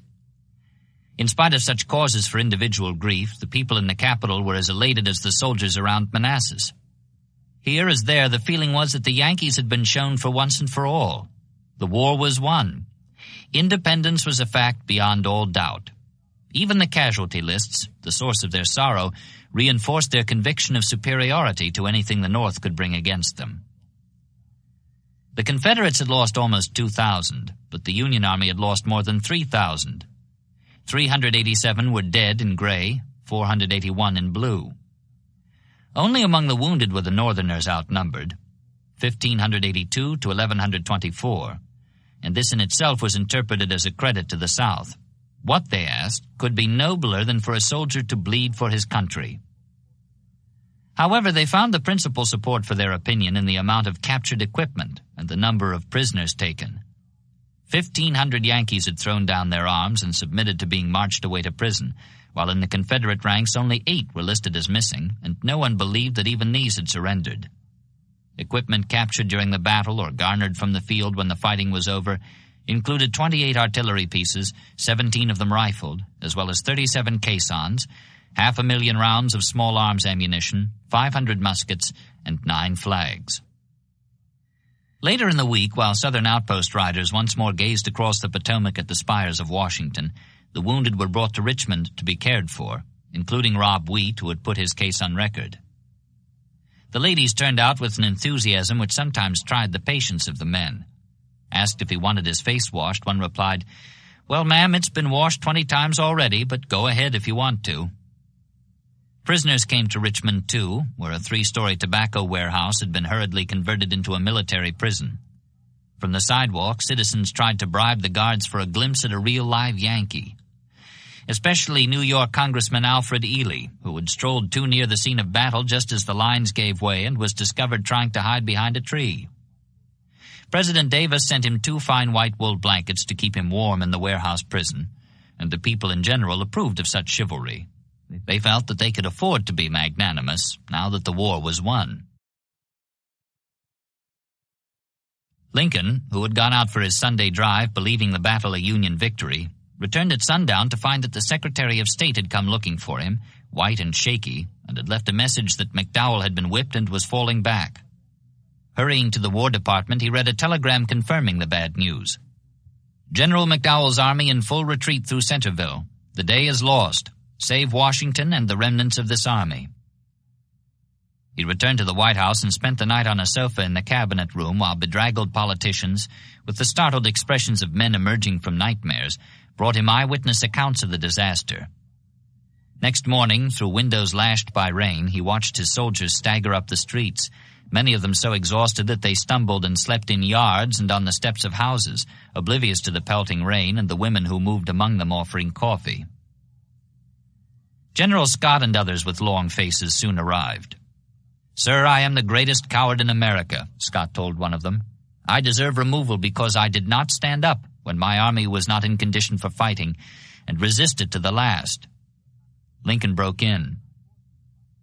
In spite of such causes for individual grief, the people in the capital were as elated as the soldiers around Manassas. Here as there, the feeling was that the Yankees had been shown for once and for all. The war was won. Independence was a fact beyond all doubt. Even the casualty lists, the source of their sorrow, reinforced their conviction of superiority to anything the North could bring against them. The Confederates had lost almost 2,000, but the Union Army had lost more than 3,000. 387 were dead in gray, 481 in blue. Only among the wounded were the Northerners outnumbered, 1,582 to 1,124, and this in itself was interpreted as a credit to the South. What, they asked, could be nobler than for a soldier to bleed for his country? However, they found the principal support for their opinion in the amount of captured equipment and the number of prisoners taken. 1,500 Yankees had thrown down their arms and submitted to being marched away to prison, while in the Confederate ranks only 8 were listed as missing, and no one believed that even these had surrendered. Equipment captured during the battle or garnered from the field when the fighting was over included 28 artillery pieces, 17 of them rifled, as well as 37 caissons, 500,000 rounds of small arms ammunition, 500 muskets, and 9 flags. Later in the week, while Southern outpost riders once more gazed across the Potomac at the spires of Washington, the wounded were brought to Richmond to be cared for, including Rob Wheat, who had put his case on record. The ladies turned out with an enthusiasm which sometimes tried the patience of the men. Asked if he wanted his face washed, one replied, "Well, ma'am, it's been washed 20 times already, but go ahead if you want to." Prisoners came to Richmond, too, where a 3-story tobacco warehouse had been hurriedly converted into a military prison. From the sidewalk, citizens tried to bribe the guards for a glimpse at a real live Yankee. Especially New York Congressman Alfred Ely, who had strolled too near the scene of battle just as the lines gave way and was discovered trying to hide behind a tree. President Davis sent him 2 fine white wool blankets to keep him warm in the warehouse prison, and the people in general approved of such chivalry. They felt that they could afford to be magnanimous now that the war was won. Lincoln, who had gone out for his Sunday drive believing the battle a Union victory, returned at sundown to find that the Secretary of State had come looking for him, white and shaky, and had left a message that McDowell had been whipped and was falling back. Hurrying to the War Department, he read a telegram confirming the bad news. General McDowell's army in full retreat through Centerville. The day is lost. Save Washington and the remnants of this army. He returned to the White House and spent the night on a sofa in the cabinet room while bedraggled politicians, with the startled expressions of men emerging from nightmares, brought him eyewitness accounts of the disaster. Next morning, through windows lashed by rain, he watched his soldiers stagger up the streets, many of them so exhausted that they stumbled and slept in yards and on the steps of houses, oblivious to the pelting rain and the women who moved among them offering coffee. General Scott and others with long faces soon arrived. "Sir, I am the greatest coward in America," Scott told one of them. "I deserve removal because I did not stand up when my army was not in condition for fighting and resisted to the last." Lincoln broke in.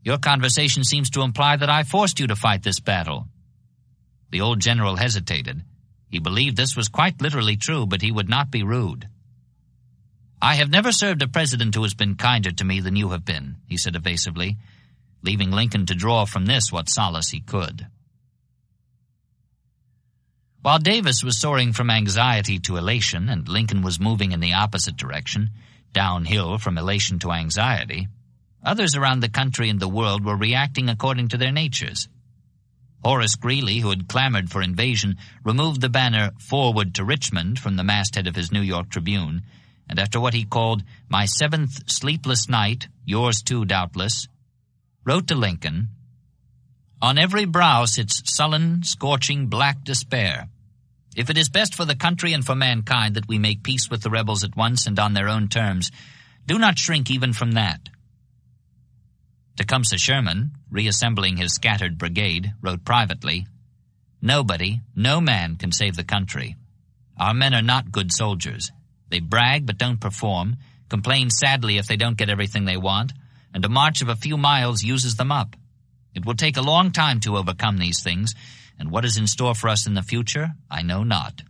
"Your conversation seems to imply that I forced you to fight this battle." The old general hesitated. He believed this was quite literally true, but he would not be rude. "I have never served a president who has been kinder to me than you have been," he said evasively, leaving Lincoln to draw from this what solace he could. While Davis was soaring from anxiety to elation and Lincoln was moving in the opposite direction, downhill from elation to anxiety, others around the country and the world were reacting according to their natures. Horace Greeley, who had clamored for invasion, removed the banner "Forward to Richmond" from the masthead of his New York Tribune, and after what he called "my 7th sleepless night, yours too, doubtless," wrote to Lincoln, "On every brow sits sullen, scorching, black despair. If it is best for the country and for mankind that we make peace with the rebels at once and on their own terms, do not shrink even from that." Tecumseh Sherman, reassembling his scattered brigade, wrote privately, "Nobody, no man can save the country. Our men are not good soldiers. They brag but don't perform, complain sadly if they don't get everything they want, and a march of a few miles uses them up. It will take a long time to overcome these things, and what is in store for us in the future, I know not."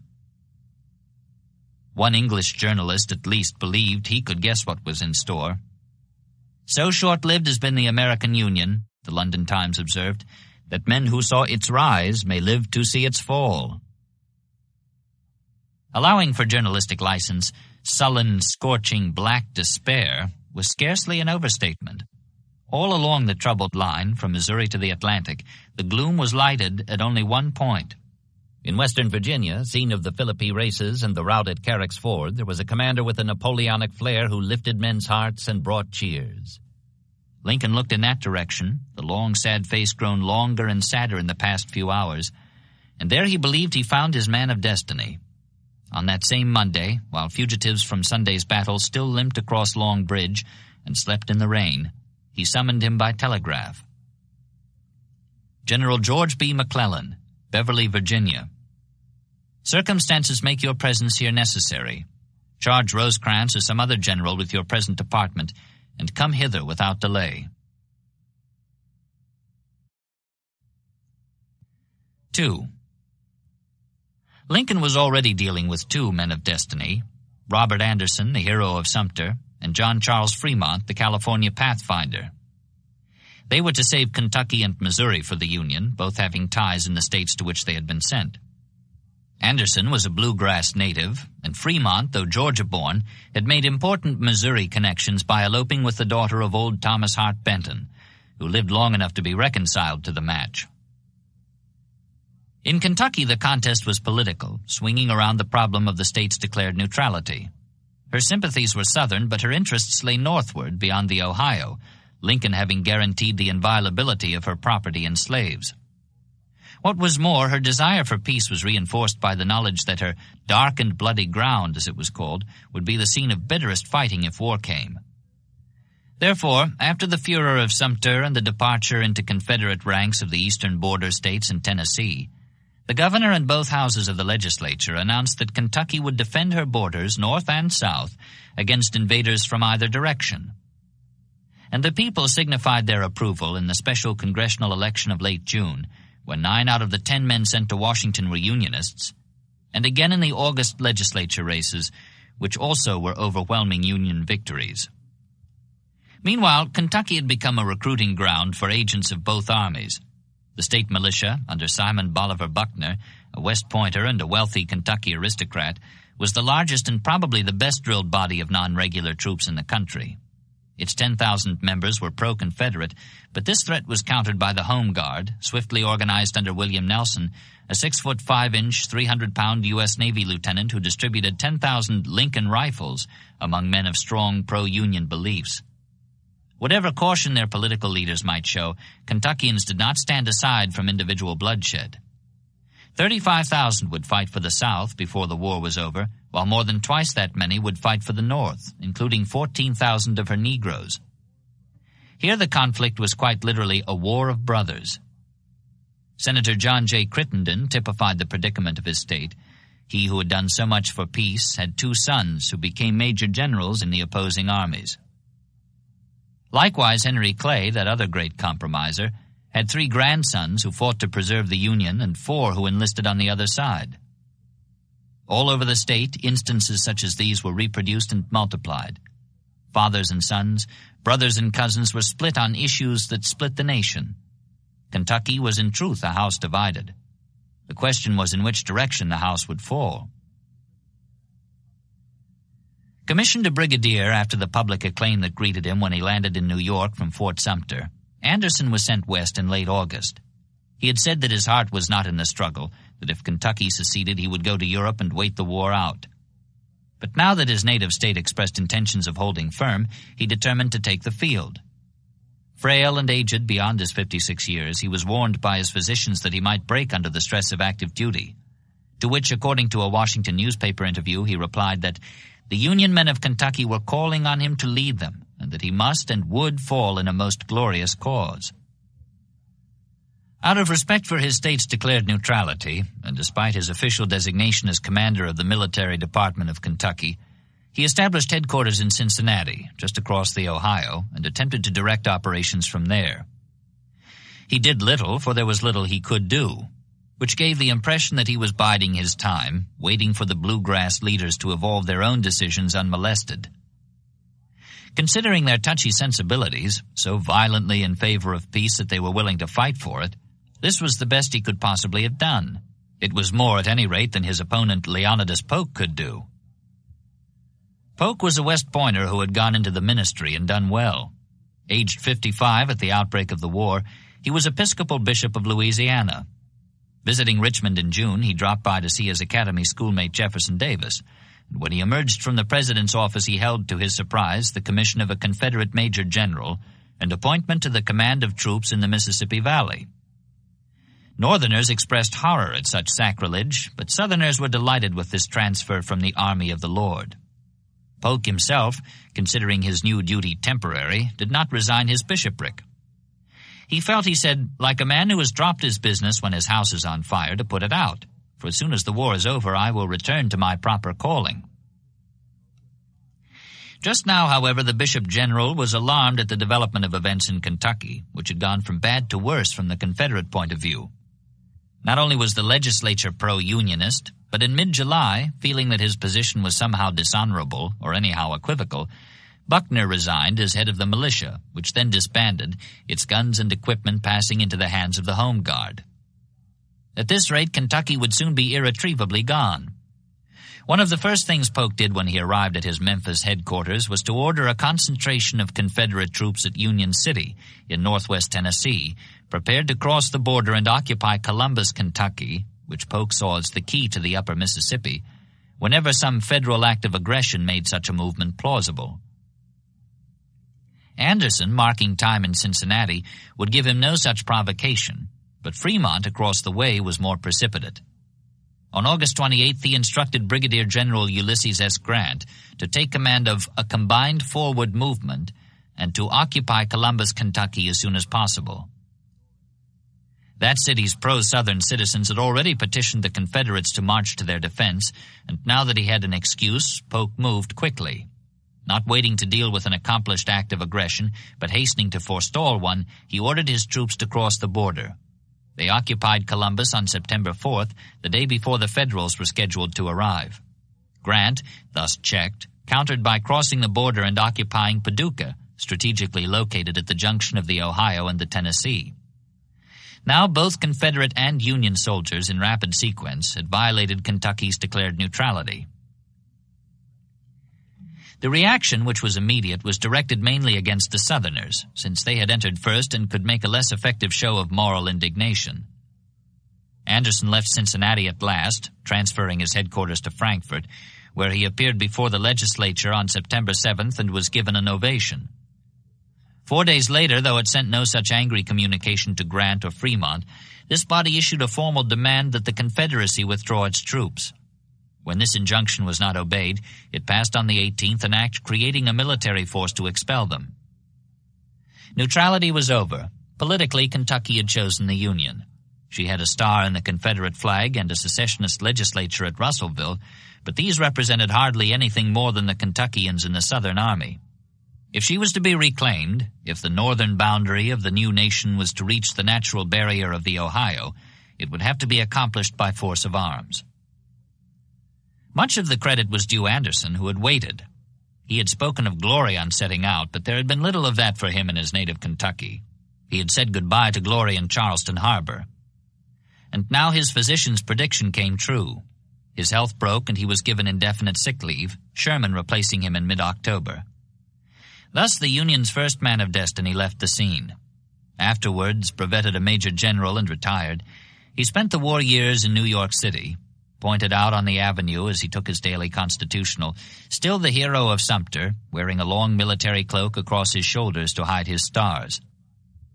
One English journalist at least believed he could guess what was in store. "So short-lived has been the American Union," the London Times observed, "that men who saw its rise may live to see its fall." Allowing for journalistic license, sullen, scorching, black despair was scarcely an overstatement. All along the troubled line, from Missouri to the Atlantic, the gloom was lighted at only one point. In Western Virginia, scene of the Philippi races and the rout at Carrick's Ford, there was a commander with a Napoleonic flair who lifted men's hearts and brought cheers. Lincoln looked in that direction, the long, sad face grown longer and sadder in the past few hours, and there he believed he found his man of destiny. On that same Monday, while fugitives from Sunday's battle still limped across Long Bridge and slept in the rain, he summoned him by telegraph. General George B. McClellan, Beverly, Virginia. Circumstances make your presence here necessary. Charge Rosecrans or some other general with your present department, and come hither without delay. 2. Lincoln was already dealing with two men of destiny, Robert Anderson, the hero of Sumter, and John Charles Fremont, the California pathfinder. They were to save Kentucky and Missouri for the Union, both having ties in the states to which they had been sent. Anderson was a bluegrass native, and Fremont, though Georgia-born, had made important Missouri connections by eloping with the daughter of old Thomas Hart Benton, who lived long enough to be reconciled to the match. In Kentucky, the contest was political, swinging around the problem of the state's declared neutrality. Her sympathies were Southern, but her interests lay northward beyond the Ohio, Lincoln having guaranteed the inviolability of her property and slaves. What was more, her desire for peace was reinforced by the knowledge that her dark and bloody ground, as it was called, would be the scene of bitterest fighting if war came. Therefore, after the furor of Sumter and the departure into Confederate ranks of the eastern border states and Tennessee, the governor and both houses of the legislature announced that Kentucky would defend her borders, north and south, against invaders from either direction. And the people signified their approval in the special congressional election of late June, where 9 out of the 10 men sent to Washington were Unionists, and again in the August legislature races, which also were overwhelming Union victories. Meanwhile, Kentucky had become a recruiting ground for agents of both armies. The state militia, under Simon Bolivar Buckner, a West Pointer and a wealthy Kentucky aristocrat, was the largest and probably the best-drilled body of non-regular troops in the country. Its 10,000 members were pro-Confederate, but this threat was countered by the Home Guard, swiftly organized under William Nelson, a 6-foot 5-inch, 300-pound U.S. Navy lieutenant who distributed 10,000 Lincoln rifles among men of strong pro-Union beliefs. Whatever caution their political leaders might show, Kentuckians did not stand aside from individual bloodshed. 35,000 would fight for the South before the war was over, while more than twice that many would fight for the North, including 14,000 of her Negroes. Here the conflict was quite literally a war of brothers. Senator John J. Crittenden typified the predicament of his state. He who had done so much for peace had 2 sons who became major generals in the opposing armies. Likewise, Henry Clay, that other great compromiser, had 3 grandsons who fought to preserve the Union and 4 who enlisted on the other side. All over the state, instances such as these were reproduced and multiplied. Fathers and sons, brothers and cousins were split on issues that split the nation. Kentucky was in truth a house divided. The question was in which direction the house would fall. Commissioned a brigadier after the public acclaim that greeted him when he landed in New York from Fort Sumter, Anderson was sent west in late August. He had said that his heart was not in the struggle, that if Kentucky seceded he would go to Europe and wait the war out. But now that his native state expressed intentions of holding firm, he determined to take the field. Frail and aged beyond his 56 years, he was warned by his physicians that he might break under the stress of active duty, to which, according to a Washington newspaper interview, he replied that the Union men of Kentucky were calling on him to lead them, and that he must and would fall in a most glorious cause. Out of respect for his state's declared neutrality, and despite his official designation as commander of the military department of Kentucky, he established headquarters in Cincinnati, just across the Ohio, and attempted to direct operations from there. He did little, for there was little he could do, which gave the impression that he was biding his time, waiting for the bluegrass leaders to evolve their own decisions unmolested. Considering their touchy sensibilities, so violently in favor of peace that they were willing to fight for it, this was the best he could possibly have done. It was more, at any rate, than his opponent Leonidas Polk could do. Polk was a West Pointer who had gone into the ministry and done well. Aged 55 at the outbreak of the war, he was Episcopal Bishop of Louisiana. Visiting Richmond in June, he dropped by to see his academy schoolmate Jefferson Davis. And when he emerged from the president's office, he held, to his surprise, the commission of a Confederate major general and appointment to the command of troops in the Mississippi Valley. Northerners expressed horror at such sacrilege, but Southerners were delighted with this transfer from the army of the Lord. Polk himself, considering his new duty temporary, did not resign his bishopric. He felt, he said, like a man who has dropped his business when his house is on fire to put it out, for as soon as the war is over I will return to my proper calling. Just now, however, the Bishop General was alarmed at the development of events in Kentucky, which had gone from bad to worse from the Confederate point of view. Not only was the legislature pro-Unionist, but in mid-July, feeling that his position was somehow dishonorable, or anyhow equivocal, Buckner resigned as head of the militia, which then disbanded, its guns and equipment passing into the hands of the Home Guard. At this rate, Kentucky would soon be irretrievably gone. One of the first things Polk did when he arrived at his Memphis headquarters was to order a concentration of Confederate troops at Union City in northwest Tennessee, prepared to cross the border and occupy Columbus, Kentucky, which Polk saw as the key to the upper Mississippi, whenever some federal act of aggression made such a movement plausible. Anderson, marking time in Cincinnati, would give him no such provocation, but Fremont across the way was more precipitate. On August 28th, he instructed Brigadier General Ulysses S. Grant to take command of a combined forward movement and to occupy Columbus, Kentucky as soon as possible. That city's pro-Southern citizens had already petitioned the Confederates to march to their defense, and now that he had an excuse, Polk moved quickly. Not waiting to deal with an accomplished act of aggression, but hastening to forestall one, he ordered his troops to cross the border. They occupied Columbus on September 4th, the day before the Federals were scheduled to arrive. Grant, thus checked, countered by crossing the border and occupying Paducah, strategically located at the junction of the Ohio and the Tennessee. Now both Confederate and Union soldiers, in rapid sequence, had violated Kentucky's declared neutrality. The reaction, which was immediate, was directed mainly against the Southerners, since they had entered first and could make a less effective show of moral indignation. Anderson left Cincinnati at last, transferring his headquarters to Frankfort, where he appeared before the legislature on September 7th and was given an ovation. 4 days later, though it sent no such angry communication to Grant or Fremont, this body issued a formal demand that the Confederacy withdraw its troops. When this injunction was not obeyed, it passed on the 18th an act creating a military force to expel them. Neutrality was over. Politically, Kentucky had chosen the Union. She had a star in the Confederate flag and a secessionist legislature at Russellville, but these represented hardly anything more than the Kentuckians in the Southern Army. If she was to be reclaimed, if the northern boundary of the new nation was to reach the natural barrier of the Ohio, it would have to be accomplished by force of arms. Much of the credit was due Anderson, who had waited. He had spoken of glory on setting out, but there had been little of that for him in his native Kentucky. He had said goodbye to glory in Charleston Harbor. And now his physician's prediction came true. His health broke and he was given indefinite sick leave, Sherman replacing him in mid-October. Thus the Union's first man of destiny left the scene. Afterwards, brevetted a major general and retired, he spent the war years in New York City, pointed out on the avenue as he took his daily constitutional, still the hero of Sumter, wearing a long military cloak across his shoulders to hide his stars.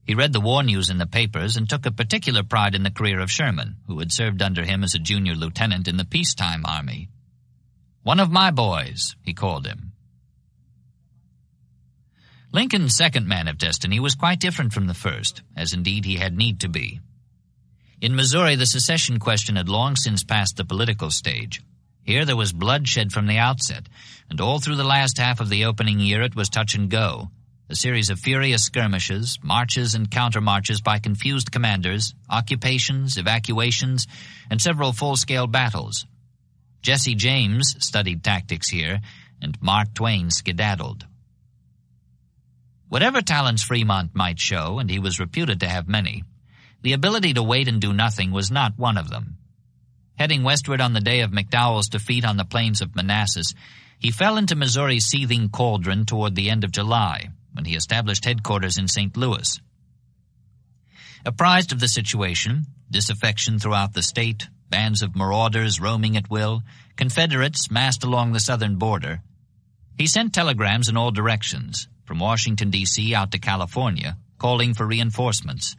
He read the war news in the papers and took a particular pride in the career of Sherman, who had served under him as a junior lieutenant in the peacetime army. "One of my boys," he called him. Lincoln's second man of destiny was quite different from the first, as indeed he had need to be. In Missouri, the secession question had long since passed the political stage. Here there was bloodshed from the outset, and all through the last half of the opening year it was touch and go, a series of furious skirmishes, marches and countermarches by confused commanders, occupations, evacuations, and several full-scale battles. Jesse James studied tactics here, and Mark Twain skedaddled. Whatever talents Fremont might show, and he was reputed to have many, the ability to wait and do nothing was not one of them. Heading westward on the day of McDowell's defeat on the plains of Manassas, he fell into Missouri's seething cauldron toward the end of July, when he established headquarters in St. Louis. Apprised of the situation, disaffection throughout the state, bands of marauders roaming at will, Confederates massed along the southern border, he sent telegrams in all directions, from Washington, D.C. out to California, calling for reinforcements.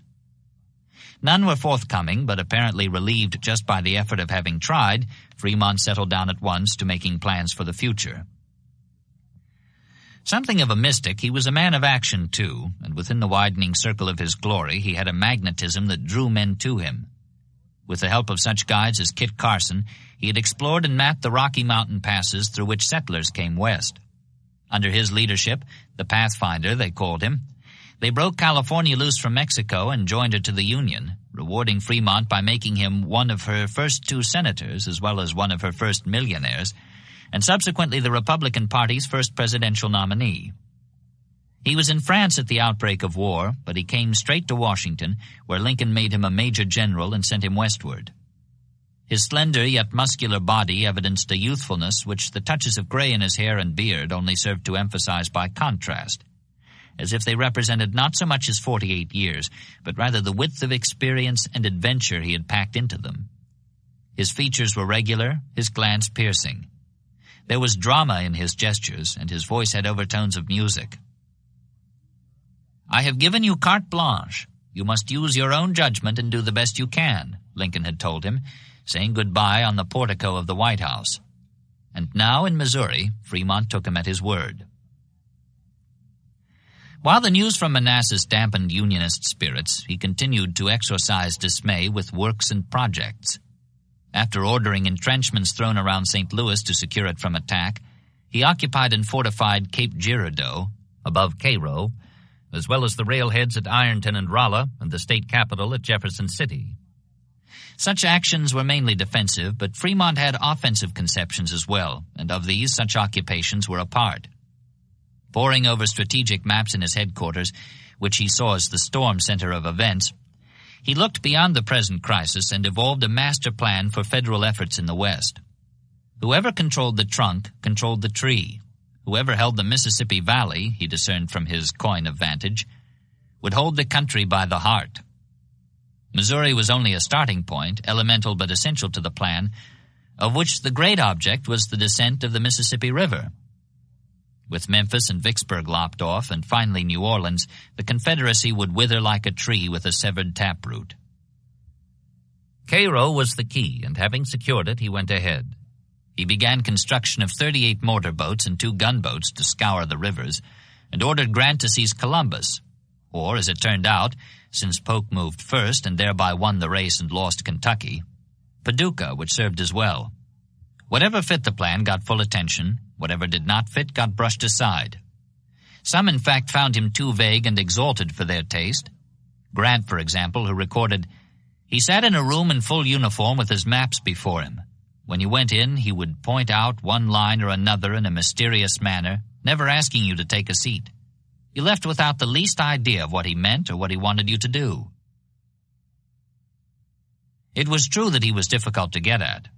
None were forthcoming, but apparently relieved just by the effort of having tried, Fremont settled down at once to making plans for the future. Something of a mystic, he was a man of action, too, and within the widening circle of his glory he had a magnetism that drew men to him. With the help of such guides as Kit Carson, he had explored and mapped the Rocky Mountain passes through which settlers came west. Under his leadership, the Pathfinder, they called him, they broke California loose from Mexico and joined her to the Union, rewarding Fremont by making him one of her first 2 senators as well as one of her first millionaires, and subsequently the Republican Party's first presidential nominee. He was in France at the outbreak of war, but he came straight to Washington, where Lincoln made him a major general and sent him westward. His slender yet muscular body evidenced a youthfulness which the touches of gray in his hair and beard only served to emphasize by contrast, as if they represented not so much his 48 years, but rather the width of experience and adventure he had packed into them. His features were regular, his glance piercing. There was drama in his gestures, and his voice had overtones of music. "I have given you carte blanche. You must use your own judgment and do the best you can," Lincoln had told him, saying goodbye on the portico of the White House. And now in Missouri, Fremont took him at his word. While the news from Manassas dampened Unionist spirits, he continued to exorcise dismay with works and projects. After ordering entrenchments thrown around St. Louis to secure it from attack, he occupied and fortified Cape Girardeau, above Cairo, as well as the railheads at Ironton and Rolla and the state capitol at Jefferson City. Such actions were mainly defensive, but Fremont had offensive conceptions as well, and of these, such occupations were a part. Poring over strategic maps in his headquarters, which he saw as the storm center of events, he looked beyond the present crisis and evolved a master plan for federal efforts in the West. Whoever controlled the trunk controlled the tree. Whoever held the Mississippi Valley, he discerned from his coign of vantage, would hold the country by the heart. Missouri was only a starting point, elemental but essential to the plan, of which the great object was the descent of the Mississippi River. With Memphis and Vicksburg lopped off, and finally New Orleans, the Confederacy would wither like a tree with a severed taproot. Cairo was the key, and having secured it, he went ahead. He began construction of 38 motorboats and 2 gunboats to scour the rivers, and ordered Grant to seize Columbus, or, as it turned out, since Polk moved first and thereby won the race and lost Kentucky, Paducah, which served as well. Whatever fit the plan got full attention, whatever did not fit got brushed aside. Some, in fact, found him too vague and exalted for their taste. Grant, for example, who recorded, "He sat in a room in full uniform with his maps before him. When you went in, he would point out one line or another in a mysterious manner, never asking you to take a seat. You left without the least idea of what he meant or what he wanted you to do." It was true that he was difficult to get at.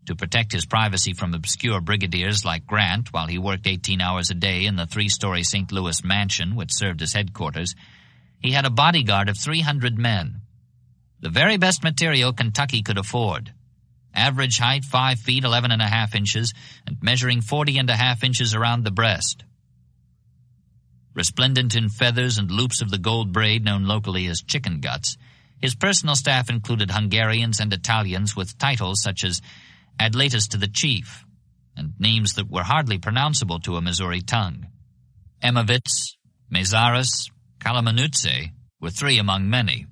To protect his privacy from obscure brigadiers like Grant while he worked 18 hours a day in the 3-story St. Louis mansion which served as headquarters, he had a bodyguard of 300 men. The very best material Kentucky could afford. Average height 5 feet 11.5 inches and measuring 40.5 inches around the breast. Resplendent in feathers and loops of the gold braid known locally as chicken guts, his personal staff included Hungarians and Italians with titles such as Adlatus to the Chief, and names that were hardly pronounceable to a Missouri tongue. Emavitz, Mezaris, Kalamanutze were 3 among many.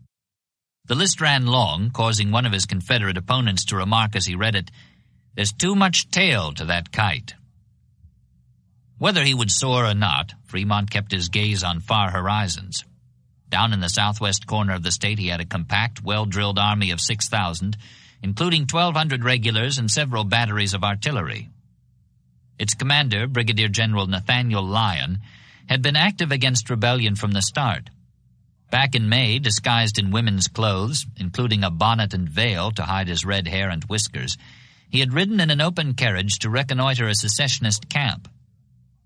The list ran long, causing one of his Confederate opponents to remark as he read it, "There's too much tail to that kite." Whether he would soar or not, Fremont kept his gaze on far horizons. Down in the southwest corner of the state he had a compact, well-drilled army of 6,000, including 1,200 regulars and several batteries of artillery. Its commander, Brigadier General Nathaniel Lyon, had been active against rebellion from the start. Back in May, disguised in women's clothes, including a bonnet and veil to hide his red hair and whiskers, he had ridden in an open carriage to reconnoiter a secessionist camp.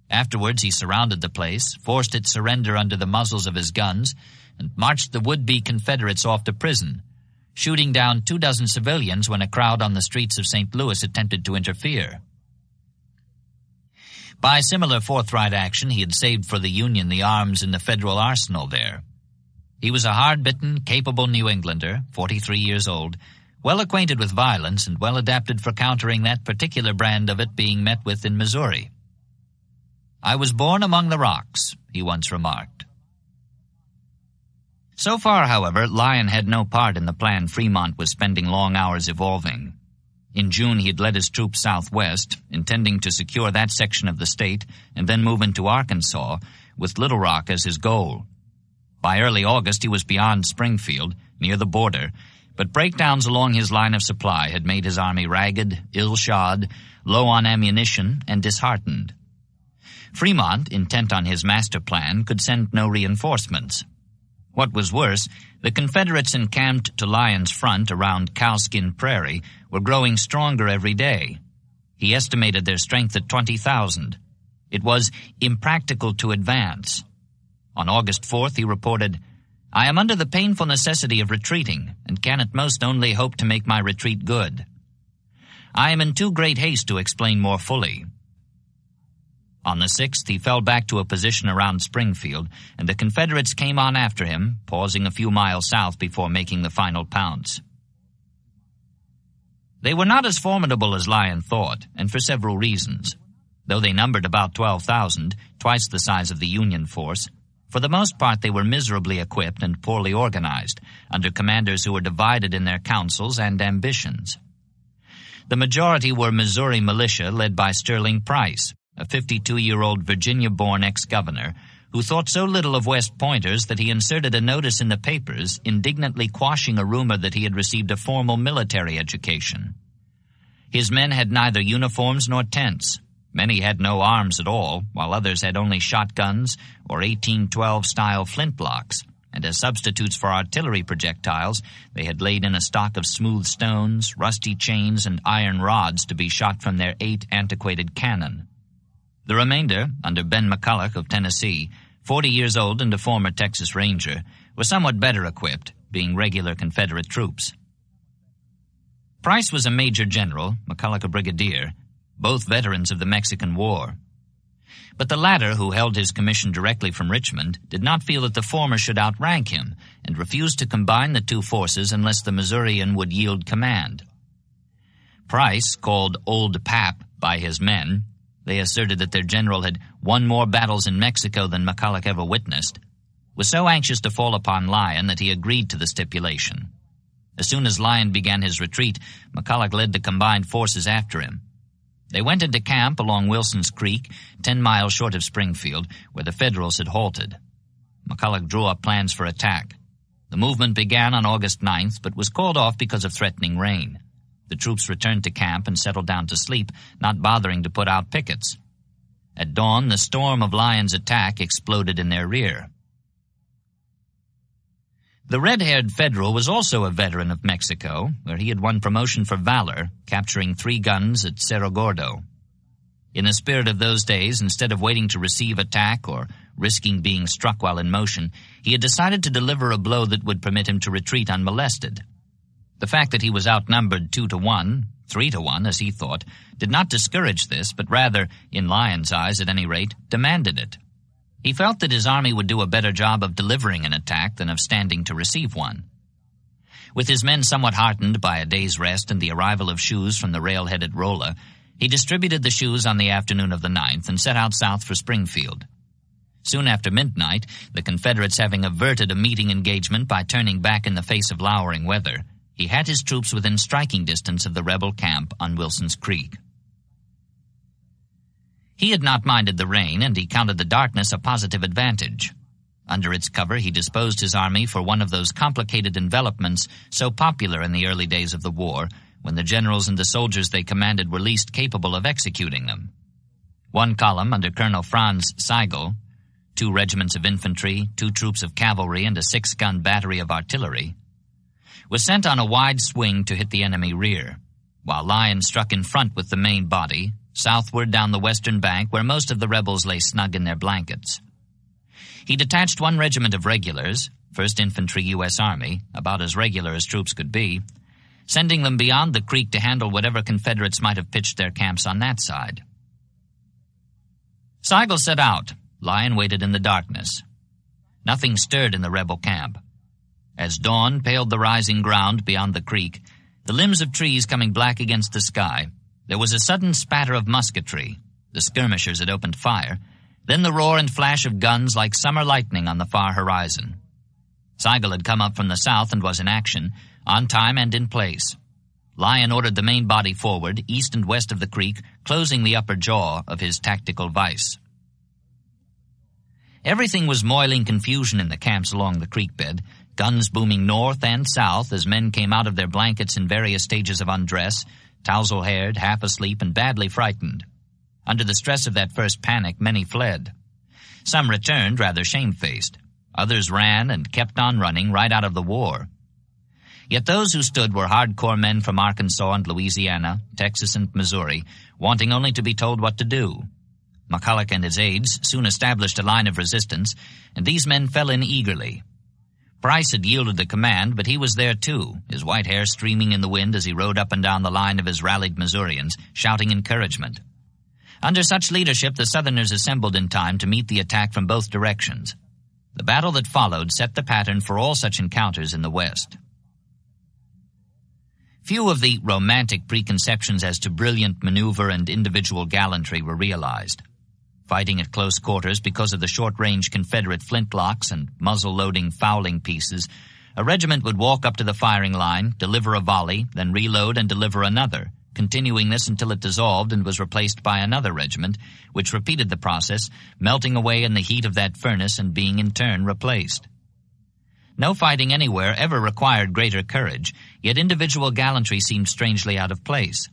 Afterwards he surrounded the place, forced its surrender under the muzzles of his guns, and marched the would-be Confederates off to prison, shooting down 24 civilians when a crowd on the streets of St. Louis attempted to interfere. By similar forthright action, he had saved for the Union the arms in the federal arsenal there. He was a hard-bitten, capable New Englander, 43 years old, well acquainted with violence and well adapted for countering that particular brand of it being met with in Missouri. "I was born among the rocks," he once remarked. So far, however, Lyon had no part in the plan Fremont was spending long hours evolving. In June, he had led his troops southwest, intending to secure that section of the state and then move into Arkansas, with Little Rock as his goal. By early August, he was beyond Springfield, near the border, but breakdowns along his line of supply had made his army ragged, ill-shod, low on ammunition, and disheartened. Fremont, intent on his master plan, could send no reinforcements. What was worse, the Confederates encamped to Lyon's front around Cowskin Prairie were growing stronger every day. He estimated their strength at 20,000. It was impractical to advance. On August 4th, he reported, "I am under the painful necessity of retreating, and can at most only hope to make my retreat good. I am in too great haste to explain more fully." On the 6th, he fell back to a position around Springfield, and the Confederates came on after him, pausing a few miles south before making the final pounce. They were not as formidable as Lyon thought, and for several reasons. Though they numbered about 12,000, twice the size of the Union force, for the most part they were miserably equipped and poorly organized, under commanders who were divided in their counsels and ambitions. The majority were Missouri militia led by Sterling Price, a 52-year-old Virginia-born ex-governor, who thought so little of West Pointers that he inserted a notice in the papers indignantly quashing a rumor that he had received a formal military education. His men had neither uniforms nor tents. Many had no arms at all, while others had only shotguns or 1812-style flintlocks, and as substitutes for artillery projectiles, they had laid in a stock of smooth stones, rusty chains, and iron rods to be shot from their 8 antiquated cannon. The remainder, under Ben McCulloch of Tennessee, 40 years old and a former Texas Ranger, was somewhat better equipped, being regular Confederate troops. Price was a major general, McCulloch a brigadier, both veterans of the Mexican War. But the latter, who held his commission directly from Richmond, did not feel that the former should outrank him, and refused to combine the two forces unless the Missourian would yield command. Price, called Old Pap by his men, they asserted that their general had won more battles in Mexico than McCulloch ever witnessed, was so anxious to fall upon Lyon that he agreed to the stipulation. As soon as Lyon began his retreat, McCulloch led the combined forces after him. They went into camp along Wilson's Creek, 10 miles short of Springfield, where the Federals had halted. McCulloch drew up plans for attack. The movement began on August 9th, but was called off because of threatening rain. The troops returned to camp and settled down to sleep, not bothering to put out pickets. At dawn, the storm of Lyon's attack exploded in their rear. The red-haired Federal was also a veteran of Mexico, where he had won promotion for valor, capturing 3 guns at Cerro Gordo. In the spirit of those days, instead of waiting to receive attack or risking being struck while in motion, he had decided to deliver a blow that would permit him to retreat unmolested. The fact that he was outnumbered 2-1, 3-1, as he thought, did not discourage this, but rather, in Lyon's eyes at any rate, demanded it. He felt that his army would do a better job of delivering an attack than of standing to receive one. With his men somewhat heartened by a day's rest and the arrival of shoes from the rail-headed Rolla, he distributed the shoes on the afternoon of the 9th and set out south for Springfield. Soon after midnight, the Confederates having averted a meeting engagement by turning back in the face of lowering weather, he had his troops within striking distance of the rebel camp on Wilson's Creek. He had not minded the rain, and he counted the darkness a positive advantage. Under its cover, he disposed his army for one of those complicated envelopments so popular in the early days of the war, when the generals and the soldiers they commanded were least capable of executing them. One column under Colonel Franz Sigel, 2 regiments of infantry, 2 troops of cavalry, and a 6-gun battery of artillery, was sent on a wide swing to hit the enemy rear, while Lyon struck in front with the main body, southward down the western bank where most of the rebels lay snug in their blankets. He detached 1 regiment of regulars, 1st Infantry U.S. Army, about as regular as troops could be, sending them beyond the creek to handle whatever Confederates might have pitched their camps on that side. Sigel set out. Lyon waited in the darkness. Nothing stirred in the rebel camp. As dawn paled the rising ground beyond the creek, the limbs of trees coming black against the sky, there was a sudden spatter of musketry. The skirmishers had opened fire. Then the roar and flash of guns like summer lightning on the far horizon. Sigel had come up from the south and was in action, on time and in place. Lyon ordered the main body forward, east and west of the creek, closing the upper jaw of his tactical vise. Everything was moiling confusion in the camps along the creek bed, guns booming north and south as men came out of their blankets in various stages of undress, tousle-haired, half asleep, and badly frightened. Under the stress of that first panic, many fled. Some returned rather shamefaced. Others ran and kept on running right out of the war. Yet those who stood were hardcore men from Arkansas and Louisiana, Texas and Missouri, wanting only to be told what to do. McCulloch and his aides soon established a line of resistance, and these men fell in eagerly. Price had yielded the command, but he was there too, his white hair streaming in the wind as he rode up and down the line of his rallied Missourians, shouting encouragement. Under such leadership, the Southerners assembled in time to meet the attack from both directions. The battle that followed set the pattern for all such encounters in the West. Few of the romantic preconceptions as to brilliant maneuver and individual gallantry were realized. Fighting at close quarters because of the short-range Confederate flintlocks and muzzle-loading fowling pieces, a regiment would walk up to the firing line, deliver a volley, then reload and deliver another, continuing this until it dissolved and was replaced by another regiment, which repeated the process, melting away in the heat of that furnace and being in turn replaced. No fighting anywhere ever required greater courage, yet individual gallantry seemed strangely out of place.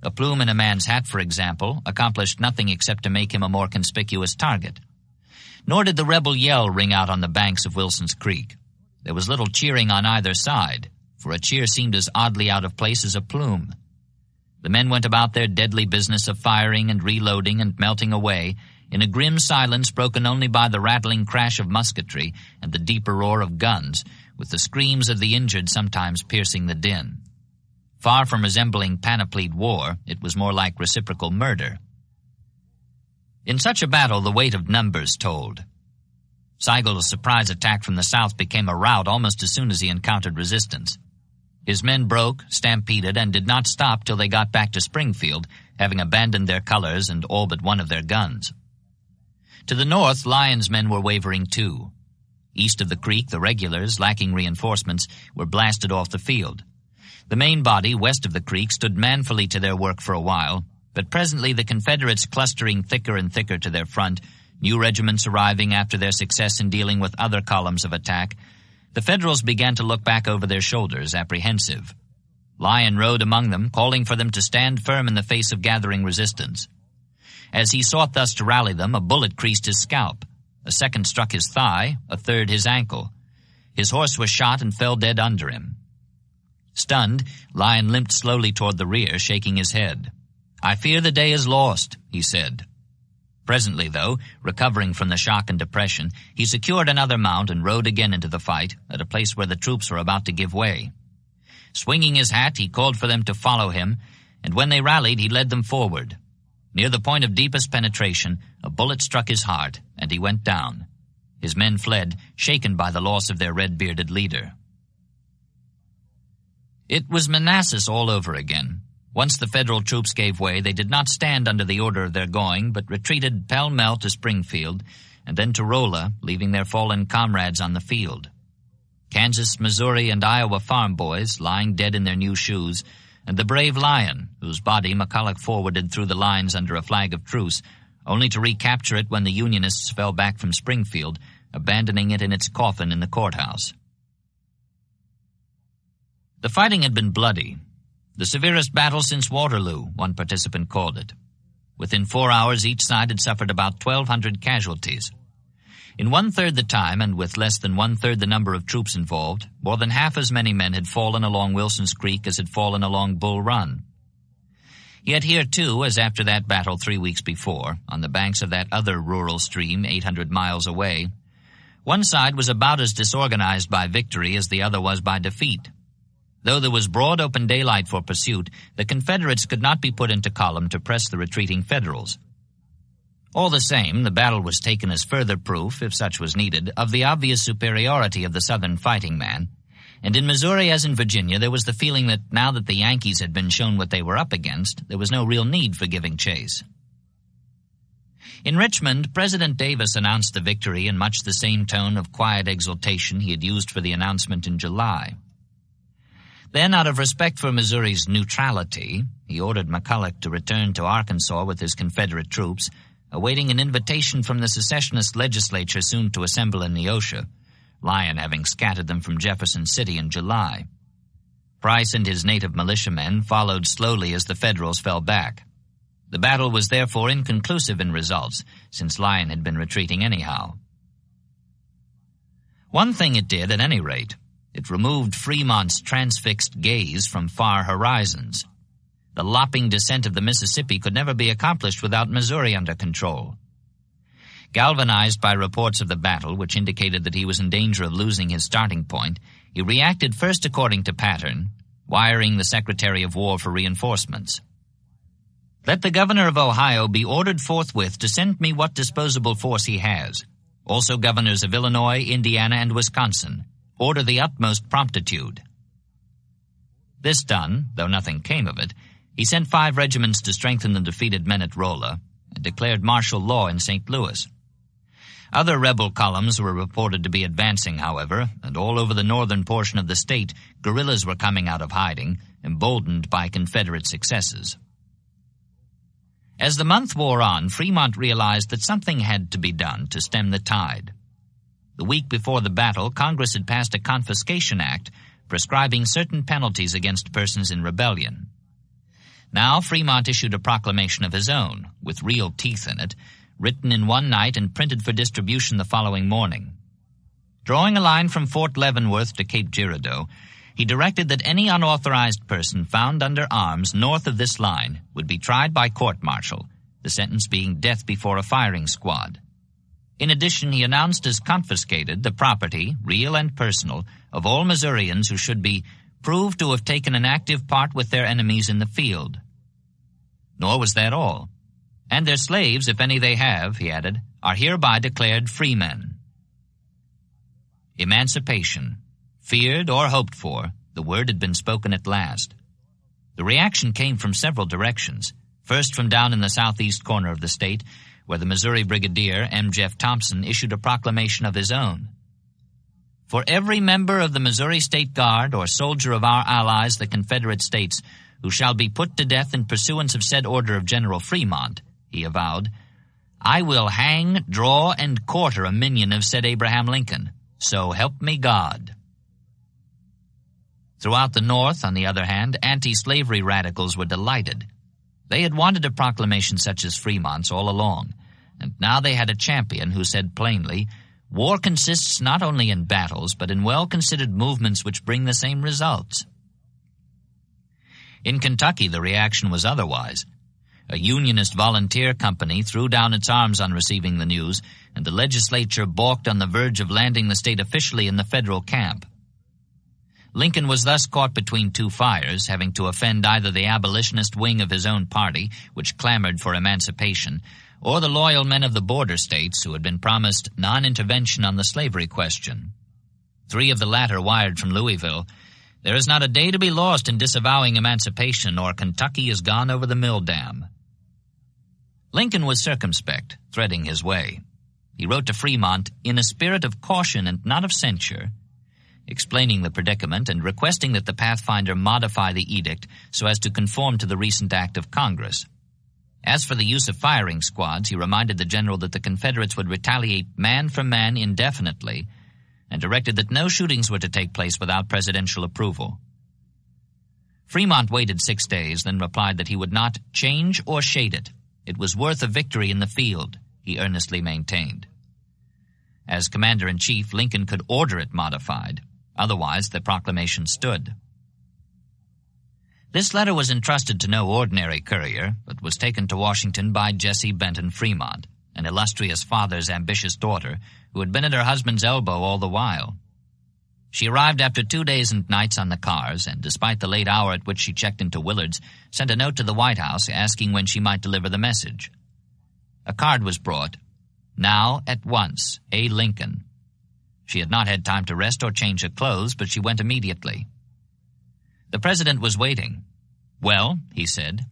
A plume in a man's hat, for example, accomplished nothing except to make him a more conspicuous target. Nor did the rebel yell ring out on the banks of Wilson's Creek. There was little cheering on either side, for a cheer seemed as oddly out of place as a plume. The men went about their deadly business of firing and reloading and melting away, in a grim silence broken only by the rattling crash of musketry and the deeper roar of guns, with the screams of the injured sometimes piercing the din. Far from resembling panoplied war, it was more like reciprocal murder. In such a battle, the weight of numbers told. Sigel's surprise attack from the south became a rout almost as soon as he encountered resistance. His men broke, stampeded, and did not stop till they got back to Springfield, having abandoned their colors and all but one of their guns. To the north, Lyon's men were wavering too. East of the creek, the regulars, lacking reinforcements, were blasted off the field. The main body, west of the creek, stood manfully to their work for a while, but presently the Confederates clustering thicker and thicker to their front, new regiments arriving after their success in dealing with other columns of attack, the Federals began to look back over their shoulders, apprehensive. Lyon rode among them, calling for them to stand firm in the face of gathering resistance. As he sought thus to rally them, a bullet creased his scalp. A second struck his thigh, a third his ankle. His horse was shot and fell dead under him. Stunned, Lyon limped slowly toward the rear, shaking his head. "I fear the day is lost," he said. Presently, though, recovering from the shock and depression, he secured another mount and rode again into the fight, at a place where the troops were about to give way. Swinging his hat, he called for them to follow him, and when they rallied, he led them forward. Near the point of deepest penetration, a bullet struck his heart, and he went down. His men fled, shaken by the loss of their red-bearded leader. It was Manassas all over again. Once the Federal troops gave way, they did not stand under the order of their going, but retreated pell-mell to Springfield, and then to Rolla, leaving their fallen comrades on the field. Kansas, Missouri, and Iowa farm boys, lying dead in their new shoes, and the brave Lyon, whose body McCulloch forwarded through the lines under a flag of truce, only to recapture it when the Unionists fell back from Springfield, abandoning it in its coffin in the courthouse. The fighting had been bloody. The severest battle since Waterloo, one participant called it. Within 4 hours, each side had suffered about 1,200 casualties. In 1/3 the time, and with less than 1/3 the number of troops involved, more than half as many men had fallen along Wilson's Creek as had fallen along Bull Run. Yet here, too, as after that battle 3 weeks before, on the banks of that other rural stream 800 miles away, one side was about as disorganized by victory as the other was by defeat. Though there was broad open daylight for pursuit, the Confederates could not be put into column to press the retreating Federals. All the same, the battle was taken as further proof, if such was needed, of the obvious superiority of the Southern fighting man, and in Missouri as in Virginia there was the feeling that now that the Yankees had been shown what they were up against, there was no real need for giving chase. In Richmond, President Davis announced the victory in much the same tone of quiet exultation he had used for the announcement in July. Then, out of respect for Missouri's neutrality, he ordered McCulloch to return to Arkansas with his Confederate troops, awaiting an invitation from the secessionist legislature soon to assemble in Neosho, Lyon having scattered them from Jefferson City in July. Price and his native militiamen followed slowly as the Federals fell back. The battle was therefore inconclusive in results, since Lyon had been retreating anyhow. One thing it did, at any rate. It removed Fremont's transfixed gaze from far horizons. The lopping descent of the Mississippi could never be accomplished without Missouri under control. Galvanized by reports of the battle, which indicated that he was in danger of losing his starting point, he reacted first according to pattern, wiring the Secretary of War for reinforcements. "Let the governor of Ohio be ordered forthwith to send me what disposable force he has. Also governors of Illinois, Indiana, and Wisconsin. Order the utmost promptitude." This done, though nothing came of it, he sent 5 regiments to strengthen the defeated men at Rolla, and declared martial law in St. Louis. Other rebel columns were reported to be advancing, however, and all over the northern portion of the state, guerrillas were coming out of hiding, emboldened by Confederate successes. As the month wore on, Fremont realized that something had to be done to stem the tide. The week before the battle, Congress had passed a confiscation act prescribing certain penalties against persons in rebellion. Now Fremont issued a proclamation of his own, with real teeth in it, written in one night and printed for distribution the following morning. Drawing a line from Fort Leavenworth to Cape Girardeau, he directed that any unauthorized person found under arms north of this line would be tried by court-martial, the sentence being death before a firing squad. In addition, he announced as confiscated the property, real and personal, of all Missourians who should be proved to have taken an active part with their enemies in the field. Nor was that all. And their slaves, if any they have, he added, are hereby declared freemen. Emancipation. Feared or hoped for, the word had been spoken at last. The reaction came from several directions. First, from down in the southeast corner of the state, where the Missouri Brigadier, M. Jeff Thompson, issued a proclamation of his own. For every member of the Missouri State Guard or soldier of our allies, the Confederate States, who shall be put to death in pursuance of said order of General Fremont, he avowed, I will hang, draw, and quarter a minion of said Abraham Lincoln. So help me God. Throughout the North, on the other hand, anti-slavery radicals were delighted. They had wanted a proclamation such as Fremont's all along, and now they had a champion who said plainly, war consists not only in battles, but in well-considered movements which bring the same results. In Kentucky, the reaction was otherwise. A Unionist volunteer company threw down its arms on receiving the news, and the legislature balked on the verge of landing the state officially in the federal camp. Lincoln was thus caught between two fires, having to offend either the abolitionist wing of his own party, which clamored for emancipation, or the loyal men of the border states who had been promised non-intervention on the slavery question. 3 of the latter wired from Louisville, "There is not a day to be lost in disavowing emancipation, or Kentucky is gone over the mill dam." Lincoln was circumspect, threading his way. He wrote to Fremont in a spirit of caution and not of censure, explaining the predicament and requesting that the Pathfinder modify the edict so as to conform to the recent act of Congress. As for the use of firing squads, he reminded the general that the Confederates would retaliate man for man indefinitely, and directed that no shootings were to take place without presidential approval. Fremont waited 6 days, then replied that he would not change or shade it. It was worth a victory in the field, he earnestly maintained. As Commander-in-Chief, Lincoln could order it modified. Otherwise, the proclamation stood. This letter was entrusted to no ordinary courier, but was taken to Washington by Jessie Benton Fremont, an illustrious father's ambitious daughter, who had been at her husband's elbow all the while. She arrived after 2 days and nights on the cars, and despite the late hour at which she checked into Willard's, sent a note to the White House asking when she might deliver the message. A card was brought. Now, at once, A. Lincoln. She had not had time to rest or change her clothes, but she went immediately. The president was waiting. "Well," he said.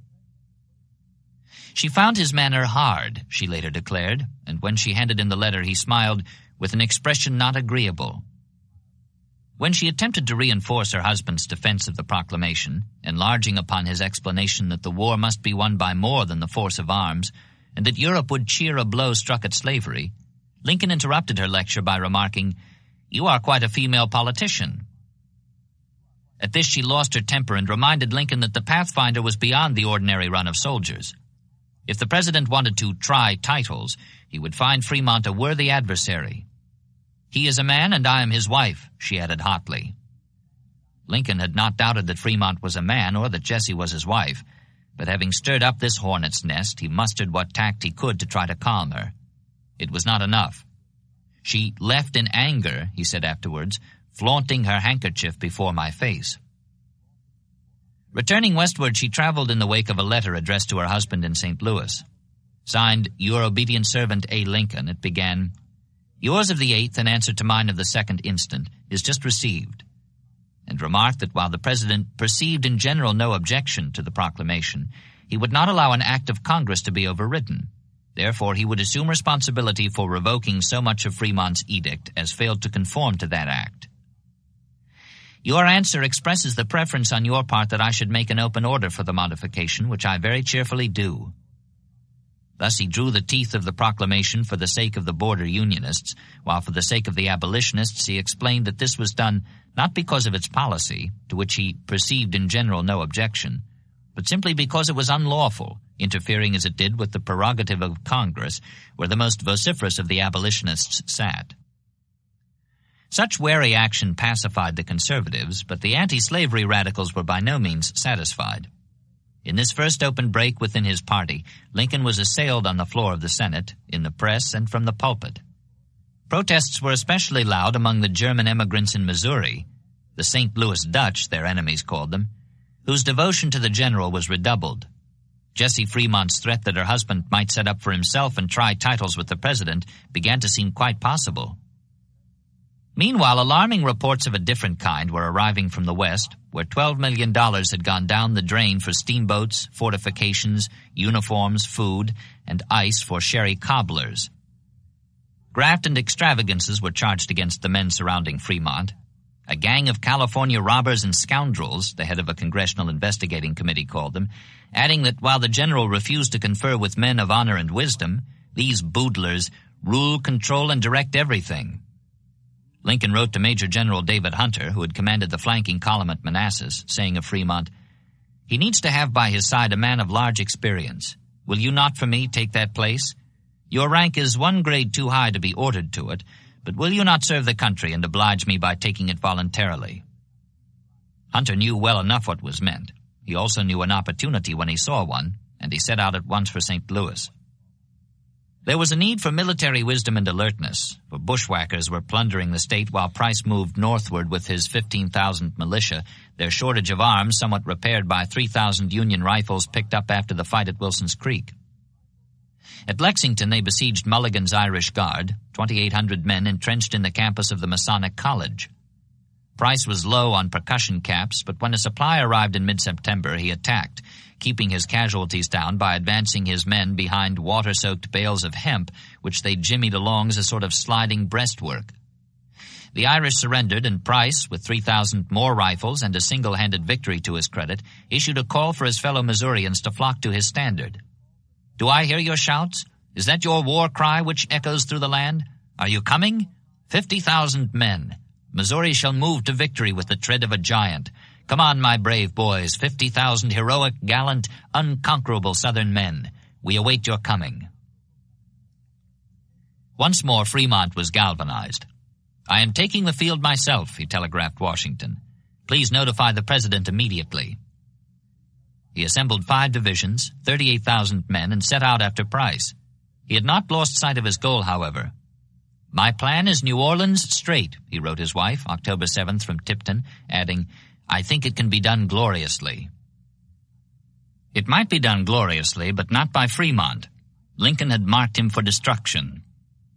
She found his manner hard, she later declared, and when she handed him the letter he smiled with an expression not agreeable. When she attempted to reinforce her husband's defense of the proclamation, enlarging upon his explanation that the war must be won by more than the force of arms, and that Europe would cheer a blow struck at slavery, Lincoln interrupted her lecture by remarking, "You are quite a female politician." At this she lost her temper and reminded Lincoln that the Pathfinder was beyond the ordinary run of soldiers. If the president wanted to try titles, he would find Fremont a worthy adversary. "He is a man and I am his wife," she added hotly. Lincoln had not doubted that Fremont was a man or that Jessie was his wife, but having stirred up this hornet's nest, he mustered what tact he could to try to calm her. It was not enough. "She left in anger," he said afterwards, "flaunting her handkerchief before my face." Returning westward, she traveled in the wake of a letter addressed to her husband in St. Louis. Signed, "Your obedient servant, A. Lincoln," it began, "Yours of the 8th, in answer to mine of the 2nd instant, is just received," and remarked that while the president perceived in general no objection to the proclamation, he would not allow an act of Congress to be overridden, Therefore, he would assume responsibility for revoking so much of Fremont's edict as failed to conform to that act. Your answer expresses the preference on your part that I should make an open order for the modification, which I very cheerfully do. Thus he drew the teeth of the proclamation for the sake of the border Unionists, while for the sake of the abolitionists he explained that this was done not because of its policy, to which he perceived in general no objection, but simply because it was unlawful, interfering as it did with the prerogative of Congress, where the most vociferous of the abolitionists sat. Such wary action pacified the conservatives, but the anti-slavery radicals were by no means satisfied. In this first open break within his party, Lincoln was assailed on the floor of the Senate, in the press, and from the pulpit. Protests were especially loud among the German emigrants in Missouri, the St. Louis Dutch, their enemies called them, whose devotion to the general was redoubled. Jessie Fremont's threat that her husband might set up for himself and try titles with the president began to seem quite possible. Meanwhile, alarming reports of a different kind were arriving from the West, where $12 million had gone down the drain for steamboats, fortifications, uniforms, food, and ice for sherry cobblers. Graft and extravagances were charged against the men surrounding Fremont. A gang of California robbers and scoundrels, the head of a congressional investigating committee called them, adding that while the general refused to confer with men of honor and wisdom, these boodlers rule, control, and direct everything. Lincoln wrote to Major General David Hunter, who had commanded the flanking column at Manassas, saying of Fremont, "He needs to have by his side a man of large experience. Will you not for me take that place? Your rank is one grade too high to be ordered to it, but will you not serve the country and oblige me by taking it voluntarily?" Hunter knew well enough what was meant. He also knew an opportunity when he saw one, and he set out at once for St. Louis. There was a need for military wisdom and alertness, for bushwhackers were plundering the state while Price moved northward with his 15,000 militia, their shortage of arms somewhat repaired by 3,000 Union rifles picked up after the fight at Wilson's Creek. At Lexington, they besieged Mulligan's Irish Guard, 2,800 men entrenched in the campus of the Masonic College. Price was low on percussion caps, but when a supply arrived in mid-September, he attacked, keeping his casualties down by advancing his men behind water-soaked bales of hemp, which they jimmied along as a sort of sliding breastwork. The Irish surrendered, and Price, with 3,000 more rifles and a single-handed victory to his credit, issued a call for his fellow Missourians to flock to his standard. "Do I hear your shouts? Is that your war cry which echoes through the land? Are you coming? 50,000 men. Missouri shall move to victory with the tread of a giant. Come on, my brave boys, 50,000 heroic, gallant, unconquerable Southern men. We await your coming." Once more, Fremont was galvanized. "I am taking the field myself," he telegraphed Washington. "Please notify the President immediately." He assembled 5 divisions, 38,000 men, and set out after Price. He had not lost sight of his goal, however. "My plan is New Orleans straight," he wrote his wife, October 7th from Tipton, adding, "I think it can be done gloriously." It might be done gloriously, but not by Fremont. Lincoln had marked him for destruction.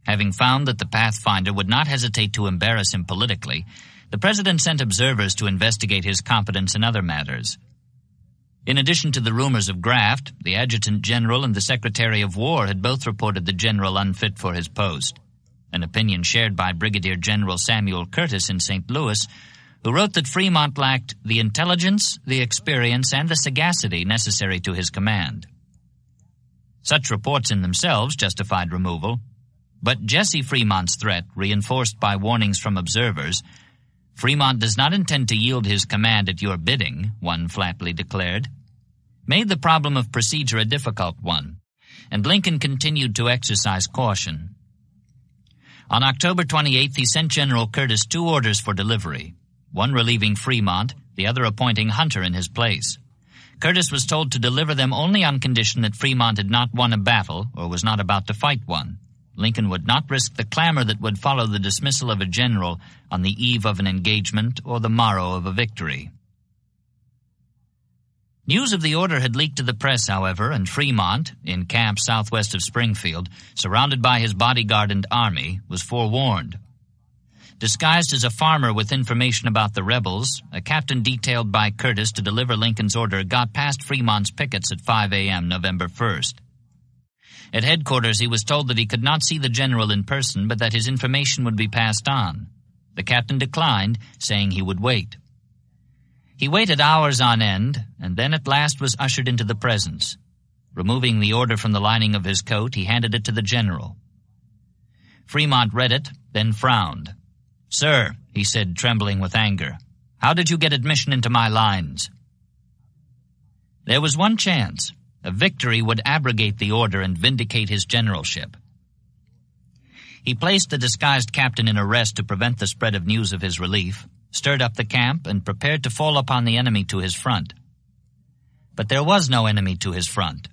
Having found that the Pathfinder would not hesitate to embarrass him politically, the President sent observers to investigate his competence in other matters. In addition to the rumors of graft, the Adjutant General and the Secretary of War had both reported the general unfit for his post, an opinion shared by Brigadier General Samuel Curtis in St. Louis, who wrote that Fremont lacked the intelligence, the experience, and the sagacity necessary to his command. Such reports in themselves justified removal, but Jessie Fremont's threat, reinforced by warnings from observers, "Fremont does not intend to yield his command at your bidding," one flatly declared, made the problem of procedure a difficult one, and Lincoln continued to exercise caution. On October 28th, he sent General Curtis 2 orders for delivery, one relieving Fremont, the other appointing Hunter in his place. Curtis was told to deliver them only on condition that Fremont had not won a battle or was not about to fight one. Lincoln would not risk the clamor that would follow the dismissal of a general on the eve of an engagement or the morrow of a victory. News of the order had leaked to the press, however, and Fremont, in camp southwest of Springfield, surrounded by his bodyguard and army, was forewarned. Disguised as a farmer with information about the rebels, a captain detailed by Curtis to deliver Lincoln's order got past Fremont's pickets at 5 a.m. November 1st. At headquarters, he was told that he could not see the general in person, but that his information would be passed on. The captain declined, saying he would wait. He waited hours on end, and then at last was ushered into the presence. Removing the order from the lining of his coat, he handed it to the general. Fremont read it, then frowned. "Sir," he said, trembling with anger, "how did you get admission into my lines?" There was one chance. A victory would abrogate the order and vindicate his generalship. He placed the disguised captain in arrest to prevent the spread of news of his relief, stirred up the camp, and prepared to fall upon the enemy to his front. But there was no enemy to his front.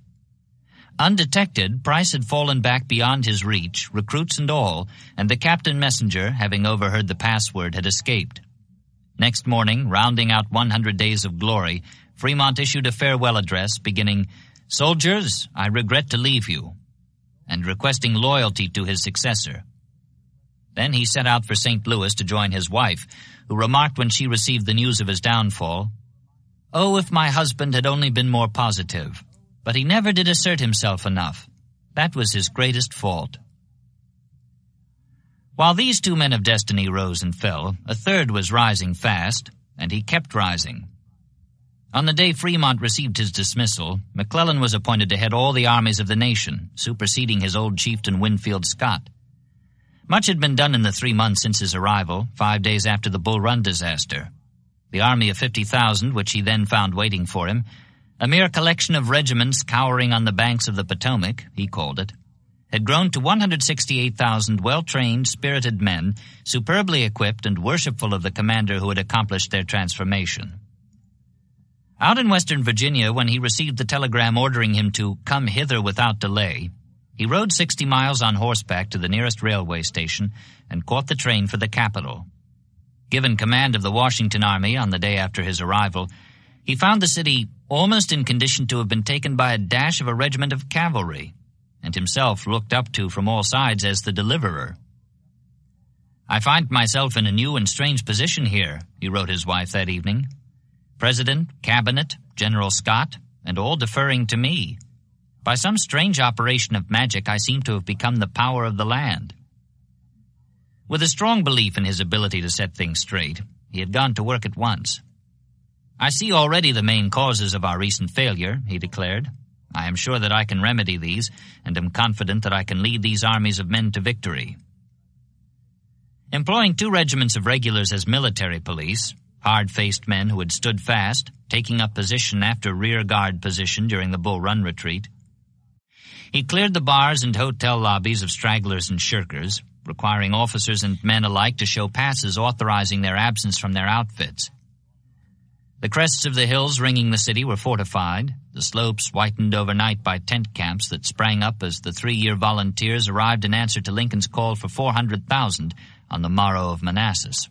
Undetected, Price had fallen back beyond his reach, recruits and all, and the captain messenger, having overheard the password, had escaped. Next morning, rounding out 100 days of glory, Fremont issued a farewell address beginning, "Soldiers, I regret to leave you," and requesting loyalty to his successor. Then he set out for St. Louis to join his wife, who remarked when she received the news of his downfall, "Oh, if my husband had only been more positive. But he never did assert himself enough. That was his greatest fault." While these two men of destiny rose and fell, a third was rising fast, and he kept rising. On the day Fremont received his dismissal, McClellan was appointed to head all the armies of the nation, superseding his old chieftain Winfield Scott. Much had been done in the 3 months since his arrival, 5 days after the Bull Run disaster. The army of 50,000, which he then found waiting for him, a mere collection of regiments cowering on the banks of the Potomac, he called it, had grown to 168,000 well-trained, spirited men, superbly equipped and worshipful of the commander who had accomplished their transformation. Out in Western Virginia, when he received the telegram ordering him to come hither without delay, he rode 60 miles on horseback to the nearest railway station and caught the train for the capital. Given command of the Washington Army on the day after his arrival, he found the city almost in condition to have been taken by a dash of a regiment of cavalry, and himself looked up to from all sides as the deliverer. "I find myself in a new and strange position here," he wrote his wife that evening. "President, Cabinet, General Scott, and all deferring to me. By some strange operation of magic, I seem to have become the power of the land." With a strong belief in his ability to set things straight, he had gone to work at once. "I see already the main causes of our recent failure," he declared. "I am sure that I can remedy these, and am confident that I can lead these armies of men to victory." Employing 2 regiments of regulars as military police, hard-faced men who had stood fast, taking up position after rear-guard position during the Bull Run retreat, he cleared the bars and hotel lobbies of stragglers and shirkers, requiring officers and men alike to show passes authorizing their absence from their outfits. The crests of the hills ringing the city were fortified, the slopes whitened overnight by tent camps that sprang up as the 3-year volunteers arrived in answer to Lincoln's call for 400,000 on the morrow of Manassas.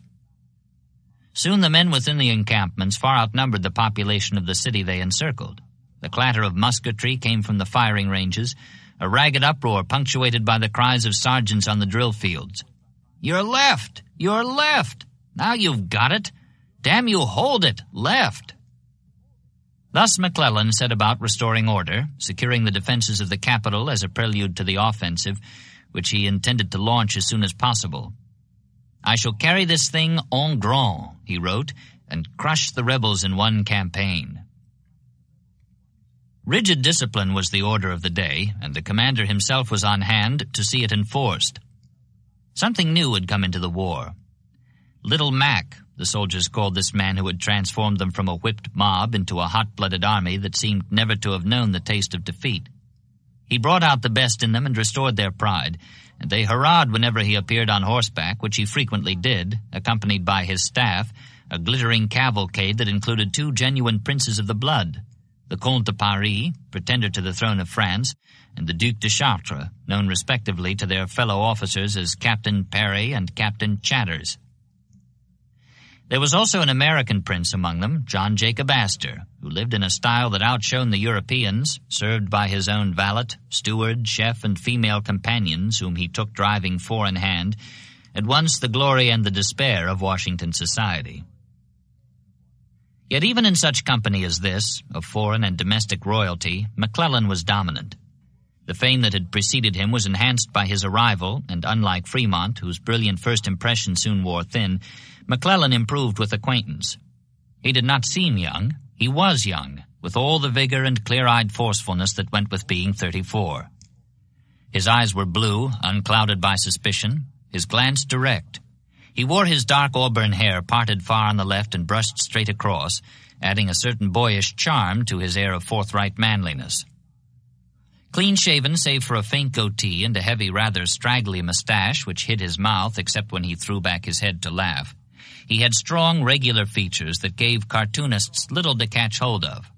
Soon the men within the encampments far outnumbered the population of the city they encircled. The clatter of musketry came from the firing ranges, a ragged uproar punctuated by the cries of sergeants on the drill fields. "Your left! Your left! Now you've got it! Damn you, hold it! Left!" Thus McClellan set about restoring order, securing the defenses of the capital as a prelude to the offensive, which he intended to launch as soon as possible. "I shall carry this thing en grand," he wrote, "and crush the rebels in one campaign." Rigid discipline was the order of the day, and the commander himself was on hand to see it enforced. Something new had come into the war. Little Mac, the soldiers called this man who had transformed them from a whipped mob into a hot-blooded army that seemed never to have known the taste of defeat. He brought out the best in them and restored their pride, and they hurrahed whenever he appeared on horseback, which he frequently did, accompanied by his staff, a glittering cavalcade that included 2 genuine princes of the blood, the Comte de Paris, pretender to the throne of France, and the Duc de Chartres, known respectively to their fellow officers as Captain Perry and Captain Chatters. There was also an American prince among them, John Jacob Astor, who lived in a style that outshone the Europeans, served by his own valet, steward, chef, and female companions whom he took driving 4 in hand, at once the glory and the despair of Washington society. Yet even in such company as this, of foreign and domestic royalty, McClellan was dominant. The fame that had preceded him was enhanced by his arrival, and unlike Fremont, whose brilliant first impression soon wore thin, McClellan improved with acquaintance. He did not seem young. He was young, with all the vigor and clear-eyed forcefulness that went with being 34. His eyes were blue, unclouded by suspicion, his glance direct. He wore his dark auburn hair parted far on the left and brushed straight across, adding a certain boyish charm to his air of forthright manliness. Clean-shaven save for a faint goatee and a heavy, rather straggly mustache which hid his mouth except when he threw back his head to laugh, he had strong, regular features that gave cartoonists little to catch hold of.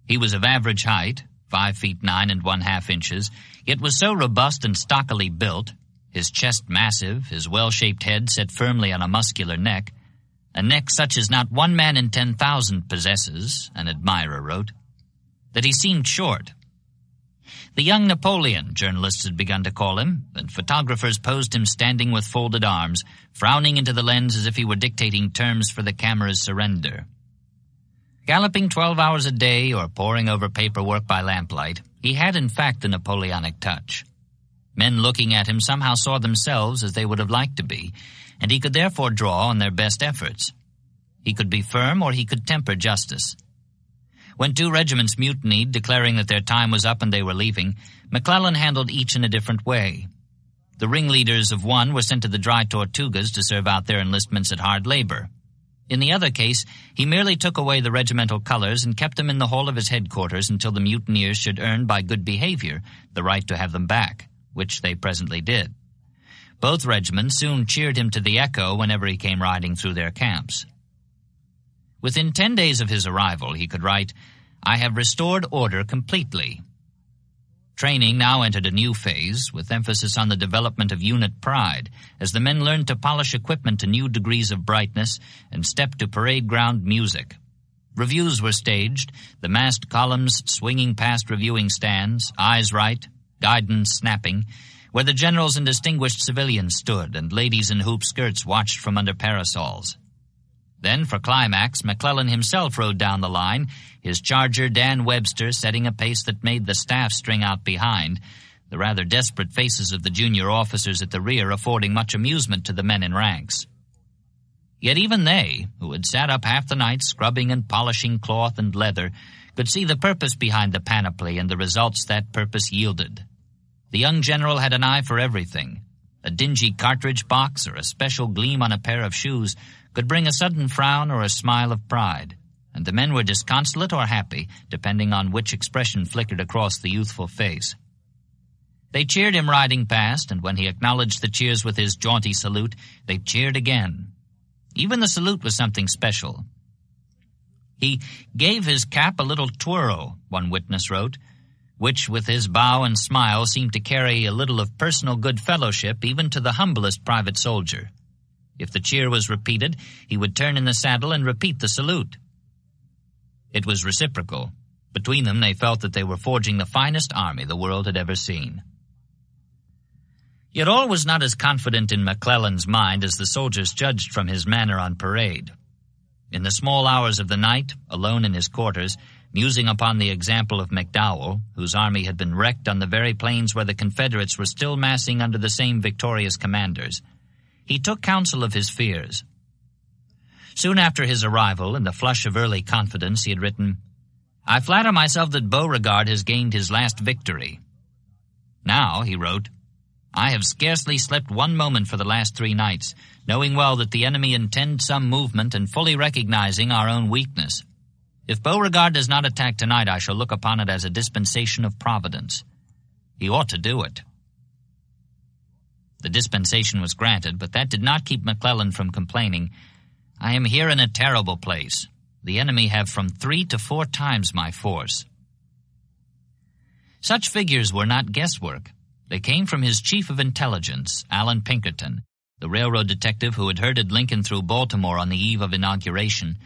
He was of average height, 5 feet 9 1/2 inches, yet was so robust and stockily built, his chest massive, his well-shaped head set firmly on a muscular neck, a neck such as not one man in 10,000 possesses, an admirer wrote, that he seemed short. The young Napoleon, journalists had begun to call him, and photographers posed him standing with folded arms, frowning into the lens as if he were dictating terms for the camera's surrender. Galloping 12 hours a day or poring over paperwork by lamplight, he had in fact the Napoleonic touch. Men looking at him somehow saw themselves as they would have liked to be, and he could therefore draw on their best efforts. He could be firm or he could temper justice. When 2 regiments mutinied, declaring that their time was up and they were leaving, McClellan handled each in a different way. The ringleaders of one were sent to the dry Tortugas to serve out their enlistments at hard labor. In the other case, he merely took away the regimental colors and kept them in the hall of his headquarters until the mutineers should earn by good behavior the right to have them back, which they presently did. Both regiments soon cheered him to the echo whenever he came riding through their camps. Within 10 days of his arrival, he could write, "I have restored order completely." Training now entered a new phase, with emphasis on the development of unit pride, as the men learned to polish equipment to new degrees of brightness and step to parade ground music. Reviews were staged, the massed columns swinging past reviewing stands, eyes right, guidance snapping, where the generals and distinguished civilians stood and ladies in hoop skirts watched from under parasols. Then, for climax, McClellan himself rode down the line, his charger Dan Webster setting a pace that made the staff string out behind, the rather desperate faces of the junior officers at the rear affording much amusement to the men in ranks. Yet even they, who had sat up half the night scrubbing and polishing cloth and leather, could see the purpose behind the panoply and the results that purpose yielded. The young general had an eye for everything. A dingy cartridge box or a special gleam on a pair of shoes could bring a sudden frown or a smile of pride, and the men were disconsolate or happy, depending on which expression flickered across the youthful face. They cheered him riding past, and when he acknowledged the cheers with his jaunty salute, they cheered again. Even the salute was something special. He gave his cap a little twirl, one witness wrote, which with his bow and smile seemed to carry a little of personal good fellowship even to the humblest private soldier. If the cheer was repeated, he would turn in the saddle and repeat the salute. It was reciprocal. Between them, they felt that they were forging the finest army the world had ever seen. Yet all was not as confident in McClellan's mind as the soldiers judged from his manner on parade. In the small hours of the night, alone in his quarters, musing upon the example of McDowell, whose army had been wrecked on the very plains where the Confederates were still massing under the same victorious commanders, he took counsel of his fears. Soon after his arrival, in the flush of early confidence, he had written, "I flatter myself that Beauregard has gained his last victory." Now, he wrote, "I have scarcely slept one moment for the last 3 nights, knowing well that the enemy intends some movement and fully recognizing our own weakness. If Beauregard does not attack tonight, I shall look upon it as a dispensation of Providence. He ought to do it." The dispensation was granted, but that did not keep McClellan from complaining, "I am here in a terrible place. The enemy have from 3 to 4 times my force." Such figures were not guesswork. They came from his chief of intelligence, Allen Pinkerton, the railroad detective who had herded Lincoln through Baltimore on the eve of inauguration,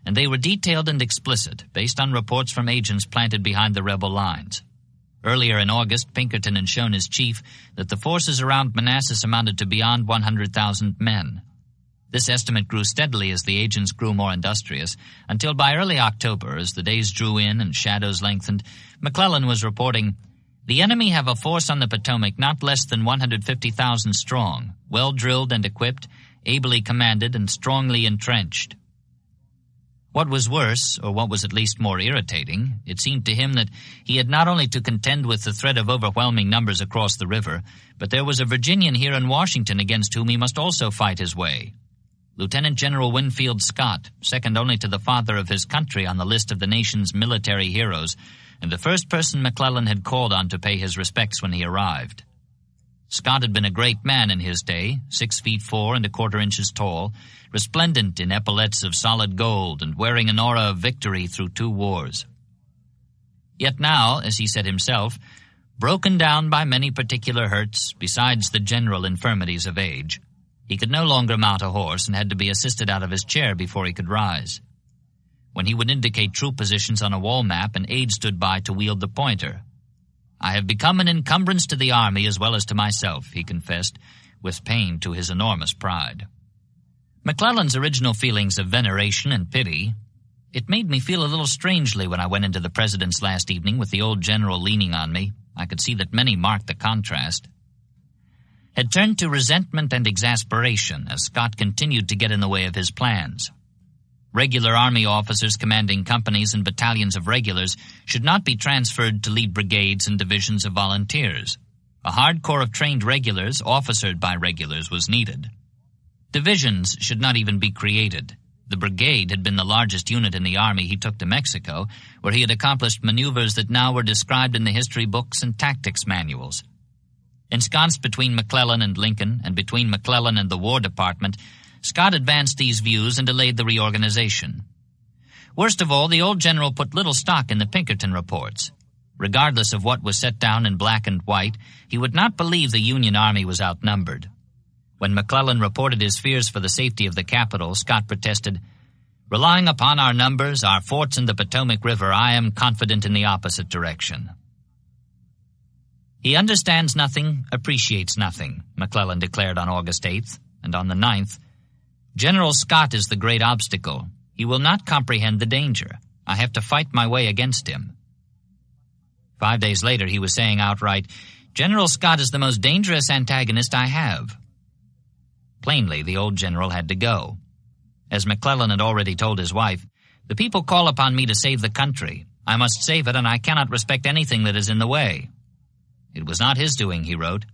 and they were detailed and explicit, based on reports from agents planted behind the rebel lines. Earlier in August, Pinkerton had shown his chief that the forces around Manassas amounted to beyond 100,000 men. This estimate grew steadily as the agents grew more industrious, until by early October, as the days drew in and shadows lengthened, McClellan was reporting, The enemy have a force on the Potomac not less than 150,000 strong, well drilled and equipped, ably commanded, and strongly entrenched. What was worse, or what was at least more irritating, it seemed to him that he had not only to contend with the threat of overwhelming numbers across the river, but there was a Virginian here in Washington against whom he must also fight his way. Lieutenant General Winfield Scott, second only to the father of his country on the list of the nation's military heroes, and the first person McClellan had called on to pay his respects when he arrived. Scott had been a great man in his day, 6 feet 4 1/4 tall, resplendent in epaulets of solid gold and wearing an aura of victory through 2 wars. Yet now, as he said himself, broken down by many particular hurts, besides the general infirmities of age, he could no longer mount a horse and had to be assisted out of his chair before he could rise. When he would indicate troop positions on a wall map, an aide stood by to wield the pointer. "I have become an encumbrance to the army as well as to myself," he confessed, with pain to his enormous pride. McClellan's original feelings of veneration and pity, "It made me feel a little strangely when I went into the President's last evening with the old general leaning on me. I could see that many marked the contrast," had turned to resentment and exasperation as Scott continued to get in the way of his plans. Regular Army officers commanding companies and battalions of regulars should not be transferred to lead brigades and divisions of volunteers. A hard corps of trained regulars, officered by regulars, was needed. Divisions should not even be created. The brigade had been the largest unit in the army he took to Mexico, where he had accomplished maneuvers that now were described in the history books and tactics manuals. Ensconced between McClellan and Lincoln, and between McClellan and the War Department, Scott advanced these views and delayed the reorganization. Worst of all, the old general put little stock in the Pinkerton reports. Regardless of what was set down in black and white, he would not believe the Union Army was outnumbered. When McClellan reported his fears for the safety of the capital, Scott protested, "Relying upon our numbers, our forts in the Potomac River, I am confident in the opposite direction." "He understands nothing, appreciates nothing," McClellan declared on August 8th, and on the 9th, "General Scott is the great obstacle. He will not comprehend the danger. I have to fight my way against him." 5 days later, he was saying outright, "General Scott is the most dangerous antagonist I have." Plainly, the old general had to go. As McClellan had already told his wife, "The people call upon me to save the country. I must save it, and I cannot respect anything that is in the way." It was not his doing, he wrote.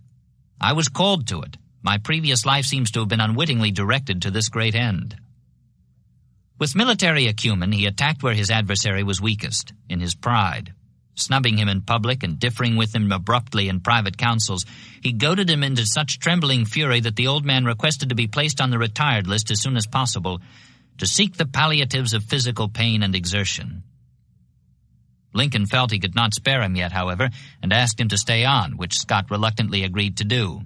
"I was called to it. My previous life seems to have been unwittingly directed to this great end." With military acumen, he attacked where his adversary was weakest, in his pride. Snubbing him in public and differing with him abruptly in private councils, he goaded him into such trembling fury that the old man requested to be placed on the retired list as soon as possible, to seek the palliatives of physical pain and exertion. Lincoln felt he could not spare him yet, however, and asked him to stay on, which Scott reluctantly agreed to do.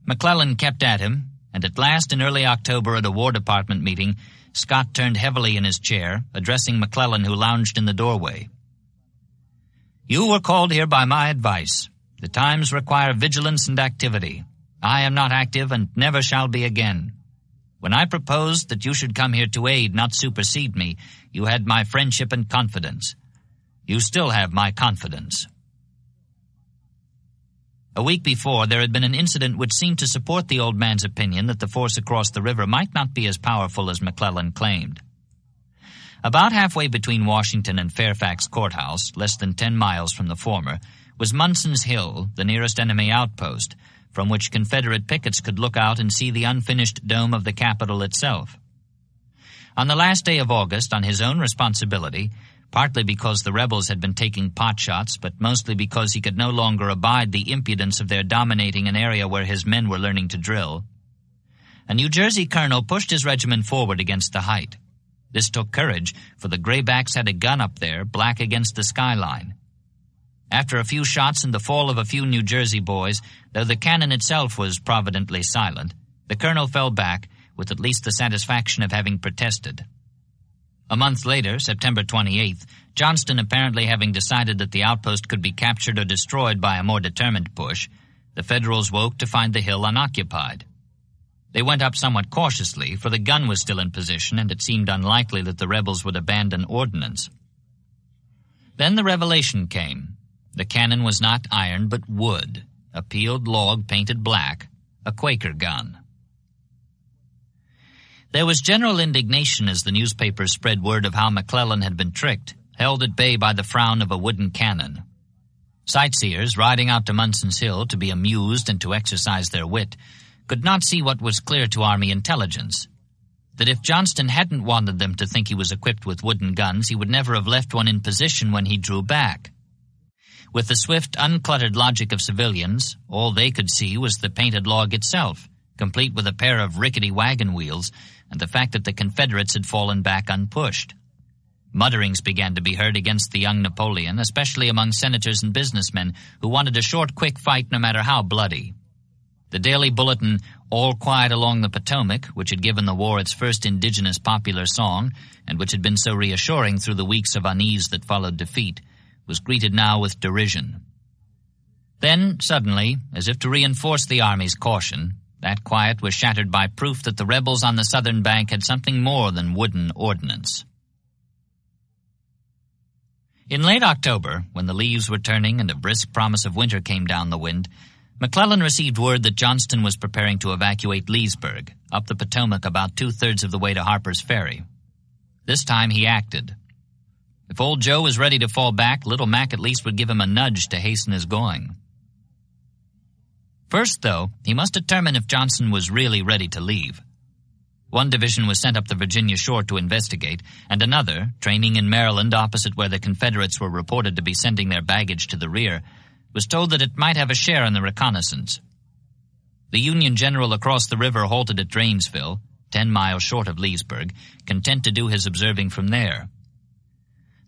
McClellan kept at him, and at last in early October at a War Department meeting, Scott turned heavily in his chair, addressing McClellan, who lounged in the doorway. "You were called here by my advice. The times require vigilance and activity. I am not active and never shall be again. When I proposed that you should come here to aid, not supersede me, you had my friendship and confidence. You still have my confidence." A week before, there had been an incident which seemed to support the old man's opinion that the force across the river might not be as powerful as McClellan claimed. About halfway between Washington and Fairfax Courthouse, less than 10 miles from the former, was Munson's Hill, the nearest enemy outpost, from which Confederate pickets could look out and see the unfinished dome of the Capitol itself. On the last day of August, on his own responsibility, partly because the rebels had been taking potshots, but mostly because he could no longer abide the impudence of their dominating an area where his men were learning to drill, a New Jersey colonel pushed his regiment forward against the height. This took courage, for the Graybacks had a gun up there, black against the skyline. After a few shots and the fall of a few New Jersey boys, though the cannon itself was providently silent, the colonel fell back, with at least the satisfaction of having protested. A month later, September 28th, Johnston apparently having decided that the outpost could be captured or destroyed by a more determined push, the Federals woke to find the hill unoccupied. They went up somewhat cautiously, for the gun was still in position, and it seemed unlikely that the rebels would abandon ordnance. Then the revelation came. The cannon was not iron but wood, a peeled log painted black, a Quaker gun. There was general indignation as the newspapers spread word of how McClellan had been tricked, held at bay by the frown of a wooden cannon. Sightseers, riding out to Munson's Hill to be amused and to exercise their wit, could not see what was clear to Army intelligence, that if Johnston hadn't wanted them to think he was equipped with wooden guns, he would never have left one in position when he drew back. With the swift, uncluttered logic of civilians, all they could see was the painted log itself, complete with a pair of rickety wagon wheels, and the fact that the Confederates had fallen back unpushed. Mutterings began to be heard against the young Napoleon, especially among senators and businessmen who wanted a short, quick fight no matter how bloody. The daily bulletin, All Quiet Along the Potomac, which had given the war its first indigenous popular song, and which had been so reassuring through the weeks of unease that followed defeat, was greeted now with derision. Then, suddenly, as if to reinforce the Army's caution, that quiet was shattered by proof that the rebels on the southern bank had something more than wooden ordnance. In late October, when the leaves were turning and a brisk promise of winter came down the wind, McClellan received word that Johnston was preparing to evacuate Leesburg, up the Potomac about 2/3 of the way to Harper's Ferry. This time he acted. If old Joe was ready to fall back, Little Mac at least would give him a nudge to hasten his going. First, though, he must determine if Johnston was really ready to leave. One division was sent up the Virginia shore to investigate, and another, training in Maryland opposite where the Confederates were reported to be sending their baggage to the rear, was told that it might have a share in the reconnaissance. The Union general across the river halted at Drainesville, 10 miles short of Leesburg, content to do his observing from there.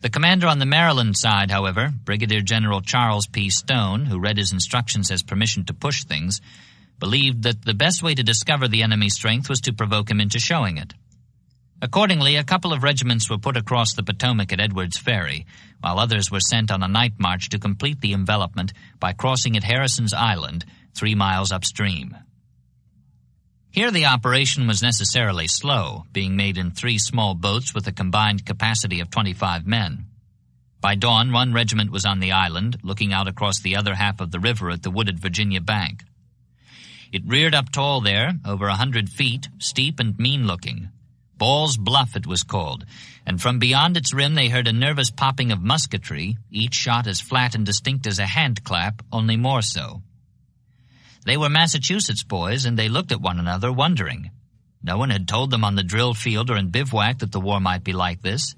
The commander on the Maryland side, however, Brigadier General Charles P. Stone, who read his instructions as permission to push things, believed that the best way to discover the enemy's strength was to provoke him into showing it. Accordingly, a couple of regiments were put across the Potomac at Edwards Ferry, while others were sent on a night march to complete the envelopment by crossing at Harrison's Island, 3 miles upstream. Here the operation was necessarily slow, being made in 3 small boats with a combined capacity of 25 men. By dawn, one regiment was on the island, looking out across the other half of the river at the wooded Virginia bank. It reared up tall there, over 100 feet, steep and mean-looking. Ball's Bluff it was called, and from beyond its rim they heard a nervous popping of musketry, each shot as flat and distinct as a hand clap, only more so. They were Massachusetts boys, and they looked at one another, wondering. No one had told them on the drill field or in bivouac that the war might be like this.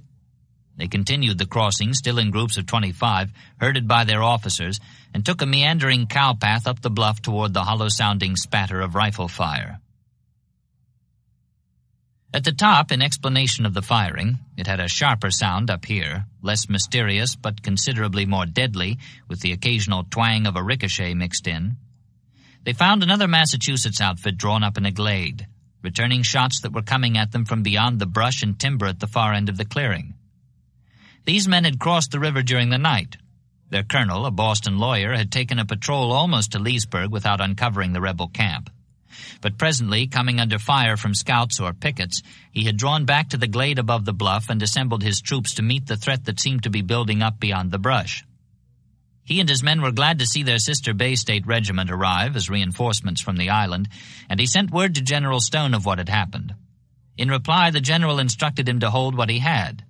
They continued the crossing, still in groups of 25, herded by their officers, and took a meandering cow path up the bluff toward the hollow-sounding spatter of rifle fire. At the top, in explanation of the firing, it had a sharper sound up here, less mysterious but considerably more deadly, with the occasional twang of a ricochet mixed in. They found another Massachusetts outfit drawn up in a glade, returning shots that were coming at them from beyond the brush and timber at the far end of the clearing. These men had crossed the river during the night. Their colonel, a Boston lawyer, had taken a patrol almost to Leesburg without uncovering the rebel camp. But presently, coming under fire from scouts or pickets, he had drawn back to the glade above the bluff and assembled his troops to meet the threat that seemed to be building up beyond the brush. He and his men were glad to see their sister Bay State Regiment arrive as reinforcements from the island, and he sent word to General Stone of what had happened. In reply, the general instructed him to hold what he had.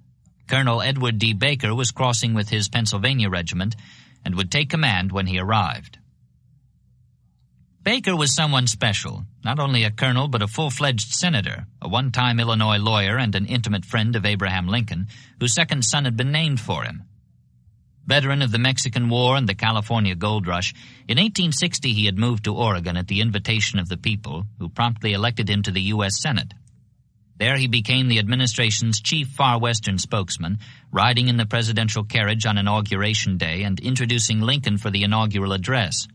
Colonel Edward D. Baker was crossing with his Pennsylvania regiment and would take command when he arrived. Baker was someone special, not only a colonel but a full-fledged senator, a one-time Illinois lawyer and an intimate friend of Abraham Lincoln, whose second son had been named for him. Veteran of the Mexican War and the California Gold Rush, in 1860 he had moved to Oregon at the invitation of the people, who promptly elected him to the U.S. Senate. There he became the administration's chief Far Western spokesman, riding in the presidential carriage on Inauguration Day and introducing Lincoln for the inaugural address.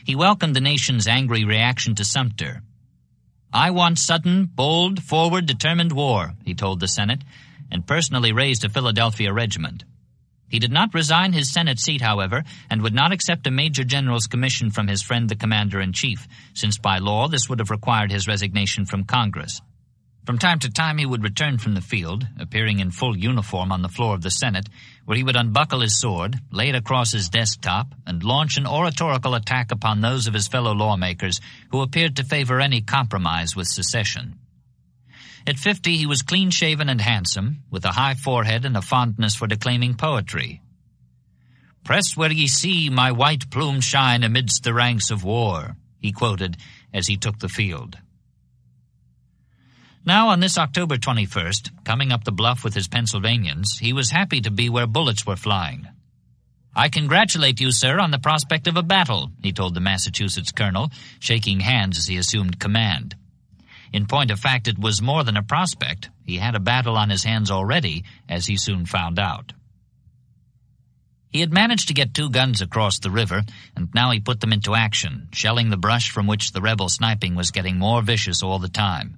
He welcomed the nation's angry reaction to Sumter. "I want sudden, bold, forward, determined war," he told the Senate, and personally raised a Philadelphia regiment. He did not resign his Senate seat, however, and would not accept a major general's commission from his friend the commander-in-chief, since by law this would have required his resignation from Congress. From time to time he would return from the field, appearing in full uniform on the floor of the Senate, where he would unbuckle his sword, lay it across his desktop, and launch an oratorical attack upon those of his fellow lawmakers who appeared to favor any compromise with secession. At 50, he was clean-shaven and handsome, with a high forehead and a fondness for declaiming poetry. "Press where ye see my white plume shine amidst the ranks of war," he quoted as he took the field. Now, on this October 21st, coming up the bluff with his Pennsylvanians, he was happy to be where bullets were flying. "I congratulate you, sir, on the prospect of a battle," he told the Massachusetts colonel, shaking hands as he assumed command. In point of fact, it was more than a prospect. He had a battle on his hands already, as he soon found out. He had managed to get 2 guns across the river, and now he put them into action, shelling the brush from which the rebel sniping was getting more vicious all the time.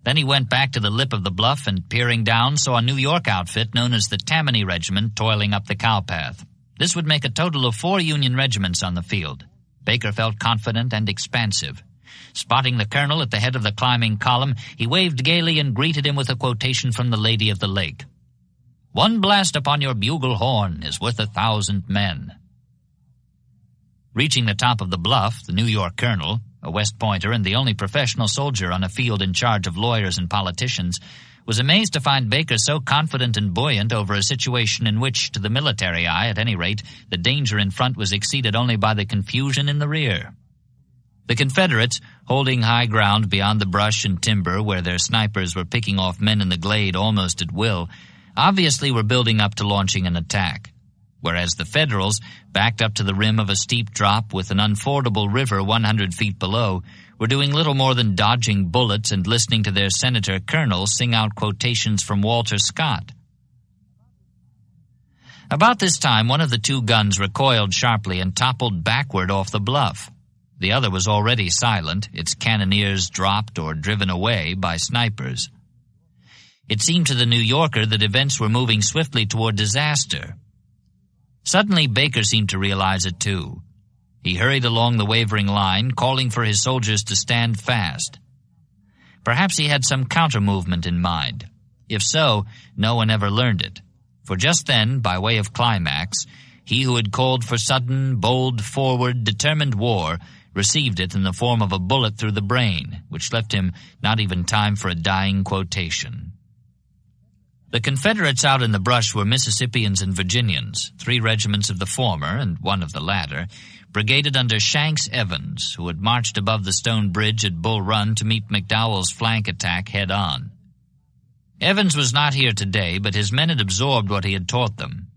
Then he went back to the lip of the bluff and, peering down, saw a New York outfit known as the Tammany Regiment toiling up the cowpath. This would make a total of 4 Union regiments on the field. Baker felt confident and expansive. Spotting the colonel at the head of the climbing column, he waved gaily and greeted him with a quotation from the Lady of the Lake. "One blast upon your bugle horn is worth 1,000 men." Reaching the top of the bluff, the New York colonel, a West Pointer and the only professional soldier on a field in charge of lawyers and politicians, was amazed to find Baker so confident and buoyant over a situation in which, to the military eye at any rate, the danger in front was exceeded only by the confusion in the rear. The Confederates, holding high ground beyond the brush and timber where their snipers were picking off men in the glade almost at will, obviously were building up to launching an attack, whereas the Federals, backed up to the rim of a steep drop with an unfordable river 100 feet below, were doing little more than dodging bullets and listening to their senator colonel sing out quotations from Walter Scott. About this time, one of the 2 guns recoiled sharply and toppled backward off the bluff. The other was already silent, its cannoneers dropped or driven away by snipers. It seemed to the New Yorker that events were moving swiftly toward disaster. Suddenly, Baker seemed to realize it too. He hurried along the wavering line, calling for his soldiers to stand fast. Perhaps he had some counter-movement in mind. If so, no one ever learned it. For just then, by way of climax, he who had called for sudden, bold, forward, determined war received it in the form of a bullet through the brain, which left him not even time for a dying quotation. The Confederates out in the brush were Mississippians and Virginians, 3 regiments of the former and 1 of the latter, brigaded under Shanks Evans, who had marched above the stone bridge at Bull Run to meet McDowell's flank attack head-on. Evans was not here today, but his men had absorbed what he had taught them.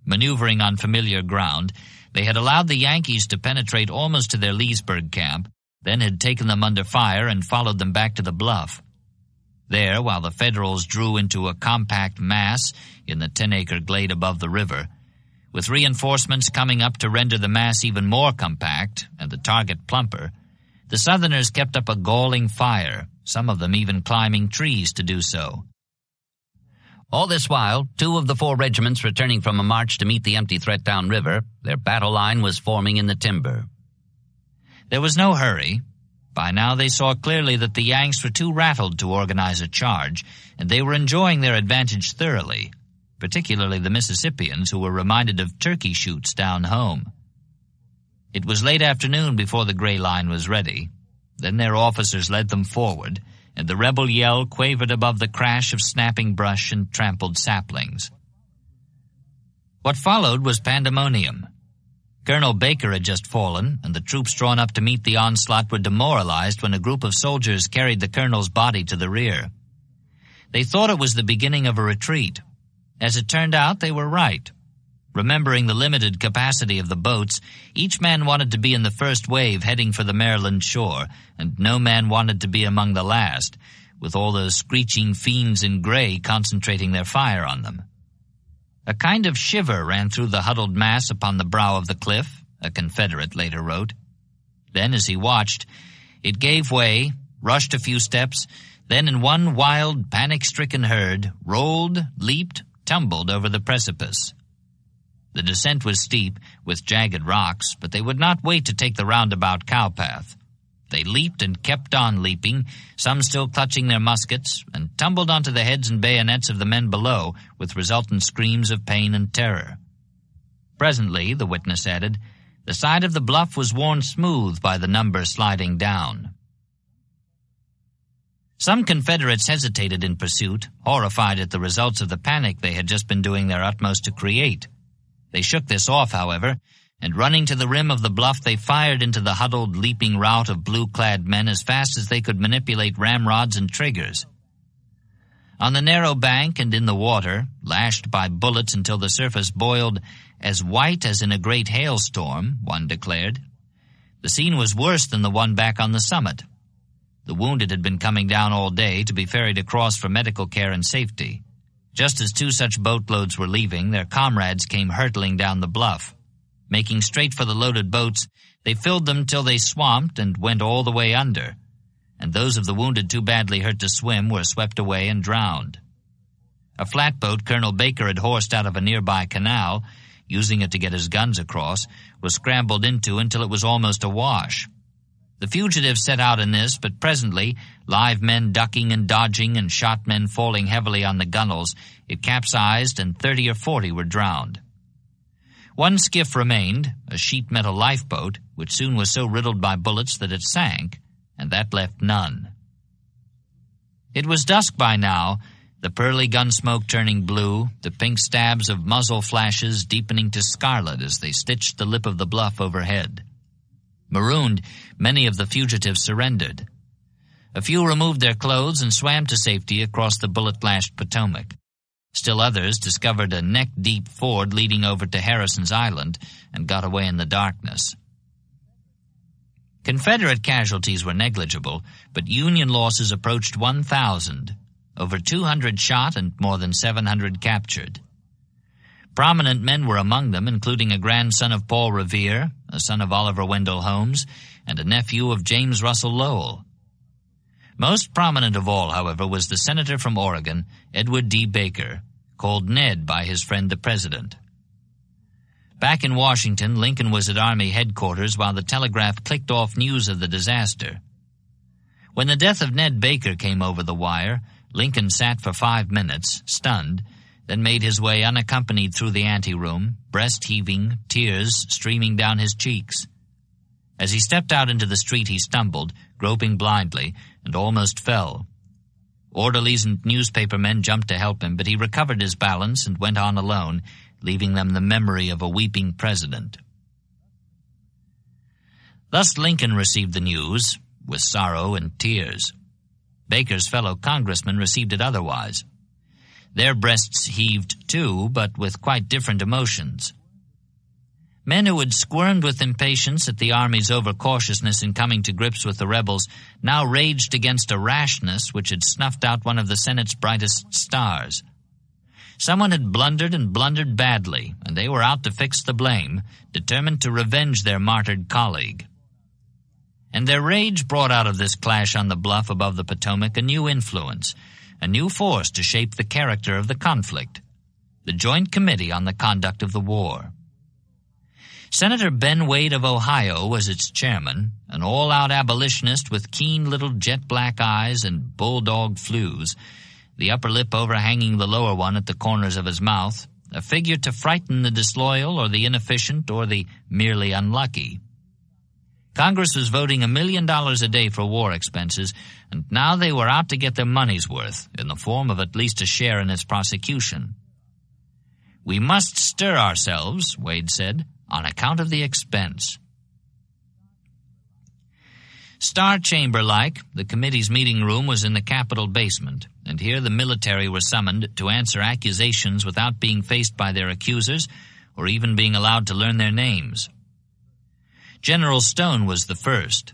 Maneuvering on familiar ground, they had allowed the Yankees to penetrate almost to their Leesburg camp, then had taken them under fire and followed them back to the bluff. There, while the Federals drew into a compact mass in the 10-acre glade above the river, with reinforcements coming up to render the mass even more compact and the target plumper, the Southerners kept up a galling fire, some of them even climbing trees to do so. All this while, 2 of the 4 regiments returning from a march to meet the empty threat downriver, their battle line was forming in the timber. There was no hurry. By now they saw clearly that the Yanks were too rattled to organize a charge, and they were enjoying their advantage thoroughly, particularly the Mississippians, who were reminded of turkey shoots down home. It was late afternoon before the gray line was ready. Then their officers led them forward, and the rebel yell quavered above the crash of snapping brush and trampled saplings. What followed was pandemonium. Colonel Baker had just fallen, and the troops drawn up to meet the onslaught were demoralized when a group of soldiers carried the colonel's body to the rear. They thought it was the beginning of a retreat. As it turned out, they were right. Remembering the limited capacity of the boats, each man wanted to be in the first wave heading for the Maryland shore, and no man wanted to be among the last, with all those screeching fiends in gray concentrating their fire on them. A kind of shiver ran through the huddled mass upon the brow of the cliff, a Confederate later wrote. Then, as he watched, it gave way, rushed a few steps, then in one wild, panic-stricken herd, rolled, leaped, tumbled over the precipice. The descent was steep, with jagged rocks, but they would not wait to take the roundabout cowpath. They leaped and kept on leaping, some still clutching their muskets, and tumbled onto the heads and bayonets of the men below, with resultant screams of pain and terror. Presently, the witness added, the side of the bluff was worn smooth by the number sliding down. Some Confederates hesitated in pursuit, horrified at the results of the panic they had just been doing their utmost to create. They shook this off, however, and running to the rim of the bluff, they fired into the huddled, leaping rout of blue-clad men as fast as they could manipulate ramrods and triggers. On the narrow bank and in the water, lashed by bullets until the surface boiled as white as in a great hailstorm, one declared. The scene was worse than the one back on the summit. The wounded had been coming down all day to be ferried across for medical care and safety. Just as two such boatloads were leaving, their comrades came hurtling down the bluff. Making straight for the loaded boats, they filled them till they swamped and went all the way under, and those of the wounded too badly hurt to swim were swept away and drowned. A flatboat Colonel Baker had horsed out of a nearby canal, using it to get his guns across, was scrambled into until it was almost awash. The fugitives set out in this, but presently, live men ducking and dodging and shot men falling heavily on the gunwales, it capsized and 30 or 40 were drowned. One skiff remained, a sheet-metal lifeboat, which soon was so riddled by bullets that it sank, and that left none. It was dusk by now, the pearly gun smoke turning blue, the pink stabs of muzzle flashes deepening to scarlet as they stitched the lip of the bluff overhead. Marooned, many of the fugitives surrendered. A few removed their clothes and swam to safety across the bullet-lashed Potomac. Still others discovered a neck-deep ford leading over to Harrison's Island and got away in the darkness. Confederate casualties were negligible, but Union losses approached 1,000, over 200 shot and more than 700 captured. Prominent men were among them, including a grandson of Paul Revere, a son of Oliver Wendell Holmes, and a nephew of James Russell Lowell. Most prominent of all, however, was the senator from Oregon, Edward D. Baker, called Ned by his friend the president. Back in Washington, Lincoln was at Army headquarters while the telegraph clicked off news of the disaster. When the death of Ned Baker came over the wire, Lincoln sat for 5 minutes, stunned, then made his way unaccompanied through the anteroom, breast heaving, tears streaming down his cheeks. As he stepped out into the street, he stumbled, groping blindly, and almost fell. Orderlies and newspaper men jumped to help him, but he recovered his balance and went on alone, leaving them the memory of a weeping president. Thus Lincoln received the news, with sorrow and tears. Baker's fellow congressmen received it otherwise. Their breasts heaved too, but with quite different emotions. Men who had squirmed with impatience at the Army's overcautiousness in coming to grips with the rebels now raged against a rashness which had snuffed out one of the Senate's brightest stars. Someone had blundered and blundered badly, and they were out to fix the blame, determined to revenge their martyred colleague. And their rage brought out of this clash on the bluff above the Potomac a new influence, a new force to shape the character of the conflict, the Joint Committee on the Conduct of the War. Senator Ben Wade of Ohio was its chairman, an all-out abolitionist with keen little jet-black eyes and bulldog flews, the upper lip overhanging the lower one at the corners of his mouth, a figure to frighten the disloyal or the inefficient or the merely unlucky. Congress was voting $1 million a day for war expenses, and now they were out to get their money's worth, in the form of at least a share in its prosecution. "We must stir ourselves," Wade said, "on account of the expense." Star chamber-like, the committee's meeting room was in the Capitol basement, and here the military were summoned to answer accusations without being faced by their accusers or even being allowed to learn their names. General Stone was the first.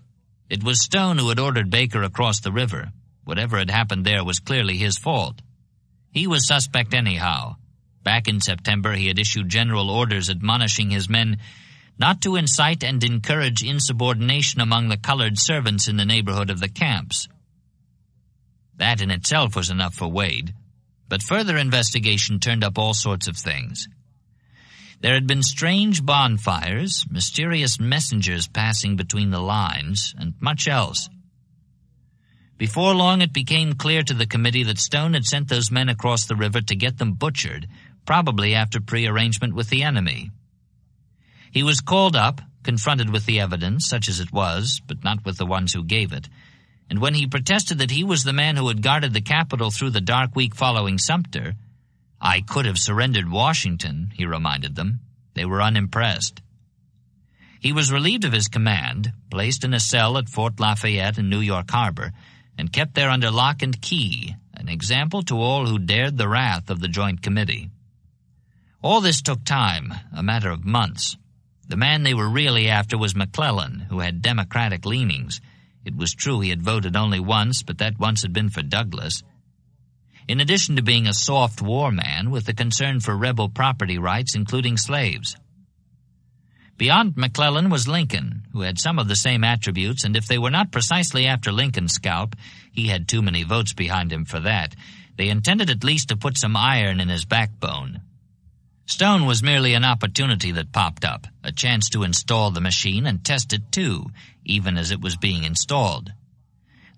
It was Stone who had ordered Baker across the river. Whatever had happened there was clearly his fault. He was suspect anyhow. Back in September, he had issued general orders admonishing his men not to incite and encourage insubordination among the colored servants in the neighborhood of the camps. That in itself was enough for Wade, but further investigation turned up all sorts of things. There had been strange bonfires, mysterious messengers passing between the lines, and much else. Before long it became clear to the committee that Stone had sent those men across the river to get them butchered, probably after prearrangement with the enemy. He was called up, confronted with the evidence, such as it was, but not with the ones who gave it, and when he protested that he was the man who had guarded the Capitol through the dark week following Sumter, "I could have surrendered Washington," he reminded them. They were unimpressed. He was relieved of his command, placed in a cell at Fort Lafayette in New York Harbor, and kept there under lock and key, an example to all who dared the wrath of the Joint Committee. All this took time, a matter of months. The man they were really after was McClellan, who had Democratic leanings. It was true he had voted only once, but that once had been for Douglas. In addition to being a soft war man with a concern for rebel property rights, including slaves. Beyond McClellan was Lincoln, who had some of the same attributes, and if they were not precisely after Lincoln's scalp, he had too many votes behind him for that. They intended at least to put some iron in his backbone. Stone was merely an opportunity that popped up, a chance to install the machine and test it too, even as it was being installed.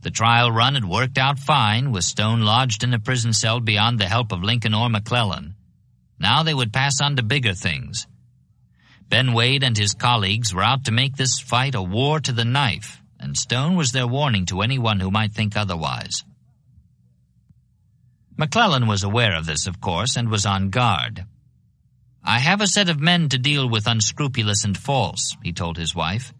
The trial run had worked out fine, with Stone lodged in a prison cell beyond the help of Lincoln or McClellan. Now they would pass on to bigger things. Ben Wade and his colleagues were out to make this fight a war to the knife, and Stone was their warning to anyone who might think otherwise. McClellan was aware of this, of course, and was on guard. "I have a set of men to deal with unscrupulous and false," he told his wife.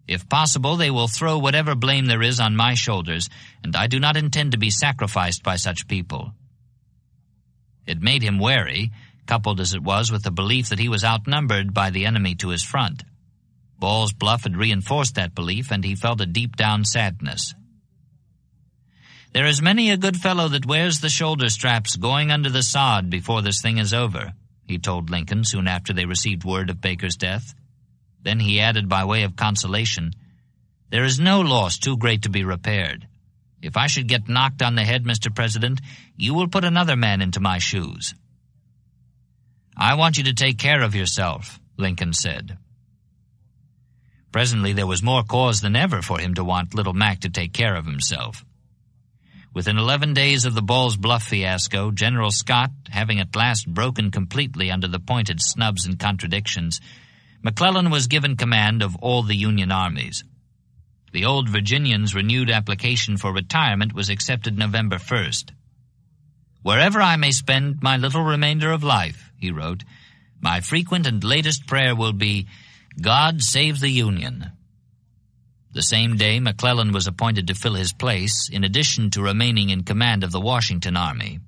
"If possible, they will throw whatever blame there is on my shoulders, and I do not intend to be sacrificed by such people." It made him wary, coupled as it was with the belief that he was outnumbered by the enemy to his front. Ball's Bluff had reinforced that belief, and he felt a deep-down sadness. "There is many a good fellow that wears the shoulder straps going under the sod before this thing is over," he told Lincoln soon after they received word of Baker's death. Then he added by way of consolation, "There is no loss too great to be repaired. If I should get knocked on the head, Mr. President, you will put another man into my shoes." "I want you to take care of yourself," Lincoln said. Presently there was more cause than ever for him to want Little Mac to take care of himself. Within 11 days of the Ball's Bluff fiasco, General Scott, having at last broken completely under the pointed snubs and contradictions, McClellan was given command of all the Union armies. The old Virginian's renewed application for retirement was accepted November 1st. "Wherever I may spend my little remainder of life," he wrote, "my frequent and latest prayer will be, God save the Union." The same day, McClellan was appointed to fill his place, in addition to remaining in command of the Washington Army.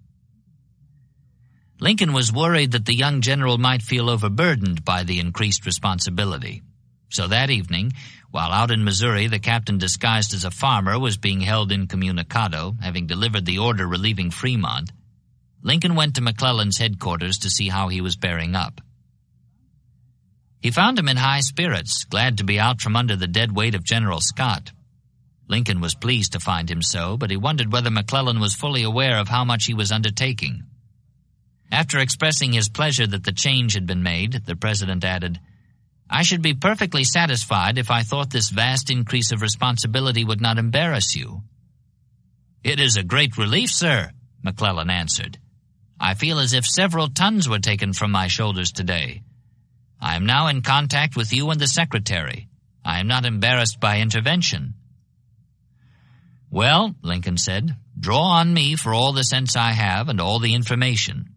Lincoln was worried that the young general might feel overburdened by the increased responsibility. So that evening, while out in Missouri, the captain disguised as a farmer was being held incommunicado, having delivered the order relieving Fremont, Lincoln went to McClellan's headquarters to see how he was bearing up. He found him in high spirits, glad to be out from under the dead weight of General Scott. Lincoln was pleased to find him so, but he wondered whether McClellan was fully aware of how much he was undertaking. After expressing his pleasure that the change had been made, the president added, "I should be perfectly satisfied if I thought this vast increase of responsibility would not embarrass you." "It is a great relief, sir," McClellan answered. "I feel as if several tons were taken from my shoulders today. I am now in contact with you and the secretary. I am not embarrassed by intervention." "Well," Lincoln said, "draw on me for all the sense I have and all the information."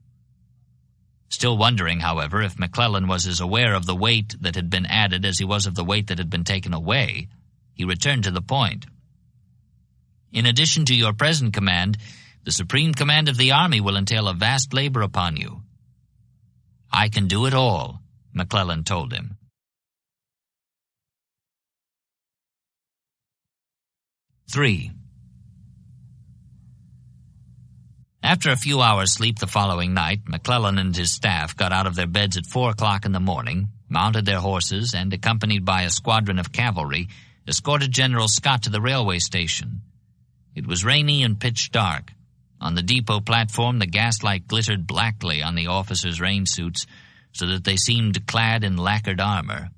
Still wondering, however, if McClellan was as aware of the weight that had been added as he was of the weight that had been taken away, he returned to the point. "In addition to your present command, the supreme command of the Army will entail a vast labor upon you." "I can do it all," McClellan told him. 3. After a few hours' sleep the following night, McClellan and his staff got out of their beds at 4 o'clock in the morning, mounted their horses, and, accompanied by a squadron of cavalry, escorted General Scott to the railway station. It was rainy and pitch dark. On the depot platform the gaslight glittered blackly on the officers' rain suits, so that they seemed clad in lacquered armor.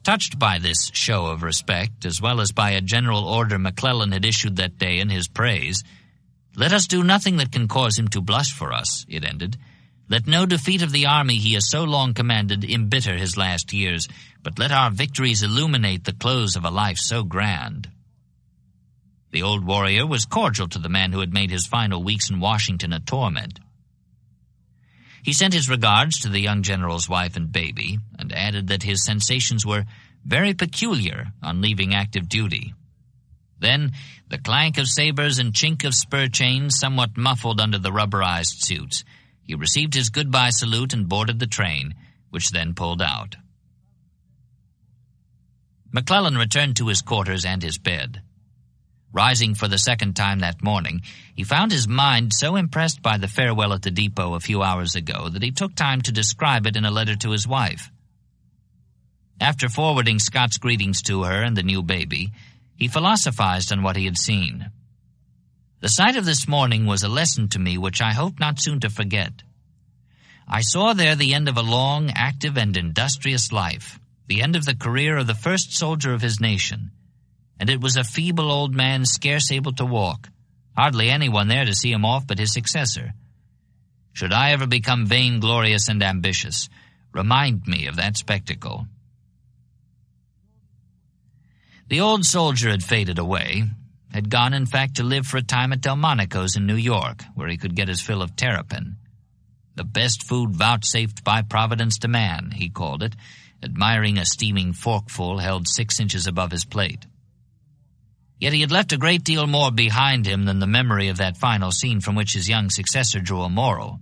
Touched by this show of respect, as well as by a general order McClellan had issued that day in his praise, "Let us do nothing that can cause him to blush for us," it ended. "Let no defeat of the army he has so long commanded embitter his last years, but let our victories illuminate the close of a life so grand." The old warrior was cordial to the man who had made his final weeks in Washington a torment. He sent his regards to the young general's wife and baby, and added that his sensations were very peculiar on leaving active duty. Then, the clank of sabers and chink of spur chains somewhat muffled under the rubberized suits, he received his goodbye salute and boarded the train, which then pulled out. McClellan returned to his quarters and his bed. Rising for the second time that morning, he found his mind so impressed by the farewell at the depot a few hours ago that he took time to describe it in a letter to his wife. After forwarding Scott's greetings to her and the new baby, he philosophized on what he had seen. "The sight of this morning was a lesson to me which I hope not soon to forget. I saw there the end of a long, active, and industrious life, the end of the career of the first soldier of his nation, and it was a feeble old man scarce able to walk, hardly anyone there to see him off but his successor. Should I ever become vainglorious and ambitious, remind me of that spectacle." The old soldier had faded away, had gone in fact to live for a time at Delmonico's in New York, where he could get his fill of terrapin. "The best food vouchsafed by Providence to man," he called it, admiring a steaming forkful held 6 inches above his plate. Yet he had left a great deal more behind him than the memory of that final scene from which his young successor drew a moral.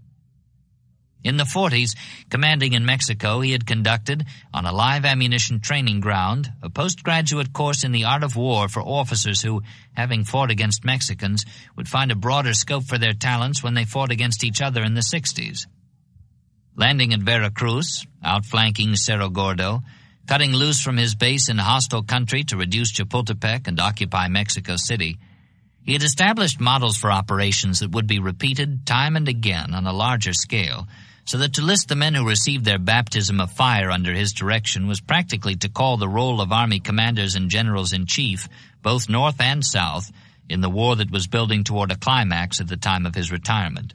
In the 40s, commanding in Mexico, he had conducted, on a live ammunition training ground, a postgraduate course in the art of war for officers who, having fought against Mexicans, would find a broader scope for their talents when they fought against each other in the 60s. Landing at Veracruz, outflanking Cerro Gordo, cutting loose from his base in hostile country to reduce Chapultepec and occupy Mexico City, he had established models for operations that would be repeated time and again on a larger scale, so that to list the men who received their baptism of fire under his direction was practically to call the roll of army commanders and generals-in-chief, both North and South, in the war that was building toward a climax at the time of his retirement.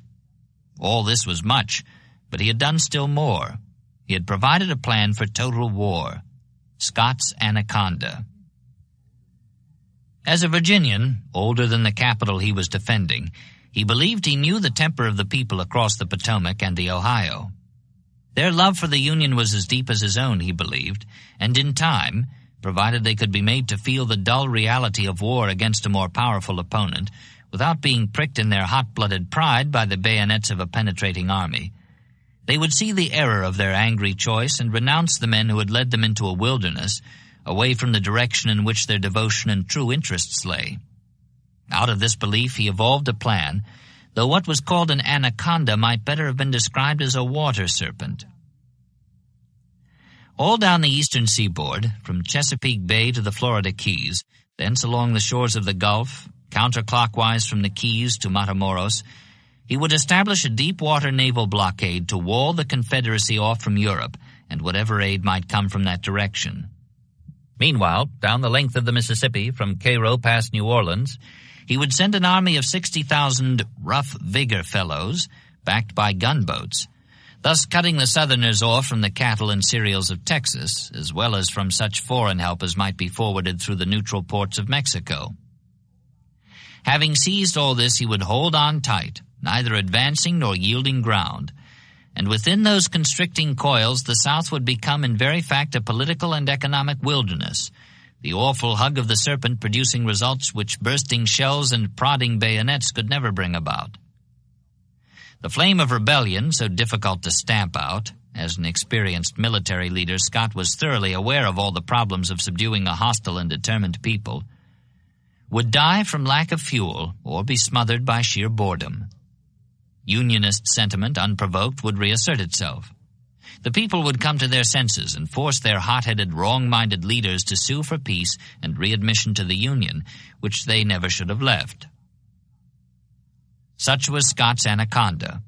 All this was much, but he had done still more. He had provided a plan for total war, Scott's Anaconda. As a Virginian, older than the capital he was defending, he believed he knew the temper of the people across the Potomac and the Ohio. Their love for the Union was as deep as his own, he believed, and in time, provided they could be made to feel the dull reality of war against a more powerful opponent, without being pricked in their hot-blooded pride by the bayonets of a penetrating army, they would see the error of their angry choice and renounce the men who had led them into a wilderness, away from the direction in which their devotion and true interests lay. Out of this belief he evolved a plan, though what was called an anaconda might better have been described as a water serpent. All down the eastern seaboard, from Chesapeake Bay to the Florida Keys, thence along the shores of the Gulf, counterclockwise from the Keys to Matamoros, he would establish a deep-water naval blockade to wall the Confederacy off from Europe and whatever aid might come from that direction. Meanwhile, down the length of the Mississippi, from Cairo past New Orleans, he would send an army of 60,000 rough vigor fellows, backed by gunboats, thus cutting the Southerners off from the cattle and cereals of Texas, as well as from such foreign help as might be forwarded through the neutral ports of Mexico. Having seized all this, he would hold on tight, neither advancing nor yielding ground, and within those constricting coils the South would become in very fact a political and economic wilderness, the awful hug of the serpent producing results which bursting shells and prodding bayonets could never bring about. The flame of rebellion, so difficult to stamp out, as an experienced military leader, Scott was thoroughly aware of all the problems of subduing a hostile and determined people, would die from lack of fuel or be smothered by sheer boredom. Unionist sentiment, unprovoked, would reassert itself. The people would come to their senses and force their hot-headed, wrong-minded leaders to sue for peace and readmission to the Union, which they never should have left. Such was Scott's anaconda.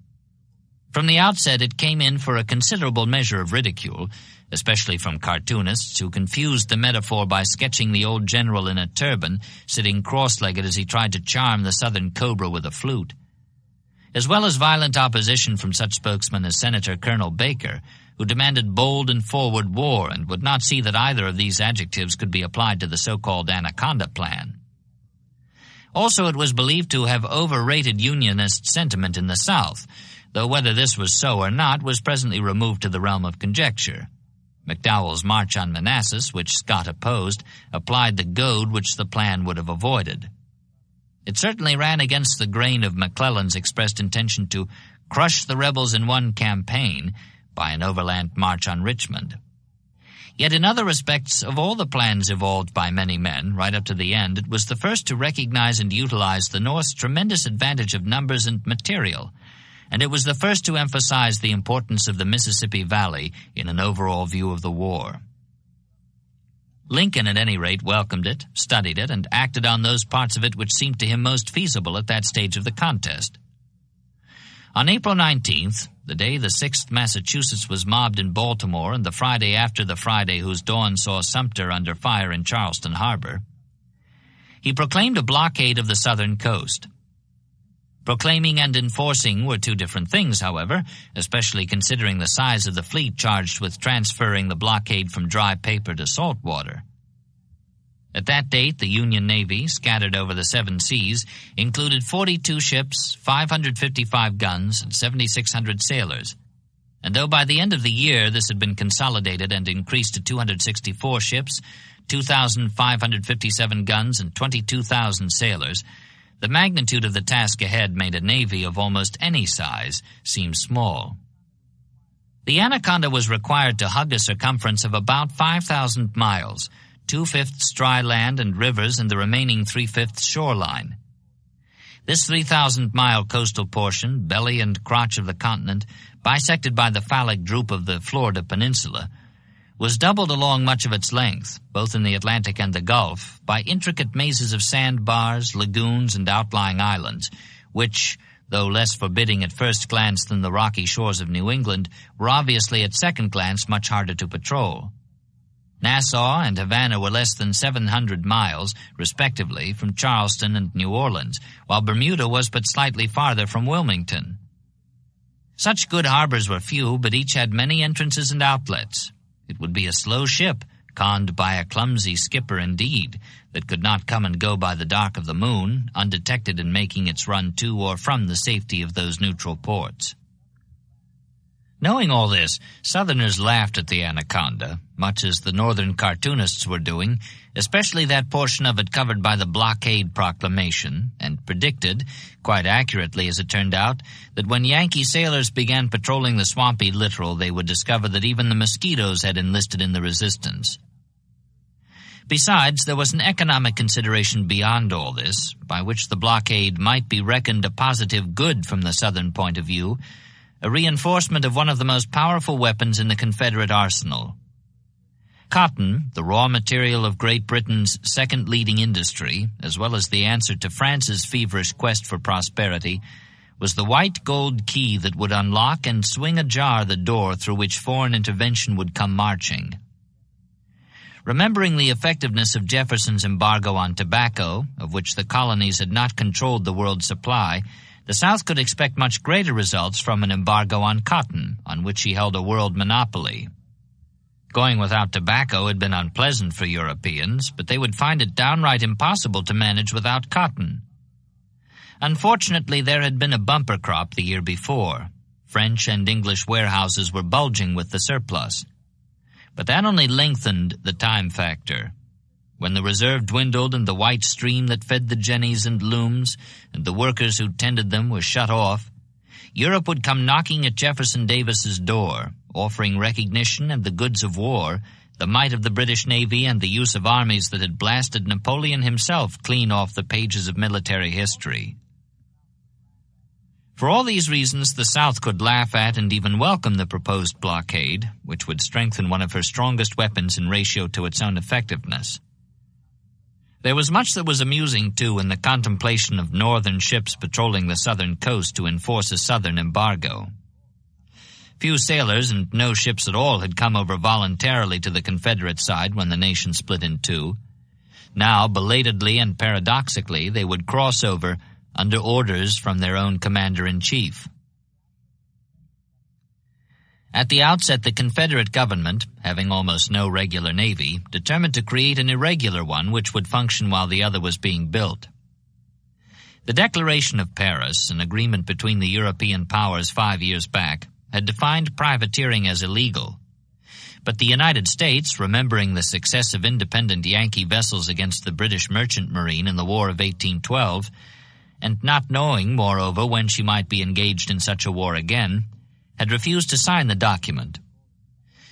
From the outset, it came in for a considerable measure of ridicule, especially from cartoonists who confused the metaphor by sketching the old general in a turban, sitting cross-legged as he tried to charm the Southern cobra with a flute. As well as violent opposition from such spokesmen as Senator Colonel Baker, who demanded bold and forward war and would not see that either of these adjectives could be applied to the so-called Anaconda Plan. Also, it was believed to have overrated Unionist sentiment in the South, though whether this was so or not was presently removed to the realm of conjecture. McDowell's March on Manassas, which Scott opposed, applied the goad which the plan would have avoided. It certainly ran against the grain of McClellan's expressed intention to crush the rebels in one campaign by an overland march on Richmond. Yet in other respects, of all the plans evolved by many men, right up to the end, it was the first to recognize and utilize the North's tremendous advantage of numbers and material, and it was the first to emphasize the importance of the Mississippi Valley in an overall view of the war. Lincoln, at any rate, welcomed it, studied it, and acted on those parts of it which seemed to him most feasible at that stage of the contest. On April 19th, the day the 6th Massachusetts was mobbed in Baltimore and the Friday after the Friday whose dawn saw Sumter under fire in Charleston Harbor, he proclaimed a blockade of the southern coast. Proclaiming and enforcing were two different things, however, especially considering the size of the fleet charged with transferring the blockade from dry paper to salt water. At that date, the Union Navy, scattered over the 7 seas, included 42 ships, 555 guns, and 7,600 sailors. And though by the end of the year this had been consolidated and increased to 264 ships, 2,557 guns, and 22,000 sailors, the magnitude of the task ahead made a navy of almost any size seem small. The Anaconda was required to hug a circumference of about 5,000 miles, 2/5 dry land and rivers and the remaining 3/5 shoreline. This 3,000-mile coastal portion, belly and crotch of the continent, bisected by the phallic droop of the Florida Peninsula, was doubled along much of its length, both in the Atlantic and the Gulf, by intricate mazes of sandbars, lagoons, and outlying islands, which, though less forbidding at first glance than the rocky shores of New England, were obviously at second glance much harder to patrol. Nassau and Havana were less than 700 miles, respectively, from Charleston and New Orleans, while Bermuda was but slightly farther from Wilmington. Such good harbors were few, but each had many entrances and outlets. It would be a slow ship, conned by a clumsy skipper indeed, that could not come and go by the dark of the moon, undetected in making its run to or from the safety of those neutral ports. Knowing all this, Southerners laughed at the Anaconda, much as the Northern cartoonists were doing, especially that portion of it covered by the blockade proclamation, and predicted, quite accurately as it turned out, that when Yankee sailors began patrolling the swampy littoral, they would discover that even the mosquitoes had enlisted in the resistance. Besides, there was an economic consideration beyond all this, by which the blockade might be reckoned a positive good from the Southern point of view, a reinforcement of one of the most powerful weapons in the Confederate arsenal. Cotton, the raw material of Great Britain's second leading industry, as well as the answer to France's feverish quest for prosperity, was the white gold key that would unlock and swing ajar the door through which foreign intervention would come marching. Remembering the effectiveness of Jefferson's embargo on tobacco, of which the colonies had not controlled the world's supply, the South could expect much greater results from an embargo on cotton, on which he held a world monopoly. Going without tobacco had been unpleasant for Europeans, but they would find it downright impossible to manage without cotton. Unfortunately, there had been a bumper crop the year before. French and English warehouses were bulging with the surplus. But that only lengthened the time factor. When the reserve dwindled and the white stream that fed the jennies and looms and the workers who tended them was shut off, Europe would come knocking at Jefferson Davis's door, offering recognition and the goods of war, the might of the British Navy and the use of armies that had blasted Napoleon himself clean off the pages of military history. For all these reasons, the South could laugh at and even welcome the proposed blockade, which would strengthen one of her strongest weapons in ratio to its own effectiveness. There was much that was amusing, too, in the contemplation of Northern ships patrolling the southern coast to enforce a Southern embargo. Few sailors and no ships at all had come over voluntarily to the Confederate side when the nation split in two. Now, belatedly and paradoxically, they would cross over under orders from their own commander-in-chief. At the outset, the Confederate government, having almost no regular navy, determined to create an irregular one which would function while the other was being built. The Declaration of Paris, an agreement between the European powers 5 years back, had defined privateering as illegal. But the United States, remembering the success of independent Yankee vessels against the British merchant marine in the War of 1812, and not knowing, moreover, when she might be engaged in such a war again, had refused to sign the document.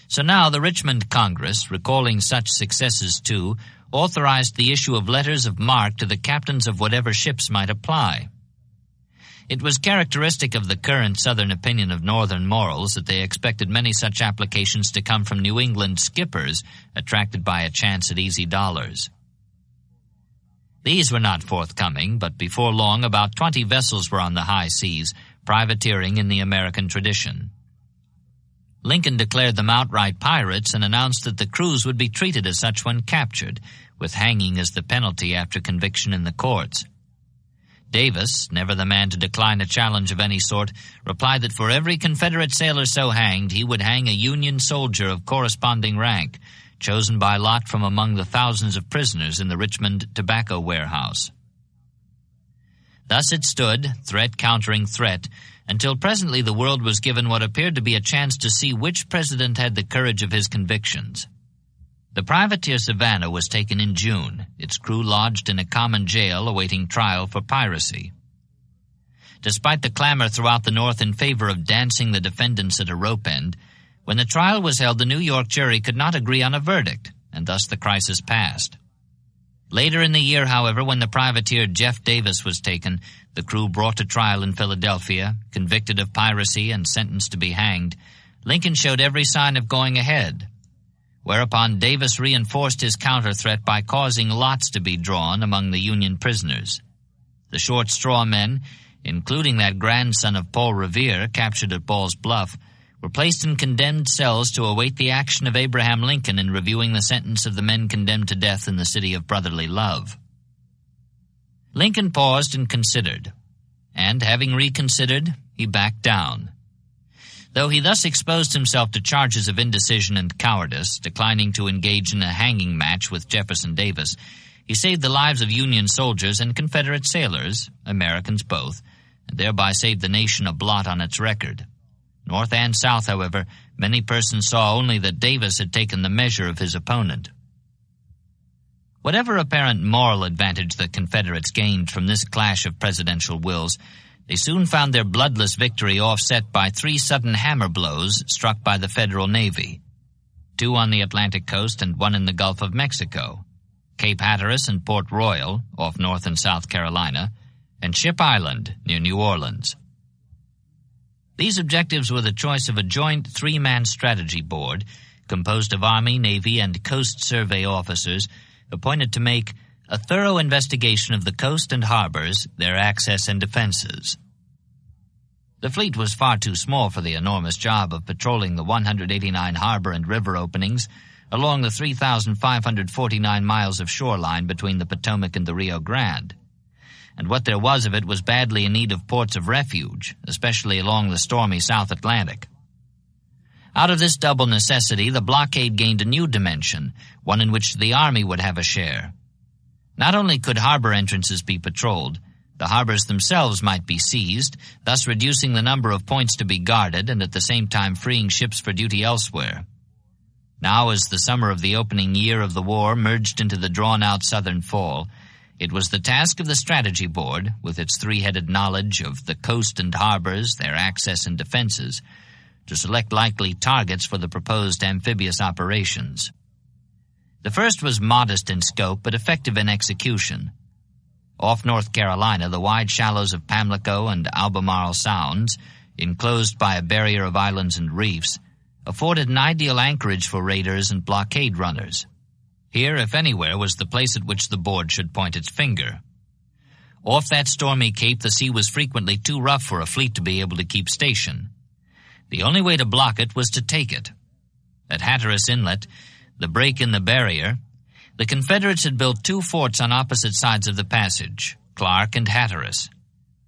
So now the Richmond Congress, recalling such successes too, authorized the issue of letters of marque to the captains of whatever ships might apply. It was characteristic of the current Southern opinion of Northern morals that they expected many such applications to come from New England skippers attracted by a chance at easy dollars. These were not forthcoming, but before long about 20 vessels were on the high seas, privateering in the American tradition. Lincoln declared them outright pirates and announced that the crews would be treated as such when captured, with hanging as the penalty after conviction in the courts. Davis, never the man to decline a challenge of any sort, replied that for every Confederate sailor so hanged, he would hang a Union soldier of corresponding rank, chosen by lot from among the thousands of prisoners in the Richmond tobacco warehouse. Thus it stood, threat countering threat, until presently the world was given what appeared to be a chance to see which president had the courage of his convictions. The privateer Savannah was taken in June, its crew lodged in a common jail awaiting trial for piracy. Despite the clamor throughout the North in favor of dancing the defendants at a rope end, when the trial was held, the New York jury could not agree on a verdict, and thus the crisis passed. Later in the year, however, when the privateer Jeff Davis was taken, the crew brought to trial in Philadelphia, convicted of piracy and sentenced to be hanged, Lincoln showed every sign of going ahead, whereupon Davis reinforced his counter-threat by causing lots to be drawn among the Union prisoners. The short straw men, including that grandson of Paul Revere captured at Ball's Bluff, were placed in condemned cells to await the action of Abraham Lincoln in reviewing the sentence of the men condemned to death in the city of brotherly love. Lincoln paused and considered, and having reconsidered, he backed down. Though he thus exposed himself to charges of indecision and cowardice, declining to engage in a hanging match with Jefferson Davis, he saved the lives of Union soldiers and Confederate sailors, Americans both, and thereby saved the nation a blot on its record. North and South, however, many persons saw only that Davis had taken the measure of his opponent. Whatever apparent moral advantage the Confederates gained from this clash of presidential wills, they soon found their bloodless victory offset by 3 sudden hammer blows struck by the Federal Navy, 2 on the Atlantic coast and 1 in the Gulf of Mexico, Cape Hatteras and Port Royal, off North and South Carolina, and Ship Island, near New Orleans. These objectives were the choice of a joint 3-man strategy board composed of Army, Navy, and Coast Survey officers appointed to make a thorough investigation of the coast and harbors, their access and defenses. The fleet was far too small for the enormous job of patrolling the 189 harbor and river openings along the 3,549 miles of shoreline between the Potomac and the Rio Grande. And what there was of it was badly in need of ports of refuge, especially along the stormy South Atlantic. Out of this double necessity, the blockade gained a new dimension, one in which the Army would have a share. Not only could harbor entrances be patrolled, the harbors themselves might be seized, thus reducing the number of points to be guarded and at the same time freeing ships for duty elsewhere. Now, as the summer of the opening year of the war merged into the drawn-out southern fall, it was the task of the Strategy Board, with its 3-headed knowledge of the coast and harbors, their access and defenses, to select likely targets for the proposed amphibious operations. The first was modest in scope but effective in execution. Off North Carolina, the wide shallows of Pamlico and Albemarle Sounds, enclosed by a barrier of islands and reefs, afforded an ideal anchorage for raiders and blockade runners. Here, if anywhere, was the place at which the board should point its finger. Off that stormy cape, the sea was frequently too rough for a fleet to be able to keep station. The only way to block it was to take it. At Hatteras Inlet, the break in the barrier, the Confederates had built 2 forts on opposite sides of the passage, Clark and Hatteras.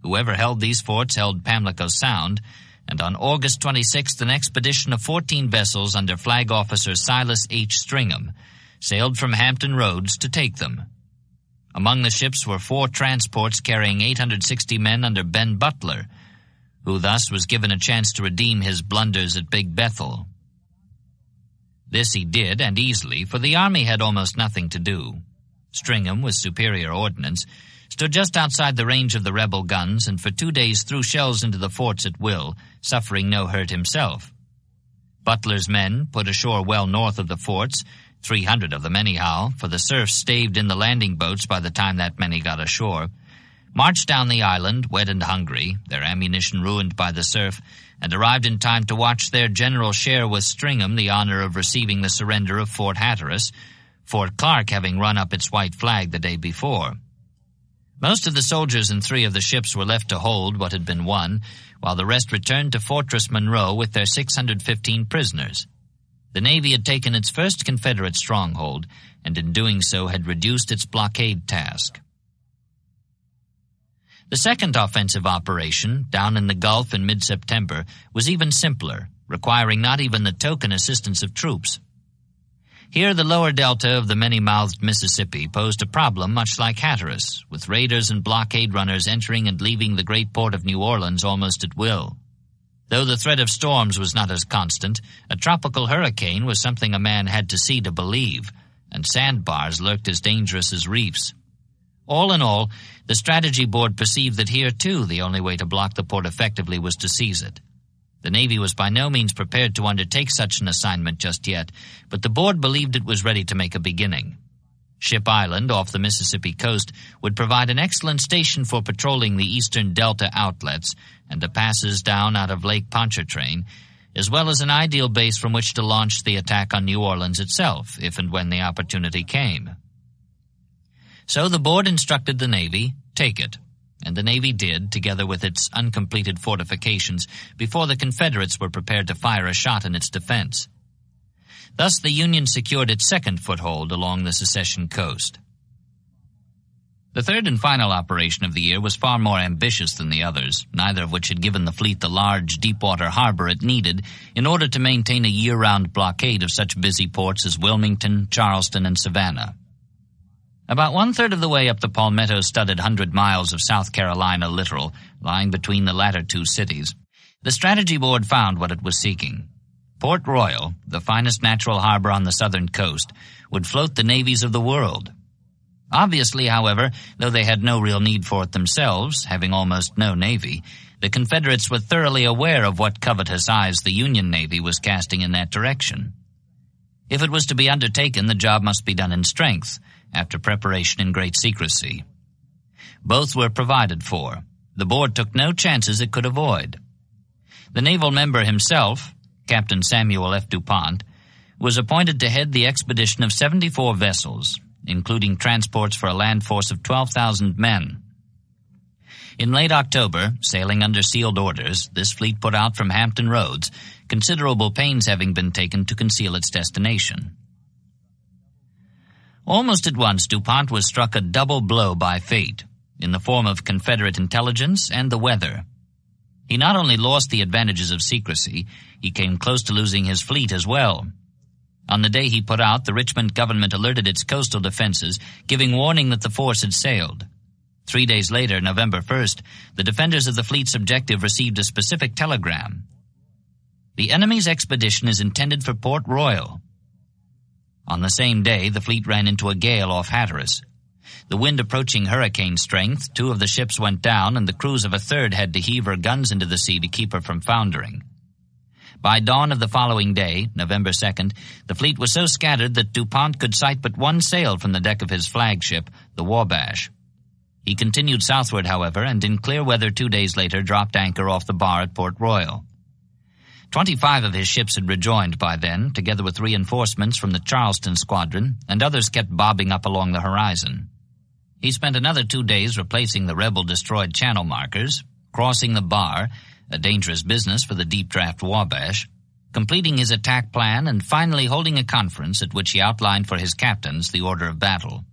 Whoever held these forts held Pamlico Sound, and on August 26th, an expedition of 14 vessels under Flag Officer Silas H. Stringham sailed from Hampton Roads to take them. Among the ships were 4 transports carrying 860 men under Ben Butler, who thus was given a chance to redeem his blunders at Big Bethel. This he did, and easily, for the army had almost nothing to do. Stringham, with superior ordnance, stood just outside the range of the rebel guns and for 2 days threw shells into the forts at will, suffering no hurt himself. Butler's men put ashore well north of the forts, 300 of them anyhow, for the surf staved in the landing boats by the time that many got ashore, marched down the island, wet and hungry, their ammunition ruined by the surf, and arrived in time to watch their general share with Stringham the honor of receiving the surrender of Fort Hatteras, Fort Clark having run up its white flag the day before. Most of the soldiers in 3 of the ships were left to hold what had been won, while the rest returned to Fortress Monroe with their 615 prisoners. The Navy had taken its first Confederate stronghold, and in doing so had reduced its blockade task. The second offensive operation, down in the Gulf in mid-September, was even simpler, requiring not even the token assistance of troops. Here the lower delta of the many-mouthed Mississippi posed a problem much like Hatteras, with raiders and blockade runners entering and leaving the great port of New Orleans almost at will. Though the threat of storms was not as constant, a tropical hurricane was something a man had to see to believe, and sandbars lurked as dangerous as reefs. All in all, the strategy board perceived that here, too, the only way to block the port effectively was to seize it. The Navy was by no means prepared to undertake such an assignment just yet, but the board believed it was ready to make a beginning. Ship Island, off the Mississippi coast, would provide an excellent station for patrolling the eastern delta outlets and the passes down out of Lake Pontchartrain, as well as an ideal base from which to launch the attack on New Orleans itself, if and when the opportunity came. So the board instructed the Navy, take it, and the Navy did, together with its uncompleted fortifications, before the Confederates were prepared to fire a shot in its defense. Thus the Union secured its second foothold along the secession coast. The third and final operation of the year was far more ambitious than the others, neither of which had given the fleet the large deep-water harbor it needed in order to maintain a year-round blockade of such busy ports as Wilmington, Charleston, and Savannah. About 1/3 of the way up the palmetto-studded 100 miles of South Carolina littoral, lying between the latter 2 cities, the Strategy Board found what it was seeking. Port Royal, the finest natural harbor on the southern coast, would float the navies of the world. Obviously, however, though they had no real need for it themselves, having almost no navy, the Confederates were thoroughly aware of what covetous eyes the Union Navy was casting in that direction. If it was to be undertaken, the job must be done in strength, after preparation in great secrecy. Both were provided for. The board took no chances it could avoid. The naval member himself, Captain Samuel F. DuPont, was appointed to head the expedition of 74 vessels, including transports for a land force of 12,000 men. In late October, sailing under sealed orders, this fleet put out from Hampton Roads, considerable pains having been taken to conceal its destination. Almost at once, DuPont was struck a double blow by fate, in the form of Confederate intelligence and the weather. He not only lost the advantages of secrecy, he came close to losing his fleet as well. On the day he put out, the Richmond government alerted its coastal defenses, giving warning that the force had sailed. 3 days later, November 1st, the defenders of the fleet's objective received a specific telegram. The enemy's expedition is intended for Port Royal. On the same day, the fleet ran into a gale off Hatteras. The wind approaching hurricane strength, 2 of the ships went down, and the crews of a third had to heave her guns into the sea to keep her from foundering. By dawn of the following day, November 2nd, the fleet was so scattered that DuPont could sight but one sail from the deck of his flagship, the Wabash. He continued southward, however, and in clear weather 2 days later dropped anchor off the bar at Port Royal. 25 of his ships had rejoined by then, together with reinforcements from the Charleston squadron, and others kept bobbing up along the horizon. He spent another 2 days replacing the rebel-destroyed channel markers, crossing the bar, a dangerous business for the deep-draft Wabash, completing his attack plan and finally holding a conference at which he outlined for his captains the order of battle.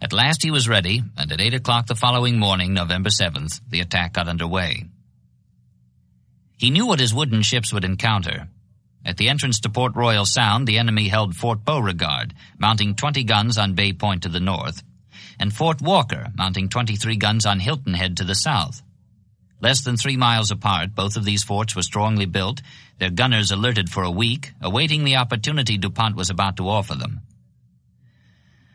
At last he was ready, and at 8 o'clock the following morning, November 7th, the attack got underway. He knew what his wooden ships would encounter. At the entrance to Port Royal Sound, the enemy held Fort Beauregard, mounting 20 guns on Bay Point to the north, and Fort Walker, mounting 23 guns on Hilton Head to the south. Less than 3 miles apart, both of these forts were strongly built, their gunners alerted for a week, awaiting the opportunity DuPont was about to offer them.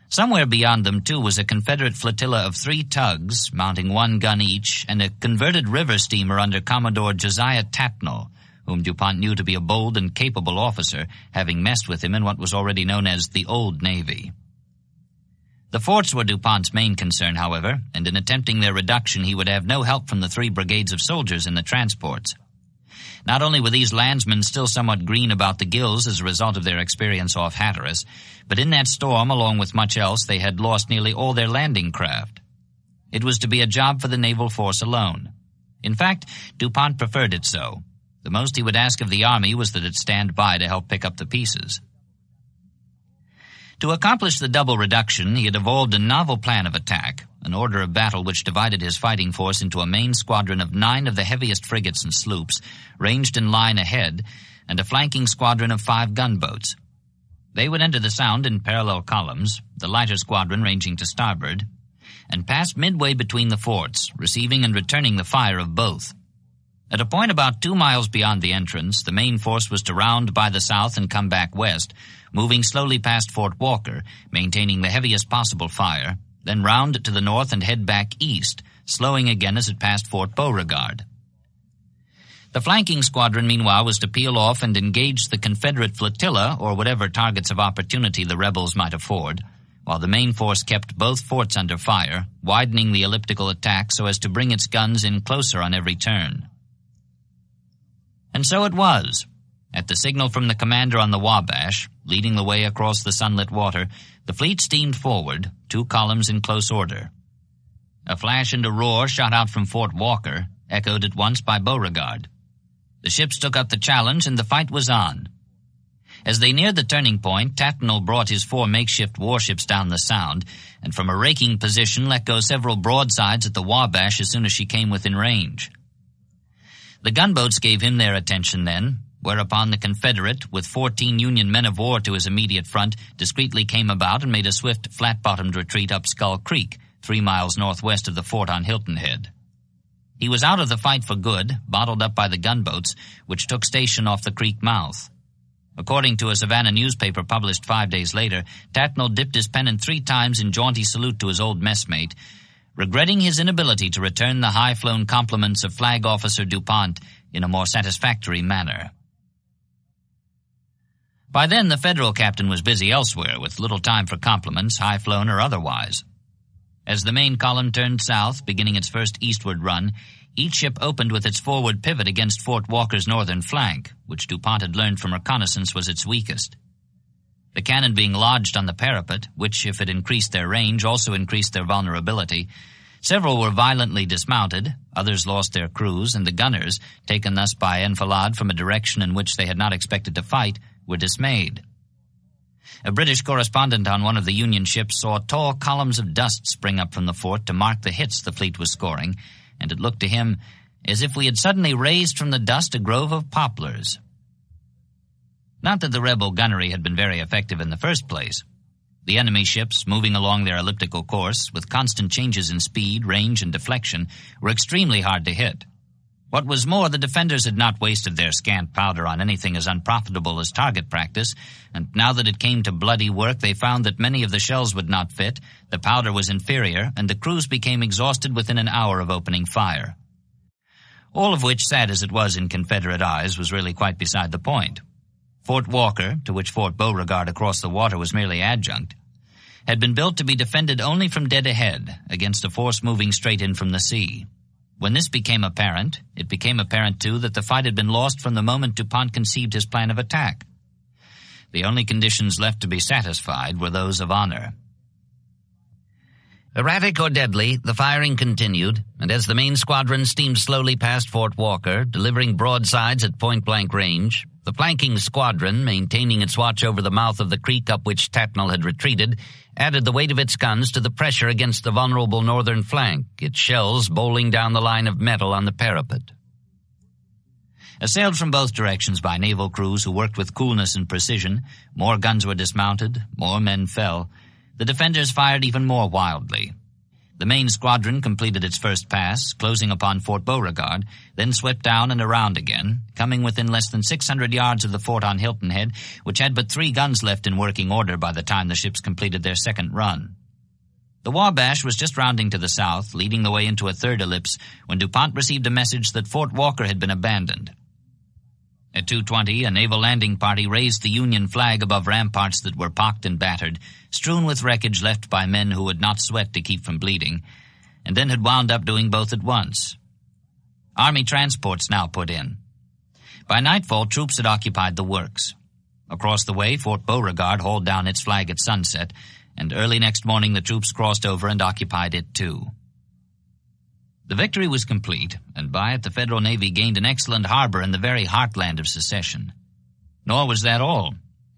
Somewhere beyond them, too, was a Confederate flotilla of 3 tugs, mounting 1 gun each, and a converted river steamer under Commodore Josiah Tatnall, whom DuPont knew to be a bold and capable officer, having messed with him in what was already known as the Old Navy. The forts were DuPont's main concern, however, and in attempting their reduction he would have no help from the 3 brigades of soldiers in the transports. Not only were these landsmen still somewhat green about the gills as a result of their experience off Hatteras, but in that storm, along with much else, they had lost nearly all their landing craft. It was to be a job for the naval force alone. In fact, DuPont preferred it so. The most he would ask of the Army was that it stand by to help pick up the pieces. To accomplish the double reduction, he had evolved a novel plan of attack, an order of battle which divided his fighting force into a main squadron of 9 of the heaviest frigates and sloops, ranged in line ahead, and a flanking squadron of 5 gunboats. They would enter the Sound in parallel columns, the lighter squadron ranging to starboard, and pass midway between the forts, receiving and returning the fire of both. At a point about 2 miles beyond the entrance, the main force was to round by the south and come back west, moving slowly past Fort Walker, maintaining the heaviest possible fire, then round to the north and head back east, slowing again as it passed Fort Beauregard. The flanking squadron, meanwhile, was to peel off and engage the Confederate flotilla or whatever targets of opportunity the rebels might afford, while the main force kept both forts under fire, widening the elliptical attack so as to bring its guns in closer on every turn. And so it was. At the signal from the commander on the Wabash, leading the way across the sunlit water, the fleet steamed forward, 2 columns in close order. A flash and a roar shot out from Fort Walker, echoed at once by Beauregard. The ships took up the challenge, and the fight was on. As they neared the turning point, Tatnall brought his 4 makeshift warships down the Sound, and from a raking position let go several broadsides at the Wabash as soon as she came within range. The gunboats gave him their attention then, whereupon the Confederate, with 14 Union men-of-war to his immediate front, discreetly came about and made a swift, flat-bottomed retreat up Skull Creek, 3 miles northwest of the fort on Hilton Head. He was out of the fight for good, bottled up by the gunboats, which took station off the creek mouth. According to a Savannah newspaper published 5 days later, Tatnall dipped his pennant 3 times in jaunty salute to his old messmate, regretting his inability to return the high-flown compliments of Flag Officer DuPont in a more satisfactory manner. By then, the Federal captain was busy elsewhere, with little time for compliments, high-flown or otherwise. As the main column turned south, beginning its first eastward run, each ship opened with its forward pivot against Fort Walker's northern flank, which DuPont had learned from reconnaissance was its weakest. The cannon being lodged on the parapet, which, if it increased their range, also increased their vulnerability, several were violently dismounted, others lost their crews, and the gunners, taken thus by enfilade from a direction in which they had not expected to fight, were dismayed. A British correspondent on one of the Union ships saw tall columns of dust spring up from the fort to mark the hits the fleet was scoring, and it looked to him as if we had suddenly raised from the dust a grove of poplars. Not that the rebel gunnery had been very effective in the first place. The enemy ships, moving along their elliptical course, with constant changes in speed, range, and deflection, were extremely hard to hit. What was more, the defenders had not wasted their scant powder on anything as unprofitable as target practice, and now that it came to bloody work, they found that many of the shells would not fit, the powder was inferior, and the crews became exhausted within an hour of opening fire. All of which, sad as it was in Confederate eyes, was really quite beside the point. Fort Walker, to which Fort Beauregard across the water was merely adjunct, had been built to be defended only from dead ahead, against a force moving straight in from the sea. When this became apparent, it became apparent, too, that the fight had been lost from the moment DuPont conceived his plan of attack. The only conditions left to be satisfied were those of honor. Erratic or deadly, the firing continued, and as the main squadron steamed slowly past Fort Walker, delivering broadsides at point-blank range, the flanking squadron, maintaining its watch over the mouth of the creek up which Tatnall had retreated, added the weight of its guns to the pressure against the vulnerable northern flank, its shells bowling down the line of metal on the parapet. Assailed from both directions by naval crews who worked with coolness and precision, more guns were dismounted, more men fell. The defenders fired even more wildly. The main squadron completed its first pass, closing upon Fort Beauregard, then swept down and around again, coming within less than 600 yards of the fort on Hilton Head, which had but 3 guns left in working order by the time the ships completed their second run. The Wabash was just rounding to the south, leading the way into a third ellipse, when DuPont received a message that Fort Walker had been abandoned. At 2:20, a naval landing party raised the Union flag above ramparts that were pocked and battered, strewn with wreckage left by men who would not sweat to keep from bleeding, and then had wound up doing both at once. Army transports now put in. By nightfall, troops had occupied the works. Across the way, Fort Beauregard hauled down its flag at sunset, and early next morning the troops crossed over and occupied it too. The victory was complete, and by it the Federal Navy gained an excellent harbor in the very heartland of secession. Nor was that all.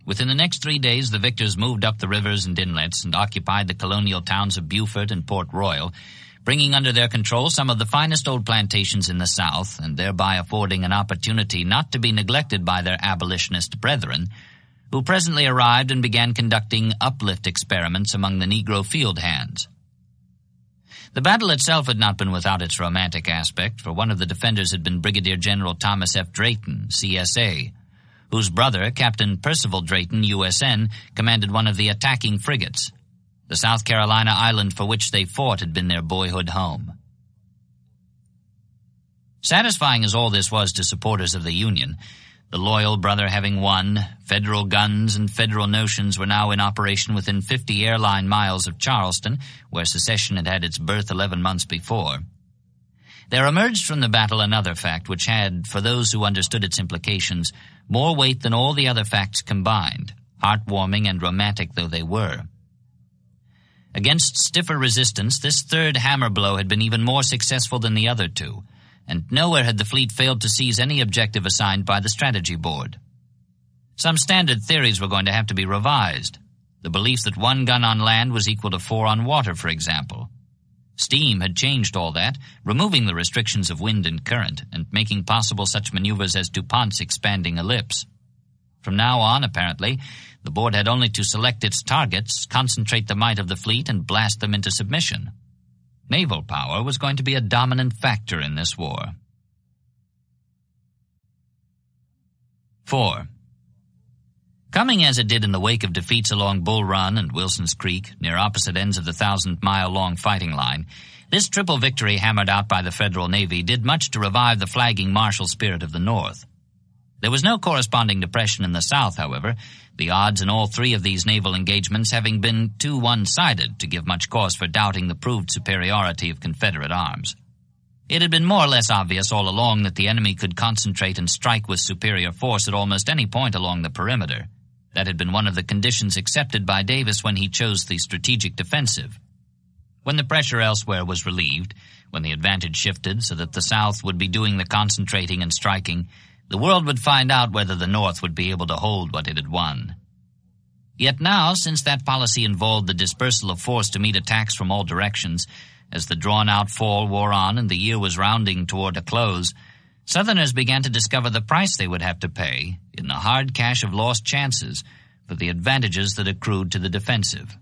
Within the next 3 days, the victors moved up the rivers and inlets and occupied the colonial towns of Beaufort and Port Royal, bringing under their control some of the finest old plantations in the South, and thereby affording an opportunity not to be neglected by their abolitionist brethren, who presently arrived and began conducting uplift experiments among the Negro field hands. The battle itself had not been without its romantic aspect, for one of the defenders had been Brigadier General Thomas F. Drayton, CSA, whose brother, Captain Percival Drayton, USN, commanded one of the attacking frigates. The South Carolina island for which they fought had been their boyhood home. Satisfying as all this was to supporters of the Union, the loyal brother having won, Federal guns and Federal notions were now in operation within 50 airline miles of Charleston, where secession had had its birth 11 months before. There emerged from the battle another fact which had, for those who understood its implications, more weight than all the other facts combined, heartwarming and romantic though they were. Against stiffer resistance, this third hammer blow had been even more successful than the other two, and nowhere had the fleet failed to seize any objective assigned by the strategy board. Some standard theories were going to have to be revised. The belief that 1 gun on land was equal to 4 on water, for example. Steam had changed all that, removing the restrictions of wind and current, and making possible such maneuvers as DuPont's expanding ellipse. From now on, apparently, the board had only to select its targets, concentrate the might of the fleet, and blast them into submission. Naval power was going to be a dominant factor in this war. 4. Coming as it did in the wake of defeats along Bull Run and Wilson's Creek, near opposite ends of the 1,000-mile-long fighting line, this triple victory hammered out by the Federal Navy did much to revive the flagging martial spirit of the North. There was no corresponding depression in the South, however, the odds in all 3 of these naval engagements having been too one-sided to give much cause for doubting the proved superiority of Confederate arms. It had been more or less obvious all along that the enemy could concentrate and strike with superior force at almost any point along the perimeter. That had been one of the conditions accepted by Davis when he chose the strategic defensive. When the pressure elsewhere was relieved, when the advantage shifted so that the South would be doing the concentrating and striking, the world would find out whether the North would be able to hold what it had won. Yet now, since that policy involved the dispersal of force to meet attacks from all directions, as the drawn-out fall wore on and the year was rounding toward a close, Southerners began to discover the price they would have to pay in the hard cash of lost chances for the advantages that accrued to the defensive.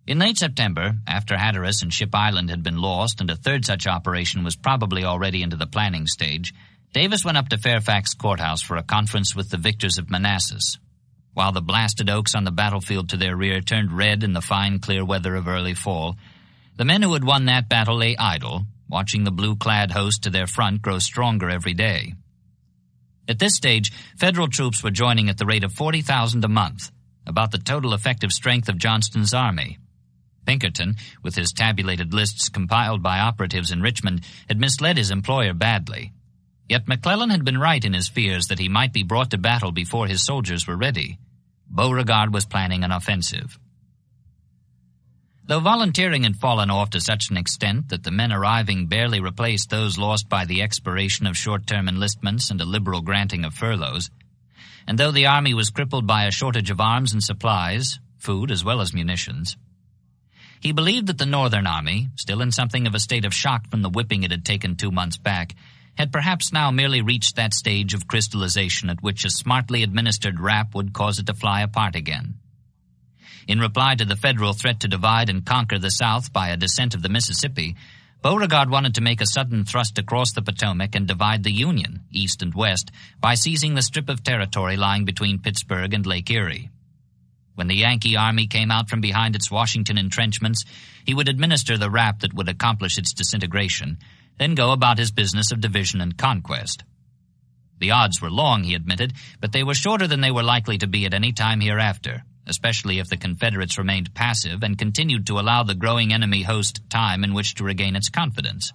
In late September, after Hatteras and Ship Island had been lost and a third such operation was probably already into the planning stage, Davis went up to Fairfax Courthouse for a conference with the victors of Manassas. While the blasted oaks on the battlefield to their rear turned red in the fine, clear weather of early fall, the men who had won that battle lay idle, watching the blue-clad host to their front grow stronger every day. At this stage, Federal troops were joining at the rate of 40,000 a month, about the total effective strength of Johnston's army. Pinkerton, with his tabulated lists compiled by operatives in Richmond, had misled his employer badly. Yet McClellan had been right in his fears that he might be brought to battle before his soldiers were ready. Beauregard was planning an offensive. Though volunteering had fallen off to such an extent that the men arriving barely replaced those lost by the expiration of short-term enlistments and a liberal granting of furloughs, and though the Army was crippled by a shortage of arms and supplies, food as well as munitions, he believed that the Northern Army, still in something of a state of shock from the whipping it had taken 2 months back, had perhaps now merely reached that stage of crystallization at which a smartly administered rap would cause it to fly apart again. In reply to the federal threat to divide and conquer the South by a descent of the Mississippi, Beauregard wanted to make a sudden thrust across the Potomac and divide the Union, east and west, by seizing the strip of territory lying between Pittsburgh and Lake Erie. When the Yankee Army came out from behind its Washington entrenchments, he would administer the rap that would accomplish its disintegration, then go about his business of division and conquest. The odds were long, he admitted, but they were shorter than they were likely to be at any time hereafter, especially if the Confederates remained passive and continued to allow the growing enemy host time in which to regain its confidence.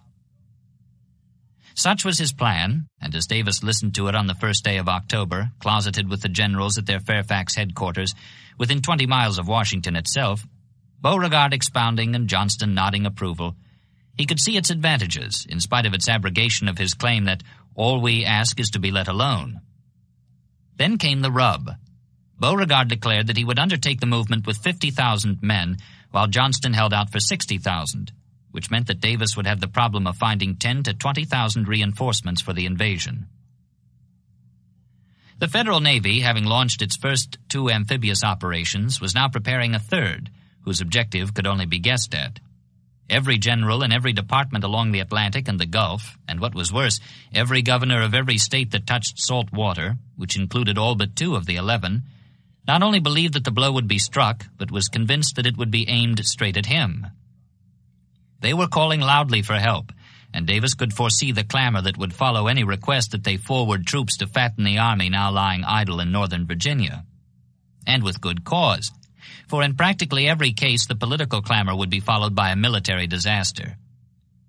Such was his plan, and as Davis listened to it on the first day of October, closeted with the generals at their Fairfax headquarters, within 20 miles of Washington itself, Beauregard expounding and Johnston nodding approval, he could see its advantages, in spite of its abrogation of his claim that all we ask is to be let alone. Then came the rub. Beauregard declared that he would undertake the movement with 50,000 men, while Johnston held out for 60,000, which meant that Davis would have the problem of finding 10 to 20,000 reinforcements for the invasion. The Federal Navy, having launched its first 2 amphibious operations, was now preparing a third, whose objective could only be guessed at. Every general in every department along the Atlantic and the Gulf, and what was worse, every governor of every state that touched salt water, which included all but 2 of the 11, not only believed that the blow would be struck, but was convinced that it would be aimed straight at him. They were calling loudly for help, and Davis could foresee the clamor that would follow any request that they forward troops to fatten the army now lying idle in northern Virginia. And with good cause, for in practically every case the political clamor would be followed by a military disaster.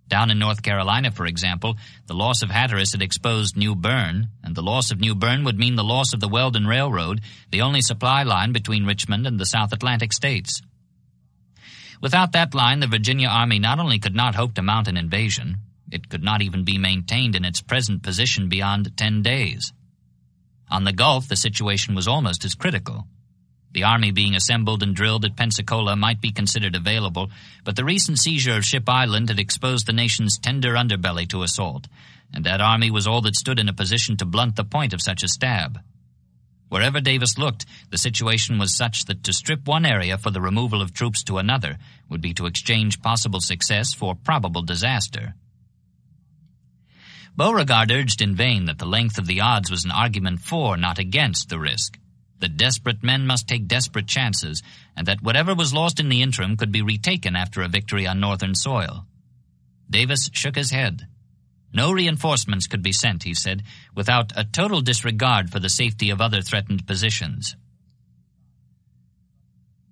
Down in North Carolina, for example, the loss of Hatteras had exposed New Bern, and the loss of New Bern would mean the loss of the Weldon Railroad, the only supply line between Richmond and the South Atlantic states. Without that line, the Virginia Army not only could not hope to mount an invasion, it could not even be maintained in its present position beyond 10 days. On the Gulf, the situation was almost as critical. The army being assembled and drilled at Pensacola might be considered available, but the recent seizure of Ship Island had exposed the nation's tender underbelly to assault, and that army was all that stood in a position to blunt the point of such a stab. Wherever Davis looked, the situation was such that to strip one area for the removal of troops to another would be to exchange possible success for probable disaster. Beauregard urged in vain that the length of the odds was an argument for, not against, the risk, that desperate men must take desperate chances, and that whatever was lost in the interim could be retaken after a victory on northern soil. Davis shook his head. No reinforcements could be sent, he said, without a total disregard for the safety of other threatened positions.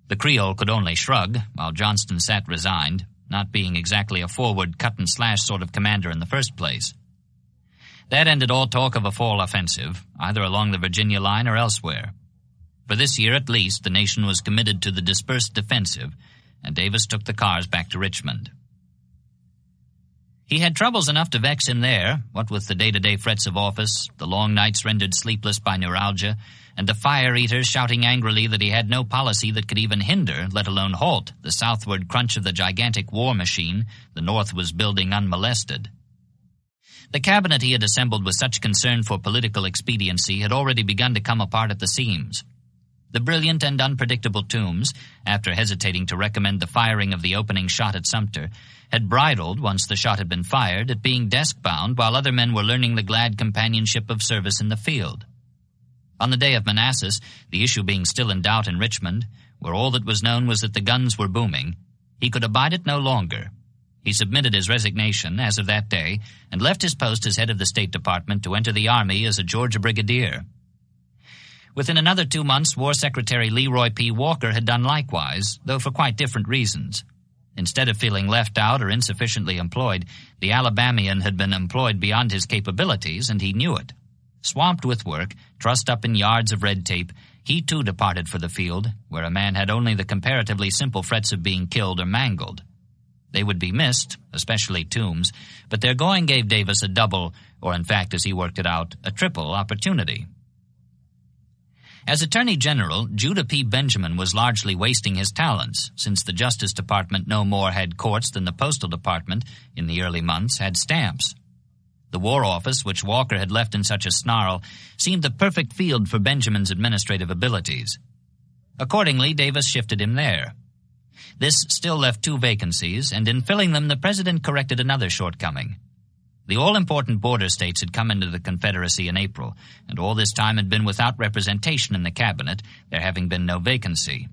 The Creole could only shrug, while Johnston sat resigned, not being exactly a forward cut-and-slash sort of commander in the first place. That ended all talk of a fall offensive, either along the Virginia line or elsewhere. For this year at least, the nation was committed to the dispersed defensive, and Davis took the cars back to Richmond. He had troubles enough to vex him there, what with the day-to-day frets of office, the long nights rendered sleepless by neuralgia, and the fire-eaters shouting angrily that he had no policy that could even hinder, let alone halt, the southward crunch of the gigantic war machine the North was building unmolested. The cabinet he had assembled with such concern for political expediency had already begun to come apart at the seams. The brilliant and unpredictable Toombs, after hesitating to recommend the firing of the opening shot at Sumter, had bridled, once the shot had been fired, at being desk-bound while other men were learning the glad companionship of service in the field. On the day of Manassas, the issue being still in doubt in Richmond, where all that was known was that the guns were booming, he could abide it no longer. He submitted his resignation as of that day and left his post as head of the State Department to enter the Army as a Georgia Brigadier. Within another 2 months, War Secretary Leroy P. Walker had done likewise, though for quite different reasons. Instead of feeling left out or insufficiently employed, the Alabamian had been employed beyond his capabilities, and he knew it. Swamped with work, trussed up in yards of red tape, he too departed for the field, where a man had only the comparatively simple threats of being killed or mangled. They would be missed, especially Toombs, but their going gave Davis a double, or in fact, as he worked it out, a triple opportunity. As Attorney General, Judah P. Benjamin was largely wasting his talents, since the Justice Department no more had courts than the Postal Department, in the early months, had stamps. The War Office, which Walker had left in such a snarl, seemed the perfect field for Benjamin's administrative abilities. Accordingly, Davis shifted him there. This still left 2 vacancies, and in filling them the President corrected another shortcoming. The all-important border states had come into the Confederacy in April, and all this time had been without representation in the cabinet, there having been no vacancy.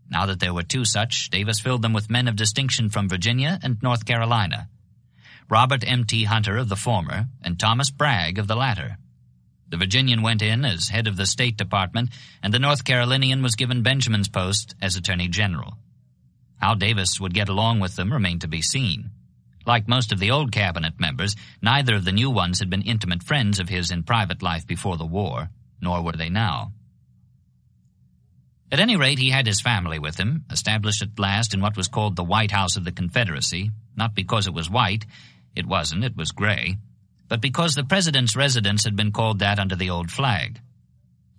Now that there were 2 such, Davis filled them with men of distinction from Virginia and North Carolina. Robert M.T. Hunter of the former, and Thomas Bragg of the latter. The Virginian went in as head of the State Department, and the North Carolinian was given Benjamin's post as Attorney General. How Davis would get along with them remained to be seen. Like most of the old cabinet members, neither of the new ones had been intimate friends of his in private life before the war, nor were they now. At any rate, he had his family with him, established at last in what was called the White House of the Confederacy, not because it was white, it wasn't, it was gray, but because the President's residence had been called that under the old flag.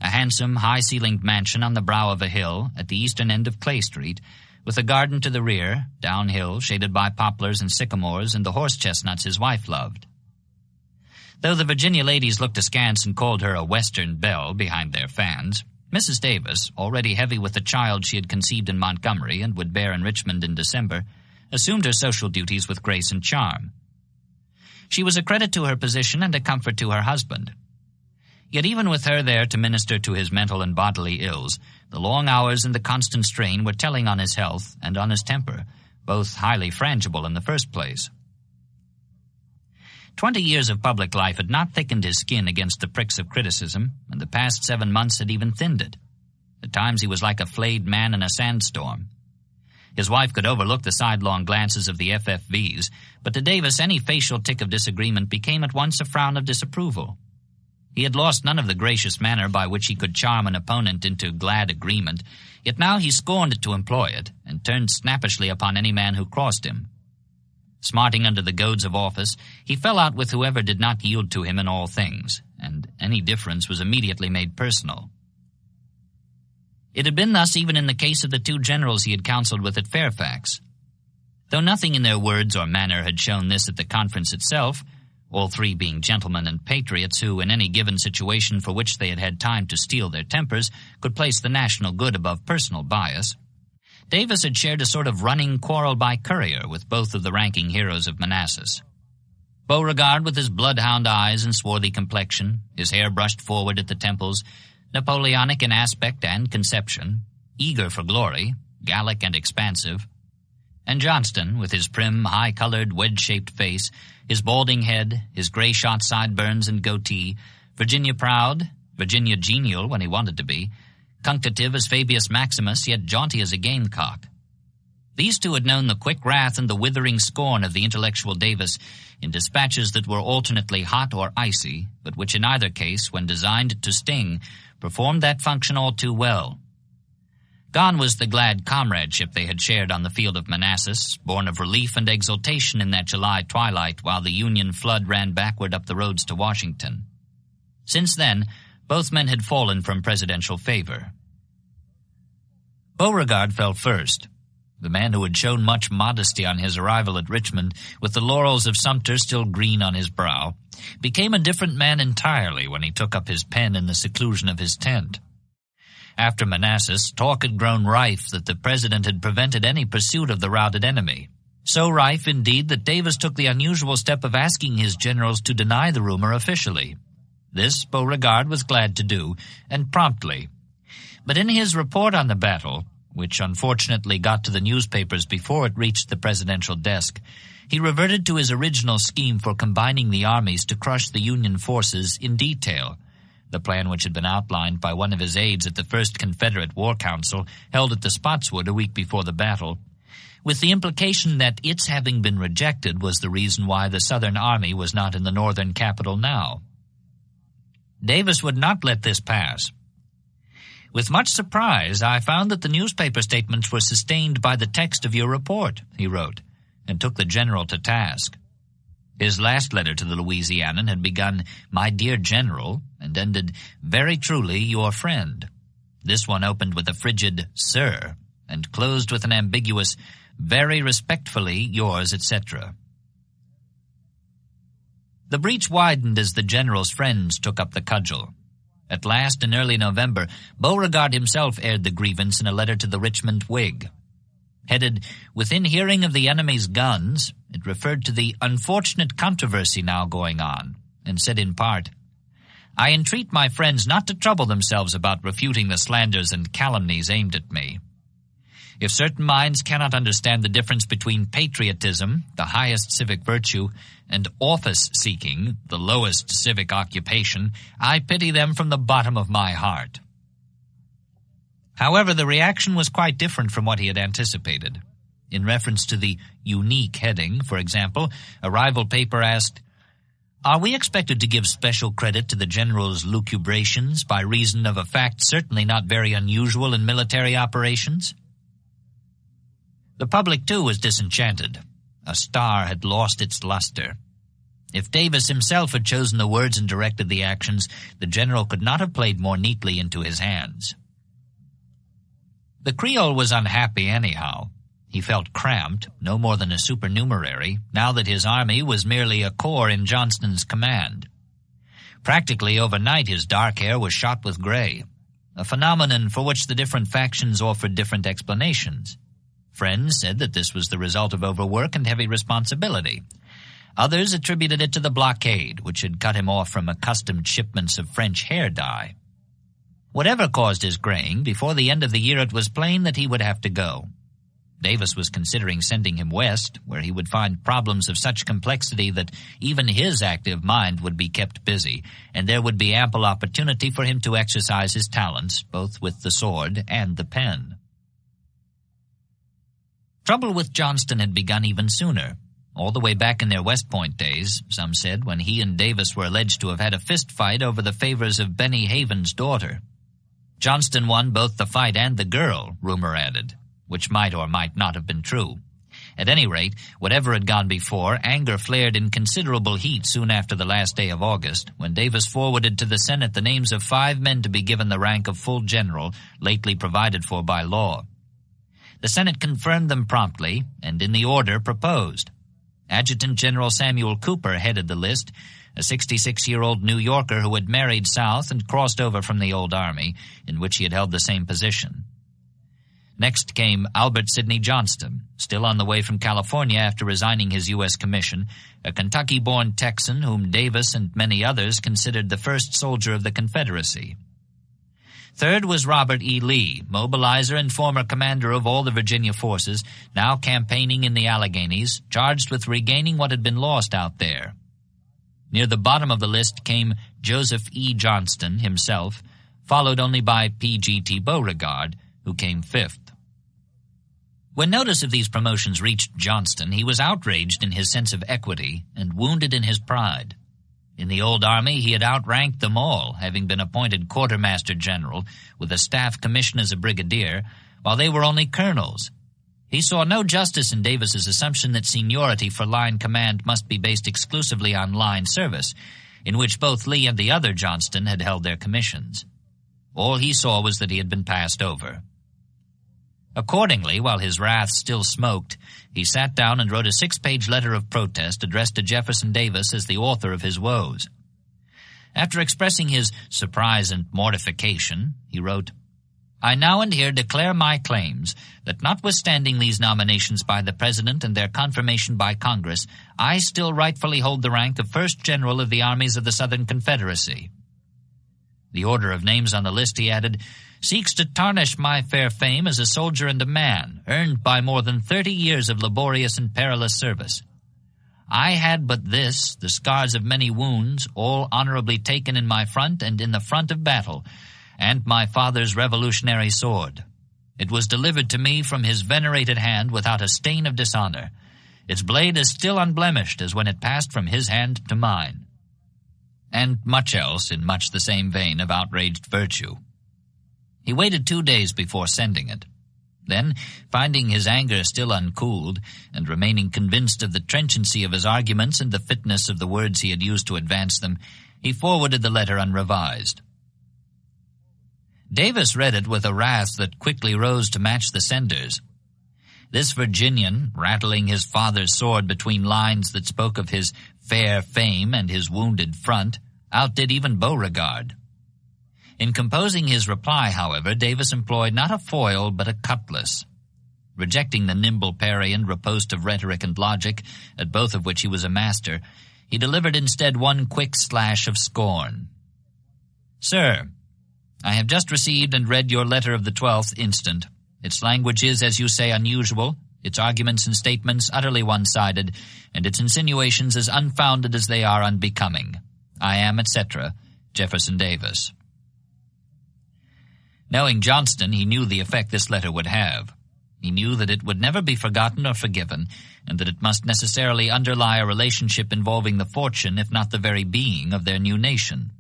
A handsome, high-ceilinged mansion on the brow of a hill at the eastern end of Clay Street, with a garden to the rear, downhill, shaded by poplars and sycamores and the horse chestnuts his wife loved. Though the Virginia ladies looked askance and called her a Western belle behind their fans, Mrs. Davis, already heavy with the child she had conceived in Montgomery and would bear in Richmond in December, assumed her social duties with grace and charm. She was a credit to her position and a comfort to her husband. Yet even with her there to minister to his mental and bodily ills, the long hours and the constant strain were telling on his health and on his temper, both highly frangible in the first place. 20 years of public life had not thickened his skin against the pricks of criticism, and the past 7 months had even thinned it. At times he was like a flayed man in a sandstorm. His wife could overlook the sidelong glances of the FFVs, but to Davis any facial tick of disagreement became at once a frown of disapproval. He had lost none of the gracious manner by which he could charm an opponent into glad agreement, yet now he scorned to employ it, and turned snappishly upon any man who crossed him. Smarting under the goads of office, he fell out with whoever did not yield to him in all things, and any difference was immediately made personal. It had been thus even in the case of the 2 generals he had counseled with at Fairfax. Though nothing in their words or manner had shown this at the conference itself, all 3 being gentlemen and patriots who, in any given situation for which they had had time to steel their tempers, could place the national good above personal bias, Davis had shared a sort of running quarrel by courier with both of the ranking heroes of Manassas. Beauregard, with his bloodhound eyes and swarthy complexion, his hair brushed forward at the temples, Napoleonic in aspect and conception, eager for glory, Gallic and expansive, and Johnston, with his prim, high-colored, wedge-shaped face, his balding head, his gray-shot sideburns and goatee, Virginia proud, Virginia genial when he wanted to be, cunctative as Fabius Maximus, yet jaunty as a gamecock. These 2 had known the quick wrath and the withering scorn of the intellectual Davis in dispatches that were alternately hot or icy, but which in either case, when designed to sting, performed that function all too well. Gone was the glad comradeship they had shared on the field of Manassas, born of relief and exultation in that July twilight while the Union flood ran backward up the roads to Washington. Since then, both men had fallen from presidential favor. Beauregard fell first. The man who had shown much modesty on his arrival at Richmond, with the laurels of Sumter still green on his brow, became a different man entirely when he took up his pen in the seclusion of his tent. After Manassas, talk had grown rife that the president had prevented any pursuit of the routed enemy. So rife, indeed, that Davis took the unusual step of asking his generals to deny the rumor officially. This Beauregard was glad to do, and promptly. But in his report on the battle, which unfortunately got to the newspapers before it reached the presidential desk, he reverted to his original scheme for combining the armies to crush the Union forces in detail, the plan which had been outlined by one of his aides at the First Confederate War Council held at the Spotswood a week before the battle, with the implication that its having been rejected was the reason why the Southern Army was not in the Northern capital now. Davis would not let this pass. "With much surprise, I found that the newspaper statements were sustained by the text of your report," he wrote, and took the general to task. His last letter to the Louisianian had begun, "My dear General," and ended, "Very truly your friend." This one opened with a frigid "Sir," and closed with an ambiguous, "Very respectfully yours, etc." The breach widened as the general's friends took up the cudgel. At last, in early November, Beauregard himself aired the grievance in a letter to the Richmond Whig. Headed, "Within hearing of the enemy's guns," it referred to the unfortunate controversy now going on, and said in part, "I entreat my friends not to trouble themselves about refuting the slanders and calumnies aimed at me. If certain minds cannot understand the difference between patriotism, the highest civic virtue, and office-seeking, the lowest civic occupation, I pity them from the bottom of my heart." However, the reaction was quite different from what he had anticipated. In reference to the unique heading, for example, a rival paper asked, "Are we expected to give special credit to the general's lucubrations by reason of a fact certainly not very unusual in military operations?" The public, too, was disenchanted. A star had lost its luster. If Davis himself had chosen the words and directed the actions, the general could not have played more neatly into his hands. The Creole was unhappy anyhow. He felt cramped, no more than a supernumerary, now that his army was merely a corps in Johnston's command. Practically overnight his dark hair was shot with gray, a phenomenon for which the different factions offered different explanations. Friends said that this was the result of overwork and heavy responsibility. Others attributed it to the blockade, which had cut him off from accustomed shipments of French hair dye. Whatever caused his graying, before the end of the year it was plain that he would have to go. Davis was considering sending him west, where he would find problems of such complexity that even his active mind would be kept busy, and there would be ample opportunity for him to exercise his talents, both with the sword and the pen. Trouble with Johnston had begun even sooner. All the way back in their West Point days, some said, when he and Davis were alleged to have had a fist fight over the favors of Benny Haven's daughter. Johnston won both the fight and the girl, rumor added, which might or might not have been true. At any rate, whatever had gone before, anger flared in considerable heat soon after the last day of August, when Davis forwarded to the Senate the names of 5 men to be given the rank of full general, lately provided for by law. The Senate confirmed them promptly, and in the order proposed. Adjutant General Samuel Cooper headed the list, a 66-year-old New Yorker who had married South and crossed over from the old army, in which he had held the same position. Next came Albert Sidney Johnston, still on the way from California after resigning his U.S. commission, a Kentucky-born Texan whom Davis and many others considered the first soldier of the Confederacy. Third was Robert E. Lee, mobilizer and former commander of all the Virginia forces, now campaigning in the Alleghenies, charged with regaining what had been lost out there. Near the bottom of the list came Joseph E. Johnston himself, followed only by P.G.T. Beauregard, who came 5th. When notice of these promotions reached Johnston, he was outraged in his sense of equity and wounded in his pride. In the old army, he had outranked them all, having been appointed quartermaster general with a staff commission as a brigadier, while they were only colonels. He saw no justice in Davis's assumption that seniority for line command must be based exclusively on line service, in which both Lee and the other Johnston had held their commissions. All he saw was that he had been passed over. Accordingly, while his wrath still smoked, he sat down and wrote a 6-page letter of protest addressed to Jefferson Davis as the author of his woes. After expressing his surprise and mortification, he wrote, "I now and here declare my claims that notwithstanding these nominations by the President and their confirmation by Congress, I still rightfully hold the rank of First General of the armies of the Southern Confederacy." The order of names on the list, he added, seeks to tarnish my fair fame as a soldier and a man, earned by more than 30 years of laborious and perilous service. I had but this, the scars of many wounds, all honorably taken in my front and in the front of battle, and my father's revolutionary sword. It was delivered to me from his venerated hand without a stain of dishonor. Its blade is still unblemished as when it passed from his hand to mine. And much else in much the same vein of outraged virtue. He waited 2 days before sending it. Then, finding his anger still uncooled, and remaining convinced of the trenchancy of his arguments and the fitness of the words he had used to advance them, he forwarded the letter unrevised. Davis read it with a wrath that quickly rose to match the sender's. This Virginian, rattling his father's sword between lines that spoke of his fair fame and his wounded front, outdid even Beauregard. In composing his reply, however, Davis employed not a foil but a cutlass. Rejecting the nimble parry and riposte of rhetoric and logic, at both of which he was a master, he delivered instead one quick slash of scorn. "Sir, I have just received and read your letter of the 12th instant. Its language is, as you say, unusual, its arguments and statements utterly one-sided, and its insinuations as unfounded as they are unbecoming. I am, etc., Jefferson Davis." Knowing Johnston, he knew the effect this letter would have. He knew that it would never be forgotten or forgiven, and that it must necessarily underlie a relationship involving the fortune, if not the very being, of their new nation.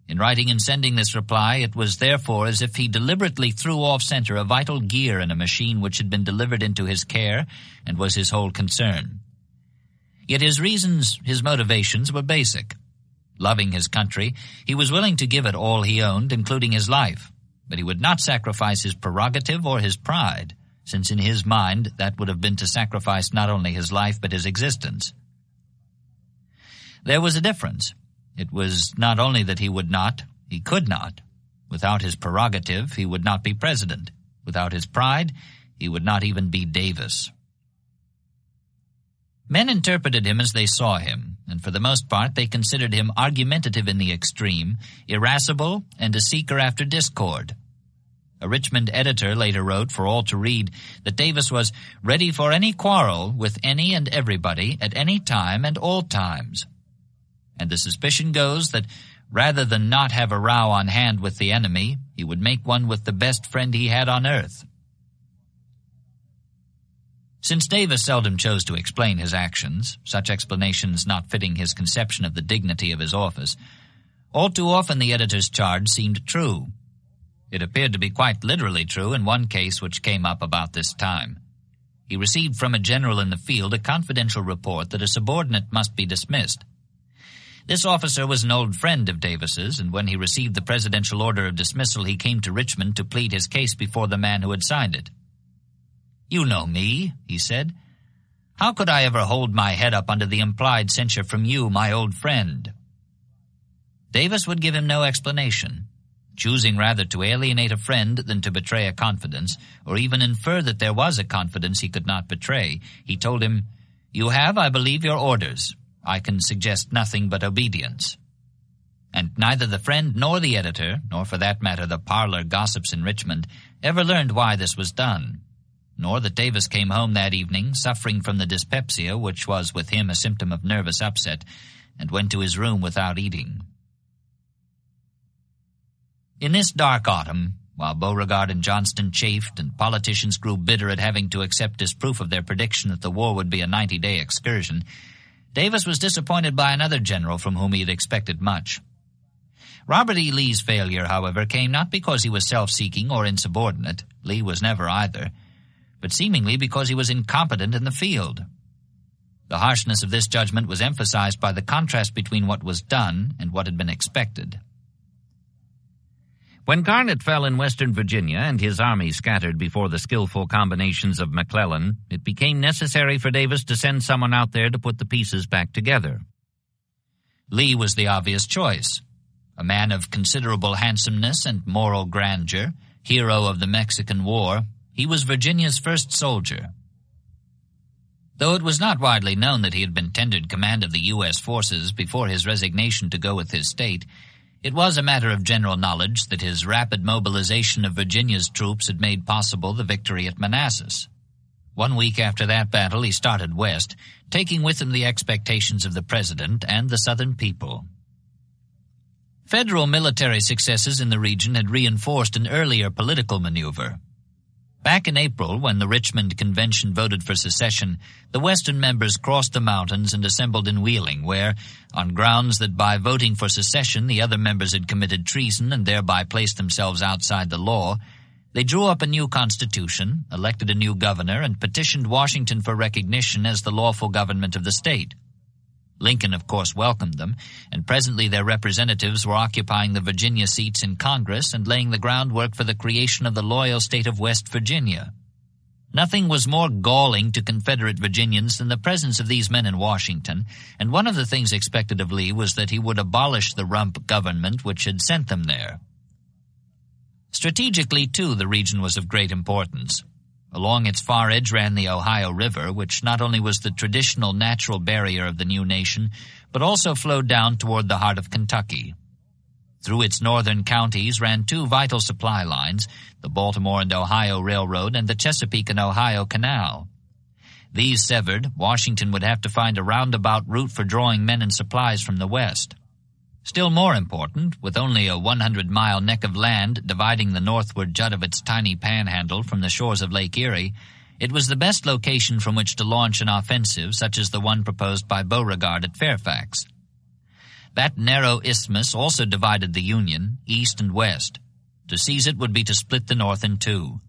In writing and sending this reply, it was therefore as if he deliberately threw off center a vital gear in a machine which had been delivered into his care and was his whole concern. Yet his reasons, his motivations, were basic. Loving his country, he was willing to give it all he owned, including his life, but he would not sacrifice his prerogative or his pride, since in his mind that would have been to sacrifice not only his life but his existence. There was a difference. It was not only that he would not, he could not. Without his prerogative, he would not be president. Without his pride, he would not even be Davis. Men interpreted him as they saw him, and for the most part they considered him argumentative in the extreme, irascible, and a seeker after discord. A Richmond editor later wrote for all to read that Davis was ready for any quarrel with any and everybody at any time and all times. And the suspicion goes that rather than not have a row on hand with the enemy, he would make one with the best friend he had on earth. Since Davis seldom chose to explain his actions, such explanations not fitting his conception of the dignity of his office, all too often the editor's charge seemed true. It appeared to be quite literally true in one case which came up about this time. He received from a general in the field a confidential report that a subordinate must be dismissed. This officer was an old friend of Davis's, and when he received the presidential order of dismissal, he came to Richmond to plead his case before the man who had signed it. "You know me," he said. "How could I ever hold my head up under the implied censure from you, my old friend?" Davis would give him no explanation. Choosing rather to alienate a friend than to betray a confidence, or even infer that there was a confidence he could not betray, he told him, "You have, I believe, your orders. I can suggest nothing but obedience." And neither the friend nor the editor, nor for that matter the parlor gossips in Richmond, ever learned why this was done, nor that Davis came home that evening suffering from the dyspepsia, which was with him a symptom of nervous upset, and went to his room without eating. In this dark autumn, while Beauregard and Johnston chafed and politicians grew bitter at having to accept as proof of their prediction that the war would be a 90-day excursion, Davis was disappointed by another general from whom he had expected much. Robert E. Lee's failure, however, came not because he was self-seeking or insubordinate. Lee was never either, but seemingly because he was incompetent in the field. The harshness of this judgment was emphasized by the contrast between what was done and what had been expected. When Garnett fell in Western Virginia and his army scattered before the skillful combinations of McClellan, it became necessary for Davis to send someone out there to put the pieces back together. Lee was the obvious choice. A man of considerable handsomeness and moral grandeur, hero of the Mexican War, he was Virginia's first soldier. Though it was not widely known that he had been tendered command of the U.S. forces before his resignation to go with his state, it was a matter of general knowledge that his rapid mobilization of Virginia's troops had made possible the victory at Manassas. 1 week after that battle, he started west, taking with him the expectations of the president and the Southern people. Federal military successes in the region had reinforced an earlier political maneuver. Back in April, when the Richmond Convention voted for secession, the Western members crossed the mountains and assembled in Wheeling, where, on grounds that by voting for secession the other members had committed treason and thereby placed themselves outside the law, they drew up a new constitution, elected a new governor, and petitioned Washington for recognition as the lawful government of the state. Lincoln, of course, welcomed them, and presently their representatives were occupying the Virginia seats in Congress and laying the groundwork for the creation of the loyal state of West Virginia. Nothing was more galling to Confederate Virginians than the presence of these men in Washington, and one of the things expected of Lee was that he would abolish the rump government which had sent them there. Strategically, too, the region was of great importance. Along its far edge ran the Ohio River, which not only was the traditional natural barrier of the new nation, but also flowed down toward the heart of Kentucky. Through its northern counties ran two vital supply lines, the Baltimore and Ohio Railroad and the Chesapeake and Ohio Canal. These severed, Washington would have to find a roundabout route for drawing men and supplies from the west. Still more important, with only a 100-mile neck of land dividing the northward jut of its tiny panhandle from the shores of Lake Erie, it was the best location from which to launch an offensive such as the one proposed by Beauregard at Fairfax. That narrow isthmus also divided the Union, east and west. To seize it would be to split the North in two.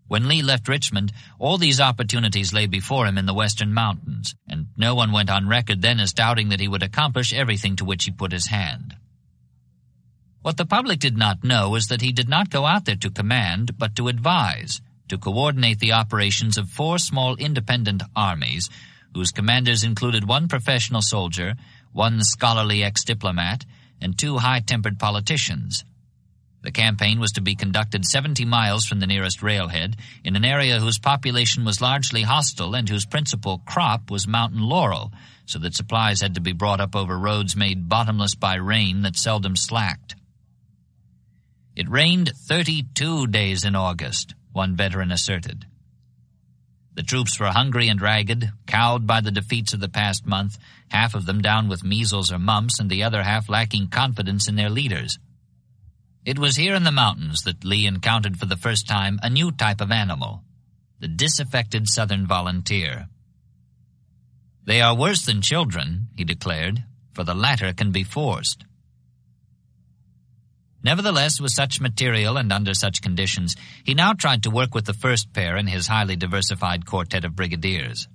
When Lee left Richmond, all these opportunities lay before him in the western mountains, and no one went on record then as doubting that he would accomplish everything to which he put his hand. What the public did not know was that he did not go out there to command, but to advise, to coordinate the operations of 4 small independent armies, whose commanders included 1 professional soldier, 1 scholarly ex-diplomat, and 2 high-tempered politicians. The campaign was to be conducted 70 miles from the nearest railhead, in an area whose population was largely hostile and whose principal crop was mountain laurel, so that supplies had to be brought up over roads made bottomless by rain that seldom slacked. It rained 32 days in August, one veteran asserted. The troops were hungry and ragged, cowed by the defeats of the past month, half of them down with measles or mumps and the other half lacking confidence in their leaders. It was here in the mountains that Lee encountered for the first time a new type of animal, the disaffected Southern volunteer. "They are worse than children," he declared, "for the latter can be forced." Nevertheless, with such material and under such conditions, he now tried to work with the first pair in his highly diversified quartet of brigadiers.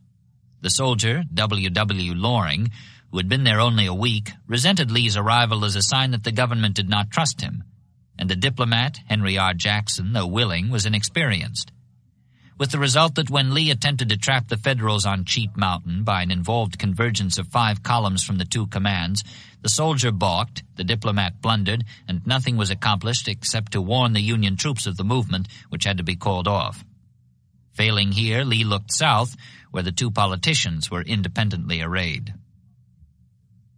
The soldier, W. Loring, who had been there only a week, resented Lee's arrival as a sign that the government did not trust him, and the diplomat, Henry R. Jackson, though willing, was inexperienced. With the result that when Lee attempted to trap the Federals on Cheat Mountain by an involved convergence of 5 columns from the 2 commands, the soldier balked, the diplomat blundered, and nothing was accomplished except to warn the Union troops of the movement, which had to be called off. Failing here, Lee looked south, where the 2 politicians were independently arrayed.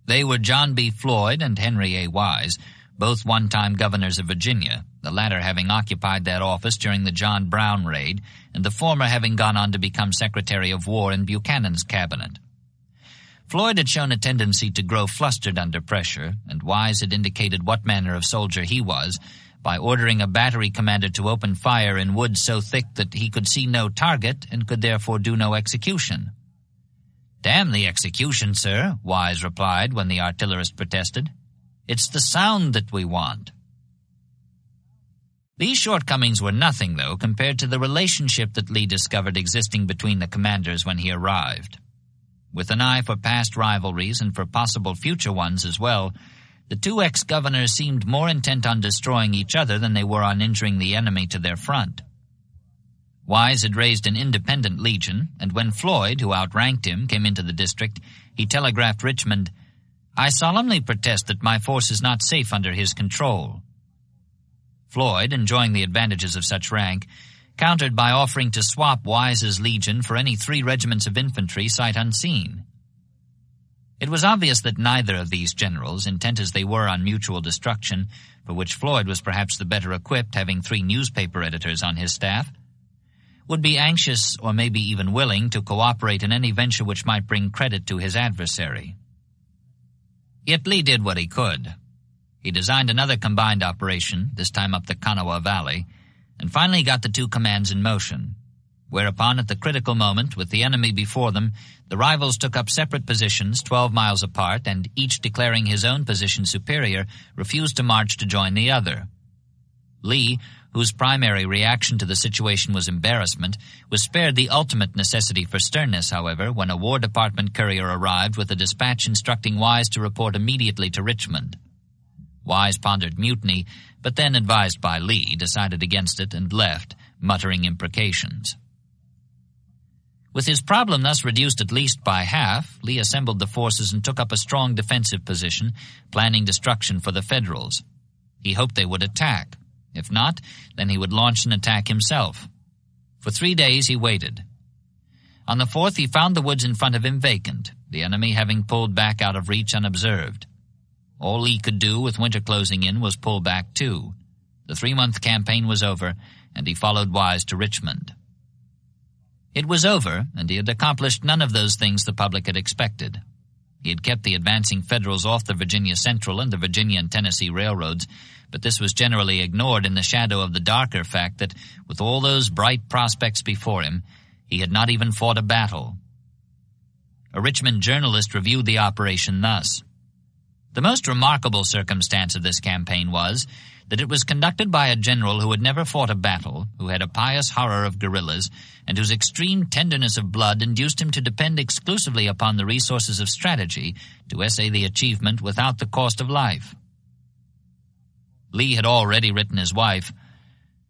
They were John B. Floyd and Henry A. Wise, both one-time governors of Virginia, the latter having occupied that office during the John Brown raid, and the former having gone on to become Secretary of War in Buchanan's cabinet. Floyd had shown a tendency to grow flustered under pressure, and Wise had indicated what manner of soldier he was by ordering a battery commander to open fire in woods so thick that he could see no target and could therefore do no execution. "Damn the execution, sir," Wise replied when the artillerist protested. "It's the sound that we want." These shortcomings were nothing, though, compared to the relationship that Lee discovered existing between the commanders when he arrived. With an eye for past rivalries and for possible future ones as well, the 2 ex-governors seemed more intent on destroying each other than they were on injuring the enemy to their front. Wise had raised an independent legion, and when Floyd, who outranked him, came into the district, he telegraphed Richmond, "I solemnly protest that my force is not safe under his control." Floyd, enjoying the advantages of such rank, countered by offering to swap Wise's legion for any 3 regiments of infantry sight unseen. It was obvious that neither of these generals, intent as they were on mutual destruction, for which Floyd was perhaps the better equipped, having 3 newspaper editors on his staff, would be anxious or maybe even willing to cooperate in any venture which might bring credit to his adversary. Yet Lee did what he could. He designed another combined operation, this time up the Kanawha Valley, and finally got the two commands in motion, whereupon at the critical moment, with the enemy before them, the rivals took up separate positions 12 miles apart, and each declaring his own position superior, refused to march to join the other. Lee, whose primary reaction to the situation was embarrassment, was spared the ultimate necessity for sternness, however, when a War Department courier arrived with a dispatch instructing Wise to report immediately to Richmond. Wise pondered mutiny, but then, advised by Lee, decided against it and left, muttering imprecations. With his problem thus reduced at least by half, Lee assembled the forces and took up a strong defensive position, planning destruction for the Federals. He hoped they would attack. If not, then he would launch an attack himself. For 3 days he waited. On the 4th he found the woods in front of him vacant, the enemy having pulled back out of reach unobserved. All Lee could do, with winter closing in, was pull back too. The 3-month campaign was over, and he followed Wise to Richmond. It was over, and he had accomplished none of those things the public had expected. He had kept the advancing Federals off the Virginia Central and the Virginia and Tennessee railroads, but this was generally ignored in the shadow of the darker fact that, with all those bright prospects before him, he had not even fought a battle. A Richmond journalist reviewed the operation thus: "The most remarkable circumstance of this campaign was that it was conducted by a general who had never fought a battle, who had a pious horror of guerrillas, and whose extreme tenderness of blood induced him to depend exclusively upon the resources of strategy to essay the achievement without the cost of life." Lee had already written his wife,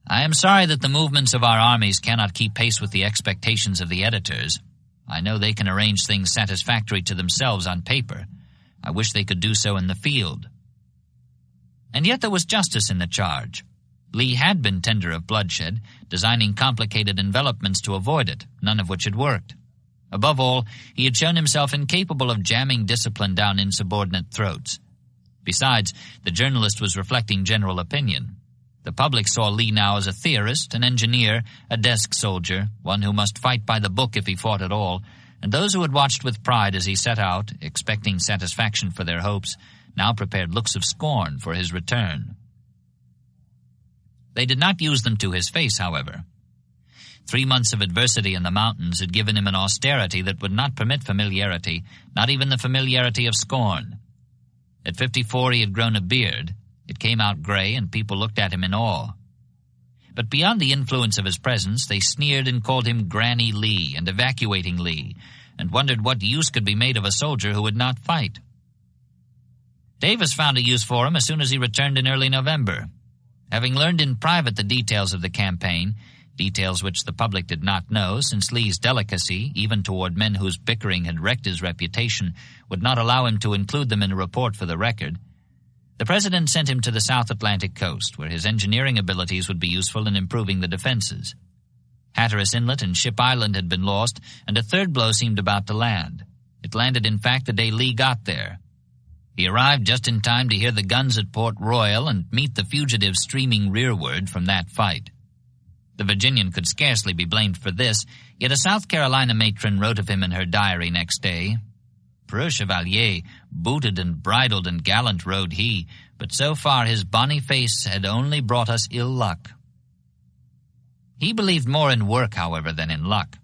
"I am sorry that the movements of our armies cannot keep pace with the expectations of the editors. I know they can arrange things satisfactory to themselves on paper. I wish they could do so in the field." And yet there was justice in the charge. Lee had been tender of bloodshed, designing complicated envelopments to avoid it, none of which had worked. Above all, he had shown himself incapable of jamming discipline down insubordinate throats. Besides, the journalist was reflecting general opinion. The public saw Lee now as a theorist, an engineer, a desk soldier, one who must fight by the book if he fought at all, and those who had watched with pride as he set out, expecting satisfaction for their hopes, now prepared looks of scorn for his return. They did not use them to his face, however. 3 months of adversity in the mountains had given him an austerity that would not permit familiarity, not even the familiarity of scorn. At 54 he had grown a beard. It came out gray, and people looked at him in awe. But beyond the influence of his presence, they sneered and called him Granny Lee and Evacuating Lee, and wondered what use could be made of a soldier who would not fight. Davis found a use for him as soon as he returned in early November. Having learned in private the details of the campaign, details which the public did not know, since Lee's delicacy, even toward men whose bickering had wrecked his reputation, would not allow him to include them in a report for the record, the President sent him to the South Atlantic coast, where his engineering abilities would be useful in improving the defenses. Hatteras Inlet and Ship Island had been lost, and a third blow seemed about to land. It landed, in fact, the day Lee got there. He arrived just in time to hear the guns at Port Royal and meet the fugitives streaming rearward from that fight. The Virginian could scarcely be blamed for this, yet a South Carolina matron wrote of him in her diary next day, "Preux chevalier, booted and bridled and gallant rode he, but so far his bonny face had only brought us ill luck." He believed more in work, however, than in luck.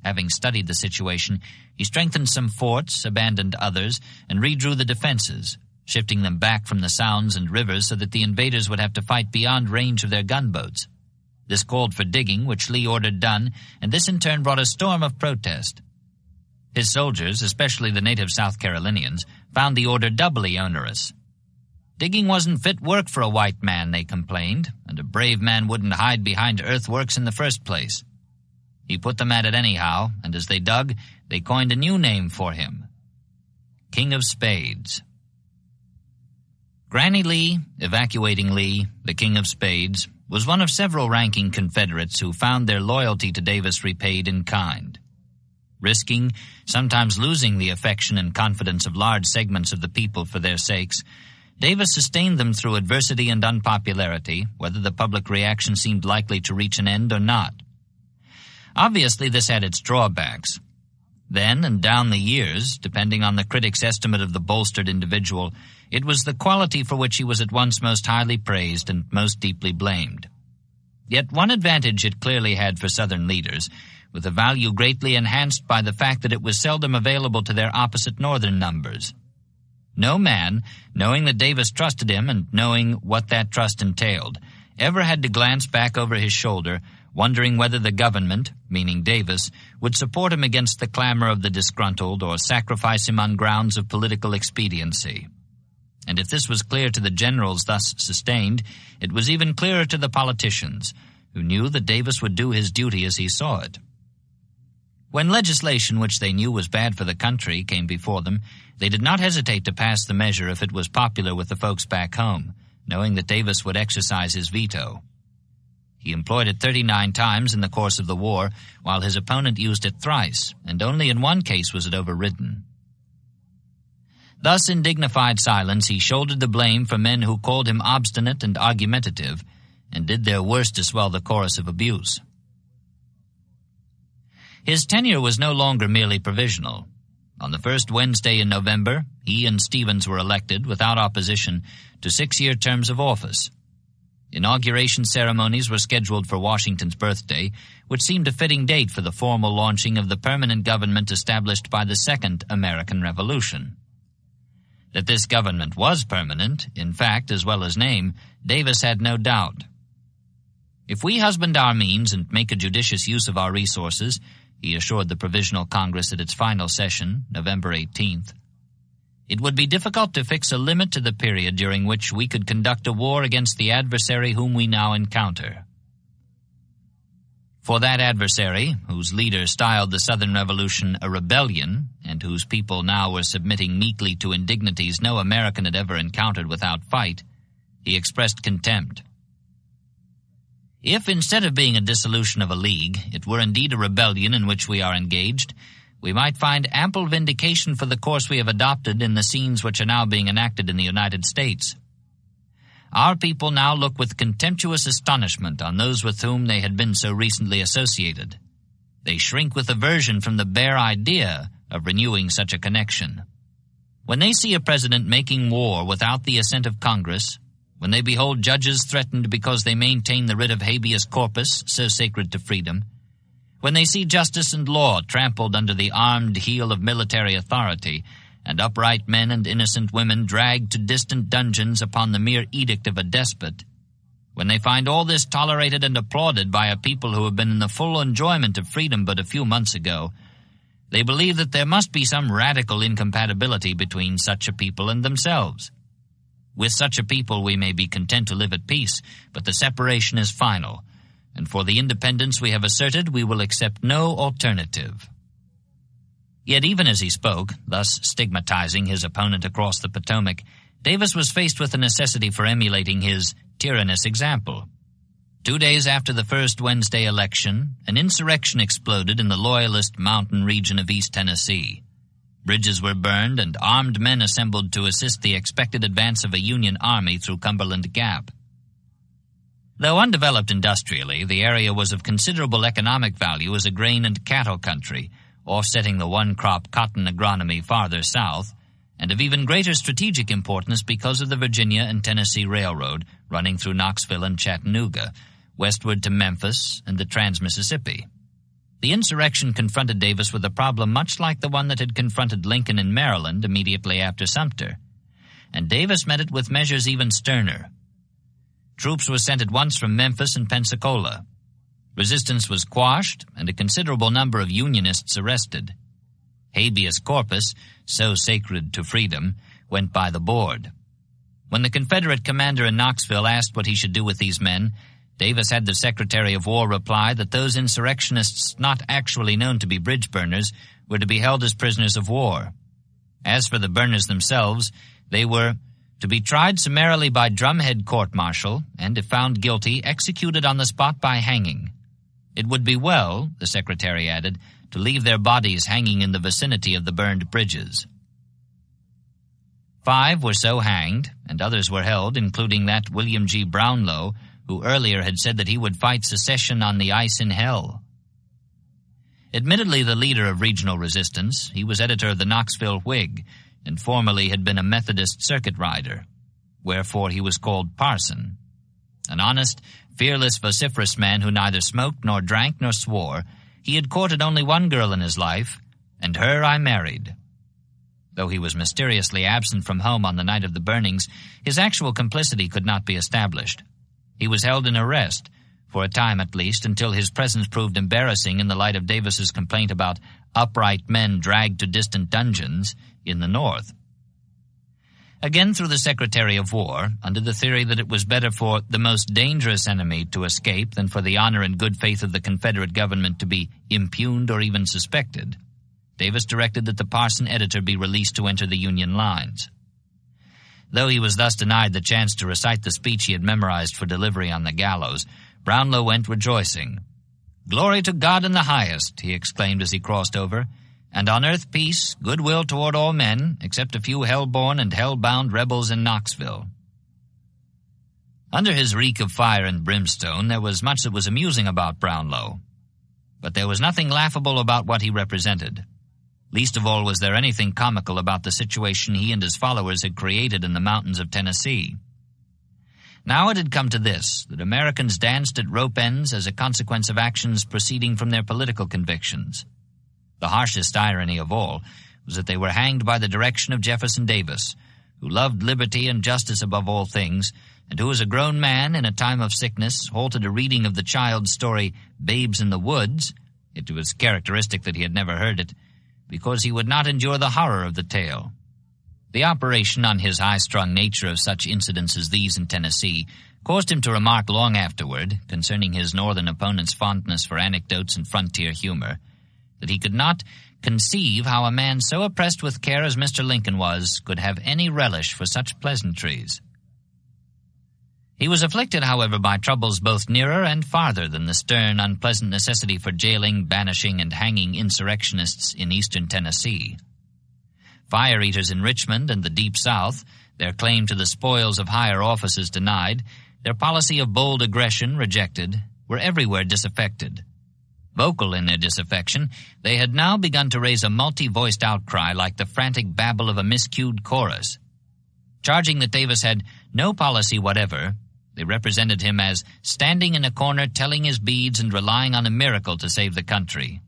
Having studied the situation, he strengthened some forts, abandoned others, and redrew the defenses, shifting them back from the sounds and rivers so that the invaders would have to fight beyond range of their gunboats. This called for digging, which Lee ordered done, and this in turn brought a storm of protest. His soldiers, especially the native South Carolinians, found the order doubly onerous. Digging wasn't fit work for a white man, they complained, and a brave man wouldn't hide behind earthworks in the first place. He put them at it anyhow, and as they dug, they coined a new name for him: King of Spades. Granny Lee, Evacuating Lee, the King of Spades, was one of several ranking Confederates who found their loyalty to Davis repaid in kind. Risking, sometimes losing the affection and confidence of large segments of the people for their sakes, Davis sustained them through adversity and unpopularity, whether the public reaction seemed likely to reach an end or not. Obviously, this had its drawbacks. Then and down the years, depending on the critic's estimate of the bolstered individual, it was the quality for which he was at once most highly praised and most deeply blamed. Yet one advantage it clearly had for Southern leaders, with a value greatly enhanced by the fact that it was seldom available to their opposite Northern numbers. No man, knowing that Davis trusted him and knowing what that trust entailed, ever had to glance back over his shoulder, wondering whether the government, meaning Davis, would support him against the clamor of the disgruntled or sacrifice him on grounds of political expediency. And if this was clear to the generals thus sustained, it was even clearer to the politicians, who knew that Davis would do his duty as he saw it. When legislation which they knew was bad for the country came before them, they did not hesitate to pass the measure if it was popular with the folks back home, knowing that Davis would exercise his veto. He employed it 39 times in the course of the war, while his opponent used it thrice, and only in one case was it overridden. Thus, in dignified silence, he shouldered the blame for men who called him obstinate and argumentative, and did their worst to swell the chorus of abuse. His tenure was no longer merely provisional. On the first Wednesday in November, he and Stevens were elected, without opposition, to 6-year terms of office. Inauguration ceremonies were scheduled for Washington's birthday, which seemed a fitting date for the formal launching of the permanent government established by the Second American Revolution. That this government was permanent, in fact as well as name, Davis had no doubt. If we husband our means and make a judicious use of our resources, he assured the Provisional Congress at its final session, November 18th, it would be difficult to fix a limit to the period during which we could conduct a war against the adversary whom we now encounter. For that adversary, whose leader styled the Southern Revolution a rebellion, and whose people now were submitting meekly to indignities no American had ever encountered without fight, he expressed contempt. If, instead of being a dissolution of a league, it were indeed a rebellion in which we are engaged, we might find ample vindication for the course we have adopted in the scenes which are now being enacted in the United States. Our people now look with contemptuous astonishment on those with whom they had been so recently associated. They shrink with aversion from the bare idea of renewing such a connection. When they see a president making war without the assent of Congress, when they behold judges threatened because they maintain the writ of habeas corpus, so sacred to freedom, when they see justice and law trampled under the armed heel of military authority, and upright men and innocent women dragged to distant dungeons upon the mere edict of a despot, when they find all this tolerated and applauded by a people who have been in the full enjoyment of freedom but a few months ago, they believe that there must be some radical incompatibility between such a people and themselves. With such a people we may be content to live at peace, but the separation is final, and for the independence we have asserted we will accept no alternative. Yet even as he spoke, thus stigmatizing his opponent across the Potomac, Davis was faced with the necessity for emulating his tyrannous example. 2 days after the first Wednesday election, an insurrection exploded in the Loyalist mountain region of East Tennessee. Bridges were burned and armed men assembled to assist the expected advance of a Union army through Cumberland Gap. Though undeveloped industrially, the area was of considerable economic value as a grain and cattle country, offsetting the one-crop cotton agronomy farther south, and of even greater strategic importance because of the Virginia and Tennessee Railroad running through Knoxville and Chattanooga, westward to Memphis and the Trans-Mississippi. The insurrection confronted Davis with a problem much like the one that had confronted Lincoln in Maryland immediately after Sumter, and Davis met it with measures even sterner. Troops were sent at once from Memphis and Pensacola. Resistance was quashed, and a considerable number of Unionists arrested. Habeas corpus, so sacred to freedom, went by the board. When the Confederate commander in Knoxville asked what he should do with these men, Davis had the Secretary of War reply that those insurrectionists not actually known to be bridge burners were to be held as prisoners of war. As for the burners themselves, they were to be tried summarily by drumhead court-martial and, if found guilty, executed on the spot by hanging. It would be well, the Secretary added, to leave their bodies hanging in the vicinity of the burned bridges. 5 were so hanged, and others were held, including that William G. Brownlow, who earlier had said that he would fight secession on the ice in hell. Admittedly the leader of regional resistance, he was editor of the Knoxville Whig, and formerly had been a Methodist circuit rider, wherefore he was called Parson. An honest, fearless, vociferous man who neither smoked nor drank nor swore, he had courted only one girl in his life, and her I married. Though he was mysteriously absent from home on the night of the burnings, his actual complicity could not be established. He was held in arrest, for a time at least, until his presence proved embarrassing in the light of Davis's complaint about upright men dragged to distant dungeons in the North. Again through the Secretary of War, under the theory that it was better for the most dangerous enemy to escape than for the honor and good faith of the Confederate government to be impugned or even suspected, Davis directed that the Parson editor be released to enter the Union lines. Though he was thus denied the chance to recite the speech he had memorized for delivery on the gallows, Brownlow went rejoicing. "Glory to God in the highest," he exclaimed as he crossed over, "and on earth peace, goodwill toward all men, except a few hell-born and hell-bound rebels in Knoxville." Under his reek of fire and brimstone, there was much that was amusing about Brownlow. But there was nothing laughable about what he represented. Least of all was there anything comical about the situation he and his followers had created in the mountains of Tennessee. Now it had come to this, that Americans danced at rope ends as a consequence of actions proceeding from their political convictions. The harshest irony of all was that they were hanged by the direction of Jefferson Davis, who loved liberty and justice above all things, and who as a grown man in a time of sickness halted a reading of the child's story Babes in the Woods. It was characteristic that he had never heard it, because he would not endure the horror of the tale. The operation on his high-strung nature of such incidents as these in Tennessee caused him to remark long afterward, concerning his northern opponent's fondness for anecdotes and frontier humor, that he could not conceive how a man so oppressed with care as Mr. Lincoln was could have any relish for such pleasantries. He was afflicted, however, by troubles both nearer and farther than the stern, unpleasant necessity for jailing, banishing, and hanging insurrectionists in eastern Tennessee. Fire-eaters in Richmond and the Deep South, their claim to the spoils of higher offices denied, their policy of bold aggression rejected, were everywhere disaffected. Vocal in their disaffection, they had now begun to raise a multi-voiced outcry like the frantic babble of a miscued chorus. Charging that Davis had no policy whatever, they represented him as standing in a corner telling his beads and relying on a miracle to save the country.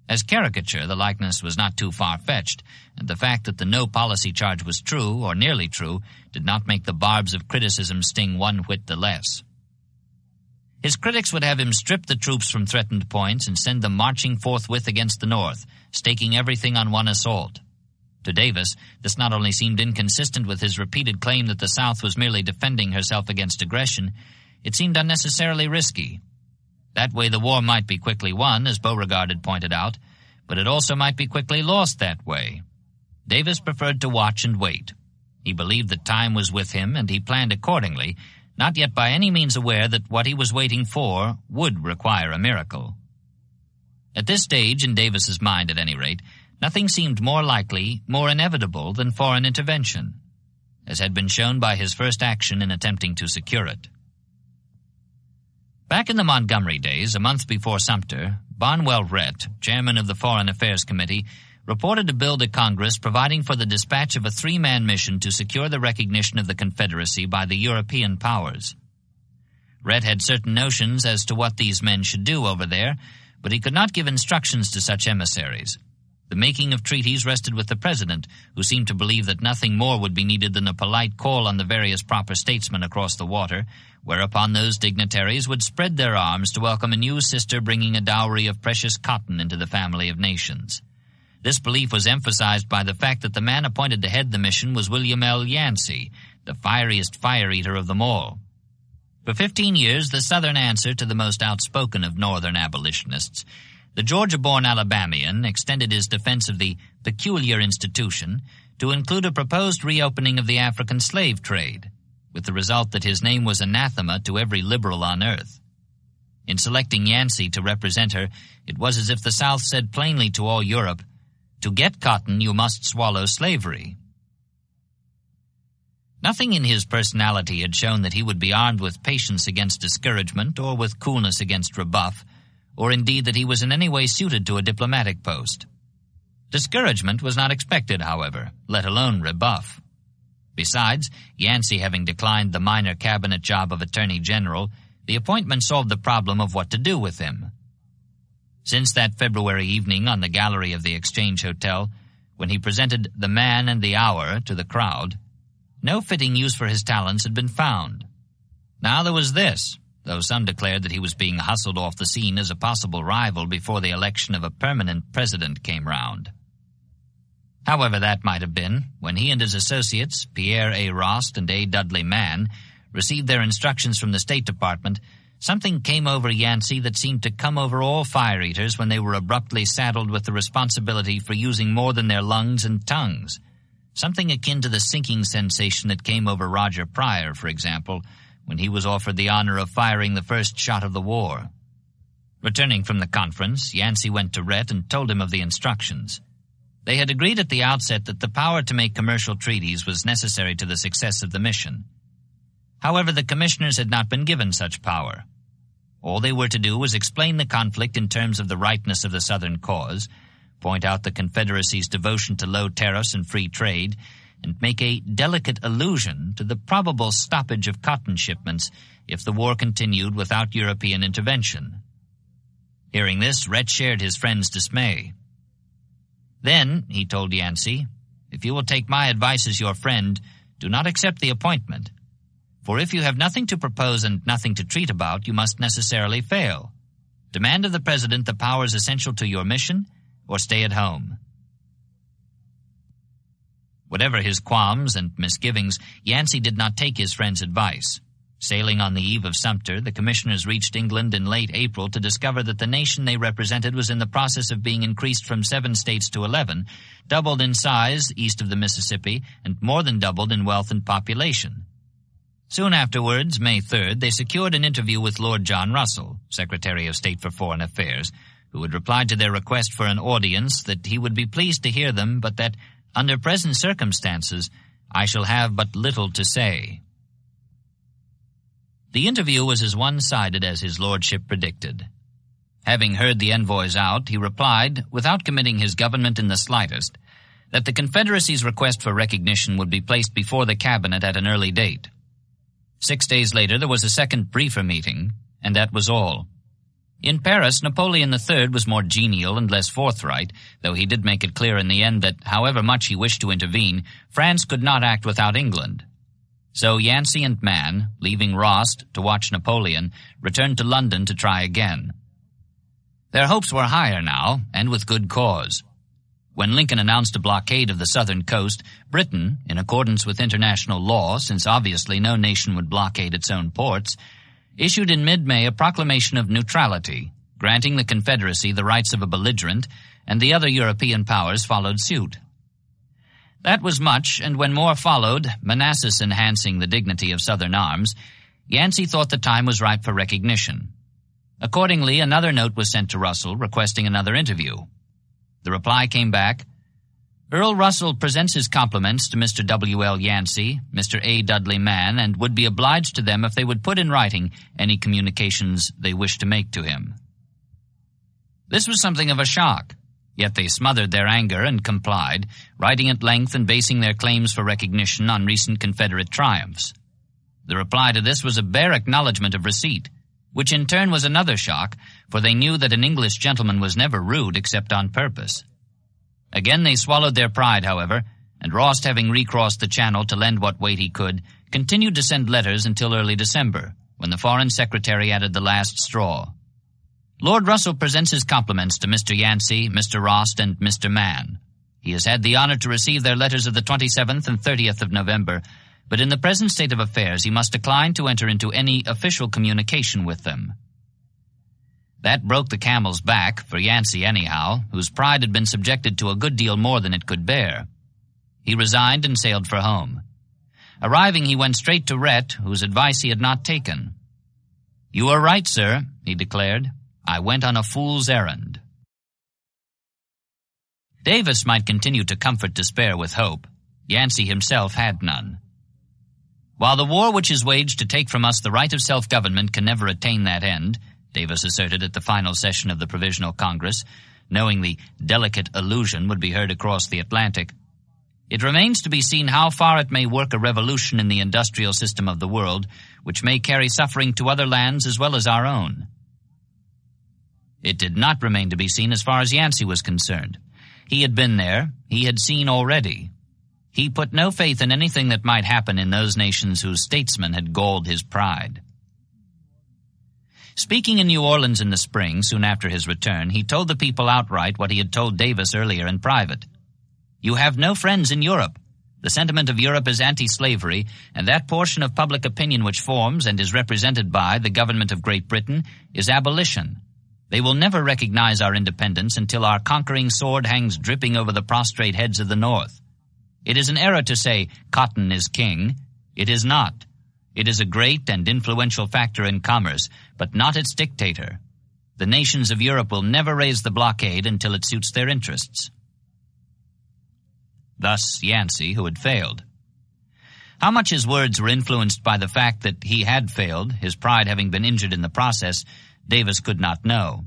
As caricature, the likeness was not too far-fetched, and the fact that the no-policy charge was true, or nearly true, did not make the barbs of criticism sting one whit the less. His critics would have him strip the troops from threatened points and send them marching forthwith against the North, staking everything on one assault. To Davis, this not only seemed inconsistent with his repeated claim that the South was merely defending herself against aggression, it seemed unnecessarily risky. That way the war might be quickly won, as Beauregard had pointed out, but it also might be quickly lost that way. Davis preferred to watch and wait. He believed that time was with him, and he planned accordingly, not yet by any means aware that what he was waiting for would require a miracle. At this stage, in Davis's mind at any rate, nothing seemed more likely, more inevitable than foreign intervention, as had been shown by his first action in attempting to secure it. Back in the Montgomery days, a month before Sumter, Barnwell Rhett, chairman of the Foreign Affairs Committee, reported a bill to Congress providing for the dispatch of a three-man mission to secure the recognition of the Confederacy by the European powers. Rhett had certain notions as to what these men should do over there, but he could not give instructions to such emissaries. The making of treaties rested with the president, who seemed to believe that nothing more would be needed than a polite call on the various proper statesmen across the water, whereupon those dignitaries would spread their arms to welcome a new sister bringing a dowry of precious cotton into the family of nations. This belief was emphasized by the fact that the man appointed to head the mission was William L. Yancey, the fieriest fire-eater of them all. For 15 years, the Southern answer to the most outspoken of Northern abolitionists, the Georgia-born Alabamian extended his defense of the peculiar institution to include a proposed reopening of the African slave trade, with the result that his name was anathema to every liberal on earth. In selecting Yancey to represent her, it was as if the South said plainly to all Europe, "To get cotton, you must swallow slavery." Nothing in his personality had shown that he would be armed with patience against discouragement or with coolness against rebuff, or indeed that he was in any way suited to a diplomatic post. Discouragement was not expected, however, let alone rebuff. Besides, Yancey having declined the minor cabinet job of Attorney General, the appointment solved the problem of what to do with him. Since that February evening on the gallery of the Exchange Hotel, when he presented The Man and the Hour to the crowd, no fitting use for his talents had been found. Now there was this, though some declared that he was being hustled off the scene as a possible rival before the election of a permanent president came round. However that might have been, when he and his associates, Pierre A. Rost and A. Dudley Mann, received their instructions from the State Department, something came over Yancey that seemed to come over all fire-eaters when they were abruptly saddled with the responsibility for using more than their lungs and tongues. Something akin to the sinking sensation that came over Roger Pryor, for example, when he was offered the honor of firing the first shot of the war. Returning from the conference, Yancey went to Rhett and told him of the instructions. They had agreed at the outset that the power to make commercial treaties was necessary to the success of the mission. However, the commissioners had not been given such power. All they were to do was explain the conflict in terms of the rightness of the Southern cause, point out the Confederacy's devotion to low tariffs and free trade, and make a delicate allusion to the probable stoppage of cotton shipments if the war continued without European intervention. Hearing this, Rhett shared his friend's dismay. Then, he told Yancey, if you will take my advice as your friend, do not accept the appointment. For if you have nothing to propose and nothing to treat about, you must necessarily fail. Demand of the President the powers essential to your mission, or stay at home. Whatever his qualms and misgivings, Yancey did not take his friend's advice. Sailing on the eve of Sumter, the commissioners reached England in late April to discover that the nation they represented was in the process of being increased from 7 states to 11, doubled in size east of the Mississippi, and more than doubled in wealth and population. Soon afterwards, May 3rd, they secured an interview with Lord John Russell, Secretary of State for Foreign Affairs, who had replied to their request for an audience that he would be pleased to hear them, but that, under present circumstances, I shall have but little to say. The interview was as one-sided as his lordship predicted. Having heard the envoys out, he replied, without committing his government in the slightest, that the Confederacy's request for recognition would be placed before the cabinet at an early date. 6 days later there was a second briefer meeting, and that was all. In Paris, Napoleon III was more genial and less forthright, though he did make it clear in the end that, however much he wished to intervene, France could not act without England. So Yancey and Mann, leaving Rost to watch Napoleon, returned to London to try again. Their hopes were higher now, and with good cause. When Lincoln announced a blockade of the southern coast, Britain, in accordance with international law, since obviously no nation would blockade its own ports, issued in mid-May a proclamation of neutrality, granting the Confederacy the rights of a belligerent, and the other European powers followed suit. That was much, and when more followed, Manassas enhancing the dignity of Southern arms, Yancey thought the time was ripe for recognition. Accordingly, another note was sent to Russell requesting another interview. The reply came back, Earl Russell presents his compliments to Mr. W. L. Yancey, Mr. A. Dudley Mann, and would be obliged to them if they would put in writing any communications they wish to make to him. This was something of a shock. Yet they smothered their anger and complied, writing at length and basing their claims for recognition on recent Confederate triumphs. The reply to this was a bare acknowledgment of receipt, which in turn was another shock, for they knew that an English gentleman was never rude except on purpose. Again they swallowed their pride, however, and Rost, having recrossed the Channel to lend what weight he could, continued to send letters until early December, when the Foreign Secretary added the last straw. Lord Russell presents his compliments to Mr. Yancey, Mr. Rost, and Mr. Mann. He has had the honor to receive their letters of the 27th and 30th of November, but in the present state of affairs he must decline to enter into any official communication with them. That broke the camel's back, for Yancey anyhow, whose pride had been subjected to a good deal more than it could bear. He resigned and sailed for home. Arriving, he went straight to Rhett, whose advice he had not taken. "You are right, sir," he declared. "I went on a fool's errand." Davis might continue to comfort despair with hope. Yancey himself had none. "While the war which is waged to take from us the right of self-government can never attain that end," Davis asserted at the final session of the Provisional Congress, knowing the delicate allusion would be heard across the Atlantic, It remains to be seen how far it may work a revolution in the industrial system of the world, which may carry suffering to other lands as well as our own. It did not remain to be seen as far as Yancey was concerned. He had been there. He had seen already. He put no faith in anything that might happen in those nations whose statesmen had galled his pride. Speaking in New Orleans in the spring, soon after his return, he told the people outright what he had told Davis earlier in private. "You have no friends in Europe. The sentiment of Europe is anti-slavery, and that portion of public opinion which forms and is represented by the government of Great Britain is abolition. They will never recognize our independence until our conquering sword hangs dripping over the prostrate heads of the North. It is an error to say cotton is king. It is not. It is a great and influential factor in commerce, but not its dictator. The nations of Europe will never raise the blockade until it suits their interests." Thus Yancey, who had failed. How much his words were influenced by the fact that he had failed, his pride having been injured in the process, Davis could not know.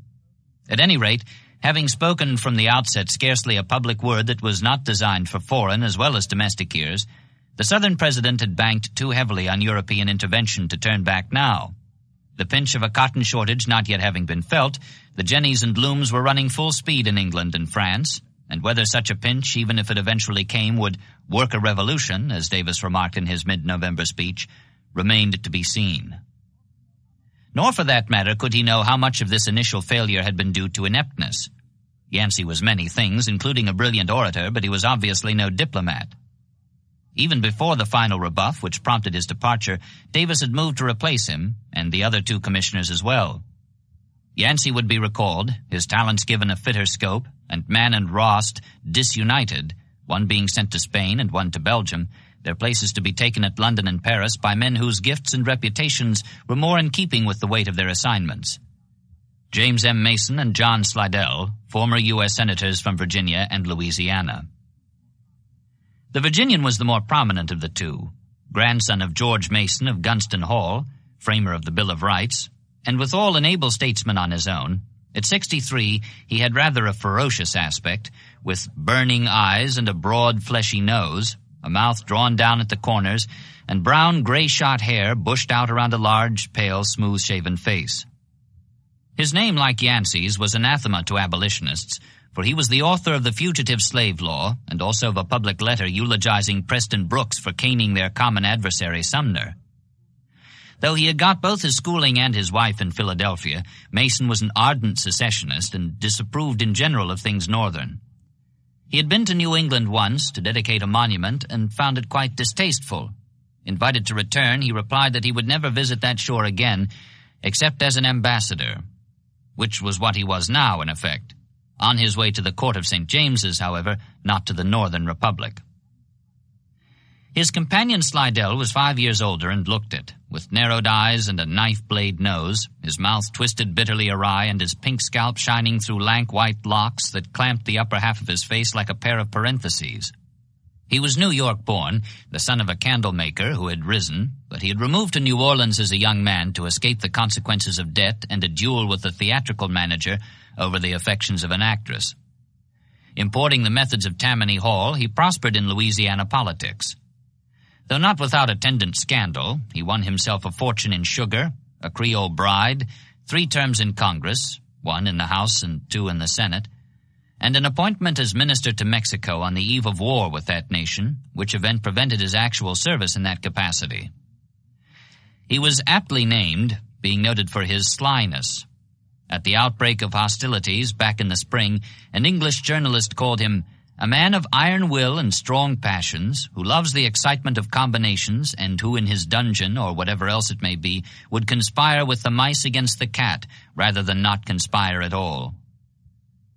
At any rate, having spoken from the outset scarcely a public word that was not designed for foreign as well as domestic ears, the Southern president had banked too heavily on European intervention to turn back now. The pinch of a cotton shortage not yet having been felt, the jennies and looms were running full speed in England and France, and whether such a pinch, even if it eventually came, would work a revolution, as Davis remarked in his mid-November speech, remained to be seen. Nor, for that matter, could he know how much of this initial failure had been due to ineptness. Yancey was many things, including a brilliant orator, but he was obviously no diplomat. Even before the final rebuff, which prompted his departure, Davis had moved to replace him, and the other two commissioners as well. Yancey would be recalled, his talents given a fitter scope, and Mann and Rost disunited, one being sent to Spain and one to Belgium, their places to be taken at London and Paris by men whose gifts and reputations were more in keeping with the weight of their assignments. James M. Mason and John Slidell, former U.S. Senators from Virginia and Louisiana. The Virginian was the more prominent of the two, grandson of George Mason of Gunston Hall, framer of the Bill of Rights, and withal an able statesman on his own. At 63, he had rather a ferocious aspect, with burning eyes and a broad, fleshy nose, a mouth drawn down at the corners, and brown, gray-shot hair bushed out around a large, pale, smooth-shaven face. His name, like Yancey's, was anathema to abolitionists, for he was the author of the Fugitive Slave Law and also of a public letter eulogizing Preston Brooks for caning their common adversary Sumter. Though he had got both his schooling and his wife in Philadelphia, Mason was an ardent secessionist and disapproved in general of things Northern. He had been to New England once to dedicate a monument and found it quite distasteful. Invited to return, he replied that he would never visit that shore again, except as an ambassador, which was what he was now, in effect. On his way to the court of St. James's, however, not to the Northern Republic. His companion Slidell was 5 years older and looked it, with narrowed eyes and a knife-blade nose, his mouth twisted bitterly awry and his pink scalp shining through lank white locks that clamped the upper half of his face like a pair of parentheses. He was New York-born, the son of a candle-maker who had risen, but he had removed to New Orleans as a young man to escape the consequences of debt and a duel with a theatrical manager over the affections of an actress. Importing the methods of Tammany Hall, he prospered in Louisiana politics. Though not without attendant scandal, he won himself a fortune in sugar, a Creole bride, 3 terms in Congress, 1 in the House and 2 in the Senate, and an appointment as minister to Mexico on the eve of war with that nation, which event prevented his actual service in that capacity. He was aptly named, being noted for his slyness. At the outbreak of hostilities back in the spring, an English journalist called him a man of iron will and strong passions, who loves the excitement of combinations and who in his dungeon, or whatever else it may be, would conspire with the mice against the cat rather than not conspire at all.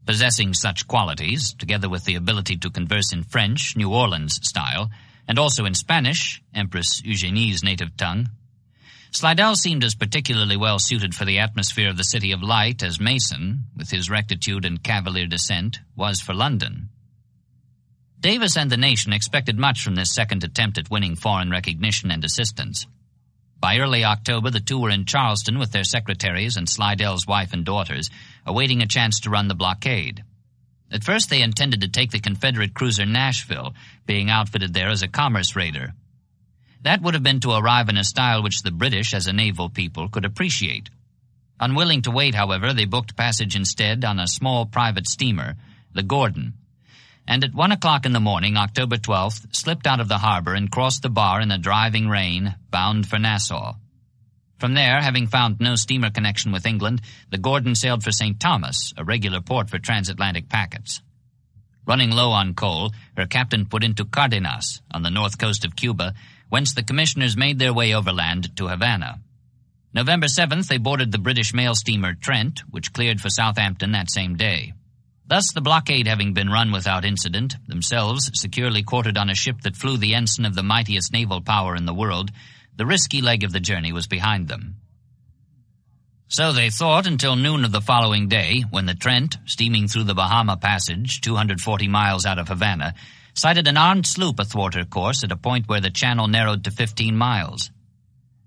Possessing such qualities, together with the ability to converse in French, New Orleans style, and also in Spanish, Empress Eugenie's native tongue, Slidell seemed as particularly well suited for the atmosphere of the City of Light as Mason, with his rectitude and cavalier descent, was for London. Davis and the nation expected much from this second attempt at winning foreign recognition and assistance. By early October, the two were in Charleston with their secretaries and Slidell's wife and daughters, awaiting a chance to run the blockade. At first they intended to take the Confederate cruiser Nashville, being outfitted there as a commerce raider. That would have been to arrive in a style which the British, as a naval people, could appreciate. Unwilling to wait, however, they booked passage instead on a small private steamer, the Gordon, and at 1 o'clock in the morning, October 12th, slipped out of the harbor and crossed the bar in the driving rain, bound for Nassau. From there, having found no steamer connection with England, the Gordon sailed for St. Thomas, a regular port for transatlantic packets. Running low on coal, her captain put into Cardenas, on the north coast of Cuba, whence the commissioners made their way overland to Havana. November 7th, they boarded the British mail steamer Trent, which cleared for Southampton that same day. Thus, the blockade having been run without incident, themselves securely quartered on a ship that flew the ensign of the mightiest naval power in the world, the risky leg of the journey was behind them. So they thought until noon of the following day, when the Trent, steaming through the Bahama Passage, 240 miles out of Havana, sighted an armed sloop athwart her course at a point where the channel narrowed to 15 miles.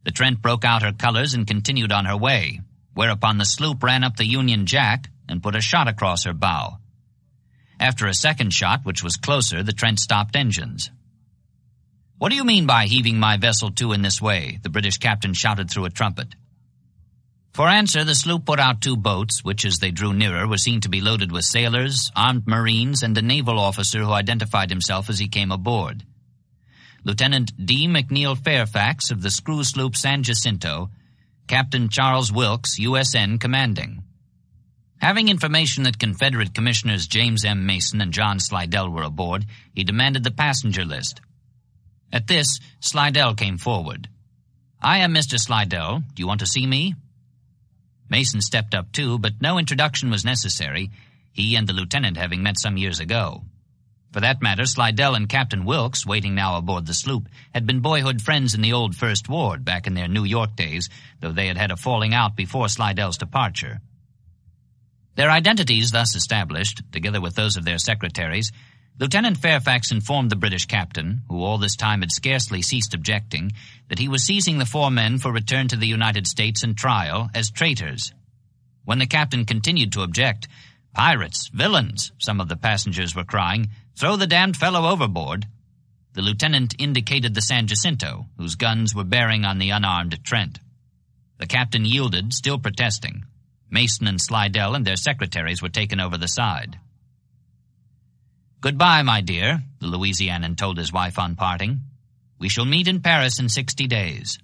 The Trent broke out her colors and continued on her way, whereupon the sloop ran up the Union Jack and put a shot across her bow. After a second shot, which was closer, the Trent stopped engines. "What do you mean by heaving my vessel to in this way?" the British captain shouted through a trumpet. For answer, the sloop put out 2 boats, which, as they drew nearer, were seen to be loaded with sailors, armed marines, and a naval officer who identified himself as he came aboard. Lieutenant D. McNeil Fairfax of the screw sloop San Jacinto, Captain Charles Wilkes, USN, commanding. Having information that Confederate Commissioners James M. Mason and John Slidell were aboard, he demanded the passenger list. At this, Slidell came forward. "I am Mr. Slidell. Do you want to see me?" Mason stepped up too, but no introduction was necessary, he and the lieutenant having met some years ago. For that matter, Slidell and Captain Wilkes, waiting now aboard the sloop, had been boyhood friends in the old First Ward back in their New York days, though they had had a falling out before Slidell's departure. Their identities thus established, together with those of their secretaries, Lieutenant Fairfax informed the British captain, who all this time had scarcely ceased objecting, that he was seizing the 4 men for return to the United States and trial as traitors. When the captain continued to object, "Pirates! Villains!" some of the passengers were crying, "Throw the damned fellow overboard!" the lieutenant indicated the San Jacinto, whose guns were bearing on the unarmed Trent. The captain yielded, still protesting. Mason and Slidell and their secretaries were taken over the side. "Goodbye, my dear," the Louisianian told his wife on parting. "We shall meet in Paris in 60 days.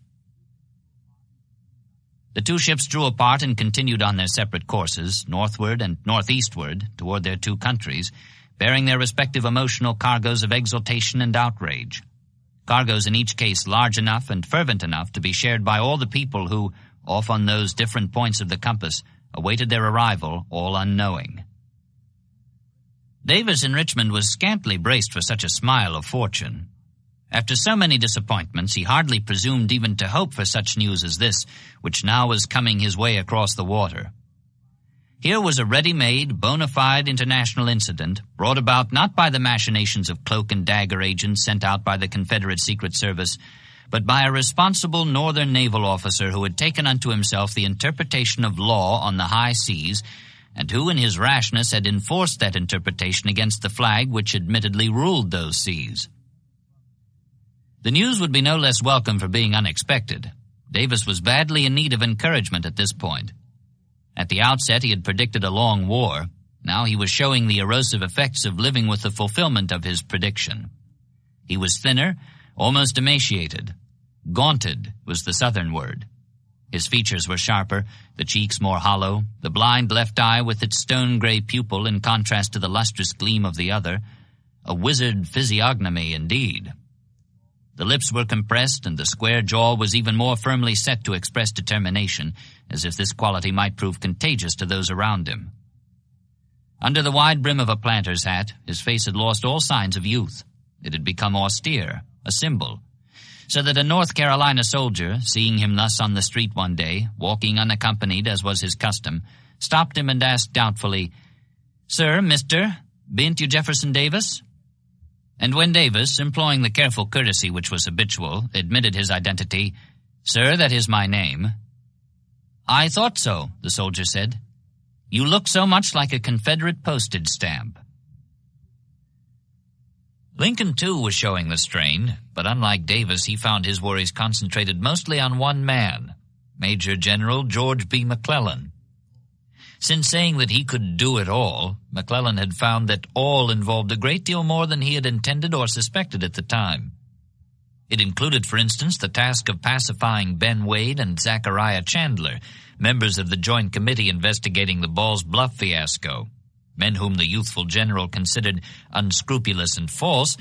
The 2 ships drew apart and continued on their separate courses, northward and northeastward, toward their 2 countries, bearing their respective emotional cargoes of exultation and outrage. Cargoes in each case large enough and fervent enough to be shared by all the people who, off on those different points of the compass, awaited their arrival, all unknowing. Davis in Richmond was scantly braced for such a smile of fortune. After so many disappointments, he hardly presumed even to hope for such news as this, which now was coming his way across the water. Here was a ready-made, bona fide international incident, brought about not by the machinations of cloak and dagger agents sent out by the Confederate Secret Service, but by a responsible Northern naval officer who had taken unto himself the interpretation of law on the high seas, and who in his rashness had enforced that interpretation against the flag which admittedly ruled those seas. The news would be no less welcome for being unexpected. Davis was badly in need of encouragement at this point. At the outset he had predicted a long war. Now he was showing the erosive effects of living with the fulfillment of his prediction. He was thinner, almost emaciated. Gaunted was the Southern word. His features were sharper, the cheeks more hollow, the blind left eye with its stone-gray pupil in contrast to the lustrous gleam of the other. A wizard physiognomy indeed. The lips were compressed, and the square jaw was even more firmly set to express determination, as if this quality might prove contagious to those around him. Under the wide brim of a planter's hat, his face had lost all signs of youth. It had become austere, a symbol, so that a North Carolina soldier, seeing him thus on the street one day, walking unaccompanied as was his custom, stopped him and asked doubtfully, "Sir, Mr., be'n't you Jefferson Davis?" And when Davis, employing the careful courtesy which was habitual, admitted his identity, "Sir, that is my name." "I thought so," the soldier said. "You look so much like a Confederate postage stamp." Lincoln, too, was showing the strain, but unlike Davis, he found his worries concentrated mostly on one man, Major General George B. McClellan. Since saying that he could do it all, McClellan had found that all involved a great deal more than he had intended or suspected at the time. It included, for instance, the task of pacifying Ben Wade and Zachariah Chandler, members of the Joint Committee investigating the Bluff fiasco, men whom the youthful general considered unscrupulous and false,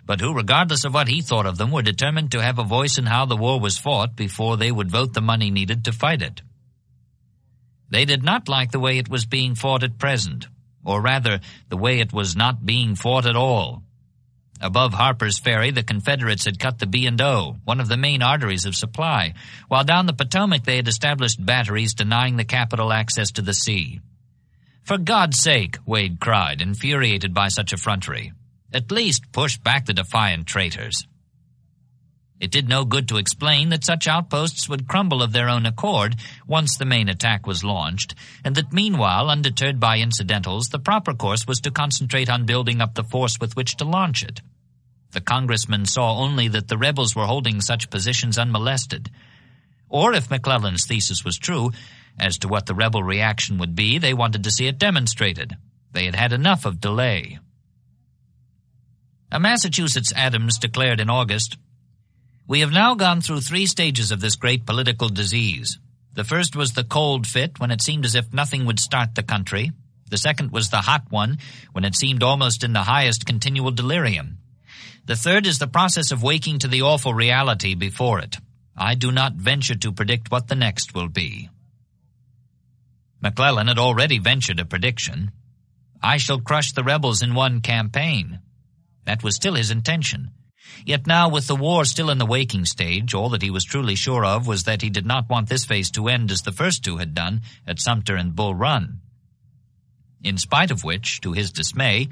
but who, regardless of what he thought of them, were determined to have a voice in how the war was fought before they would vote the money needed to fight it. They did not like the way it was being fought at present, or rather, the way it was not being fought at all. Above Harper's Ferry, the Confederates had cut the B&O, one of the main arteries of supply, while down the Potomac they had established batteries denying the capital access to the sea. "For God's sake," Wade cried, infuriated by such effrontery, "at least push back the defiant traitors." It did no good to explain that such outposts would crumble of their own accord once the main attack was launched, and that meanwhile, undeterred by incidentals, the proper course was to concentrate on building up the force with which to launch it. The congressmen saw only that the rebels were holding such positions unmolested. Or, if McClellan's thesis was true, as to what the rebel reaction would be, they wanted to see it demonstrated. They had had enough of delay. A Massachusetts Adams declared in August, "We have now gone through 3 stages of this great political disease. The first was the cold fit, when it seemed as if nothing would start the country. The second was the hot one, when it seemed almost in the highest continual delirium. The third is the process of waking to the awful reality before it. I do not venture to predict what the next will be." McClellan had already ventured a prediction. "I shall crush the rebels in one campaign." That was still his intention. Yet now, with the war still in the waking stage, all that he was truly sure of was that he did not want this phase to end as the first 2 had done at Sumter and Bull Run. In spite of which, to his dismay,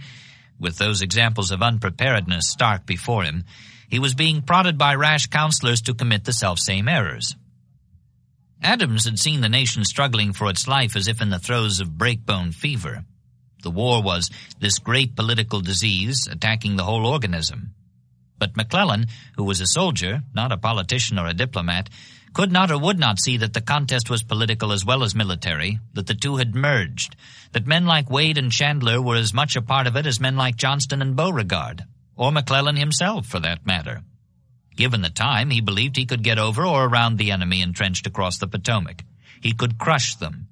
with those examples of unpreparedness stark before him, he was being prodded by rash counselors to commit the selfsame errors. Adams had seen the nation struggling for its life as if in the throes of breakbone fever. The war was this great political disease attacking the whole organism. But McClellan, who was a soldier, not a politician or a diplomat, could not or would not see that the contest was political as well as military, that the two had merged, that men like Wade and Chandler were as much a part of it as men like Johnston and Beauregard, or McClellan himself, for that matter. Given the time, he believed he could get over or around the enemy entrenched across the Potomac. He could crush them.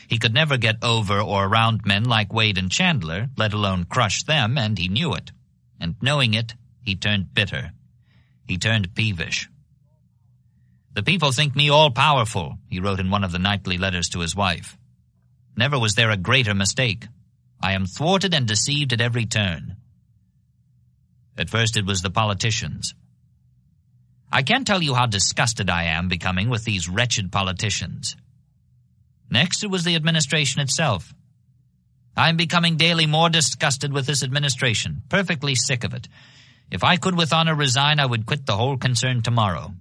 He could never get over or around men like Wade and Chandler, let alone crush them, and he knew it. And knowing it, he turned bitter. He turned peevish. "The people think me all-powerful," he wrote in one of the nightly letters to his wife. "Never was there a greater mistake. I am thwarted and deceived at every turn." At first it was the politicians. "I can't tell you how disgusted I am becoming with these wretched politicians." Next it was the administration itself. "I am becoming daily more disgusted with this administration, perfectly sick of it. If I could with honor resign, I would quit the whole concern tomorrow.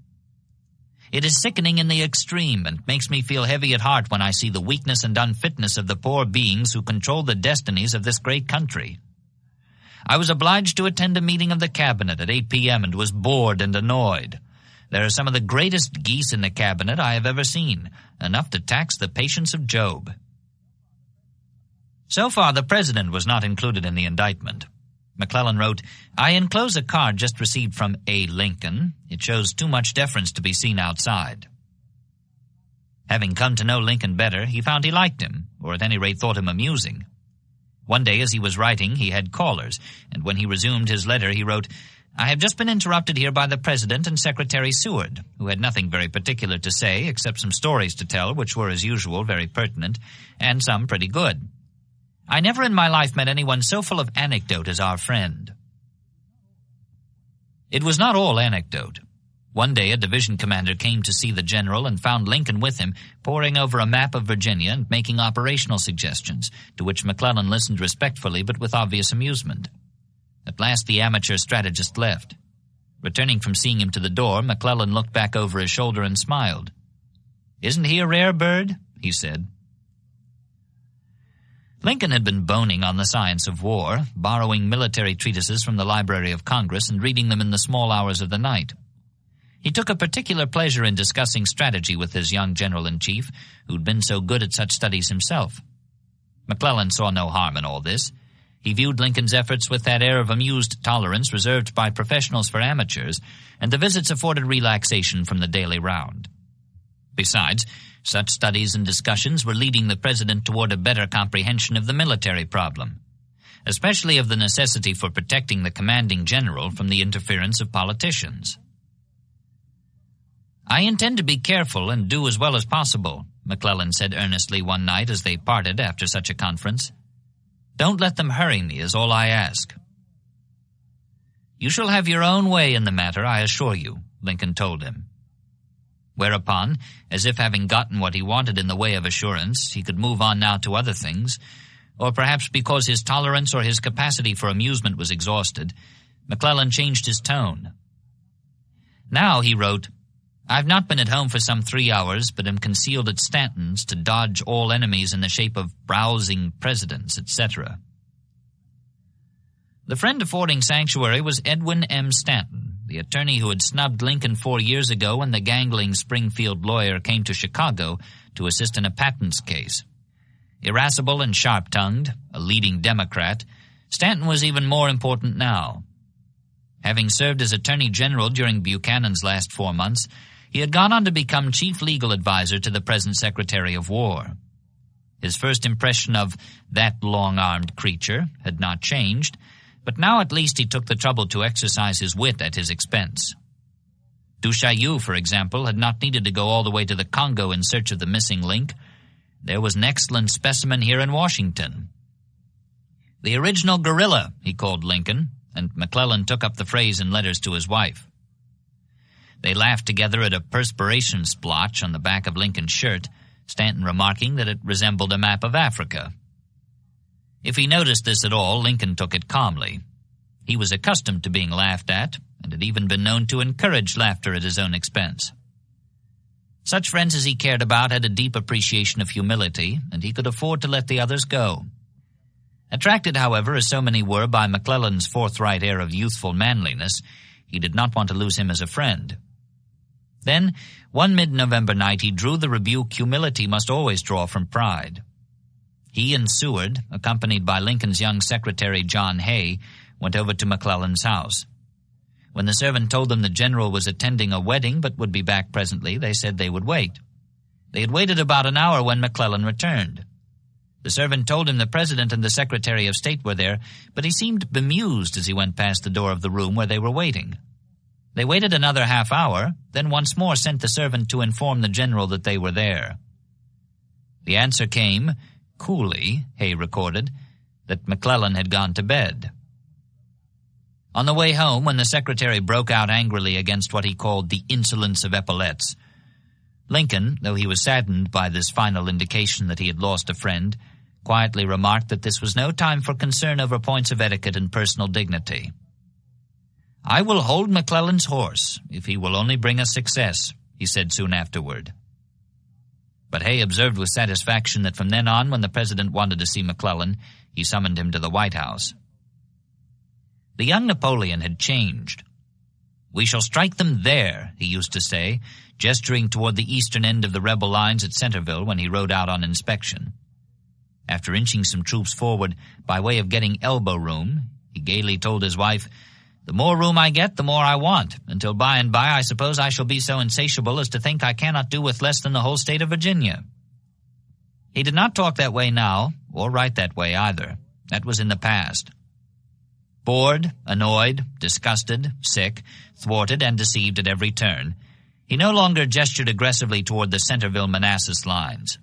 It is sickening in the extreme, and makes me feel heavy at heart when I see the weakness and unfitness of the poor beings who control the destinies of this great country. I was obliged to attend a meeting of the cabinet at 8 p.m. and was bored and annoyed. There are some of the greatest geese in the cabinet I have ever seen, enough to tax the patience of Job." So far, the president was not included in the indictment. McClellan wrote, "I enclose a card just received from A. Lincoln. It shows too much deference to be seen outside." Having come to know Lincoln better, he found he liked him, or at any rate thought him amusing. One day as he was writing, he had callers, and when he resumed his letter, he wrote, "I have just been interrupted here by the President and Secretary Seward, who had nothing very particular to say, except some stories to tell, which were, as usual, very pertinent, and some pretty good. I never in my life met anyone so full of anecdote as our friend." It was not all anecdote. One day a division commander came to see the general and found Lincoln with him, poring over a map of Virginia and making operational suggestions, to which McClellan listened respectfully but with obvious amusement. At last the amateur strategist left. Returning from seeing him to the door, McClellan looked back over his shoulder and smiled. "Isn't he a rare bird?" he said. Lincoln had been boning on the science of war, borrowing military treatises from the Library of Congress and reading them in the small hours of the night. He took a particular pleasure in discussing strategy with his young general-in-chief, who'd been so good at such studies himself. McClellan saw no harm in all this. He viewed Lincoln's efforts with that air of amused tolerance reserved by professionals for amateurs, and the visits afforded relaxation from the daily round. Besides, such studies and discussions were leading the president toward a better comprehension of the military problem, especially of the necessity for protecting the commanding general from the interference of politicians. "I intend to be careful and do as well as possible," McClellan said earnestly one night as they parted after such a conference. "Don't let them hurry me is all I ask." "You shall have your own way in the matter, I assure you," Lincoln told him. Whereupon, as if having gotten what he wanted in the way of assurance, he could move on now to other things, or perhaps because his tolerance or his capacity for amusement was exhausted, McClellan changed his tone. Now, he wrote, "I've not been at home for some 3 hours, but am concealed at Stanton's to dodge all enemies in the shape of browsing presidents, etc." The friend affording sanctuary was Edwin M. Stanton, the attorney who had snubbed Lincoln 4 years ago when the gangling Springfield lawyer came to Chicago to assist in a patents case. Irascible and sharp-tongued, a leading Democrat, Stanton was even more important now. Having served as Attorney General during Buchanan's last 4 months, he had gone on to become chief legal advisor to the present Secretary of War. His first impression of that long-armed creature had not changed, but now at least he took the trouble to exercise his wit at his expense. Du Chaillu, for example, had not needed to go all the way to the Congo in search of the missing link. There was an excellent specimen here in Washington. "The original guerrilla," he called Lincoln, and McClellan took up the phrase in letters to his wife. They laughed together at a perspiration splotch on the back of Lincoln's shirt, Stanton remarking that it resembled a map of Africa. If he noticed this at all, Lincoln took it calmly. He was accustomed to being laughed at, and had even been known to encourage laughter at his own expense. Such friends as he cared about had a deep appreciation of humility, and he could afford to let the others go. Attracted, however, as so many were by McClellan's forthright air of youthful manliness, he did not want to lose him as a friend. Then, one mid-November night, he drew the rebuke humility must always draw from pride. He and Seward, accompanied by Lincoln's young secretary John Hay, went over to McClellan's house. When the servant told them the general was attending a wedding but would be back presently, they said they would wait. They had waited about an hour when McClellan returned. The servant told him the President and the Secretary of State were there, but he seemed bemused as he went past the door of the room where they were waiting. They waited another half hour, then once more sent the servant to inform the general that they were there. The answer came, coolly, Hay recorded, that McClellan had gone to bed. On the way home, when the secretary broke out angrily against what he called the insolence of epaulets, Lincoln, though he was saddened by this final indication that he had lost a friend, quietly remarked that this was no time for concern over points of etiquette and personal dignity. "I will hold McClellan's horse, if he will only bring us success," he said soon afterward. But Hay observed with satisfaction that from then on, when the president wanted to see McClellan, he summoned him to the White House. The young Napoleon had changed. "We shall strike them there," he used to say, gesturing toward the eastern end of the rebel lines at Centerville when he rode out on inspection. After inching some troops forward by way of getting elbow room, he gaily told his wife, "The more room I get, the more I want, until by and by I suppose I shall be so insatiable as to think I cannot do with less than the whole state of Virginia." He did not talk that way now, or write that way either. That was in the past. Bored, annoyed, disgusted, sick, thwarted, and deceived at every turn, he no longer gestured aggressively toward the Centerville Manassas lines.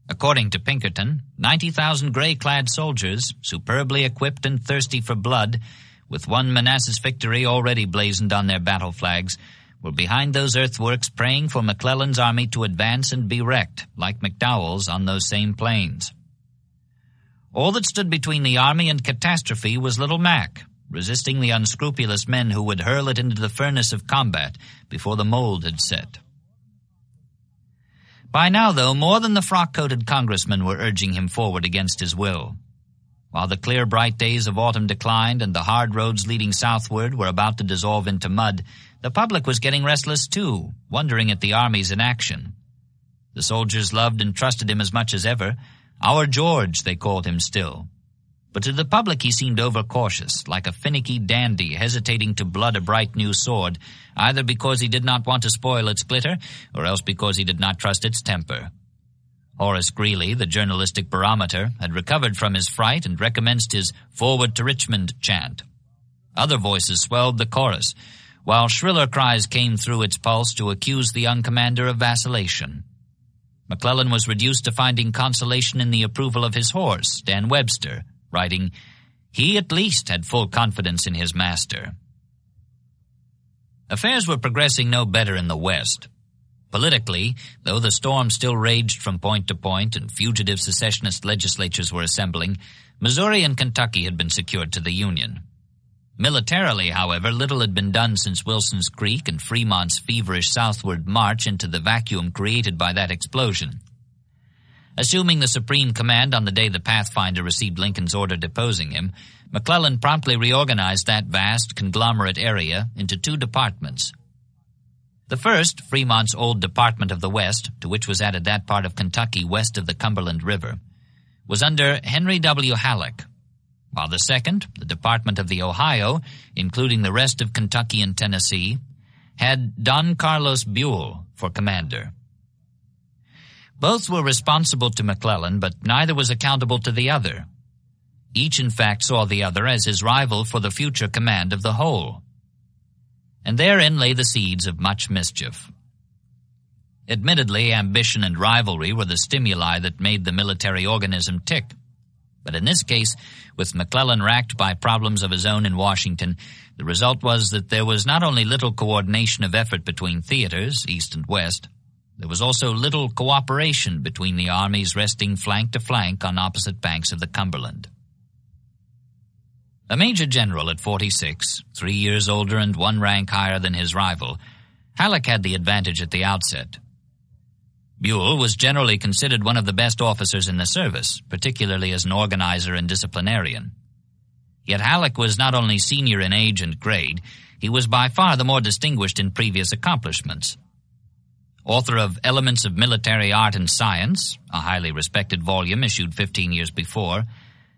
According to Pinkerton, 90,000 gray-clad soldiers, superbly equipped and thirsty for blood, with one Manassas victory already blazoned on their battle flags, were behind those earthworks praying for McClellan's army to advance and be wrecked, like McDowell's on those same plains. All that stood between the army and catastrophe was Little Mac, resisting the unscrupulous men who would hurl it into the furnace of combat before the mold had set. By now, though, more than the frock-coated congressmen were urging him forward against his will. While the clear, bright days of autumn declined and the hard roads leading southward were about to dissolve into mud, the public was getting restless too, wondering at the Army's inaction. The soldiers loved and trusted him as much as ever. Our George, they called him still. But to the public he seemed overcautious, like a finicky dandy hesitating to blood a bright new sword, either because he did not want to spoil its glitter, or else because he did not trust its temper. Horace Greeley, the journalistic barometer, had recovered from his fright and recommenced his "Forward to Richmond" chant. Other voices swelled the chorus, while shriller cries came through its pulse to accuse the young commander of vacillation. McClellan was reduced to finding consolation in the approval of his horse, Dan Webster, writing, "He at least had full confidence in his master." Affairs were progressing no better in the West. Politically, though the storm still raged from point to point and fugitive secessionist legislatures were assembling, Missouri and Kentucky had been secured to the Union. Militarily, however, little had been done since Wilson's Creek and Fremont's feverish southward march into the vacuum created by that explosion. Assuming the supreme command on the day the Pathfinder received Lincoln's order deposing him, McClellan promptly reorganized that vast, conglomerate area into two departments. The first, Fremont's old Department of the West, to which was added that part of Kentucky west of the Cumberland River, was under Henry W. Halleck, while the second, the Department of the Ohio, including the rest of Kentucky and Tennessee, had Don Carlos Buell for commander. Both were responsible to McClellan, but neither was accountable to the other. Each, in fact, saw the other as his rival for the future command of the whole. And therein lay the seeds of much mischief. Admittedly, ambition and rivalry were the stimuli that made the military organism tick. But in this case, with McClellan racked by problems of his own in Washington, the result was that there was not only little coordination of effort between theaters, east and west, there was also little cooperation between the armies resting flank to flank on opposite banks of the Cumberland. A major general at 46, 3 years older and one rank higher than his rival, Halleck had the advantage at the outset. Buell was generally considered one of the best officers in the service, particularly as an organizer and disciplinarian. Yet Halleck was not only senior in age and grade, he was by far the more distinguished in previous accomplishments. Author of Elements of Military Art and Science, a highly respected volume issued 15 years before,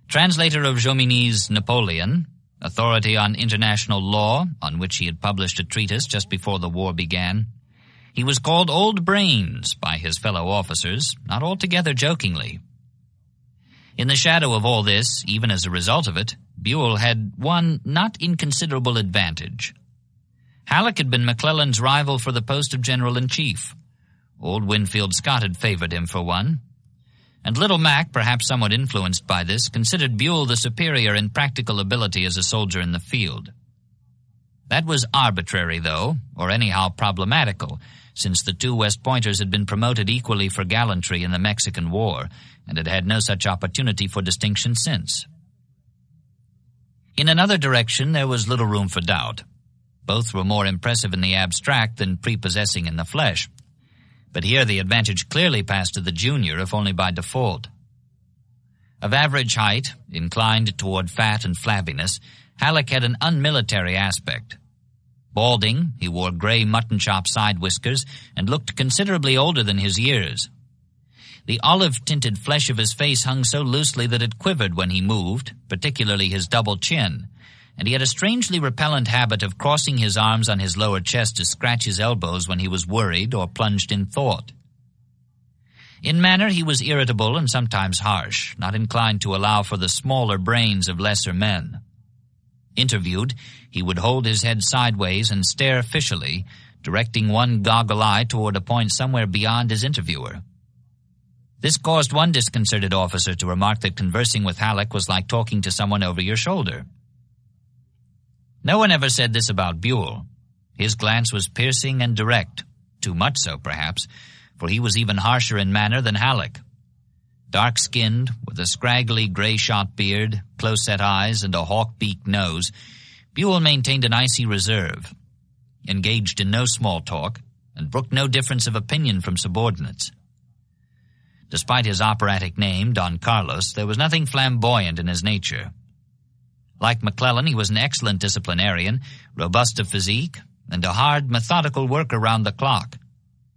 translator of Jomini's Napoleon, authority on international law, on which he had published a treatise just before the war began, he was called Old Brains by his fellow officers, not altogether jokingly. In the shadow of all this, even as a result of it, Buell had one not inconsiderable advantage. Halleck had been McClellan's rival for the post of General-in-Chief. Old Winfield Scott had favored him for one. And Little Mac, perhaps somewhat influenced by this, considered Buell the superior in practical ability as a soldier in the field. That was arbitrary, though, or anyhow problematical, since the two West Pointers had been promoted equally for gallantry in the Mexican War, and had had no such opportunity for distinction since. In another direction, there was little room for doubt. Both were more impressive in the abstract than prepossessing in the flesh. But here the advantage clearly passed to the junior, if only by default. Of average height, inclined toward fat and flabbiness, Halleck had an unmilitary aspect. Balding, he wore gray mutton-chop side whiskers and looked considerably older than his years. The olive-tinted flesh of his face hung so loosely that it quivered when he moved, particularly his double chin, and he had a strangely repellent habit of crossing his arms on his lower chest to scratch his elbows when he was worried or plunged in thought. In manner he was irritable and sometimes harsh, not inclined to allow for the smaller brains of lesser men. Interviewed, he would hold his head sideways and stare fishily, directing one goggle eye toward a point somewhere beyond his interviewer. This caused one disconcerted officer to remark that conversing with Halleck was like talking to someone over your shoulder. No one ever said this about Buell. His glance was piercing and direct, too much so, perhaps, for he was even harsher in manner than Halleck. Dark-skinned, with a scraggly gray-shot beard, close-set eyes, and a hawk-beaked nose, Buell maintained an icy reserve, engaged in no small talk, and brooked no difference of opinion from subordinates. Despite his operatic name, Don Carlos, there was nothing flamboyant in his nature. Like McClellan, he was an excellent disciplinarian, robust of physique, and a hard, methodical worker round the clock.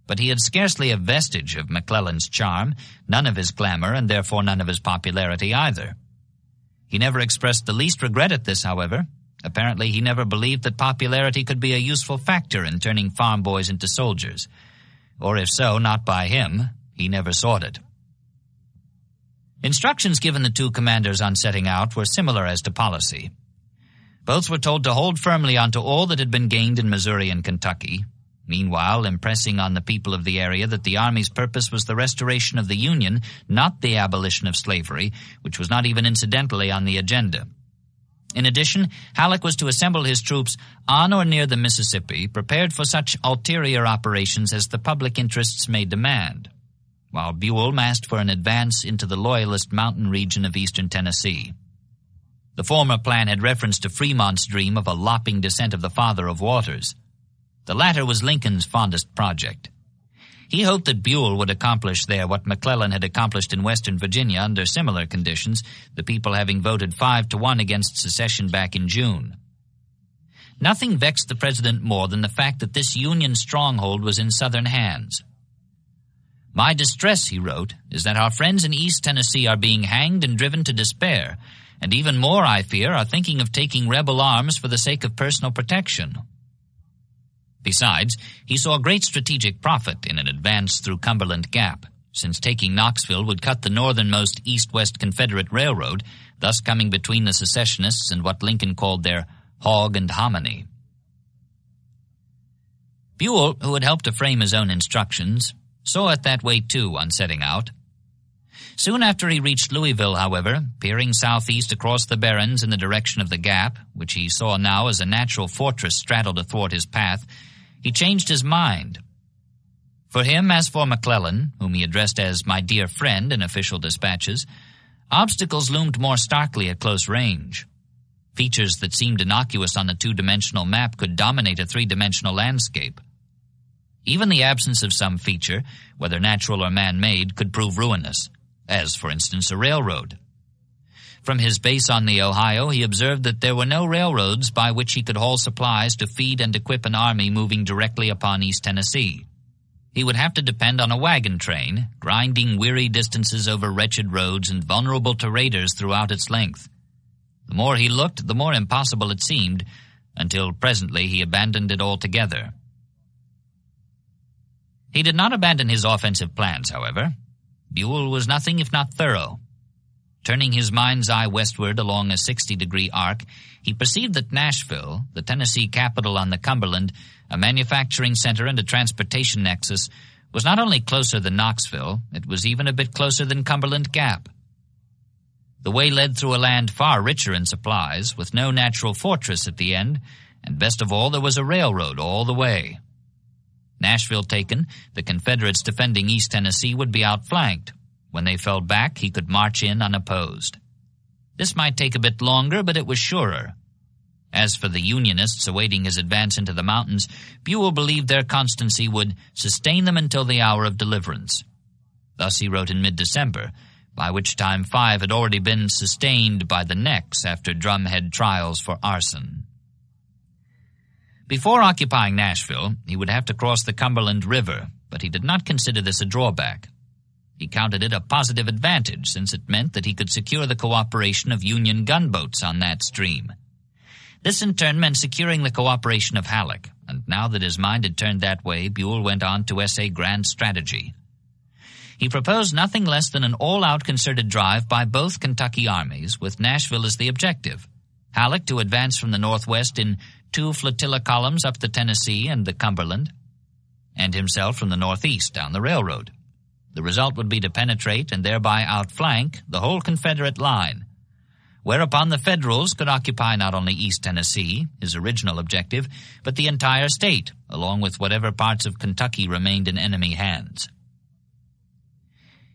But he had scarcely a vestige of McClellan's charm, none of his glamour, and therefore none of his popularity either. He never expressed the least regret at this, however. Apparently he never believed that popularity could be a useful factor in turning farm boys into soldiers. Or if so, not by him. He never sought it. Instructions given the two commanders on setting out were similar as to policy. Both were told to hold firmly onto all that had been gained in Missouri and Kentucky, meanwhile impressing on the people of the area that the Army's purpose was the restoration of the Union, not the abolition of slavery, which was not even incidentally on the agenda. In addition, Halleck was to assemble his troops on or near the Mississippi, prepared for such ulterior operations as the public interests may demand, while Buell massed for an advance into the Loyalist mountain region of eastern Tennessee. The former plan had reference to Fremont's dream of a lopping descent of the Father of Waters. The latter was Lincoln's fondest project. He hoped that Buell would accomplish there what McClellan had accomplished in western Virginia under similar conditions, the people having voted 5-1 against secession back in June. Nothing vexed the president more than the fact that this Union stronghold was in Southern hands. "My distress," he wrote, "is that our friends in East Tennessee are being hanged and driven to despair, and even more, I fear, are thinking of taking rebel arms for the sake of personal protection." Besides, he saw great strategic profit in an advance through Cumberland Gap, since taking Knoxville would cut the northernmost east-west Confederate railroad, thus coming between the secessionists and what Lincoln called their hog and hominy. Buell, who had helped to frame his own instructions, saw it that way too on setting out. Soon after he reached Louisville, however, peering southeast across the barrens in the direction of the Gap, which he saw now as a natural fortress straddled athwart his path, he changed his mind. For him, as for McClellan, whom he addressed as "my dear friend" in official dispatches, obstacles loomed more starkly at close range. Features that seemed innocuous on a two-dimensional map could dominate a three-dimensional landscape. Even the absence of some feature, whether natural or man-made, could prove ruinous, as, for instance, a railroad. From his base on the Ohio, he observed that there were no railroads by which he could haul supplies to feed and equip an army moving directly upon East Tennessee. He would have to depend on a wagon train, grinding weary distances over wretched roads and vulnerable to raiders throughout its length. The more he looked, the more impossible it seemed, until presently he abandoned it altogether. He did not abandon his offensive plans, however. Buell was nothing if not thorough. Turning his mind's eye westward along a 60-degree arc, he perceived that Nashville, the Tennessee capital on the Cumberland, a manufacturing center and a transportation nexus, was not only closer than Knoxville, it was even a bit closer than Cumberland Gap. The way led through a land far richer in supplies, with no natural fortress at the end, and best of all, there was a railroad all the way. Nashville taken, the Confederates defending East Tennessee would be outflanked. When they fell back, he could march in unopposed. This might take a bit longer, but it was surer. As for the Unionists awaiting his advance into the mountains, Buell believed their constancy would sustain them until the hour of deliverance. Thus he wrote in mid-December, by which time 5 had already been sustained by the necks after drumhead trials for arson. Before occupying Nashville, he would have to cross the Cumberland River, but he did not consider this a drawback. He counted it a positive advantage, since it meant that he could secure the cooperation of Union gunboats on that stream. This in turn meant securing the cooperation of Halleck, and now that his mind had turned that way, Buell went on to essay grand strategy. He proposed nothing less than an all-out concerted drive by both Kentucky armies, with Nashville as the objective. Halleck to advance from the northwest in 2 flotilla columns up the Tennessee and the Cumberland, and himself from the northeast down the railroad. The result would be to penetrate and thereby outflank the whole Confederate line, whereupon the Federals could occupy not only East Tennessee, his original objective, but the entire state, along with whatever parts of Kentucky remained in enemy hands.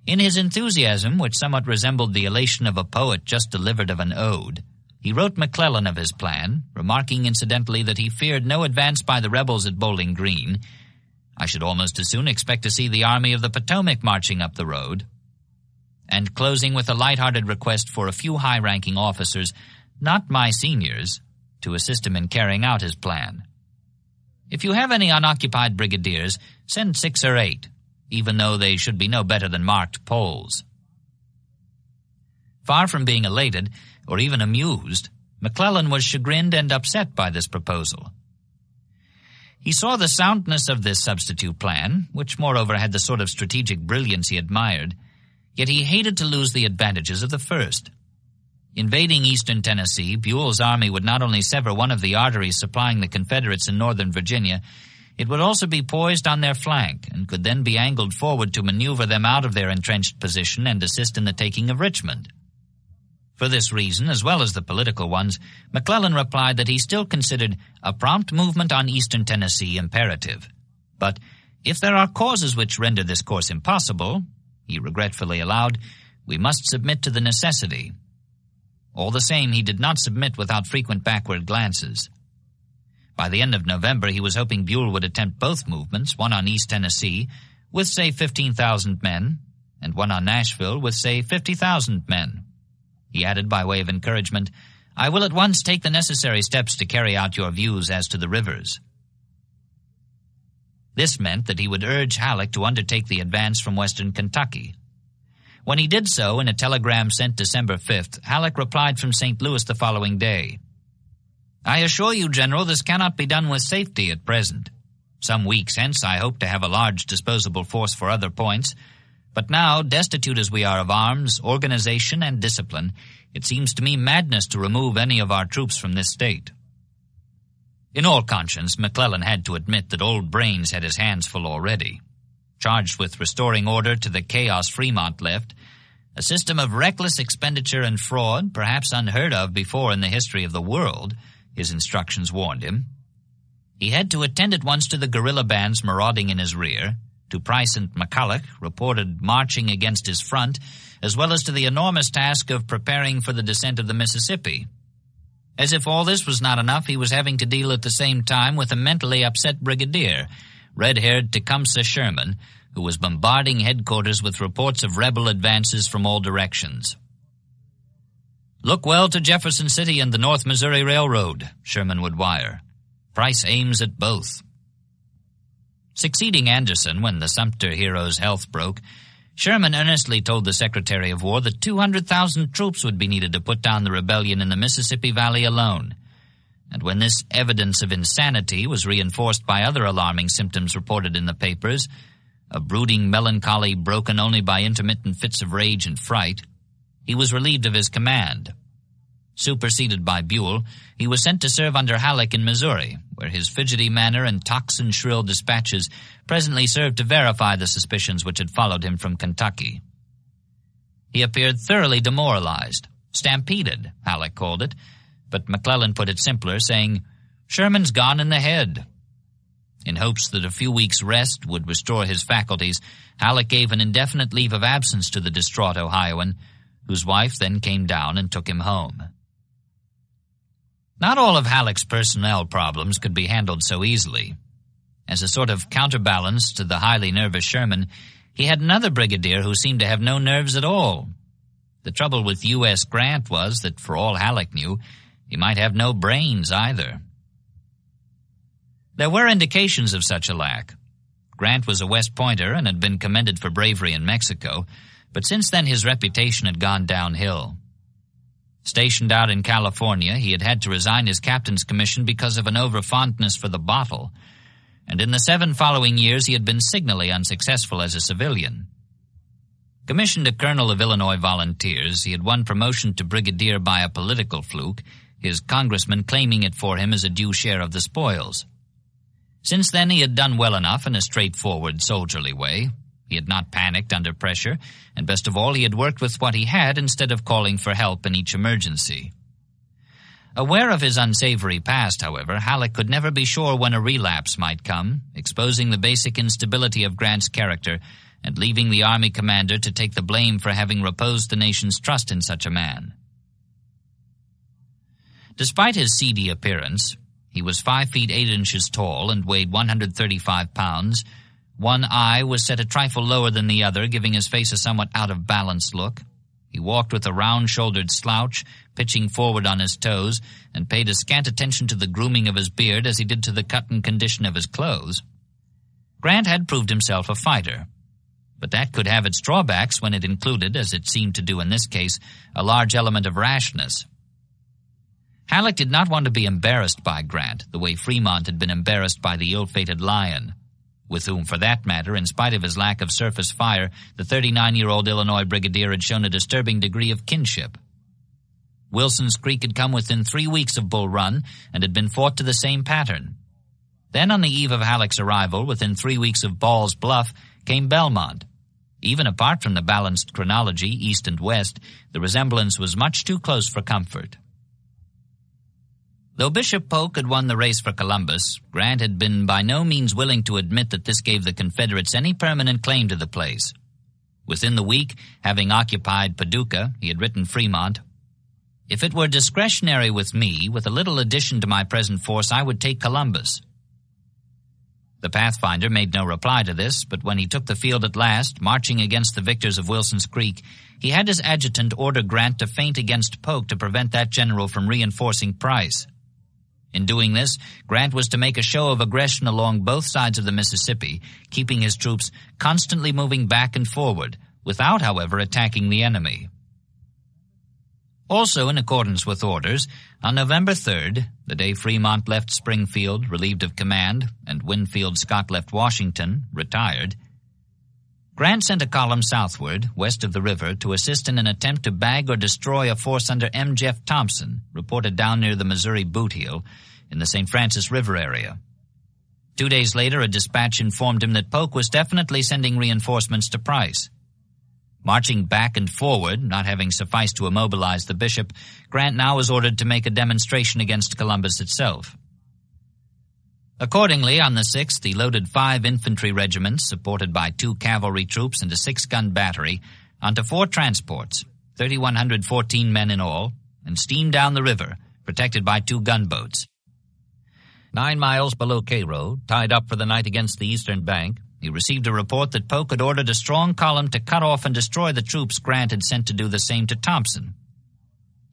In his enthusiasm, which somewhat resembled the elation of a poet just delivered of an ode, he wrote McClellan of his plan, remarking incidentally that he feared no advance by the rebels at Bowling Green. "I should almost as soon expect to see the Army of the Potomac marching up the road. and closing with a light-hearted request for a few high-ranking officers, not my seniors, to assist him in carrying out his plan. If you have any unoccupied brigadiers, send 6 or 8, even though they should be no better than marked Poles. Far from being elated, or even amused, McClellan was chagrined and upset by this proposal. He saw the soundness of this substitute plan, which moreover had the sort of strategic brilliance he admired, yet he hated to lose the advantages of the first. Invading eastern Tennessee, Buell's army would not only sever one of the arteries supplying the Confederates in northern Virginia, it would also be poised on their flank and could then be angled forward to maneuver them out of their entrenched position and assist in the taking of Richmond. For this reason, as well as the political ones, McClellan replied that he still considered a prompt movement on eastern Tennessee imperative. But if there are causes which render this course impossible, he regretfully allowed, we must submit to the necessity. All the same, he did not submit without frequent backward glances. By the end of November, he was hoping Buell would attempt both movements, one on East Tennessee, with, say, 15,000 men, and one on Nashville, with, say, 50,000 men. He added by way of encouragement, I will at once take the necessary steps to carry out your views as to the rivers. This meant that he would urge Halleck to undertake the advance from western Kentucky. When he did so, in a telegram sent December 5th, Halleck replied from St. Louis the following day, I assure you, General, this cannot be done with safety at present. Some weeks hence I hope to have a large disposable force for other points, but now, destitute as we are of arms, organization, and discipline, it seems to me madness to remove any of our troops from this state. In all conscience, McClellan had to admit that Old Brains had his hands full already. Charged with restoring order to the chaos Fremont left, a system of reckless expenditure and fraud, perhaps unheard of before in the history of the world, his instructions warned him. He had to attend at once to the guerrilla bands marauding in his rear, to Price and McCulloch, reported marching against his front, as well as to the enormous task of preparing for the descent of the Mississippi. As if all this was not enough, he was having to deal at the same time with a mentally upset brigadier, red-haired Tecumseh Sherman, who was bombarding headquarters with reports of rebel advances from all directions. Look well to Jefferson City and the North Missouri Railroad, Sherman would wire. Price aims at both. Succeeding Anderson when the Sumter hero's health broke, Sherman earnestly told the Secretary of War that 200,000 troops would be needed to put down the rebellion in the Mississippi Valley alone. And when this evidence of insanity was reinforced by other alarming symptoms reported in the papers, a brooding melancholy broken only by intermittent fits of rage and fright, he was relieved of his command. Superseded by Buell, he was sent to serve under Halleck in Missouri, where his fidgety manner and tocsin-shrill dispatches presently served to verify the suspicions which had followed him from Kentucky. He appeared thoroughly demoralized, stampeded, Halleck called it, but McClellan put it simpler, saying, Sherman's gone in the head. In hopes that a few weeks' rest would restore his faculties, Halleck gave an indefinite leave of absence to the distraught Ohioan, whose wife then came down and took him home. Not all of Halleck's personnel problems could be handled so easily. As a sort of counterbalance to the highly nervous Sherman, he had another brigadier who seemed to have no nerves at all. The trouble with U.S. Grant was that, for all Halleck knew, he might have no brains either. There were indications of such a lack. Grant was a West Pointer and had been commended for bravery in Mexico, but since then his reputation had gone downhill. Stationed out in California, he had had to resign his captain's commission because of an over-fondness for the bottle, and in the 7 following years he had been signally unsuccessful as a civilian. Commissioned a colonel of Illinois Volunteers, he had won promotion to brigadier by a political fluke, his congressman claiming it for him as a due share of the spoils. Since then he had done well enough in a straightforward, soldierly way. He had not panicked under pressure, and best of all, he had worked with what he had instead of calling for help in each emergency. Aware of his unsavory past, however, Halleck could never be sure when a relapse might come, exposing the basic instability of Grant's character and leaving the army commander to take the blame for having reposed the nation's trust in such a man. Despite his seedy appearance, he was 5 feet 8 inches tall and weighed 135 pounds, One eye was set a trifle lower than the other, giving his face a somewhat out-of-balance look. He walked with a round-shouldered slouch, pitching forward on his toes, and paid as scant attention to the grooming of his beard as he did to the cut and condition of his clothes. Grant had proved himself a fighter, but that could have its drawbacks when it included, as it seemed to do in this case, a large element of rashness. Halleck did not want to be embarrassed by Grant, the way Fremont had been embarrassed by the ill-fated Lyon, with whom, for that matter, in spite of his lack of surface fire, the 39-year-old Illinois brigadier had shown a disturbing degree of kinship. Wilson's Creek had come within 3 weeks of Bull Run and had been fought to the same pattern. Then, on the eve of Halleck's arrival, within 3 weeks of Ball's Bluff, came Belmont. Even apart from the balanced chronology, east and west, the resemblance was much too close for comfort. Though Bishop Polk had won the race for Columbus, Grant had been by no means willing to admit that this gave the Confederates any permanent claim to the place. Within the week, having occupied Paducah, he had written Fremont, "If it were discretionary with me, with a little addition to my present force, I would take Columbus." The Pathfinder made no reply to this, but when he took the field at last, marching against the victors of Wilson's Creek, he had his adjutant order Grant to feint against Polk to prevent that general from reinforcing Price. In doing this, Grant was to make a show of aggression along both sides of the Mississippi, keeping his troops constantly moving back and forward, without, however, attacking the enemy. Also, in accordance with orders, on November 3rd, the day Fremont left Springfield, relieved of command, and Winfield Scott left Washington, retired, Grant sent a column southward, west of the river, to assist in an attempt to bag or destroy a force under M. Jeff Thompson, reported down near the Missouri Boot Heel, in the St. Francis River area. 2 days later, a dispatch informed him that Polk was definitely sending reinforcements to Price. Marching back and forward, not having sufficed to immobilize the bishop, Grant now was ordered to make a demonstration against Columbus itself. Accordingly, on the 6th, he loaded 5 infantry regiments, supported by 2 cavalry troops and a 6-gun battery, onto 4 transports, 3,114 men in all, and steamed down the river, protected by 2 gunboats. 9 miles below Cairo, tied up for the night against the eastern bank, he received a report that Polk had ordered a strong column to cut off and destroy the troops Grant had sent to do the same to Thompson.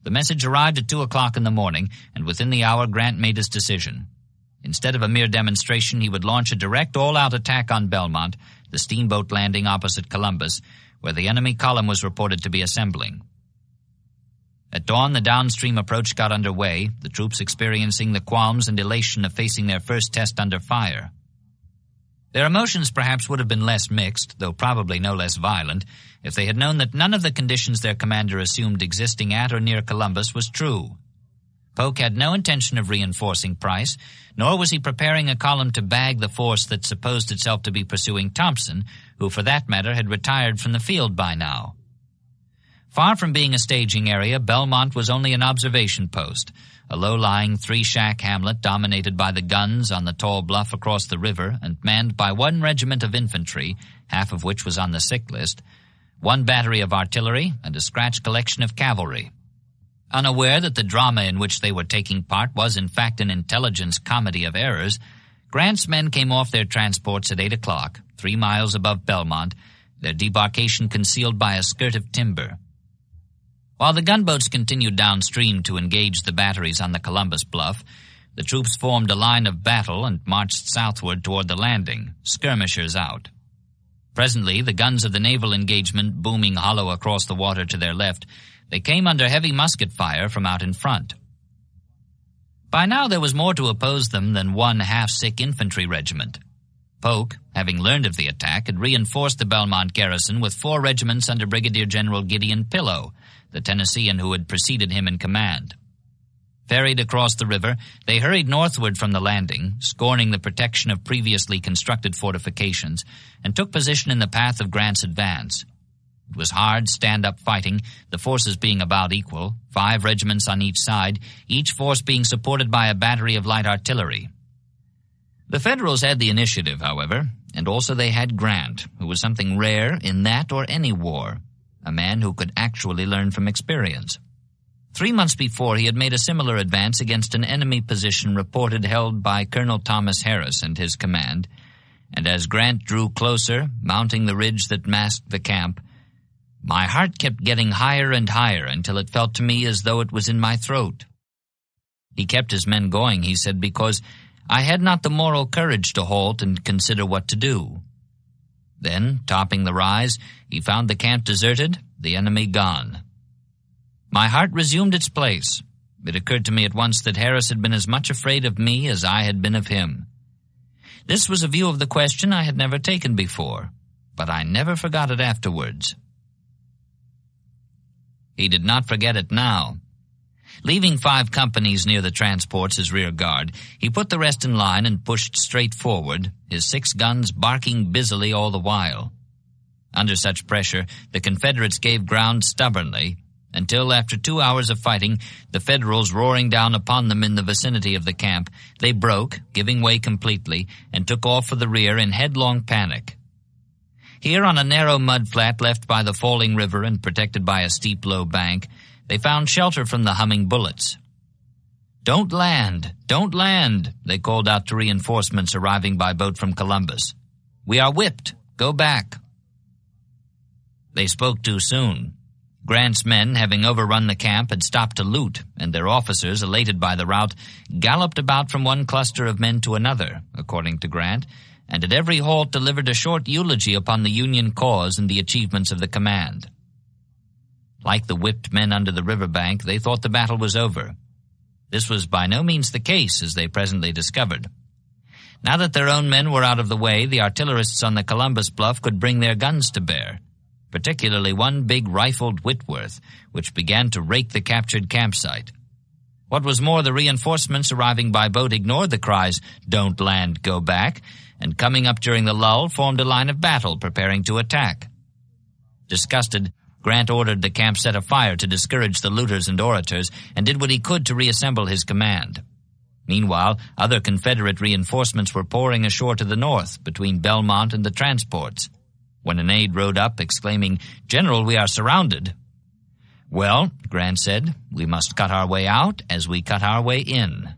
The message arrived at 2 o'clock in the morning, and within the hour Grant made his decision. Instead of a mere demonstration, he would launch a direct all-out attack on Belmont, the steamboat landing opposite Columbus, where the enemy column was reported to be assembling. At dawn, the downstream approach got underway, the troops experiencing the qualms and elation of facing their first test under fire. Their emotions perhaps would have been less mixed, though probably no less violent, if they had known that none of the conditions their commander assumed existing at or near Columbus was true. Polk had no intention of reinforcing Price, nor was he preparing a column to bag the force that supposed itself to be pursuing Thompson, who, for that matter, had retired from the field by now. Far from being a staging area, Belmont was only an observation post, a low-lying 3-shack hamlet dominated by the guns on the tall bluff across the river and manned by 1 regiment of infantry, half of which was on the sick list, 1 battery of artillery, and a scratch collection of cavalry. Unaware that the drama in which they were taking part was in fact an intelligence comedy of errors, Grant's men came off their transports at 8 o'clock, 3 miles above Belmont, their debarkation concealed by a skirt of timber. While the gunboats continued downstream to engage the batteries on the Columbus Bluff, the troops formed a line of battle and marched southward toward the landing, skirmishers out. Presently, the guns of the naval engagement booming hollow across the water to their left, they came under heavy musket fire from out in front. By now there was more to oppose them than 1 half-sick infantry regiment. Polk, having learned of the attack, had reinforced the Belmont garrison with 4 regiments under Brigadier General Gideon Pillow, the Tennessean who had preceded him in command. Ferried across the river, they hurried northward from the landing, scorning the protection of previously constructed fortifications, and took position in the path of Grant's advance. It was hard stand-up fighting, the forces being about equal, 5 regiments on each side, each force being supported by a battery of light artillery. The Federals had the initiative, however, and also they had Grant, who was something rare in that or any war, a man who could actually learn from experience. 3 months before, he had made a similar advance against an enemy position reported held by Colonel Thomas Harris and his command, and as Grant drew closer, mounting the ridge that masked the camp, my heart kept getting higher and higher until it felt to me as though it was in my throat. He kept his men going, he said, because I had not the moral courage to halt and consider what to do. Then, topping the rise, he found the camp deserted, the enemy gone. My heart resumed its place. It occurred to me at once that Harris had been as much afraid of me as I had been of him. This was a view of the question I had never taken before, but I never forgot it afterwards. He did not forget it now. Leaving 5 companies near the transports as rear guard, he put the rest in line and pushed straight forward, his 6 guns barking busily all the while. Under such pressure, the Confederates gave ground stubbornly, until after 2 hours of fighting, the Federals roaring down upon them in the vicinity of the camp, they broke, giving way completely, and took off for the rear in headlong panic. Here on a narrow mud flat left by the falling river and protected by a steep low bank, they found shelter from the humming bullets. "Don't land! Don't land!" they called out to reinforcements arriving by boat from Columbus. "We are whipped! Go back!" They spoke too soon. Grant's men, having overrun the camp, had stopped to loot, and their officers, elated by the rout, galloped about from one cluster of men to another, according to Grant, and at every halt delivered a short eulogy upon the Union cause and the achievements of the command. Like the whipped men under the riverbank, they thought the battle was over. This was by no means the case, as they presently discovered. Now that their own men were out of the way, the artillerists on the Columbus bluff could bring their guns to bear, particularly one big rifled Whitworth, which began to rake the captured campsite. What was more, the reinforcements arriving by boat ignored the cries, "Don't land, go back," and coming up during the lull, formed a line of battle, preparing to attack. Disgusted, Grant ordered the camp set afire to discourage the looters and orators, and did what he could to reassemble his command. Meanwhile, other Confederate reinforcements were pouring ashore to the north, between Belmont and the transports, when an aide rode up, exclaiming, "General, we are surrounded." "Well," Grant said, "we must cut our way out as we cut our way in."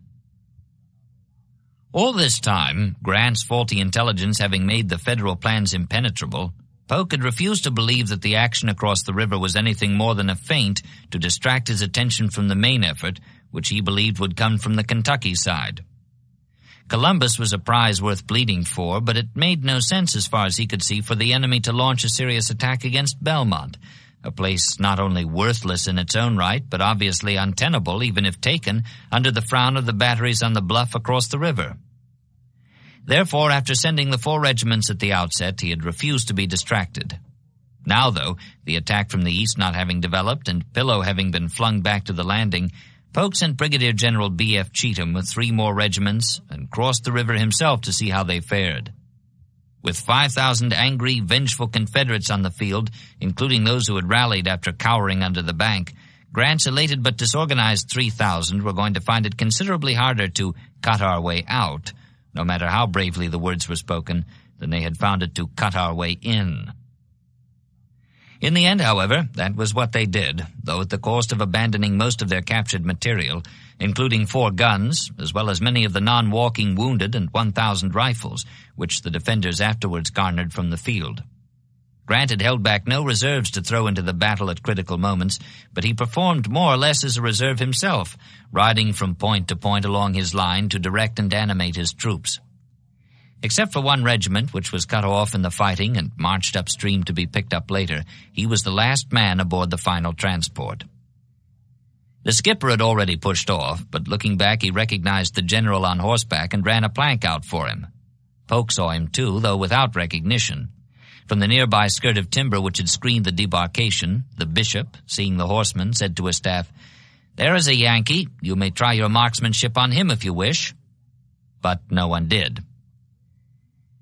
All this time, Grant's faulty intelligence having made the Federal plans impenetrable, Polk had refused to believe that the action across the river was anything more than a feint to distract his attention from the main effort, which he believed would come from the Kentucky side. Columbus was a prize worth bleeding for, but it made no sense as far as he could see for the enemy to launch a serious attack against Belmont, a place not only worthless in its own right, but obviously untenable even if taken under the frown of the batteries on the bluff across the river. Therefore, after sending the 4 regiments at the outset, he had refused to be distracted. Now, though, the attack from the east not having developed and Pillow having been flung back to the landing, Polk sent Brigadier General B.F. Cheatham with 3 more regiments and crossed the river himself to see how they fared. With 5,000 angry, vengeful Confederates on the field, including those who had rallied after cowering under the bank, Grant's elated but disorganized 3,000 were going to find it considerably harder to cut our way out, no matter how bravely the words were spoken, than they had found it to cut our way in. In the end, however, that was what they did, though at the cost of abandoning most of their captured material, including 4 guns, as well as many of the non-walking wounded and 1,000 rifles, which the defenders afterwards garnered from the field. Grant had held back no reserves to throw into the battle at critical moments, but he performed more or less as a reserve himself, riding from point to point along his line to direct and animate his troops. Except for 1 regiment, which was cut off in the fighting and marched upstream to be picked up later, he was the last man aboard the final transport. The skipper had already pushed off, but looking back he recognized the general on horseback and ran a plank out for him. Polk saw him too, though without recognition. From the nearby skirt of timber which had screened the debarkation, the bishop, seeing the horseman, said to his staff, "There is a Yankee. You may try your marksmanship on him if you wish." But no one did.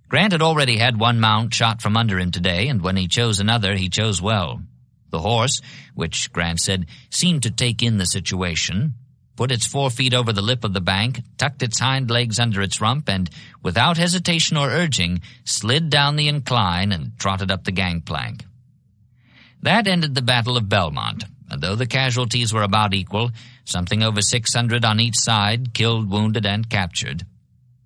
Grant had already had 1 mount shot from under him today, and when he chose another, he chose well. The horse, which, Grant said, seemed to take in the situation, put its 4 feet over the lip of the bank, tucked its hind legs under its rump, and, without hesitation or urging, slid down the incline and trotted up the gangplank. That ended the Battle of Belmont, and though the casualties were about equal, something over 600 on each side, killed, wounded, and captured,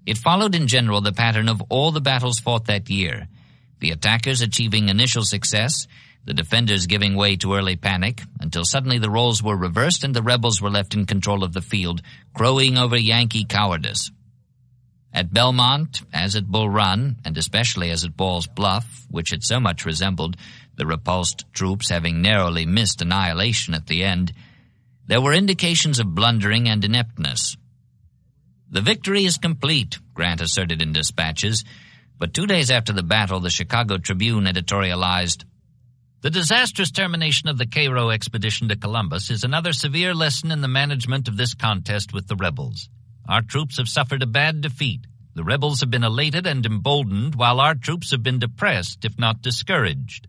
It followed in general the pattern of all the battles fought that year, the attackers achieving initial success, the defenders giving way to early panic, until suddenly the roles were reversed and the rebels were left in control of the field, crowing over Yankee cowardice. At Belmont, as at Bull Run, and especially as at Ball's Bluff, which it so much resembled, the repulsed troops having narrowly missed annihilation at the end, there were indications of blundering and ineptness. "The victory is complete," Grant asserted in dispatches, but 2 days after the battle, the Chicago Tribune editorialized, "The disastrous termination of the Cairo expedition to Columbus is another severe lesson in the management of this contest with the rebels. Our troops have suffered a bad defeat. The rebels have been elated and emboldened, while our troops have been depressed, if not discouraged."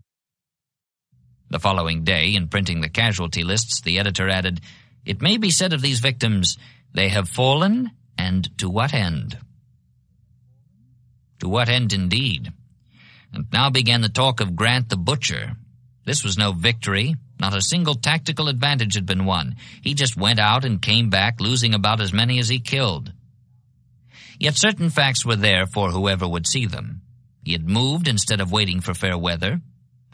The following day, in printing the casualty lists, the editor added, "It may be said of these victims, they have fallen, and to what end?" To what end indeed? And now began the talk of Grant the Butcher. This was no victory. Not a single tactical advantage had been won. He just went out and came back, losing about as many as he killed. Yet certain facts were there for whoever would see them. He had moved instead of waiting for fair weather,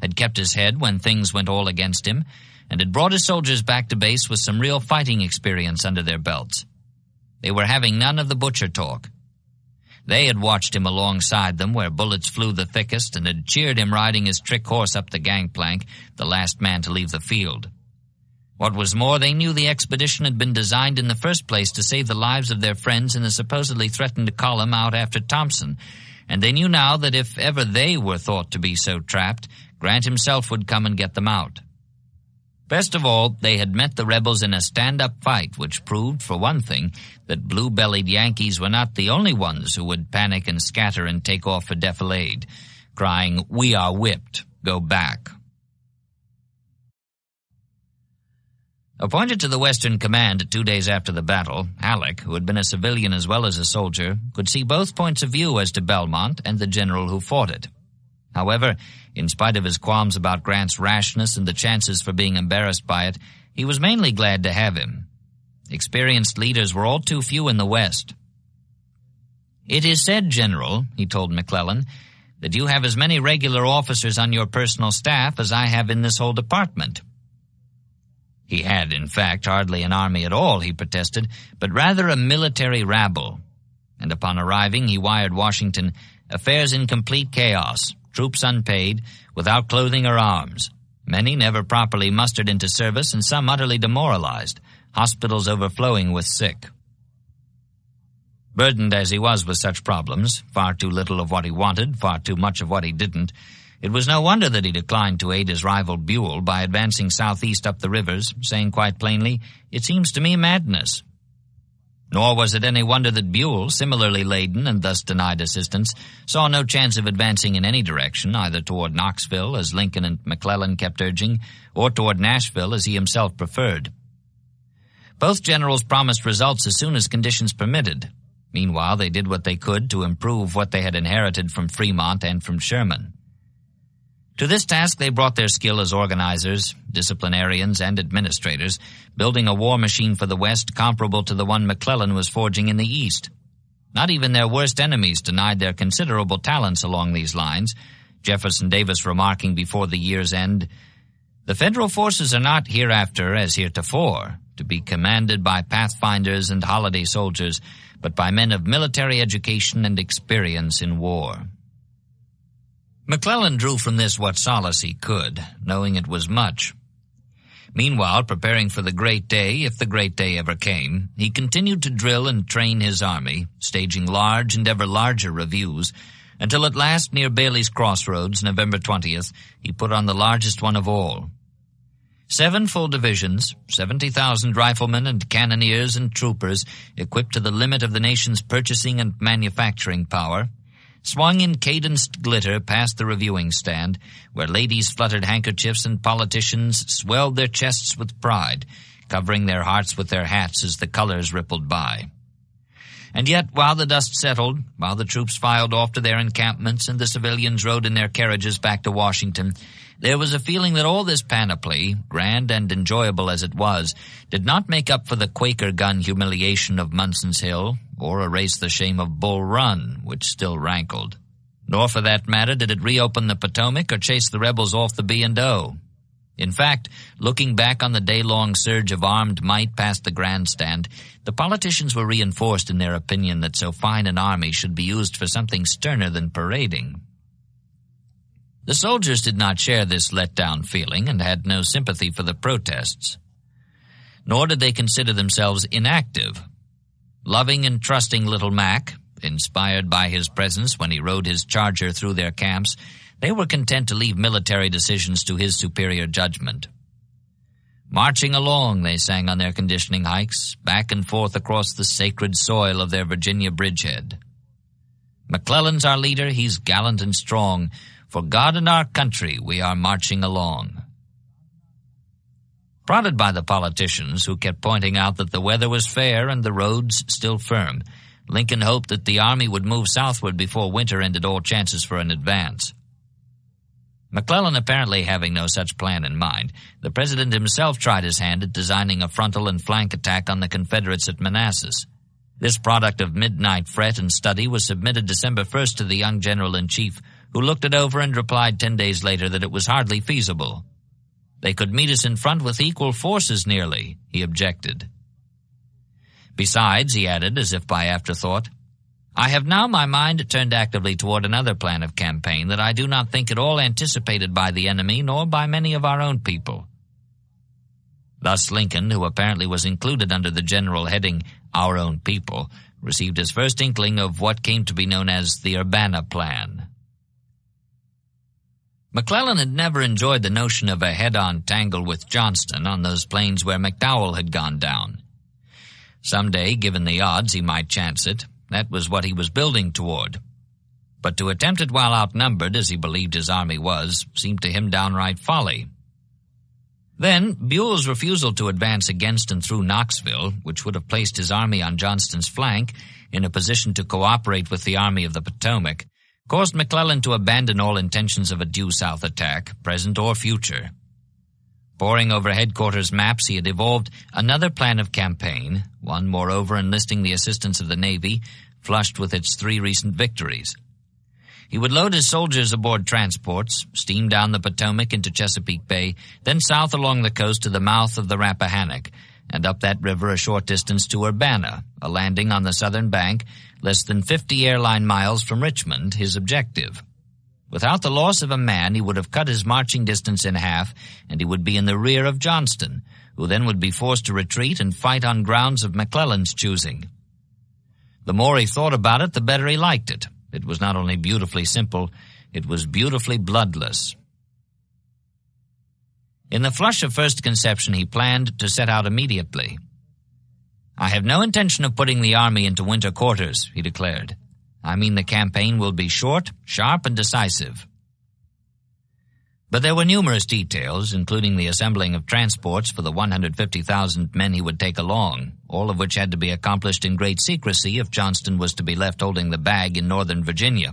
had kept his head when things went all against him, and had brought his soldiers back to base with some real fighting experience under their belts. They were having none of the butcher talk. They had watched him alongside them where bullets flew the thickest and had cheered him riding his trick horse up the gangplank, the last man to leave the field. What was more, they knew the expedition had been designed in the first place to save the lives of their friends in the supposedly threatened column out after Thompson, and they knew now that if ever they were thought to be so trapped, Grant himself would come and get them out. Best of all, they had met the rebels in a stand-up fight, which proved, for one thing, that blue-bellied Yankees were not the only ones who would panic and scatter and take off for defilade, crying, "We are whipped, go back." Appointed to the Western Command 2 days after the battle, Halleck, who had been a civilian as well as a soldier, could see both points of view as to Belmont and the general who fought it. However, in spite of his qualms about Grant's rashness and the chances for being embarrassed by it, he was mainly glad to have him. Experienced leaders were all too few in the West. "It is said, General," he told McClellan, "that you have as many regular officers on your personal staff as I have in this whole department." He had, in fact, hardly an army at all, he protested, but rather a military rabble. And upon arriving, he wired Washington, "Affairs in complete chaos. Troops unpaid, without clothing or arms. Many never properly mustered into service and some utterly demoralized. Hospitals overflowing with sick." Burdened as he was with such problems, far too little of what he wanted, far too much of what he didn't, it was no wonder that he declined to aid his rival Buell by advancing southeast up the rivers, saying quite plainly, "It seems to me madness." Nor was it any wonder that Buell, similarly laden and thus denied assistance, saw no chance of advancing in any direction, either toward Knoxville, as Lincoln and McClellan kept urging, or toward Nashville, as he himself preferred. Both generals promised results as soon as conditions permitted. Meanwhile, they did what they could to improve what they had inherited from Fremont and from Sherman. To this task they brought their skill as organizers, disciplinarians, and administrators, building a war machine for the West comparable to the one McClellan was forging in the East. Not even their worst enemies denied their considerable talents along these lines, Jefferson Davis remarking before the year's end, "The Federal forces are not hereafter, as heretofore, to be commanded by pathfinders and holiday soldiers, but by men of military education and experience in war." McClellan drew from this what solace he could, knowing it was much. Meanwhile, preparing for the great day, if the great day ever came, he continued to drill and train his army, staging large and ever larger reviews, until at last, near Bailey's Crossroads, November 20th, he put on the largest one of all. 7 full divisions, 70,000 riflemen and cannoneers and troopers, equipped to the limit of the nation's purchasing and manufacturing power, swung in cadenced glitter past the reviewing stand, where ladies fluttered handkerchiefs and politicians swelled their chests with pride, covering their hearts with their hats as the colors rippled by. And yet, while the dust settled, while the troops filed off to their encampments and the civilians rode in their carriages back to Washington, There was a feeling that all this panoply, grand and enjoyable as it was, did not make up for the Quaker gun humiliation of Munson's Hill, or erase the shame of Bull Run, which still rankled. Nor, for that matter, did it reopen the Potomac or chase the rebels off the B&O. In fact, looking back on the day-long surge of armed might past the grandstand, the politicians were reinforced in their opinion that so fine an army should be used for something sterner than parading. The soldiers did not share this let-down feeling and had no sympathy for the protests. Nor did they consider themselves inactive. Loving and trusting Little Mac, inspired by his presence when he rode his charger through their camps, they were content to leave military decisions to his superior judgment. Marching along, they sang on their conditioning hikes, back and forth across the sacred soil of their Virginia bridgehead. McClellan's our leader, he's gallant and strong. For God and our country we are marching along. Prodded by the politicians who kept pointing out that the weather was fair and the roads still firm, Lincoln hoped that the army would move southward before winter ended all chances for an advance. McClellan apparently having no such plan in mind, the president himself tried his hand at designing a frontal and flank attack on the Confederates at Manassas. This product of midnight fret and study was submitted December 1st to the young general-in-chief, who looked it over and replied 10 days later that it was hardly feasible. They could meet us in front with equal forces nearly, he objected. Besides, he added, as if by afterthought, I have now my mind turned actively toward another plan of campaign that I do not think at all anticipated by the enemy nor by many of our own people. Thus Lincoln, who apparently was included under the general heading, Our Own People, received his first inkling of what came to be known as the Urbana Plan. McClellan had never enjoyed the notion of a head-on tangle with Johnston on those plains where McDowell had gone down. Someday, given the odds, he might chance it. That was what he was building toward. But to attempt it while outnumbered, as he believed his army was, seemed to him downright folly. Then, Buell's refusal to advance against and through Knoxville, which would have placed his army on Johnston's flank, in a position to cooperate with the Army of the Potomac, caused McClellan to abandon all intentions of a due south attack, present or future. Poring over headquarters maps, he had evolved another plan of campaign, one, moreover, enlisting the assistance of the Navy, flushed with its 3 recent victories. He would load his soldiers aboard transports, steam down the Potomac into Chesapeake Bay, then south along the coast to the mouth of the Rappahannock, and up that river a short distance to Urbana, a landing on the southern bank, less than 50 airline miles from Richmond, his objective. Without the loss of a man, he would have cut his marching distance in half, and he would be in the rear of Johnston, who then would be forced to retreat and fight on grounds of McClellan's choosing. The more he thought about it, the better he liked it. It was not only beautifully simple, it was beautifully bloodless. In the flush of first conception, he planned to set out immediately. I have no intention of putting the army into winter quarters, he declared. I mean the campaign will be short, sharp, and decisive. But there were numerous details, including the assembling of transports for the 150,000 men he would take along, all of which had to be accomplished in great secrecy if Johnston was to be left holding the bag in northern Virginia.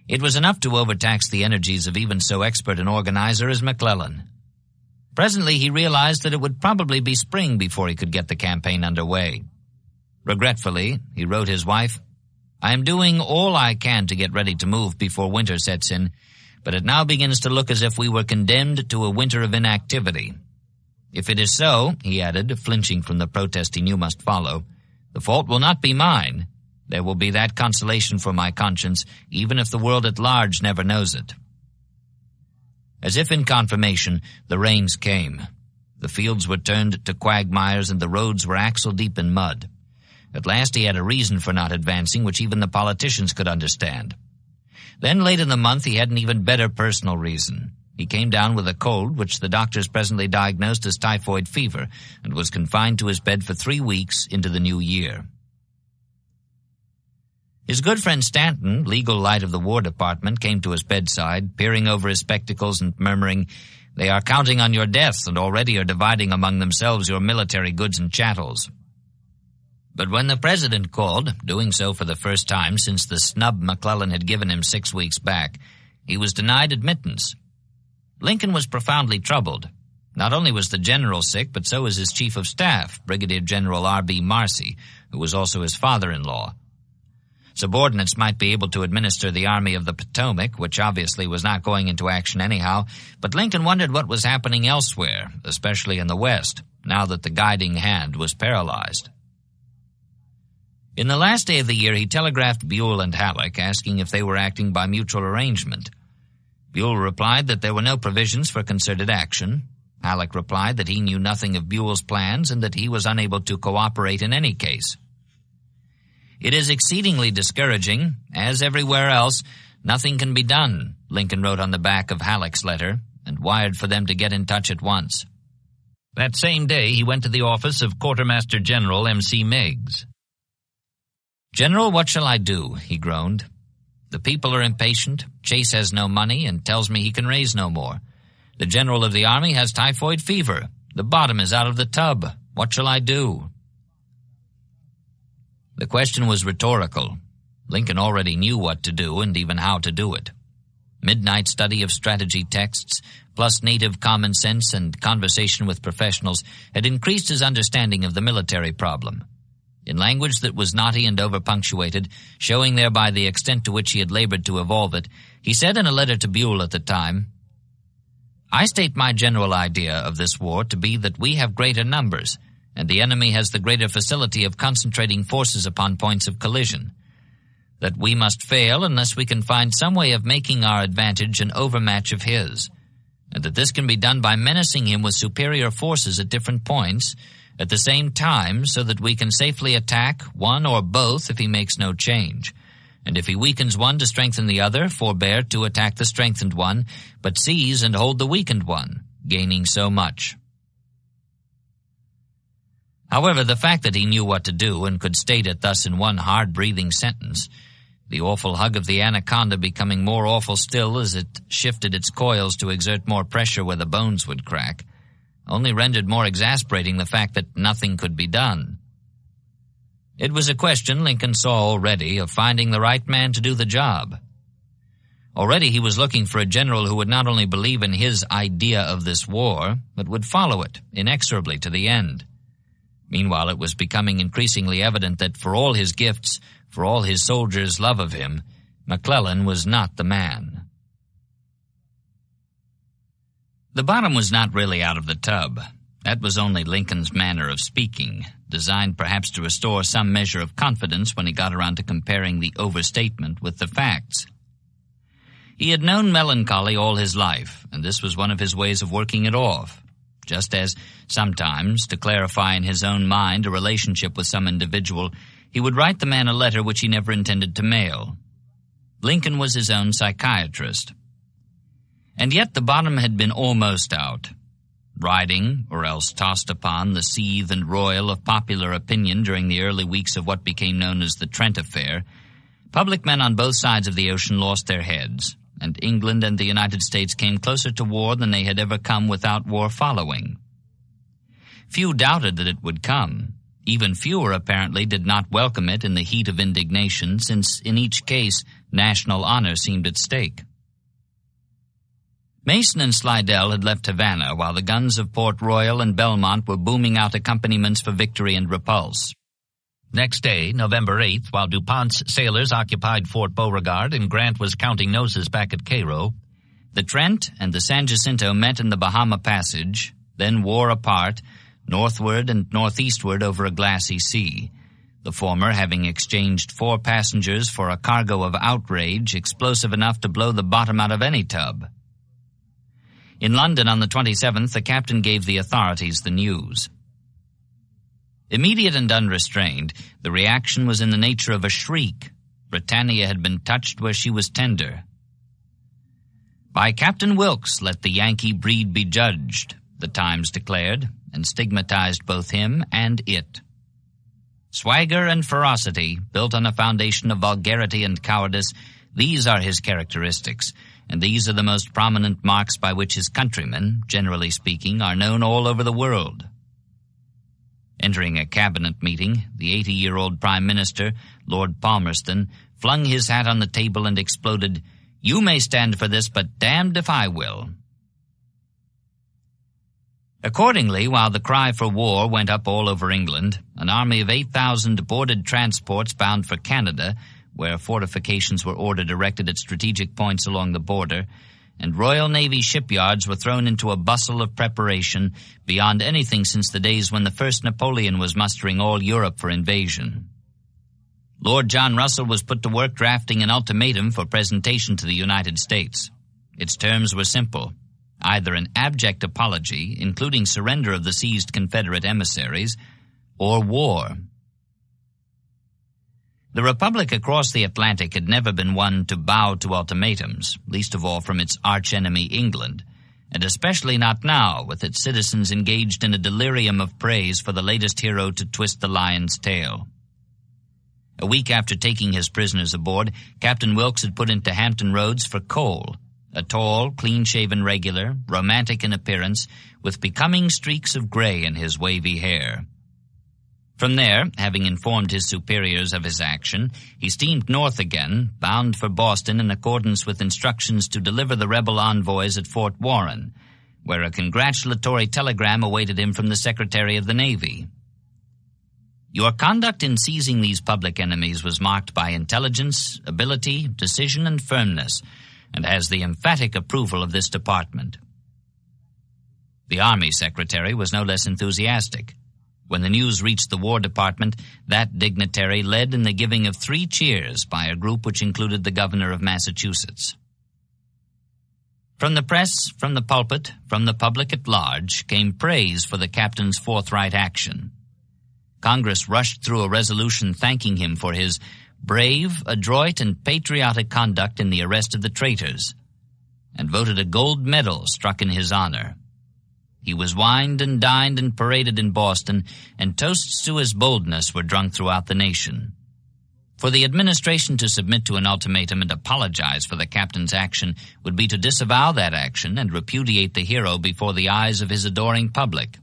It was enough to overtax the energies of even so expert an organizer as McClellan. Presently he realized that it would probably be spring before he could get the campaign underway. Regretfully, he wrote his wife, I am doing all I can to get ready to move before winter sets in, but it now begins to look as if we were condemned to a winter of inactivity. If it is so, he added, flinching from the protest he knew must follow, the fault will not be mine. There will be that consolation for my conscience, even if the world at large never knows it. As if in confirmation, the rains came. The fields were turned to quagmires and the roads were axle-deep in mud. At last he had a reason for not advancing, which even the politicians could understand. Then late in the month he had an even better personal reason. He came down with a cold, which the doctors presently diagnosed as typhoid fever, and was confined to his bed for 3 weeks into the new year. His good friend Stanton, legal light of the War Department, came to his bedside, peering over his spectacles and murmuring, They are counting on your death and already are dividing among themselves your military goods and chattels. But when the president called, doing so for the first time since the snub McClellan had given him 6 weeks back, he was denied admittance. Lincoln was profoundly troubled. Not only was the general sick, but so was his chief of staff, Brigadier General R.B. Marcy, who was also his father-in-law. Subordinates might be able to administer the Army of the Potomac, which obviously was not going into action anyhow, but Lincoln wondered what was happening elsewhere, especially in the West, now that the guiding hand was paralyzed. In the last day of the year, he telegraphed Buell and Halleck, asking if they were acting by mutual arrangement. Buell replied that there were no provisions for concerted action. Halleck replied that he knew nothing of Buell's plans and that he was unable to cooperate in any case. "It is exceedingly discouraging. As everywhere else, nothing can be done," Lincoln wrote on the back of Halleck's letter, and wired for them to get in touch at once. That same day, he went to the office of Quartermaster General M.C. Meigs. "General, what shall I do?" he groaned. "The people are impatient. Chase has no money and tells me he can raise no more. The general of the army has typhoid fever. The bottom is out of the tub. What shall I do?" The question was rhetorical. Lincoln already knew what to do and even how to do it. Midnight study of strategy texts, plus native common sense and conversation with professionals, had increased his understanding of the military problem. In language that was knotty and over-punctuated, showing thereby the extent to which he had labored to evolve it, he said in a letter to Buell at the time, "I state my general idea of this war to be that we have greater numbers, and the enemy has the greater facility of concentrating forces upon points of collision. That we must fail unless we can find some way of making our advantage an overmatch of his, and that this can be done by menacing him with superior forces at different points at the same time so that we can safely attack one or both if he makes no change, and if he weakens one to strengthen the other, forbear to attack the strengthened one, but seize and hold the weakened one, gaining so much." However, the fact that he knew what to do and could state it thus in one hard-breathing sentence, the awful hug of the anaconda becoming more awful still as it shifted its coils to exert more pressure where the bones would crack, only rendered more exasperating the fact that nothing could be done. It was a question, Lincoln saw already, of finding the right man to do the job. Already he was looking for a general who would not only believe in his idea of this war, but would follow it inexorably to the end. Meanwhile, it was becoming increasingly evident that for all his gifts, for all his soldiers' love of him, McClellan was not the man. The bottom was not really out of the tub. That was only Lincoln's manner of speaking, designed perhaps to restore some measure of confidence when he got around to comparing the overstatement with the facts. He had known melancholy all his life, and this was one of his ways of working it off, just as sometimes, to clarify in his own mind a relationship with some individual, he would write the man a letter which he never intended to mail. Lincoln was his own psychiatrist. And yet the bottom had been almost out. Riding, or else tossed upon, the seethe and roil of popular opinion during the early weeks of what became known as the Trent Affair, public men on both sides of the ocean lost their heads, and England and the United States came closer to war than they had ever come without war following. Few doubted that it would come. Even fewer, apparently, did not welcome it in the heat of indignation, since in each case national honor seemed at stake. Mason and Slidell had left Havana while the guns of Port Royal and Belmont were booming out accompaniments for victory and repulse. Next day, November 8th, while DuPont's sailors occupied Fort Beauregard and Grant was counting noses back at Cairo, the Trent and the San Jacinto met in the Bahama Passage, then wore apart, northward and northeastward over a glassy sea, the former having exchanged 4 passengers for a cargo of outrage explosive enough to blow the bottom out of any tub. In London on the 27th, the captain gave the authorities the news. Immediate and unrestrained, the reaction was in the nature of a shriek. Britannia had been touched where she was tender. "By Captain Wilkes let the Yankee breed be judged," the Times declared, and stigmatized both him and it. Swagger and ferocity, built on a foundation of vulgarity and cowardice, these are his characteristics, and these are the most prominent marks by which his countrymen, generally speaking, are known all over the world. Entering a cabinet meeting, the 80-year-old Prime Minister, Lord Palmerston, flung his hat on the table and exploded, "You may stand for this, but damned if I will." Accordingly, while the cry for war went up all over England, an army of 8,000 boarded transports bound for Canada, where fortifications were ordered erected at strategic points along the border, and Royal Navy shipyards were thrown into a bustle of preparation beyond anything since the days when the first Napoleon was mustering all Europe for invasion. Lord John Russell was put to work drafting an ultimatum for presentation to the United States. Its terms were simple: either an abject apology, including surrender of the seized Confederate emissaries, or war. The Republic across the Atlantic had never been one to bow to ultimatums, least of all from its archenemy England, and especially not now, with its citizens engaged in a delirium of praise for the latest hero to twist the lion's tail. A week after taking his prisoners aboard, Captain Wilkes had put into Hampton Roads for Cole, a tall, clean-shaven regular, romantic in appearance, with becoming streaks of gray in his wavy hair. From there, having informed his superiors of his action, he steamed north again, bound for Boston in accordance with instructions to deliver the rebel envoys at Fort Warren, where a congratulatory telegram awaited him from the Secretary of the Navy. Your conduct in seizing these public enemies was marked by intelligence, ability, decision, and firmness, and has the emphatic approval of this department. The Army Secretary was no less enthusiastic. When the news reached the War Department, that dignitary led in the giving of 3 cheers by a group which included the Governor of Massachusetts. From the press, from the pulpit, from the public at large, came praise for the captain's forthright action. Congress rushed through a resolution thanking him for his brave, adroit, and patriotic conduct in the arrest of the traitors, and voted a gold medal struck in his honor. He was wined and dined and paraded in Boston, and toasts to his boldness were drunk throughout the nation. For the administration to submit to an ultimatum and apologize for the captain's action would be to disavow that action and repudiate the hero before the eyes of his adoring public.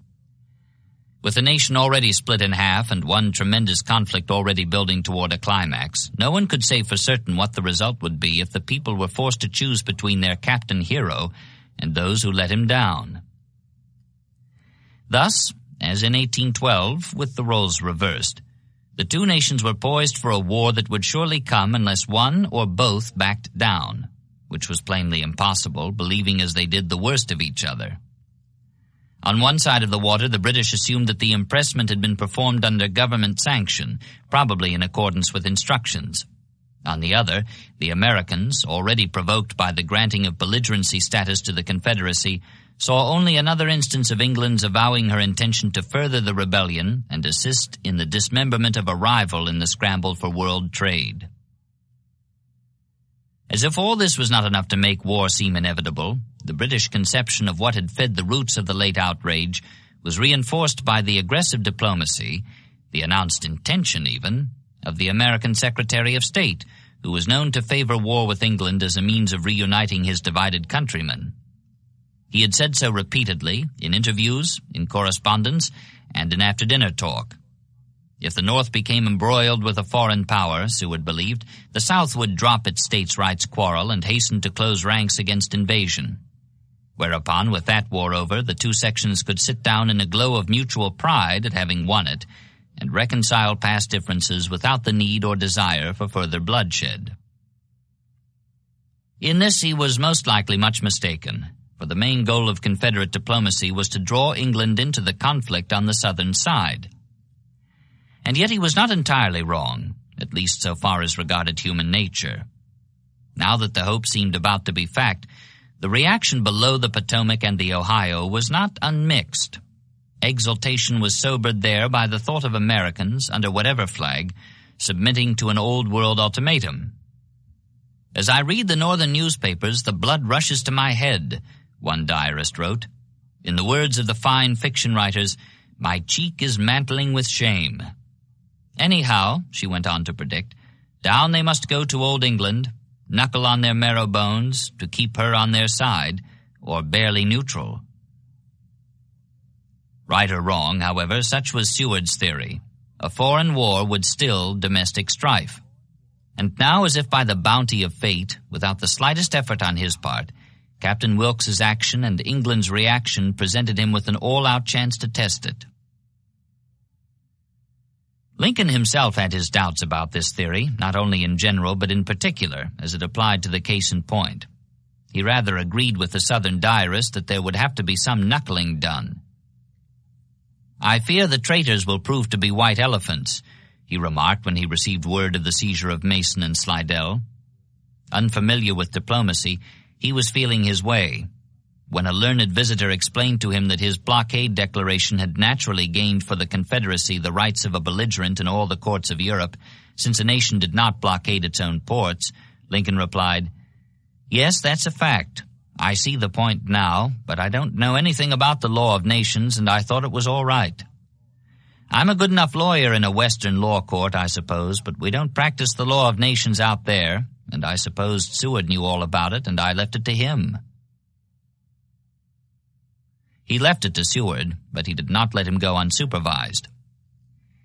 With the nation already split in half and one tremendous conflict already building toward a climax, no one could say for certain what the result would be if the people were forced to choose between their captain hero and those who let him down. Thus, as in 1812, with the roles reversed, the two nations were poised for a war that would surely come unless one or both backed down, which was plainly impossible, believing as they did the worst of each other. On one side of the water, the British assumed that the impressment had been performed under government sanction, probably in accordance with instructions. On the other, the Americans, already provoked by the granting of belligerency status to the Confederacy, saw only another instance of England's avowing her intention to further the rebellion and assist in the dismemberment of a rival in the scramble for world trade. As if all this was not enough to make war seem inevitable, the British conception of what had fed the roots of the late outrage was reinforced by the aggressive diplomacy, the announced intention even, of the American Secretary of State, who was known to favor war with England as a means of reuniting his divided countrymen. He had said so repeatedly, in interviews, in correspondence, and in after-dinner talk. If the North became embroiled with a foreign power, Seward believed, the South would drop its states' rights quarrel and hasten to close ranks against invasion. Whereupon, with that war over, the two sections could sit down in a glow of mutual pride at having won it, and reconcile past differences without the need or desire for further bloodshed. In this he was most likely much mistaken, for the main goal of Confederate diplomacy was to draw England into the conflict on the southern side. And yet he was not entirely wrong, at least so far as regarded human nature. Now that the hope seemed about to be fact, the reaction below the Potomac and the Ohio was not unmixed. Exultation was sobered there by the thought of Americans, under whatever flag, submitting to an old-world ultimatum. "As I read the northern newspapers, the blood rushes to my head," one diarist wrote. "In the words of the fine fiction writers, my cheek is mantling with shame." Anyhow, she went on to predict, down they must go to Old England, knuckle on their marrow bones to keep her on their side, or barely neutral. Right or wrong, however, such was Seward's theory. A foreign war would still domestic strife. And now, as if by the bounty of fate, without the slightest effort on his part, Captain Wilkes's action and England's reaction presented him with an all-out chance to test it. Lincoln himself had his doubts about this theory, not only in general but in particular, as it applied to the case in point. He rather agreed with the Southern diarist that there would have to be some knuckling done. "I fear the traitors will prove to be white elephants," he remarked when he received word of the seizure of Mason and Slidell. Unfamiliar with diplomacy, he was feeling his way when a learned visitor explained to him that his blockade declaration had naturally gained for the Confederacy the rights of a belligerent in all the courts of Europe, since a nation did not blockade its own ports. Lincoln replied, "Yes, that's a fact. I see the point now, but I don't know anything about the law of nations, and I thought it was all right. I'm a good enough lawyer in a Western law court, I suppose, but we don't practice the law of nations out there, and I supposed Seward knew all about it, and I left it to him." He left it to Seward, but he did not let him go unsupervised.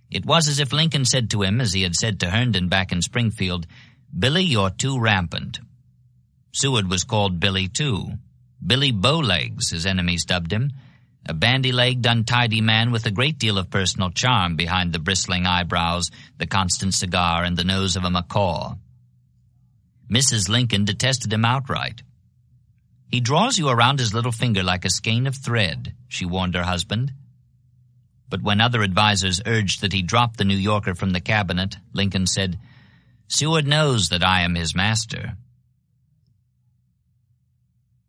It was as if Lincoln said to him, as he had said to Herndon back in Springfield, "Billy, you're too rampant." Seward was called Billy, too. Billy Bowlegs, his enemies dubbed him, a bandy-legged, untidy man with a great deal of personal charm behind the bristling eyebrows, the constant cigar, and the nose of a macaw. Mrs. Lincoln detested him outright. "He draws you around his little finger like a skein of thread," she warned her husband. But when other advisers urged that he drop the New Yorker from the cabinet, Lincoln said, "Seward knows that I am his master."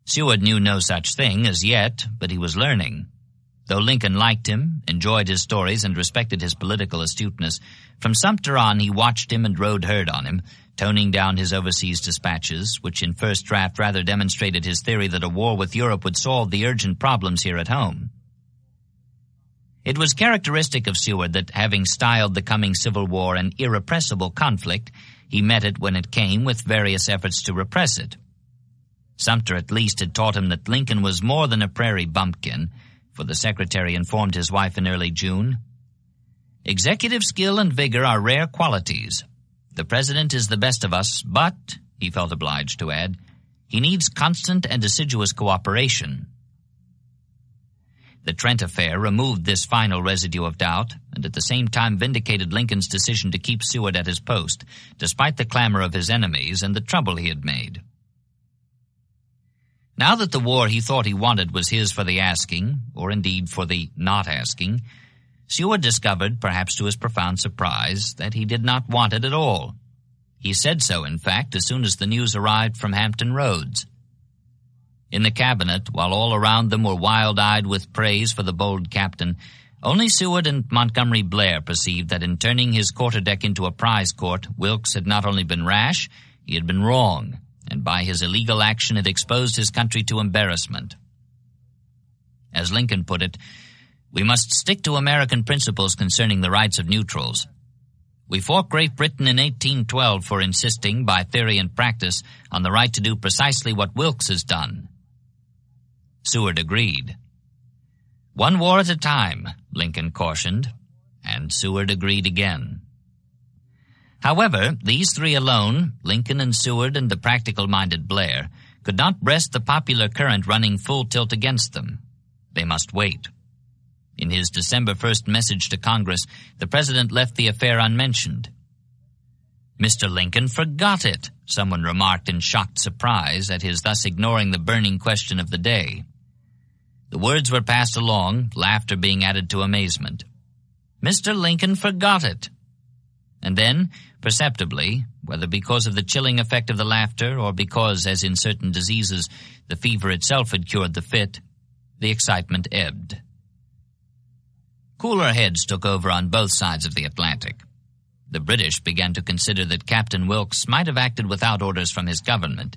Seward knew no such thing as yet, but he was learning. Though Lincoln liked him, enjoyed his stories, and respected his political astuteness, from Sumter on he watched him and rode herd on him, toning down his overseas dispatches, which in first draft rather demonstrated his theory that a war with Europe would solve the urgent problems here at home. It was characteristic of Seward that, having styled the coming Civil War an irrepressible conflict, he met it when it came with various efforts to repress it. Sumter at least had taught him that Lincoln was more than a prairie bumpkin, for the Secretary informed his wife in early June, "Executive skill and vigor are rare qualities. The President is the best of us, but," he felt obliged to add, "he needs constant and assiduous cooperation." The Trent affair removed this final residue of doubt, and at the same time vindicated Lincoln's decision to keep Seward at his post, despite the clamor of his enemies and the trouble he had made. Now that the war he thought he wanted was his for the asking, or indeed for the not asking, Seward discovered, perhaps to his profound surprise, that he did not want it at all. He said so, in fact, as soon as the news arrived from Hampton Roads. In the cabinet, while all around them were wild-eyed with praise for the bold captain, only Seward and Montgomery Blair perceived that in turning his quarterdeck into a prize court, Wilkes had not only been rash, he had been wrong, and by his illegal action had exposed his country to embarrassment. As Lincoln put it, "We must stick to American principles concerning the rights of neutrals. We fought Great Britain in 1812 for insisting, by theory and practice, on the right to do precisely what Wilkes has done." Seward agreed. "One war at a time," Lincoln cautioned, and Seward agreed again. However, these three alone, Lincoln and Seward and the practical-minded Blair, could not breast the popular current running full tilt against them. They must wait. In his December 1st message to Congress, the President left the affair unmentioned. "Mr. Lincoln forgot it," someone remarked in shocked surprise at his thus ignoring the burning question of the day. The words were passed along, laughter being added to amazement. "Mr. Lincoln forgot it." And then, perceptibly, whether because of the chilling effect of the laughter or because, as in certain diseases, the fever itself had cured the fit, the excitement ebbed. Cooler heads took over on both sides of the Atlantic. The British began to consider that Captain Wilkes might have acted without orders from his government,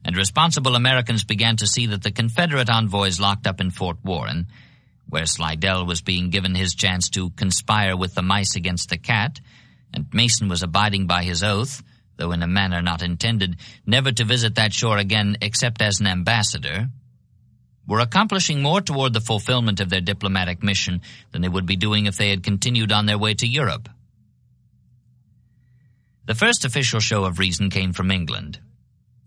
and responsible Americans began to see that the Confederate envoys locked up in Fort Warren, where Slidell was being given his chance to conspire with the mice against the cat, and Mason was abiding by his oath, though in a manner not intended, never to visit that shore again except as an ambassador, were accomplishing more toward the fulfillment of their diplomatic mission than they would be doing if they had continued on their way to Europe. The first official show of reason came from England.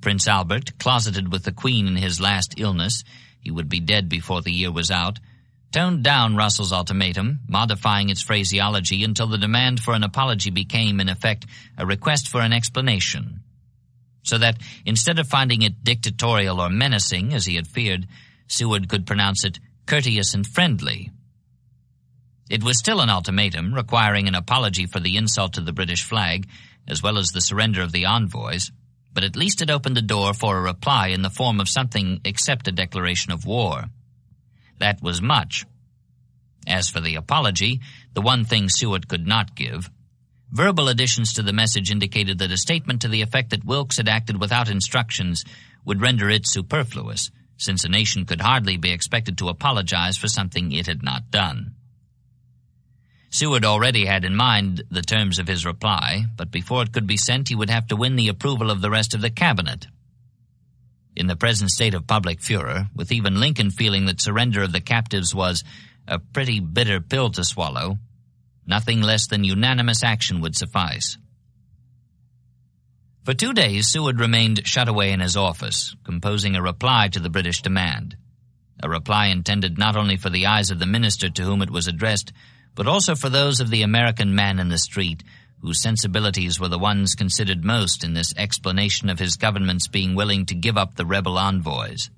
Prince Albert, closeted with the Queen in his last illness — he would be dead before the year was out — toned down Russell's ultimatum, modifying its phraseology until the demand for an apology became, in effect, a request for an explanation. So that, instead of finding it dictatorial or menacing, as he had feared, Seward could pronounce it courteous and friendly. It was still an ultimatum, requiring an apology for the insult to the British flag, as well as the surrender of the envoys, but at least it opened the door for a reply in the form of something except a declaration of war. That was much. As for the apology, the one thing Seward could not give, verbal additions to the message indicated that a statement to the effect that Wilkes had acted without instructions would render it superfluous, since a nation could hardly be expected to apologize for something it had not done. Seward already had in mind the terms of his reply, but before it could be sent he would have to win the approval of the rest of the cabinet. In the present state of public furor, with even Lincoln feeling that surrender of the captives was a pretty bitter pill to swallow, nothing less than unanimous action would suffice. For 2 days Seward remained shut away in his office, composing a reply to the British demand, a reply intended not only for the eyes of the minister to whom it was addressed, but also for those of the American man in the street, whose sensibilities were the ones considered most in this explanation of his government's being willing to give up the rebel envoys.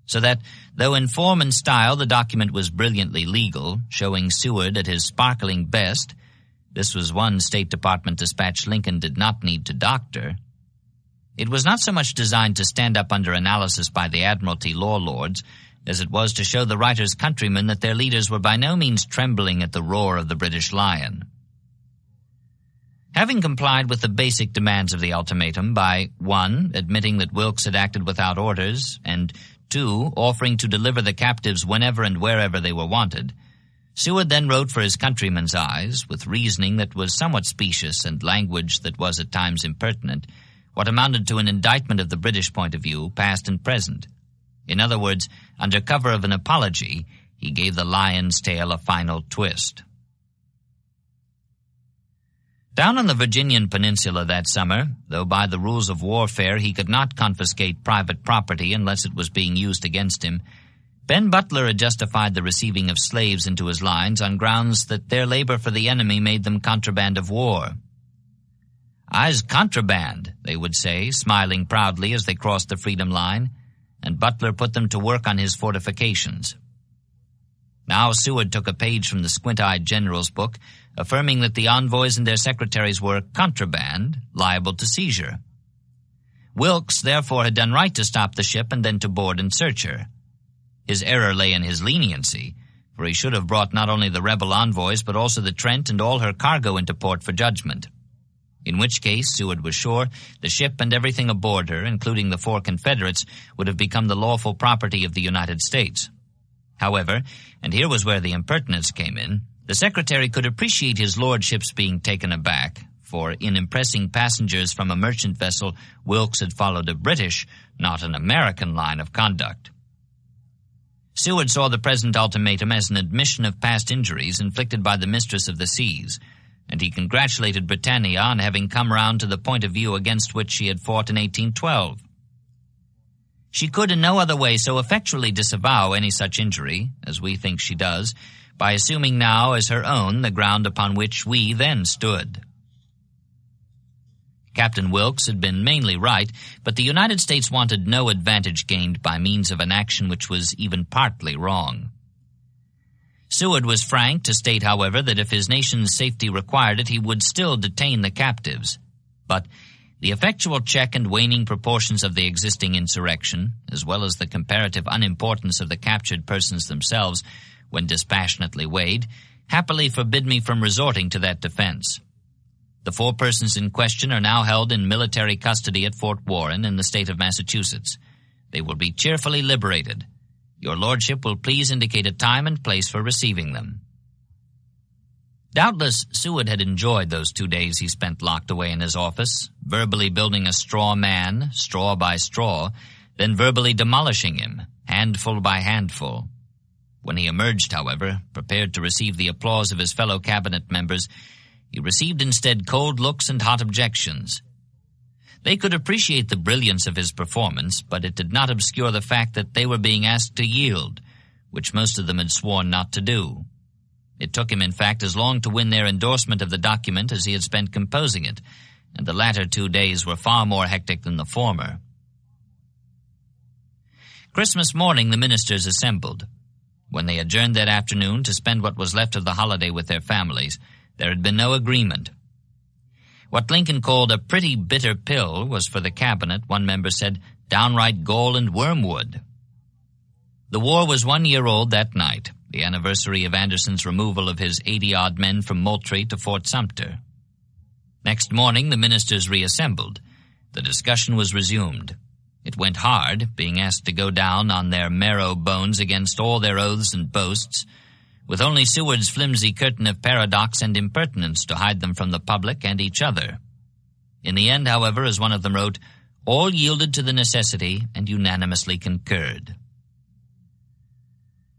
So that, though in form and style the document was brilliantly legal, showing Seward at his sparkling best — this was one State Department dispatch Lincoln did not need to doctor — it was not so much designed to stand up under analysis by the Admiralty law lords as it was to show the writer's countrymen that their leaders were by no means trembling at the roar of the British lion. Having complied with the basic demands of the ultimatum by 1. Admitting that Wilkes had acted without orders, and 2. Offering to deliver the captives whenever and wherever they were wanted, Seward then wrote for his countrymen's eyes, with reasoning that was somewhat specious and language that was at times impertinent, what amounted to an indictment of the British point of view, past and present. In other words, under cover of an apology, he gave the lion's tail a final twist. Down on the Virginian peninsula that summer, though by the rules of warfare he could not confiscate private property unless it was being used against him, Ben Butler had justified the receiving of slaves into his lines on grounds that their labor for the enemy made them contraband of war. "I's contraband," they would say, smiling proudly as they crossed the freedom line, and Butler put them to work on his fortifications. Now Seward took a page from the squint-eyed general's book, affirming that the envoys and their secretaries were contraband, liable to seizure. Wilkes, therefore, had done right to stop the ship and then to board and search her. His error lay in his leniency, for he should have brought not only the rebel envoys but also the Trent and all her cargo into port for judgment. In which case, Seward was sure, the ship and everything aboard her, including the 4 Confederates, would have become the lawful property of the United States. However, and here was where the impertinence came in, the Secretary could appreciate his lordship's being taken aback, for in impressing passengers from a merchant vessel, Wilkes had followed a British, not an American line of conduct. Seward saw the present ultimatum as an admission of past injuries inflicted by the mistress of the seas, and he congratulated Britannia on having come round to the point of view against which she had fought in 1812. She could in no other way so effectually disavow any such injury, as we think she does, by assuming now as her own the ground upon which we then stood. Captain Wilkes had been mainly right, but the United States wanted no advantage gained by means of an action which was even partly wrong. Seward was frank to state, however, that if his nation's safety required it, he would still detain the captives. But the effectual check and waning proportions of the existing insurrection, as well as the comparative unimportance of the captured persons themselves, when dispassionately weighed, happily forbid me from resorting to that defense. The 4 persons in question are now held in military custody at Fort Warren in the state of Massachusetts. They will be cheerfully liberated. Your lordship will please indicate a time and place for receiving them. Doubtless Seward had enjoyed those 2 days he spent locked away in his office, verbally building a straw man, straw by straw, then verbally demolishing him, handful by handful. When he emerged, however, prepared to receive the applause of his fellow cabinet members, he received instead cold looks and hot objections. They could appreciate the brilliance of his performance, but it did not obscure the fact that they were being asked to yield, which most of them had sworn not to do. It took him, in fact, as long to win their endorsement of the document as he had spent composing it, and the latter 2 days were far more hectic than the former. Christmas morning the ministers assembled. When they adjourned that afternoon to spend what was left of the holiday with their families, there had been no agreement. What Lincoln called a pretty bitter pill was for the cabinet, one member said, downright gall and wormwood. The war was 1 year old that night, the anniversary of Anderson's removal of his 80-odd men from Moultrie to Fort Sumter. Next morning the ministers reassembled. The discussion was resumed. It went hard, being asked to go down on their marrow bones against all their oaths and boasts, with only Seward's flimsy curtain of paradox and impertinence to hide them from the public and each other. In the end, however, as one of them wrote, all yielded to the necessity and unanimously concurred.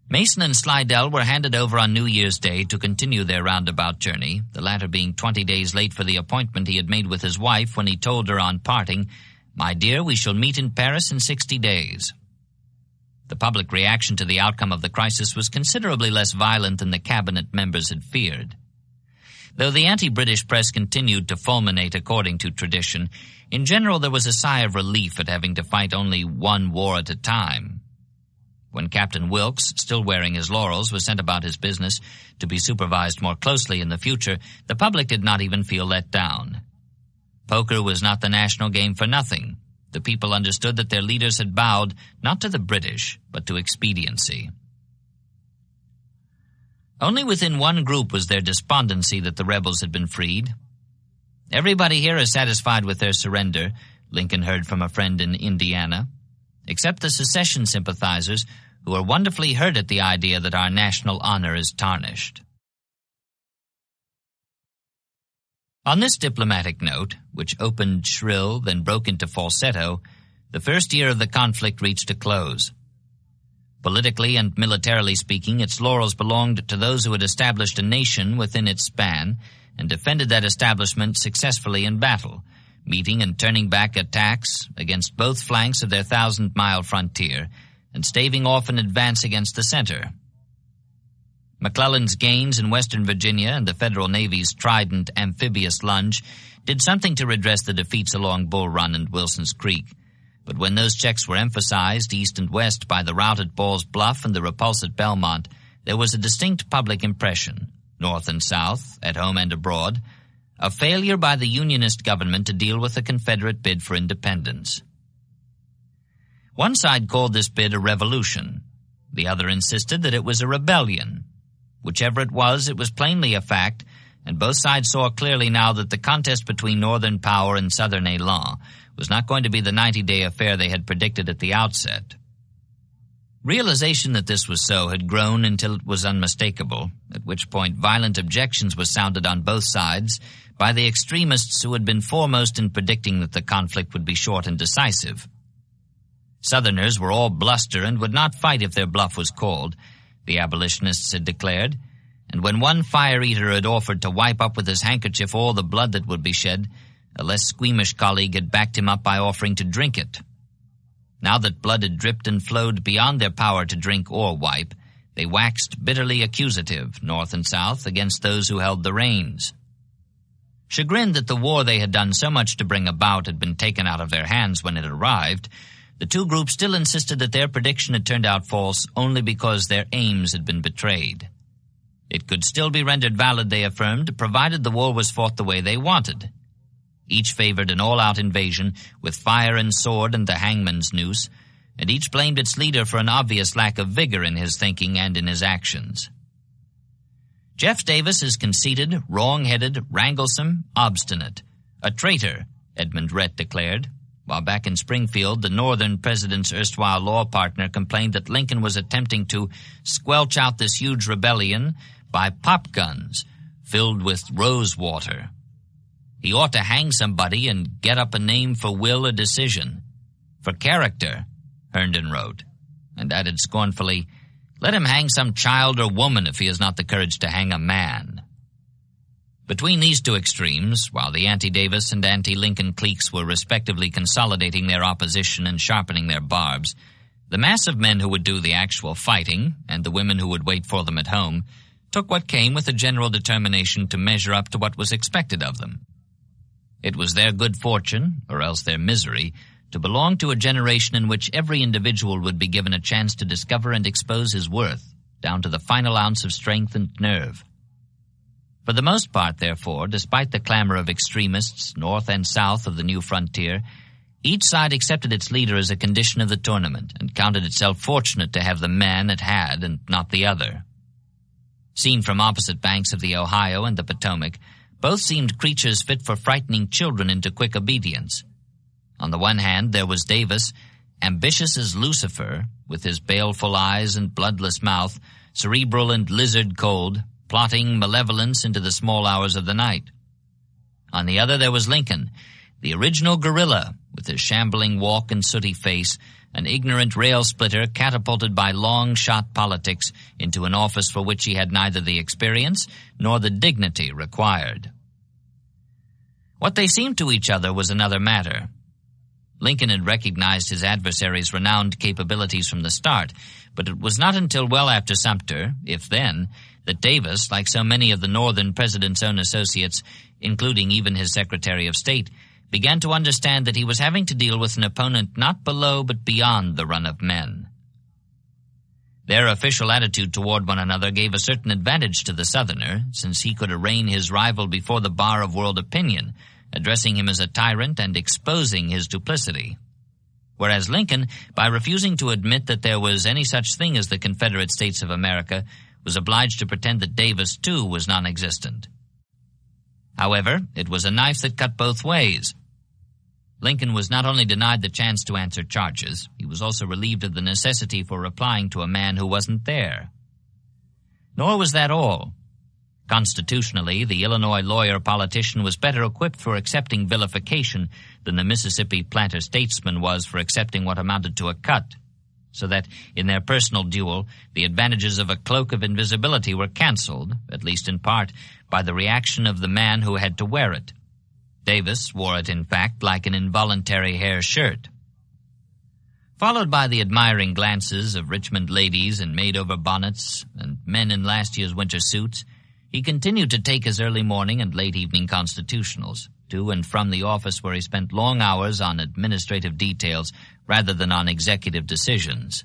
Mason and Slidell were handed over on New Year's Day to continue their roundabout journey, the latter being 20 days late for the appointment he had made with his wife when he told her on parting, "My dear, we shall meet in Paris in 60 days. The public reaction to the outcome of the crisis was considerably less violent than the cabinet members had feared. Though the anti-British press continued to fulminate according to tradition, in general there was a sigh of relief at having to fight only one war at a time. When Captain Wilkes, still wearing his laurels, was sent about his business to be supervised more closely in the future, the public did not even feel let down. Poker was not the national game for nothing. The people understood that their leaders had bowed not to the British, but to expediency. Only within one group was there despondency that the rebels had been freed. Everybody here is satisfied with their surrender, Lincoln heard from a friend in Indiana, except the secession sympathizers, who are wonderfully hurt at the idea that our national honor is tarnished. On this diplomatic note, which opened shrill, then broke into falsetto, the first year of the conflict reached a close. Politically and militarily speaking, its laurels belonged to those who had established a nation within its span and defended that establishment successfully in battle, meeting and turning back attacks against both flanks of their 1,000-mile frontier and staving off an advance against the center. McClellan's gains in Western Virginia and the Federal Navy's trident amphibious lunge did something to redress the defeats along Bull Run and Wilson's Creek, but when those checks were emphasized east and west by the rout at Ball's Bluff and the repulse at Belmont, there was a distinct public impression, north and south, at home and abroad, of failure by the Unionist government to deal with the Confederate bid for independence. One side called this bid a revolution. The other insisted that it was a rebellion. Whichever it was plainly a fact, and both sides saw clearly now that the contest between Northern power and Southern élan was not going to be the 90-day affair they had predicted at the outset. Realization that this was so had grown until it was unmistakable, at which point violent objections were sounded on both sides by the extremists who had been foremost in predicting that the conflict would be short and decisive. Southerners were all bluster and would not fight if their bluff was called, the abolitionists had declared, and when one fire-eater had offered to wipe up with his handkerchief all the blood that would be shed, a less squeamish colleague had backed him up by offering to drink it. Now that blood had dripped and flowed beyond their power to drink or wipe, they waxed bitterly accusative, north and south, against those who held the reins. Chagrined that the war they had done so much to bring about had been taken out of their hands when it arrived, the two groups still insisted that their prediction had turned out false only because their aims had been betrayed. It could still be rendered valid, they affirmed, provided the war was fought the way they wanted. Each favored an all-out invasion with fire and sword and the hangman's noose, and each blamed its leader for an obvious lack of vigor in his thinking and in his actions. Jeff Davis is conceited, wrong-headed, wranglesome, obstinate. A traitor, Edmund Rhett declared, while back in Springfield, the Northern president's erstwhile law partner complained that Lincoln was attempting to squelch out this huge rebellion by pop guns filled with rose water. He ought to hang somebody and get up a name for will or decision. For character, Herndon wrote, and added scornfully, let him hang some child or woman if he has not the courage to hang a man. Between these two extremes, while the anti-Davis and anti-Lincoln cliques were respectively consolidating their opposition and sharpening their barbs, the mass of men who would do the actual fighting, and the women who would wait for them at home, took what came with a general determination to measure up to what was expected of them. It was their good fortune, or else their misery, to belong to a generation in which every individual would be given a chance to discover and expose his worth, down to the final ounce of strength and nerve. For the most part, therefore, despite the clamor of extremists, north and south of the new frontier, each side accepted its leader as a condition of the tournament and counted itself fortunate to have the man it had and not the other. Seen from opposite banks of the Ohio and the Potomac, both seemed creatures fit for frightening children into quick obedience. On the one hand, there was Davis, ambitious as Lucifer, with his baleful eyes and bloodless mouth, cerebral and lizard-cold, plotting malevolence into the small hours of the night. On the other there was Lincoln, the original guerrilla, with his shambling walk and sooty face, an ignorant rail-splitter catapulted by long-shot politics into an office for which he had neither the experience nor the dignity required. What they seemed to each other was another matter. Lincoln had recognized his adversary's renowned capabilities from the start, but it was not until well after Sumter, if then, that Davis, like so many of the Northern president's own associates, including even his Secretary of State, began to understand that he was having to deal with an opponent not below but beyond the run of men. Their official attitude toward one another gave a certain advantage to the Southerner, since he could arraign his rival before the bar of world opinion, addressing him as a tyrant and exposing his duplicity. Whereas Lincoln, by refusing to admit that there was any such thing as the Confederate States of America, was obliged to pretend that Davis, too, was non-existent. However, it was a knife that cut both ways. Lincoln was not only denied the chance to answer charges, he was also relieved of the necessity for replying to a man who wasn't there. Nor was that all. Constitutionally, the Illinois lawyer-politician was better equipped for accepting vilification than the Mississippi planter-statesman was for accepting what amounted to a cut, so that, in their personal duel, the advantages of a cloak of invisibility were canceled, at least in part, by the reaction of the man who had to wear it. Davis wore it, in fact, like an involuntary hair shirt. Followed by the admiring glances of Richmond ladies in made-over bonnets and men in last year's winter suits, he continued to take his early morning and late evening constitutionals, to and from the office where he spent long hours on administrative details rather than on executive decisions.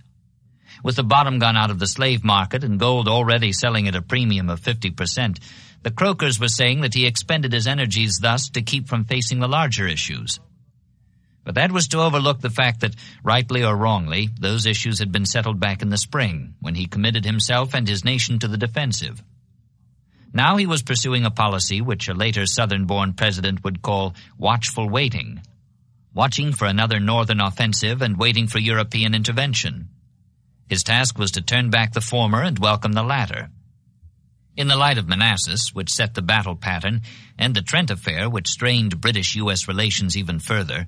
With the bottom gone out of the slave market and gold already selling at a premium of 50%, the Croakers were saying that he expended his energies thus to keep from facing the larger issues. But that was to overlook the fact that, rightly or wrongly, those issues had been settled back in the spring, when he committed himself and his nation to the defensive. Now he was pursuing a policy which a later Southern-born president would call watchful waiting, watching for another Northern offensive and waiting for European intervention. His task was to turn back the former and welcome the latter. In the light of Manassas, which set the battle pattern, and the Trent affair, which strained British-U.S. relations even further,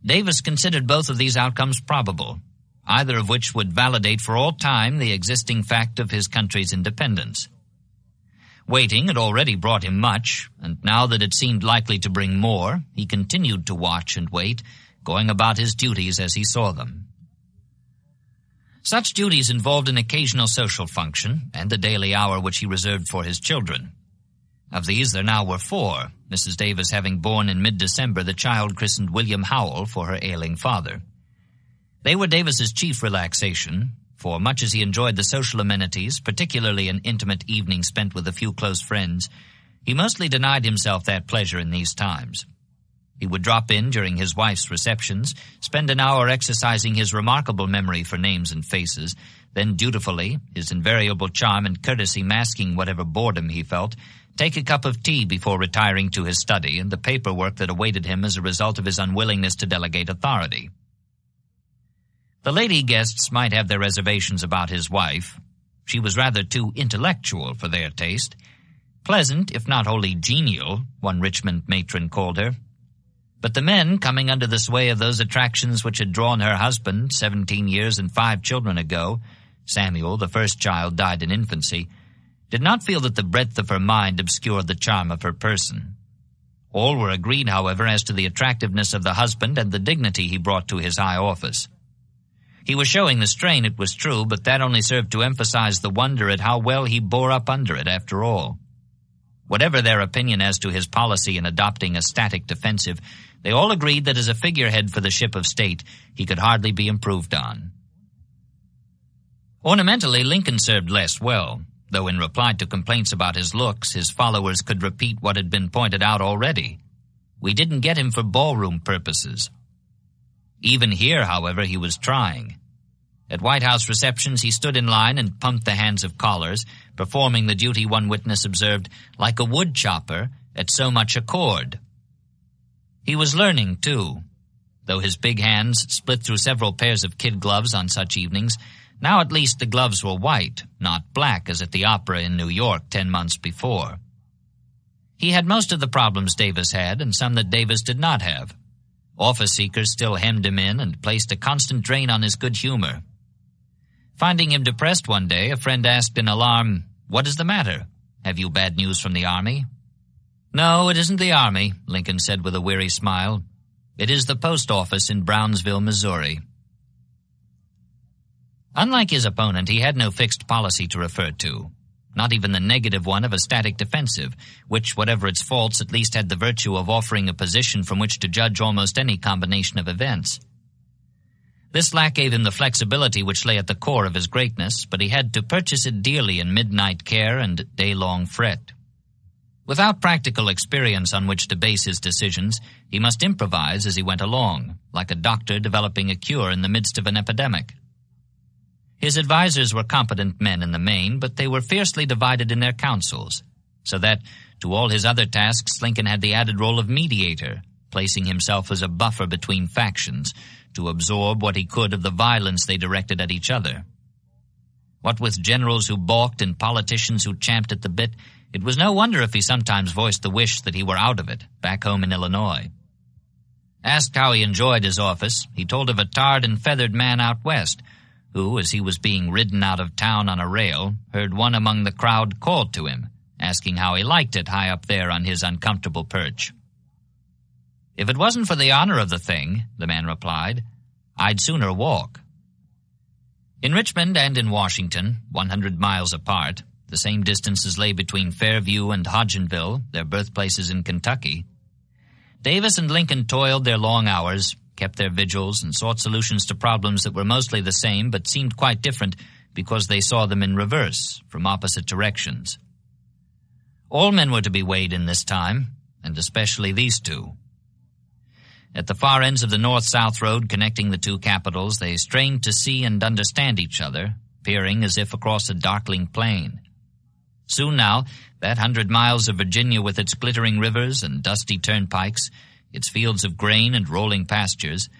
Davis considered both of these outcomes probable, either of which would validate for all time the existing fact of his country's independence. Waiting had already brought him much, and now that it seemed likely to bring more, he continued to watch and wait, going about his duties as he saw them. Such duties involved an occasional social function and the daily hour which he reserved for his children. Of these there now were 4, Mrs. Davis having borne in mid-December the child christened William Howell for her ailing father. They were Davis's chief relaxation, for much as he enjoyed the social amenities, particularly an intimate evening spent with a few close friends, he mostly denied himself that pleasure in these times. He would drop in during his wife's receptions, spend an hour exercising his remarkable memory for names and faces, then dutifully, his invariable charm and courtesy masking whatever boredom he felt, take a cup of tea before retiring to his study and the paperwork that awaited him as a result of his unwillingness to delegate authority. The lady guests might have their reservations about his wife. She was rather too intellectual for their taste. Pleasant, if not wholly genial, one Richmond matron called her. But the men, coming under the sway of those attractions which had drawn her husband 17 years and 5 children ago, Samuel, the first child, died in infancy, did not feel that the breadth of her mind obscured the charm of her person. All were agreed, however, as to the attractiveness of the husband and the dignity he brought to his high office. He was showing the strain, it was true, but that only served to emphasize the wonder at how well he bore up under it after all. Whatever their opinion as to his policy in adopting a static defensive, they all agreed that as a figurehead for the ship of state, he could hardly be improved on. Ornamentally, Lincoln served less well, though in reply to complaints about his looks, his followers could repeat what had been pointed out already. We didn't get him for ballroom purposes. Even here, however, he was trying. At White House receptions, he stood in line and pumped the hands of callers, performing the duty one witness observed, like a wood chopper at so much a cord. He was learning, too. Though his big hands split through several pairs of kid gloves on such evenings, now at least the gloves were white, not black as at the opera in New York 10 months before. He had most of the problems Davis had, and some that Davis did not have. Office seekers still hemmed him in and placed a constant drain on his good humor. Finding him depressed one day, a friend asked in alarm, "What is the matter? Have you bad news from the Army?" "No, it isn't the Army," Lincoln said with a weary smile. "It is the post office in Brownsville, Missouri." Unlike his opponent, he had no fixed policy to refer to, not even the negative one of a static defensive, which, whatever its faults, at least had the virtue of offering a position from which to judge almost any combination of events. This lack gave him the flexibility which lay at the core of his greatness, but he had to purchase it dearly in midnight care and day-long fret. Without practical experience on which to base his decisions, he must improvise as he went along, like a doctor developing a cure in the midst of an epidemic. His advisers were competent men in the main, but they were fiercely divided in their counsels, so that, to all his other tasks, Lincoln had the added role of mediator, placing himself as a buffer between factions, to absorb what he could of the violence they directed at each other. What with generals who balked and politicians who champed at the bit, it was no wonder if he sometimes voiced the wish that he were out of it, back home in Illinois. Asked how he enjoyed his office, he told of a tarred and feathered man out west, who, as he was being ridden out of town on a rail, heard one among the crowd call to him, asking how he liked it high up there on his uncomfortable perch. "If it wasn't for the honor of the thing," the man replied, "I'd sooner walk." In Richmond and in Washington, 100 miles apart, the same distances lay between Fairview and Hodgenville, their birthplaces in Kentucky. Davis and Lincoln toiled their long hours, kept their vigils, and sought solutions to problems that were mostly the same but seemed quite different because they saw them in reverse, from opposite directions. All men were to be weighed in this time, and especially these two. At the far ends of the north-south road connecting the two capitals, they strained to see and understand each other, peering as if across a darkling plain. Soon now, that 100 miles of Virginia with its glittering rivers and dusty turnpikes, its fields of grain and rolling pastures,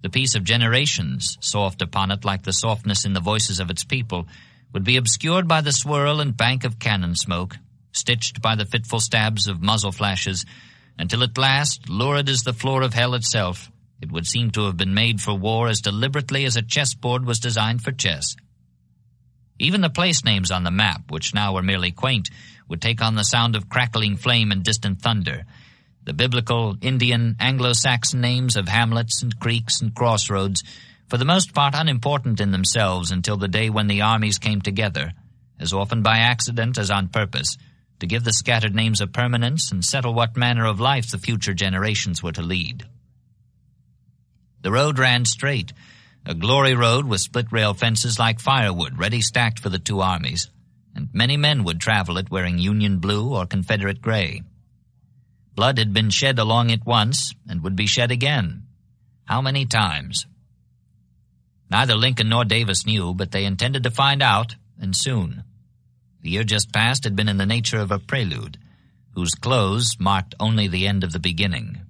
the peace of generations, soft upon it like the softness in the voices of its people, would be obscured by the swirl and bank of cannon smoke, stitched by the fitful stabs of muzzle flashes, until at last, lurid as the floor of hell itself, it would seem to have been made for war as deliberately as a chessboard was designed for chess. Even the place names on the map, which now were merely quaint, would take on the sound of crackling flame and distant thunder. The biblical, Indian, Anglo-Saxon names of hamlets and creeks and crossroads, for the most part unimportant in themselves until the day when the armies came together, as often by accident as on purpose, to give the scattered names a permanence and settle what manner of life the future generations were to lead. The road ran straight, a glory road with split-rail fences like firewood ready stacked for the two armies, and many men would travel it wearing Union blue or Confederate gray. Blood had been shed along it once, and would be shed again. How many times? Neither Lincoln nor Davis knew, but they intended to find out, and soon. The year just past had been in the nature of a prelude, whose close marked only the end of the beginning.